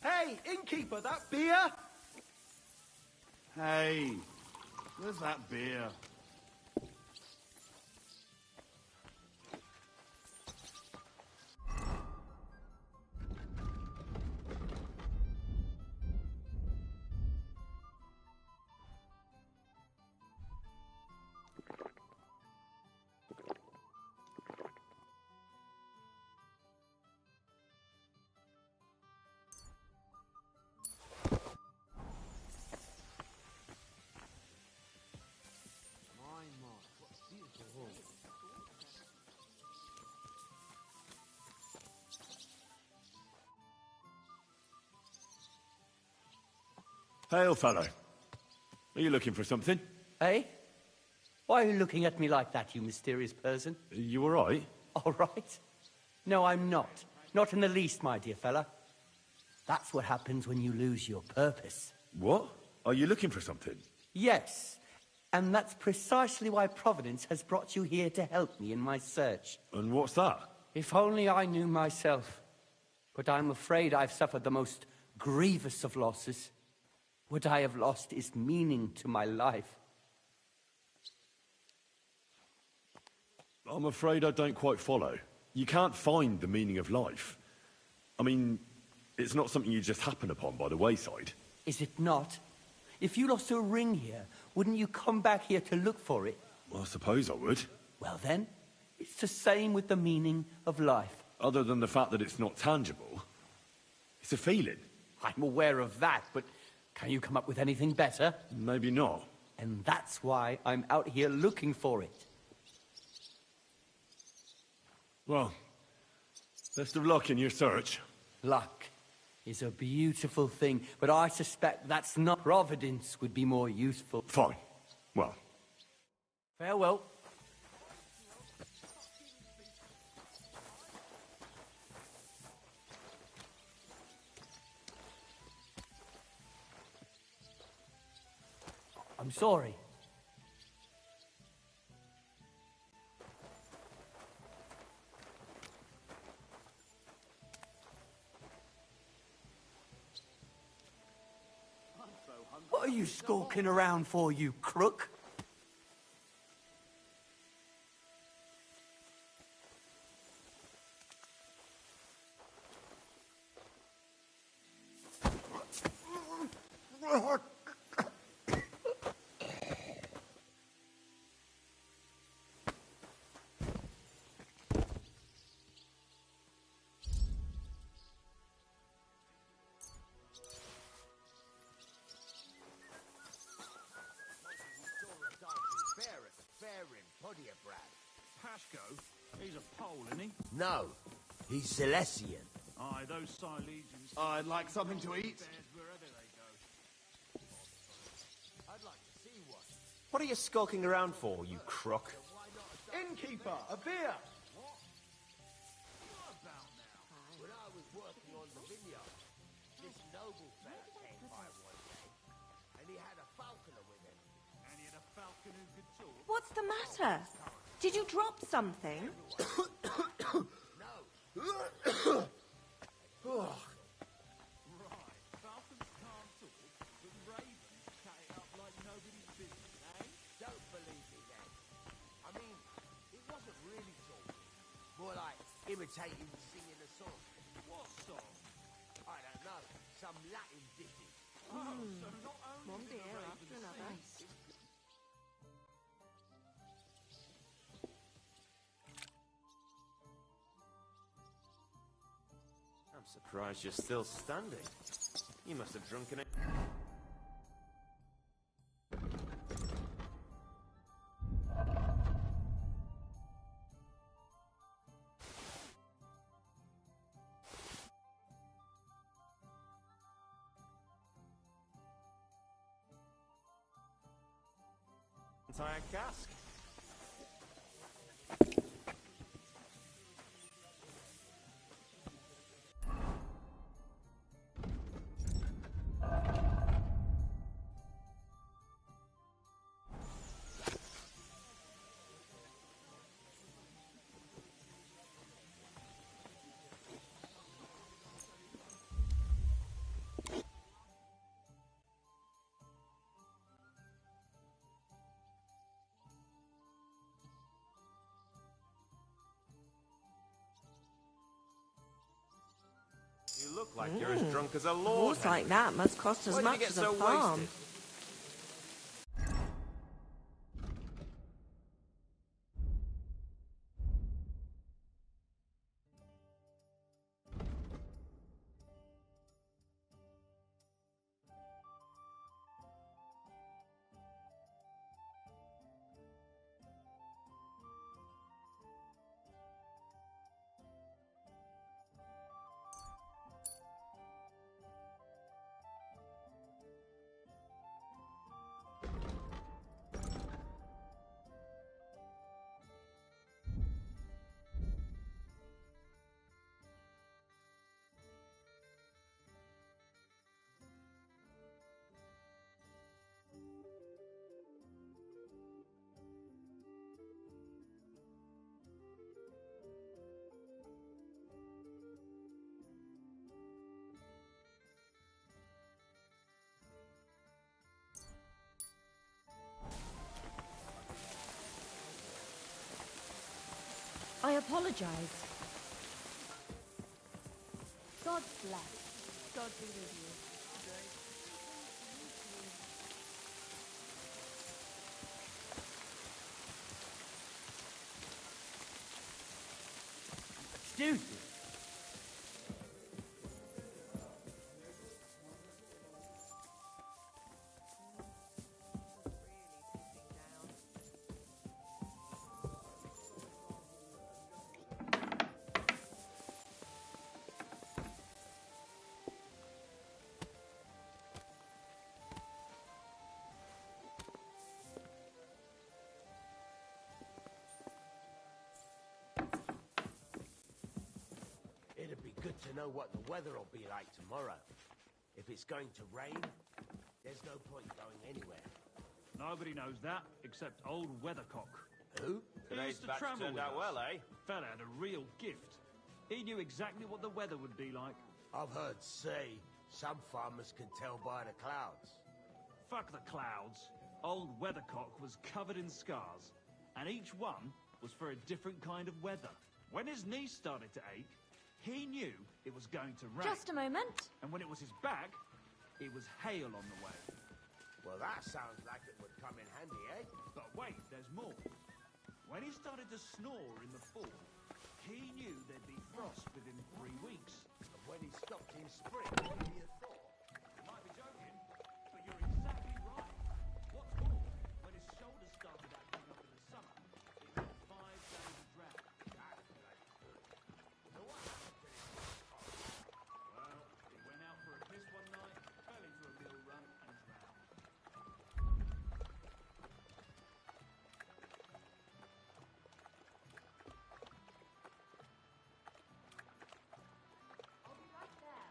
Hey, innkeeper, that beer? Hey, where's that beer? Hail, fellow. Are you looking for something? Eh? Why are you looking at me like that, you mysterious person? You all right? All right? No, I'm not. Not in the least, my dear fella. That's what happens when you lose your purpose. What? Are you looking for something? Yes. And that's precisely why Providence has brought you here to help me in my search. And what's that? If only I knew myself. But I'm afraid I've suffered the most grievous of losses. What I have lost is meaning to my life. I'm afraid I don't quite follow. You can't find the meaning of life. I mean, it's not something you just happen upon by the wayside. Is it not? If you lost a ring here, wouldn't you come back here to look for it? Well, I suppose I would. Well then, it's the same with the meaning of life. Other than the fact that it's not tangible. It's a feeling. I'm aware of that, but can you come up with anything better? Maybe not. And that's why I'm out here looking for it. Well, best of luck in your search. Luck is a beautiful thing, but I suspect that's not. Providence would be more useful. Fine. Well. Farewell. I'm sorry. What are you skulking around for, you crook? Pashko? He's a Pole, isn't he? No, he's Silesian. Aye, those Silesians... I'd like something to eat. Wherever they go. I'd like to see one. What are you skulking around for, you crook? Innkeeper, a beer! When I was working on the vineyard, this noble fella came by one day, and he had a falconer with him. And he had a falcon who could talk? What's the matter? Did you drop something? No. Right, falcons can't talk, but ravens cut it up like nobody's business, eh? Don't believe me then. I mean, it wasn't really talking. More like imitating singing a song. What song? I don't know. Some Latin ditty. Oh, so not only One did the beer raven after another. sing, I'm surprised you're still standing. You must have drunken it. tie a cask. You look like you're as drunk as a A lord. horse like that must cost as Why did you much get as so a farm. wasted? I apologize. God bless. God be with you. Excuse me. It'd be good to know what the weather will be like tomorrow. If it's going to rain, there's no point going anywhere. Nobody knows that, except old Weathercock. Who? He used to batch travel turned with out us. well, eh? Fella had a real gift. He knew exactly what the weather would be like. I've heard say some farmers can tell by the clouds. Fuck the clouds. Old Weathercock was covered in scars, and each one was for a different kind of weather. When his knees started to ache, he knew it was going to rain. Just a moment. And when it was his back, it was hail on the way. Well, that sounds like it would come in handy, eh? But wait, there's more. When he started to snore in the fall, he knew there'd be frost within 3 weeks. And when he stopped in spring, what would he have thought? You might be joking, but you're exactly right. What's more, when his shoulders started acting up in the summer, it meant 5 days of drought. So what happened to this? Well, he went out for a piss one night, fell into a mill run, and drowned. I'll be right there.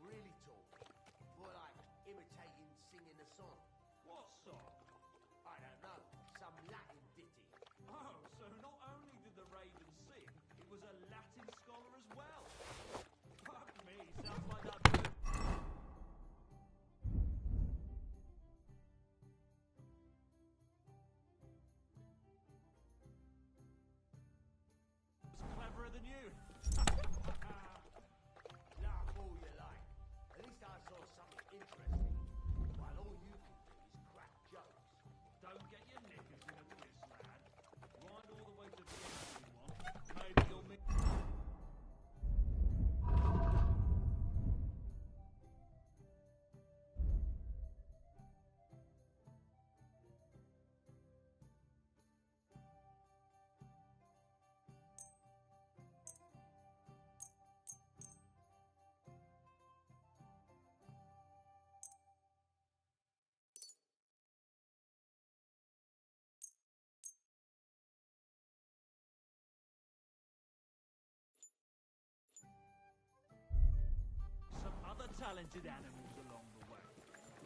really talking. More like imitating singing a song. What song? I don't know. Some Latin ditty. Oh, so not only did the Raven sing, he was a Latin scholar as well. Fuck me, sounds like that. Was cleverer than you. Laugh all you like. At least I saw something interesting. While all you can do is crack jokes. Don't get your knickers in a twist, lad. Ride all the way to Vienna if you want. Maybe you'll meet... some other talented animals along the way.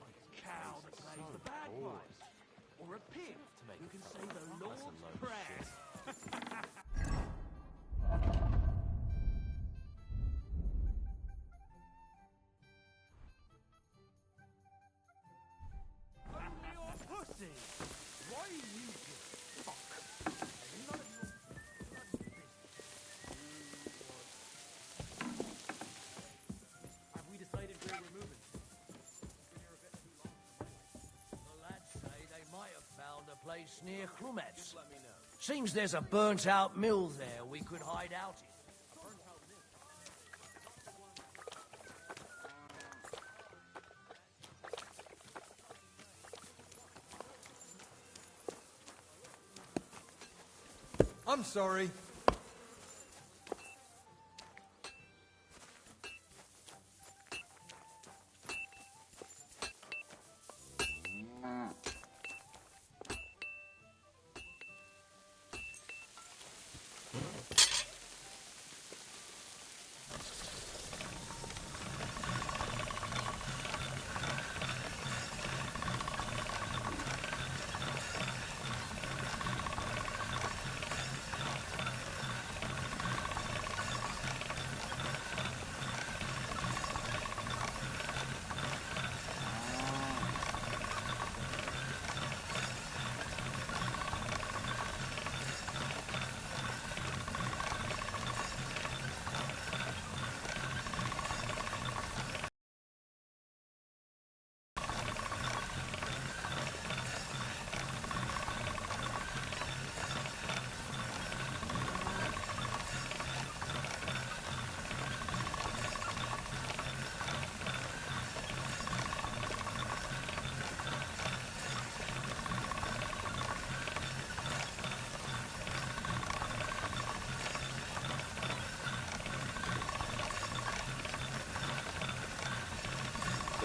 Like a cow that plays the bagpipes. Or a pig who can say the Lord's Prayer. Only your pussy! Why are you here? Fuck. None of your bloody business. Have we decided where we're moving? Been here a bit too long. The lads say they might have found a place near Crumetz. Just let me know. Seems there's a burnt-out mill there we could hide out in. I'm sorry.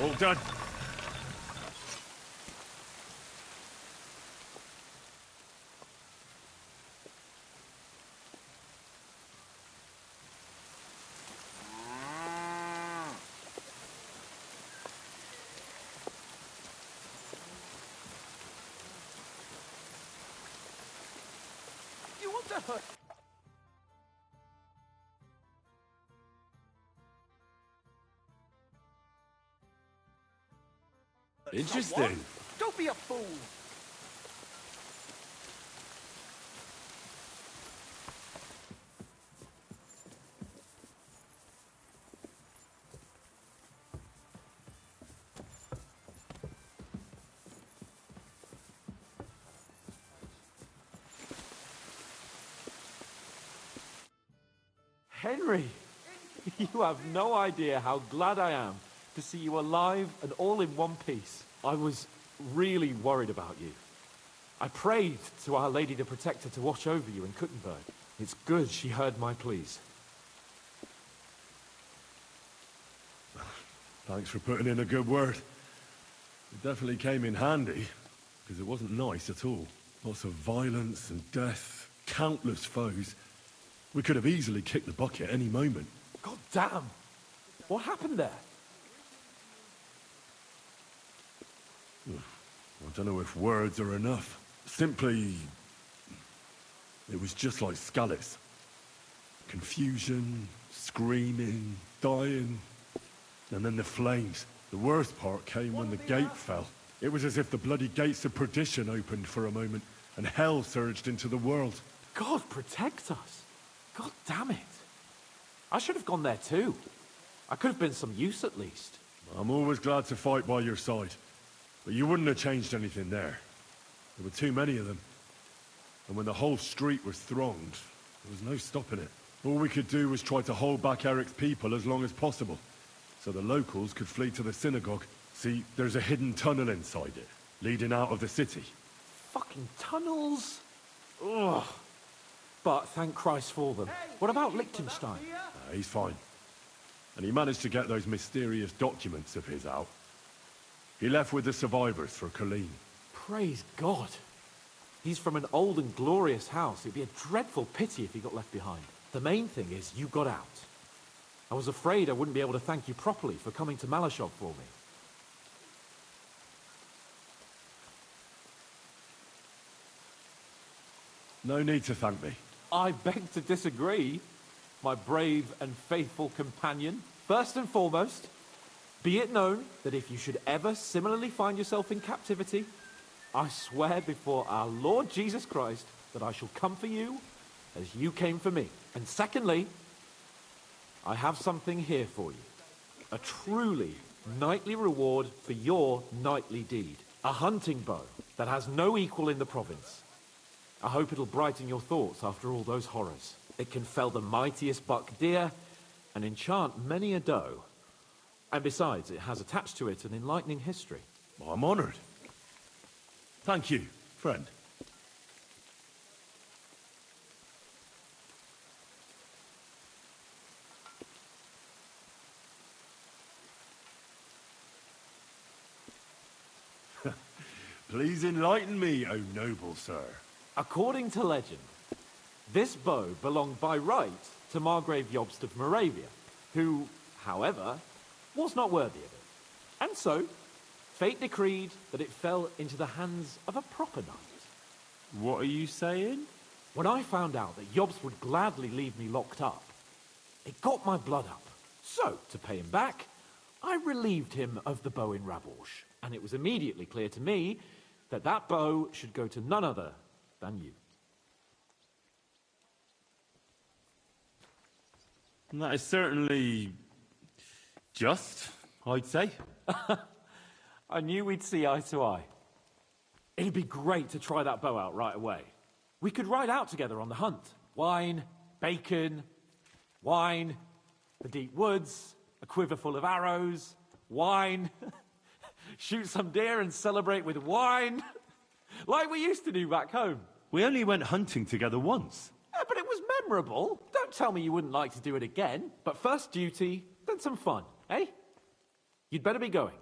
All done. You want to hurt? Interesting. Don't be a fool. Henry, you have no idea how glad I am to see you alive and all in one piece. I was really worried about you. I prayed to Our Lady the Protector to watch over you in Kuttenberg. It's good she heard my pleas. Thanks for putting in a good word. It definitely came in handy, because it wasn't nice at all. Lots of violence and death, countless foes. We could have easily kicked the bucket any moment. God damn! What happened there? I don't know if words are enough. Simply... it was just like Scallis. Confusion, screaming, dying... and then the flames. The worst part came when the gate fell. It was as if the bloody gates of perdition opened for a moment, and hell surged into the world. God protect us. God damn it. I should have gone there too. I could have been some use at least. I'm always glad to fight by your side. But you wouldn't have changed anything there. There were too many of them. And when the whole street was thronged, there was no stopping it. All we could do was try to hold back Eric's people as long as possible, so the locals could flee to the synagogue. See, there's a hidden tunnel inside it, leading out of the city. Fucking tunnels! Ugh. But thank Christ for them. What about Liechtenstein? He's fine. And he managed to get those mysterious documents of his out. He left with the survivors for Colleen. Praise God. He's from an old and glorious house. It'd be a dreadful pity if he got left behind. The main thing is you got out. I was afraid I wouldn't be able to thank you properly for coming to Malashov for me. No need to thank me. I beg to disagree, my brave and faithful companion. First and foremost, be it known that if you should ever similarly find yourself in captivity, I swear before our Lord Jesus Christ that I shall come for you as you came for me. And secondly, I have something here for you. A truly knightly reward for your knightly deed. A hunting bow that has no equal in the province. I hope it'll brighten your thoughts after all those horrors. It can fell the mightiest buck deer and enchant many a doe. And besides, it has attached to it an enlightening history. I'm honored. Thank you, friend. Please enlighten me, O noble sir. According to legend, this bow belonged by right to Margrave Jobst of Moravia, who, however, was not worthy of it. And so, fate decreed that it fell into the hands of a proper knight. What are you saying? When I found out that Jobst would gladly leave me locked up, it got my blood up. So, to pay him back, I relieved him of the bow in Ravorsh, and it was immediately clear to me that that bow should go to none other than you. That is certainly just, I'd say. I knew we'd see eye to eye. It'd be great to try that bow out right away. We could ride out together on the hunt. Wine, bacon, wine, the deep woods, a quiver full of arrows, wine, shoot some deer and celebrate with wine, like we used to do back home. We only went hunting together once. Yeah, but it was memorable. Don't tell me you wouldn't like to do it again. But first duty, then some fun, eh? You'd better be going.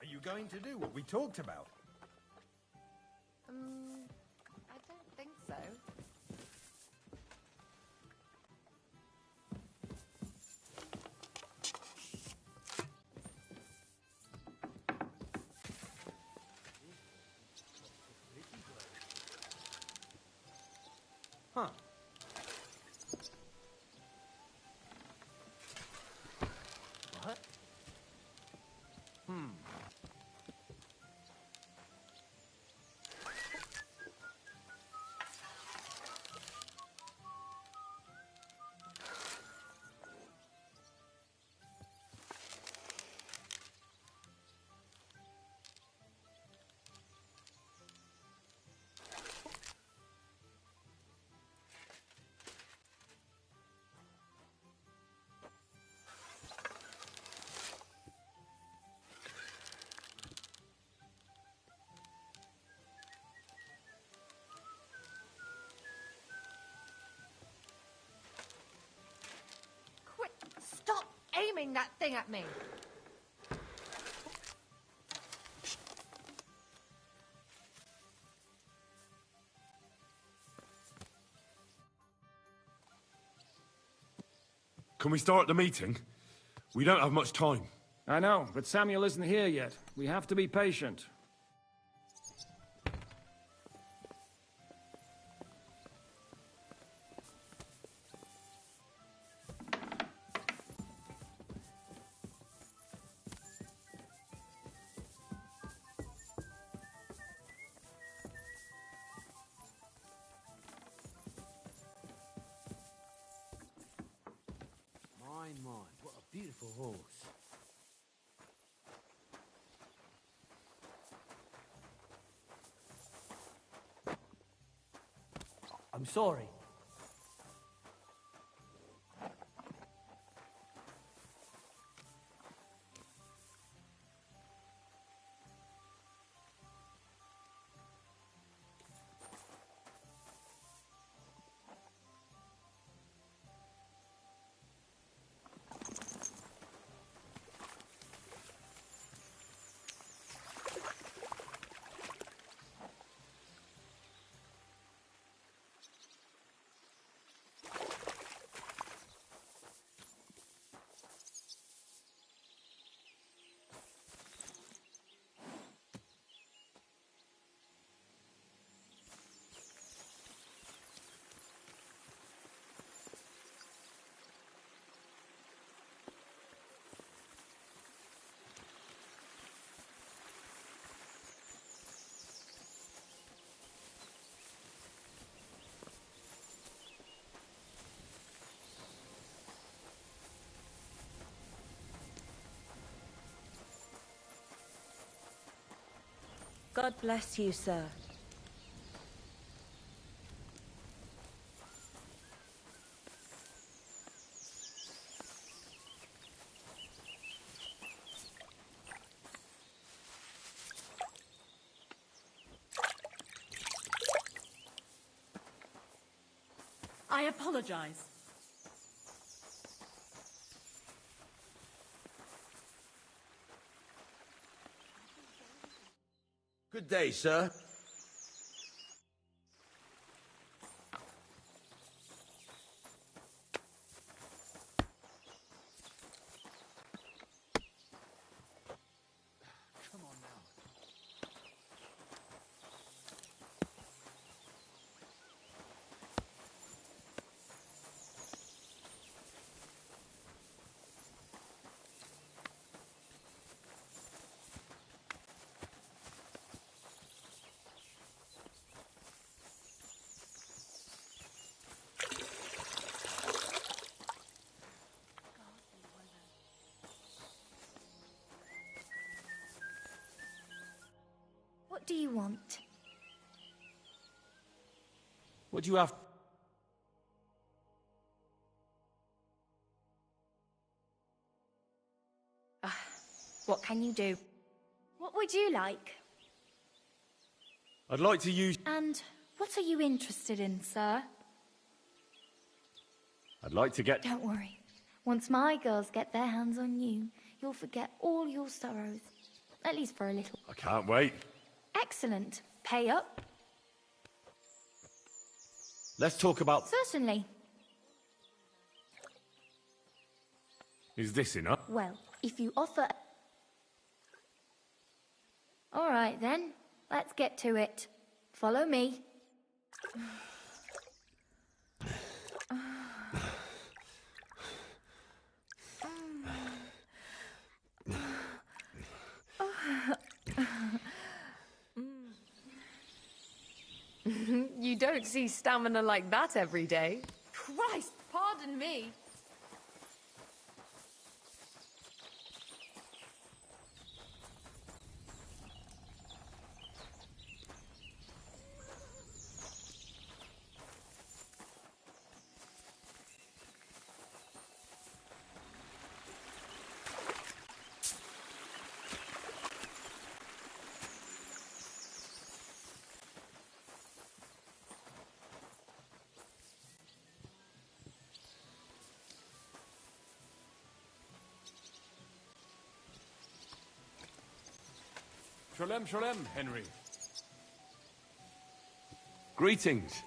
Are you going to do what we talked about? I don't think so. Huh. What? Quick, stop aiming that thing at me! Can we start the meeting? We don't have much time. I know, but Samuel isn't here yet. We have to be patient. My, what a beautiful horse. I'm sorry. God bless you, sir. I apologize. Good day, sir. Come on now. What do you want? What do you have? What can you do? What would you like? I'd like to use... And what are you interested in, sir? I'd like to get... Don't worry. Once my girls get their hands on you, you'll forget all your sorrows. At least for a little. I can't wait. Excellent. Pay up? Let's talk about... Certainly. Is this enough? Well, if you offer... All right, then. Let's get to it. Follow me. You don't see stamina like that every day. Christ, pardon me. Shalom, shalom, Henry. Greetings.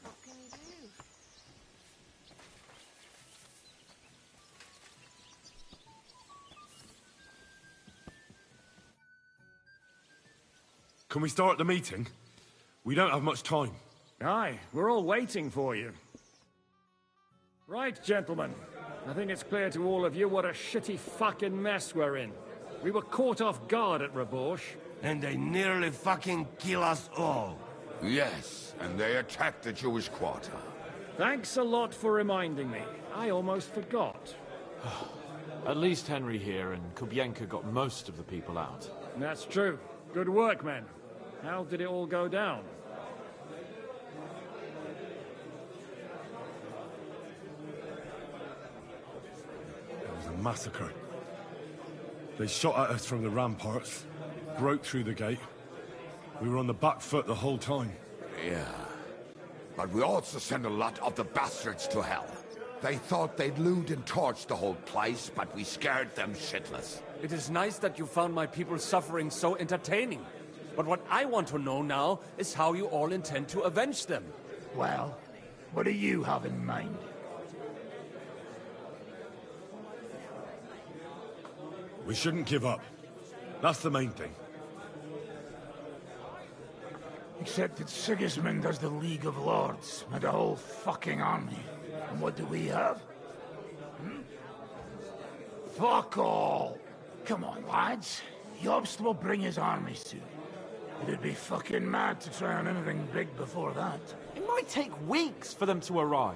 What can you do? Can we start the meeting? We don't have much time. Aye, we're all waiting for you. Right, gentlemen. I think it's clear to all of you what a shitty fucking mess we're in. We were caught off guard at Rabosh. And they nearly fucking kill us all. Yes, and they attacked the Jewish quarter. Thanks a lot for reminding me. I almost forgot. At least Henry here and Kubienka got most of the people out. That's true. Good work, men. How did it all go down? Massacre. They shot at us from the ramparts, broke through the gate. We were on the back foot the whole time. Yeah. But we also sent a lot of the bastards to hell. They thought they'd loot and torch the whole place, but we scared them shitless. It is nice that you found my people's suffering so entertaining. But what I want to know now is how you all intend to avenge them. Well, what do you have in mind? We shouldn't give up. That's the main thing. Except that Sigismund has the League of Lords and a whole fucking army. And what do we have? Fuck all! Come on, lads. Jobst will bring his army soon. It'd be fucking mad to try on anything big before that. It might take weeks for them to arrive.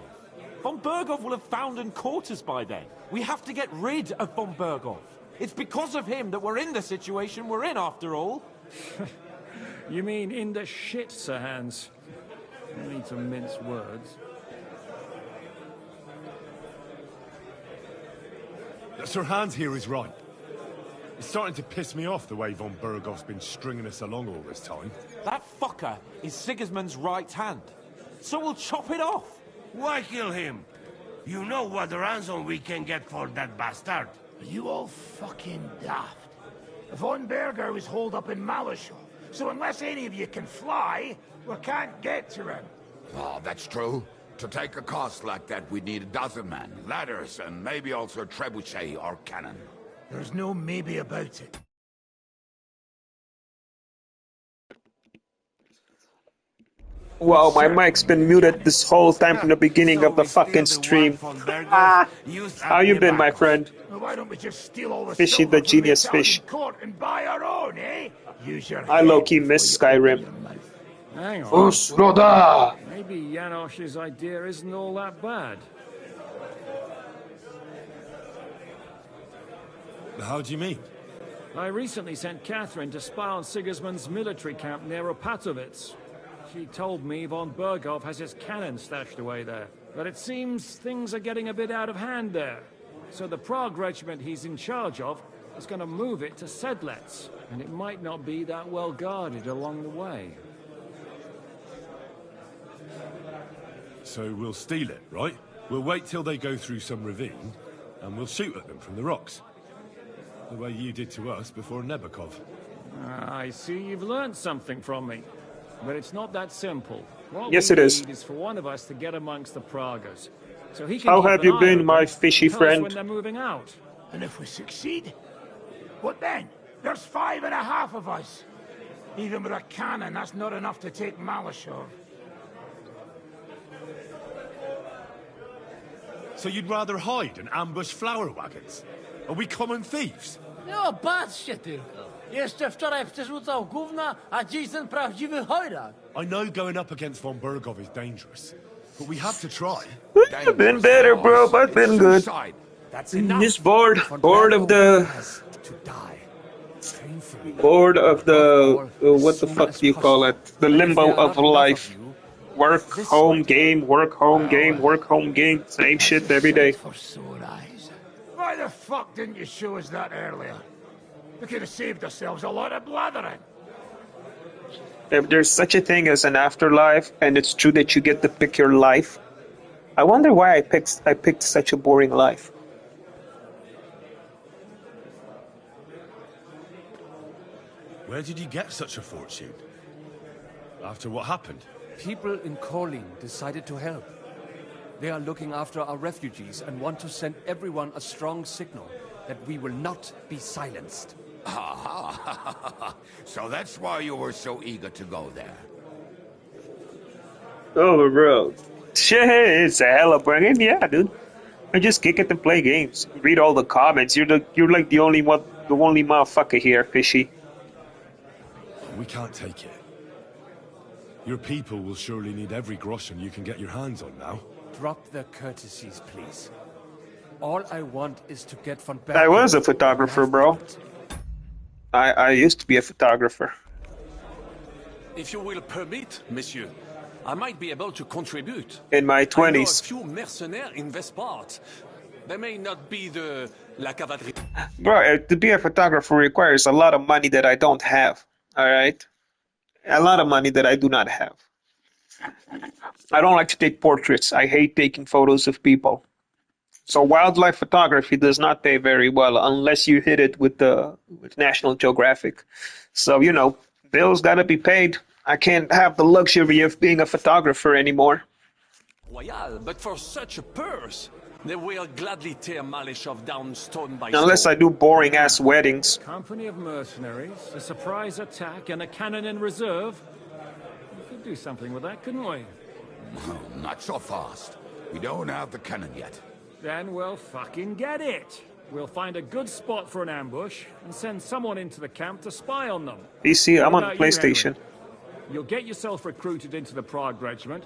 Von Berghoff will have found and caught us by then. We have to get rid of Von Berghoff. It's because of him that we're in the situation we're in, after all. You mean in the shit, Sir Hans? No need to mince words. Sir Hans here is right. It's starting to piss me off the way Von Berghoff's been stringing us along all this time. That fucker is Sigismund's right hand. So we'll chop it off. Why kill him? You know what ransom we can get for that bastard. Are you all fucking daft? Von Berger was holed up in Malishov, so unless any of you can fly, we can't get to him. Oh, that's true. To take a cost like that, we'd need 12 men, ladders, and maybe also a trebuchet or cannon. There's no maybe about it. Wow, my mic's been muted this whole time from the beginning of the fucking stream. How you been, my friend? Well, why don't we just steal all the Fishy the genius fish. court and buy our own, eh? Use your I low-key miss Skyrim. Hang on. Usroda! Maybe Janosch's idea isn't all that bad. How do you mean? I recently sent Catherine to spy on Sigismund's military camp near Opatovitz. She told me Von Berghoff has his cannon stashed away there. But it seems things are getting a bit out of hand there. So the Prague regiment he's in charge of is going to move it to Sedlec. And it might not be that well guarded along the way. So we'll steal it, right? We'll wait till they go through some ravine, and we'll shoot at them from the rocks. The way you did to us before Nebukov. I see you've learned something from me. But it's not that simple. What Yes, we it is. need is for one of us to get amongst the Pragas. So he can How keep have an you eye been, on my them, fishy tell us friend? when they're moving out. And if we succeed, what then? There's 5.5 of us. Even with a cannon, that's not enough to take Malishov. So you'd rather hide and ambush flower wagons? Are we common thieves? No, bad shit, dude. Jeszcze wczoraj przerzucał gówna, a dziś ten prawdziwy chojrak. I know going up against von Bergov is dangerous, but we have to try. I've been better, bro, but been good. Just bored. Bored of the... Bored of the... what the fuck do you call it? The limbo of life. Work, home, game, work, home, game, work, home, game. Same shit every day. Why the fuck didn't you show us that earlier? We could have saved ourselves a lot of blathering. If there's such a thing as an afterlife, and it's true that you get to pick your life, I wonder why I picked such a boring life. Where did you get such a fortune? After what happened? People in Kolin decided to help. They are looking after our refugees and want to send everyone a strong signal that we will not be silenced. So that's why you were so eager to go there. Oh, bro. Shit, it's a hella bringing. Yeah, dude. I just kick it and play games. Read all the comments. You're like the only motherfucker here, Fishy. We can't take it. Your people will surely need every groschen you can get your hands on now. Drop their courtesies, please. All I want is to get von Berg. I was a photographer, bro. I used to be a photographer. If you will permit, monsieur, I might be able to contribute. In my I know a 20s. few mercenaires in this part. They may not be la cavalerie. Bro, to be a photographer requires a lot of money that I don't have. Alright? A lot of money that I do not have. I don't like to take portraits. I hate taking photos of people. So wildlife photography does not pay very well unless you hit it with National Geographic. So, you know, bills gotta be paid. I can't have the luxury of being a photographer anymore. Royal, but for such a purse, they will gladly tear Malishov down stone by Unless I do boring ass weddings. Company of mercenaries, a surprise attack, and a cannon in reserve. We could do something with that, couldn't we? No, not so fast. We don't have the cannon yet. Then we'll fucking get it. We'll find a good spot for an ambush and send someone into the camp to spy on them. PC, I'm What on about you, PlayStation. Henry? You'll get yourself recruited into the Prague regiment,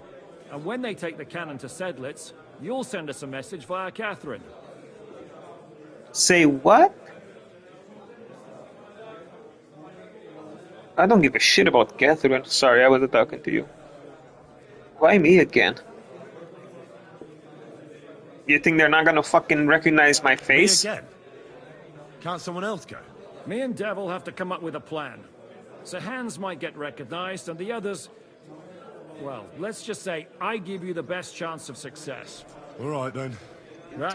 and when they take the cannon to Sedlitz, you'll send us a message via Catherine. Say what? I don't give a shit about Catherine. Sorry, I wasn't talking to you. Why me again? You think they're not gonna fucking recognize my face? Me again? Can't someone else go? Me and Devil have to come up with a plan. So Hans might get recognized, and the others... Well, let's just say I give you the best chance of success. All right, then.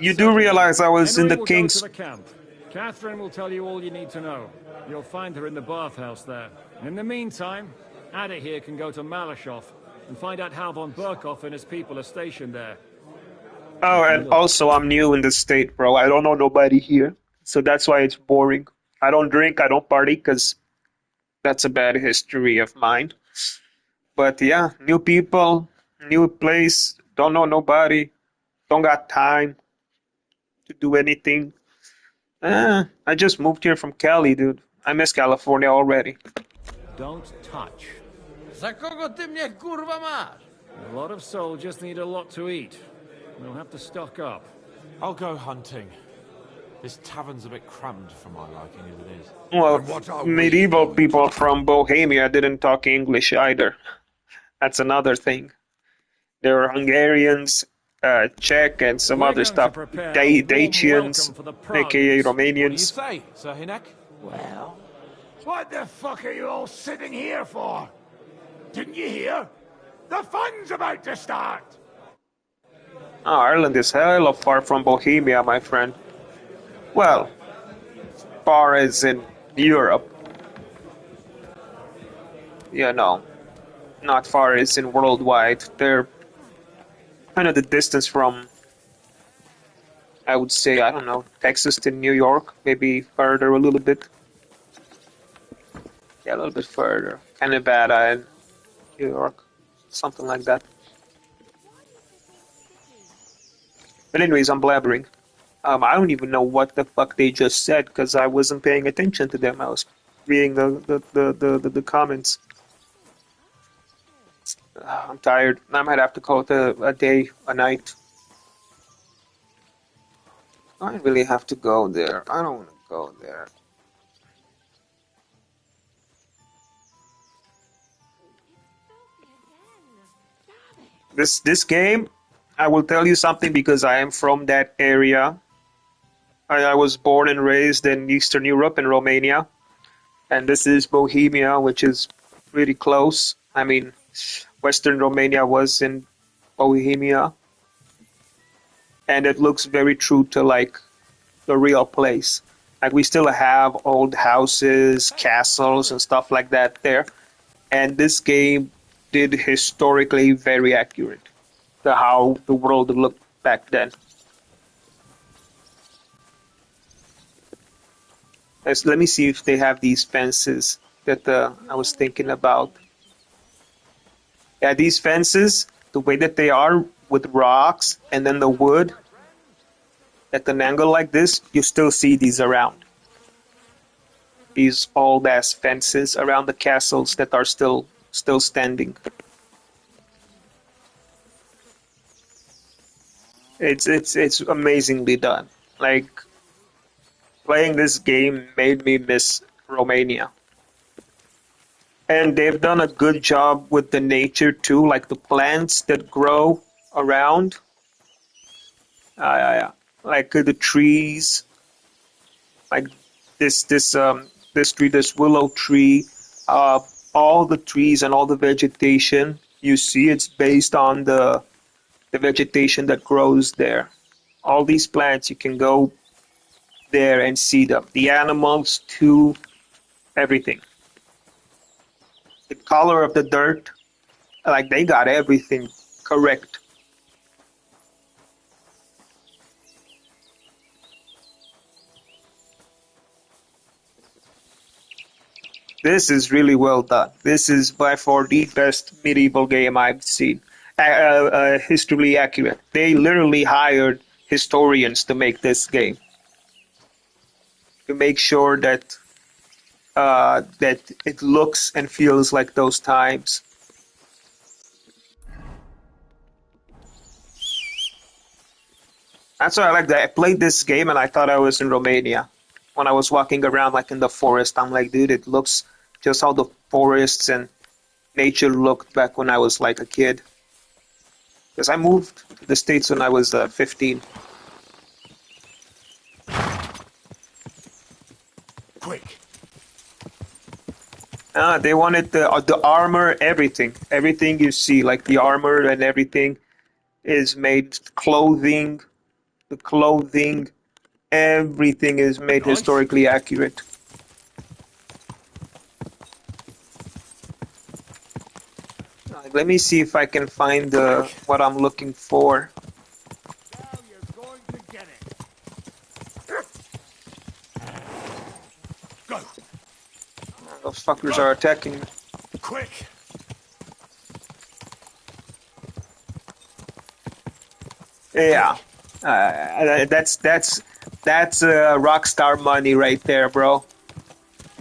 You do realize I was in the will King's... go to the camp. Catherine will tell you all you need to know. You'll find her in the bathhouse there. In the meantime, Ada here can go to Malashov and find out how von Berkov and his people are stationed there. Oh, and also I'm new in the state, bro. I don't know nobody here. So that's why it's boring. I don't drink, I don't party, because that's a bad history of mine. But yeah, new people, new place, don't know nobody, don't got time to do anything. I just moved here from Cali, dude. I miss California already. Don't touch. Za kogo ty mnie kurwa masz? A lot of soldiers need a lot to eat. We'll have to stock up. I'll go hunting. This tavern's a bit crammed for my liking as it is. Well, medieval people from Bohemia didn't talk English either. That's another thing. There were Hungarians, Czech, and some other stuff. Dacians, aka Romanians. What do you say, Sir Hinek? Well, what the fuck are you all sitting here for? Didn't you hear? The fun's about to start! Oh, Ireland is hella far from Bohemia, my friend. Well, far as in Europe. You know, not far as in worldwide. They're kind of the distance from, I would say, I don't know, Texas to New York, maybe further a little bit. Yeah, a little bit further. Kind of bad in New York, something like that. But anyways, I'm blabbering. I don't even know what the fuck they just said because I wasn't paying attention to them. I was reading the comments. I'm tired. I might have to call it a day, a night. I really have to go there. I don't want to go there. This game, I will tell you something because I am from that area. I was born and raised in Eastern Europe in Romania, and this is Bohemia, which is pretty close. I mean, Western Romania was in Bohemia, and it looks very true to like the real place. Like we still have old houses, castles, and stuff like that there. And this game did historically very accurate to how the world looked back then. Let me see if they have these fences that I was thinking about. Yeah, these fences, the way that they are with rocks and then the wood at an angle like this, you still see these around. These old ass fences around the castles that are still standing. It's amazingly done. Like playing this game made me miss Romania. And they've done a good job with the nature too, like the plants that grow around. Like the trees, like this tree, this willow tree, all the trees and all the vegetation you see, it's based on the vegetation that grows there. All these plants, you can go there and see them. The animals too, everything. The color of the dirt, like they got everything correct. This is really well done. This is by far the best medieval game I've seen. Historically accurate. They literally hired historians to make this game, to make sure that that it looks and feels like those times. That's why I like that. I played this game and I thought I was in Romania. When I was walking around like in the forest, I'm like, dude, it looks just how the forests and nature looked back when I was like a kid. Because I moved to the States when I was 15. Quick. They wanted the armor, everything. Everything you see, like the armor and everything is made. Clothing, the clothing, everything is made historically accurate. Let me see if I can find what I'm looking for. Now you're going to get it. Go. Those fuckers are attacking me. Quick. Yeah, that's Rockstar money right there, bro.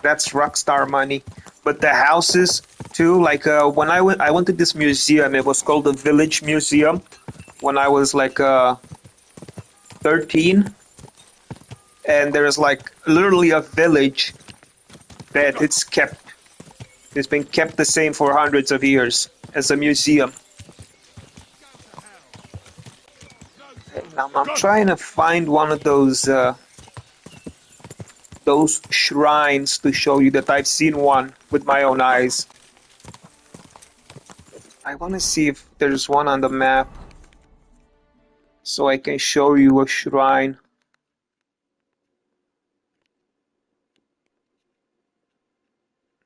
That's Rockstar money. But the houses too, like when I went to this museum. It was called the Village Museum when I was like 13, and there's like literally a village that it's been kept the same for hundreds of years as a museum. I'm trying to find one of those shrines to show you that I've seen one with my own eyes. I want to see if there's one on the map so I can show you a shrine.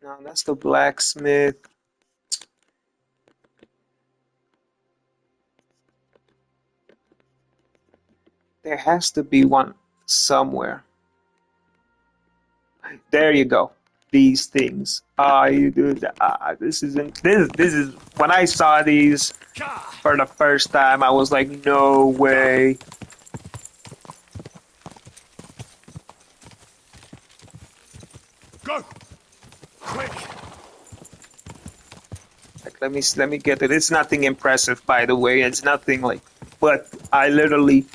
No, that's the blacksmith. There has to be one somewhere. There you go. These things. This isn't. This is when I saw these for the first time. I was like, no way. Go. Quick. Like, let me get it. It's nothing impressive, by the way. It's nothing like, but I literally.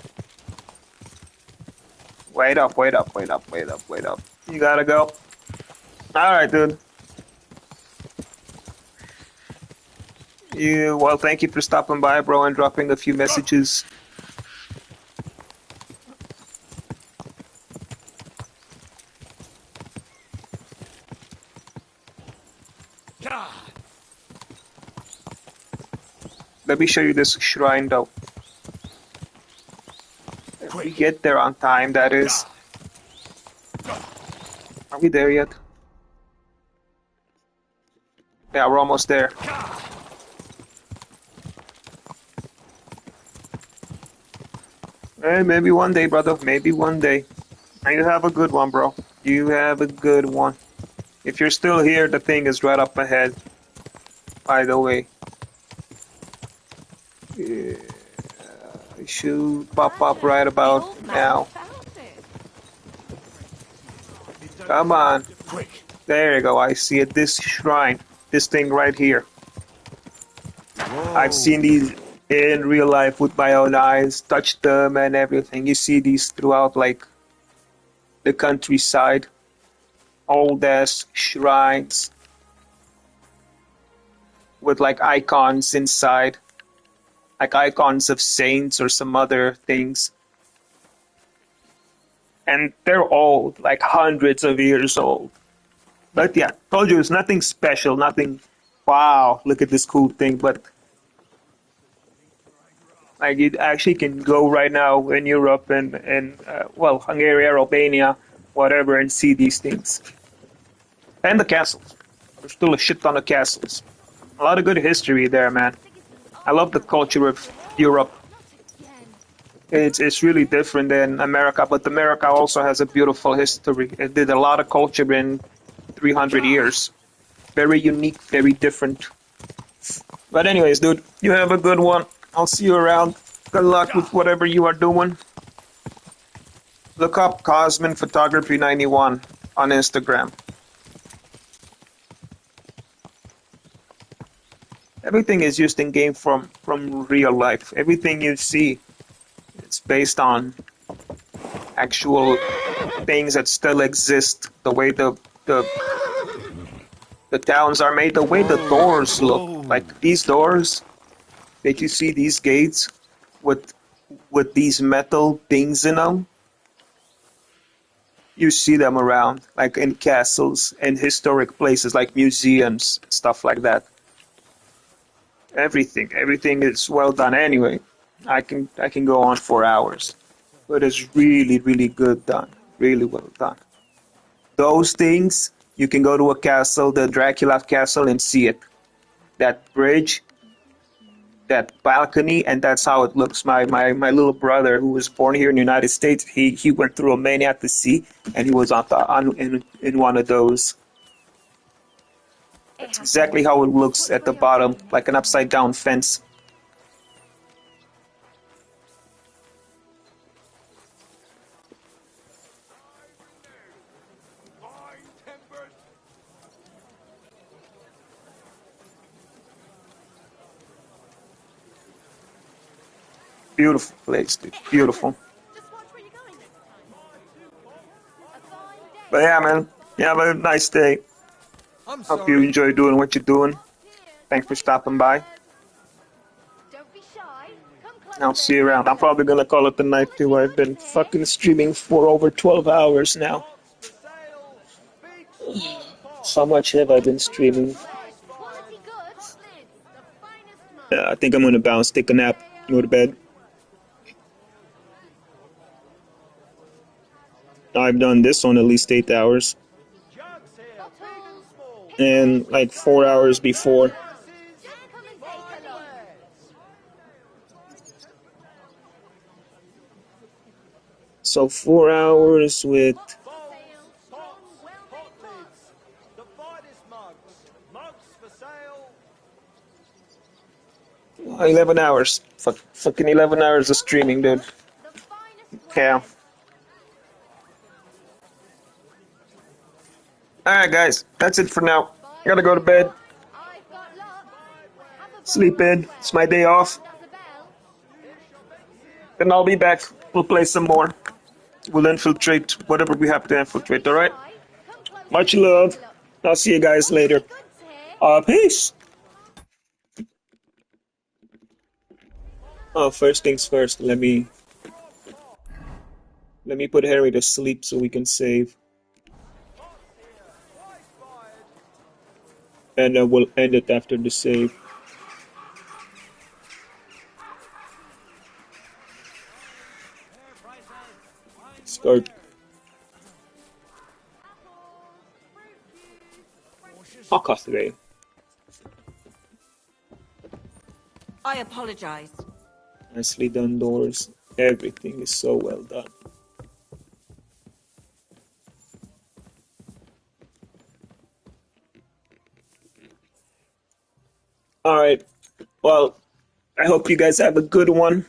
Wait up, wait up, wait up, wait up, wait up. You gotta go. All right, dude. Well, thank you for stopping by, bro, and dropping a few messages. Let me show you this shrine, though. If we get there on time, that is. Are we there yet? Yeah, we're almost there. Hey, maybe one day, brother. Maybe one day. And you have a good one, bro. You have a good one. If you're still here, the thing is right up ahead. By the way. Yeah, it should pop up right about now. Come on. There you go. I see it. This shrine. This thing right here. I've seen these in real life with my own eyes, touched them and everything. You see these throughout, like, the countryside. Old ass shrines with, like, icons inside. Like icons of saints or some other things. And they're old, like hundreds of years old. But yeah, told you it's nothing special, nothing, wow, look at this cool thing. But like you actually can go right now in Europe and well, Hungary, Albania, whatever, and see these things. And the castles. There's still a shit ton of castles. A lot of good history there, man. I love the culture of Europe. It's really different than America, but America also has a beautiful history. It did a lot of culture in 300 years. Very unique, very different. But anyways, dude, you have a good one. I'll see you around. Good luck with whatever you are doing. Look up Cosmin Photography 91 on Instagram. Everything is used in game from real life. Everything you see, it's based on actual things that still exist. The way the towns are made, the way the doors look. Like these doors that you see, these gates with these metal things in them. You see them around, like in castles and historic places, like museums, stuff like that. Everything is well done. Anyway, I can go on for hours, but it's really, really good done. Really well done. Those things, you can go to a castle, the Dracula castle, and see it. That bridge, that balcony, and that's how it looks. My little brother, who was born here in the United States, he went through Romania at the sea, and he was in one of those. That's exactly how it looks at the bottom, like an upside down fence. Beautiful place, dude. Beautiful. But yeah, man. You have a nice day. Hope you enjoy doing what you're doing. Thanks for stopping by. I'll see you around. I'm probably gonna call it the night too. I've been fucking streaming for over 12 hours now. How much have I been streaming? I think I'm gonna bounce, take a nap, go to bed. I've done this one at least 8 hours. And like 4 hours before. So 4 hours with 11 hours. Fucking 11 hours of streaming, dude. Yeah. Alright, guys, that's it for now. Gotta go to bed. Sleep in. It's my day off. Then I'll be back. We'll play some more. We'll infiltrate whatever we have to infiltrate, alright? Much love. I'll see you guys later. Peace. Oh, first things first, let me put Henry to sleep so we can save. And we'll end it after the save. Start. Fuck off today. I apologize. Nicely done doors. Everything is so well done. Alright. Well, I hope you guys have a good one.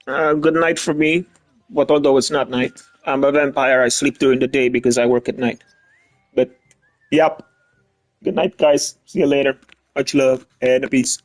Good night for me. But although it's not night, I'm a vampire. I sleep during the day because I work at night. But, yep. Good night, guys. See you later. Much love and peace.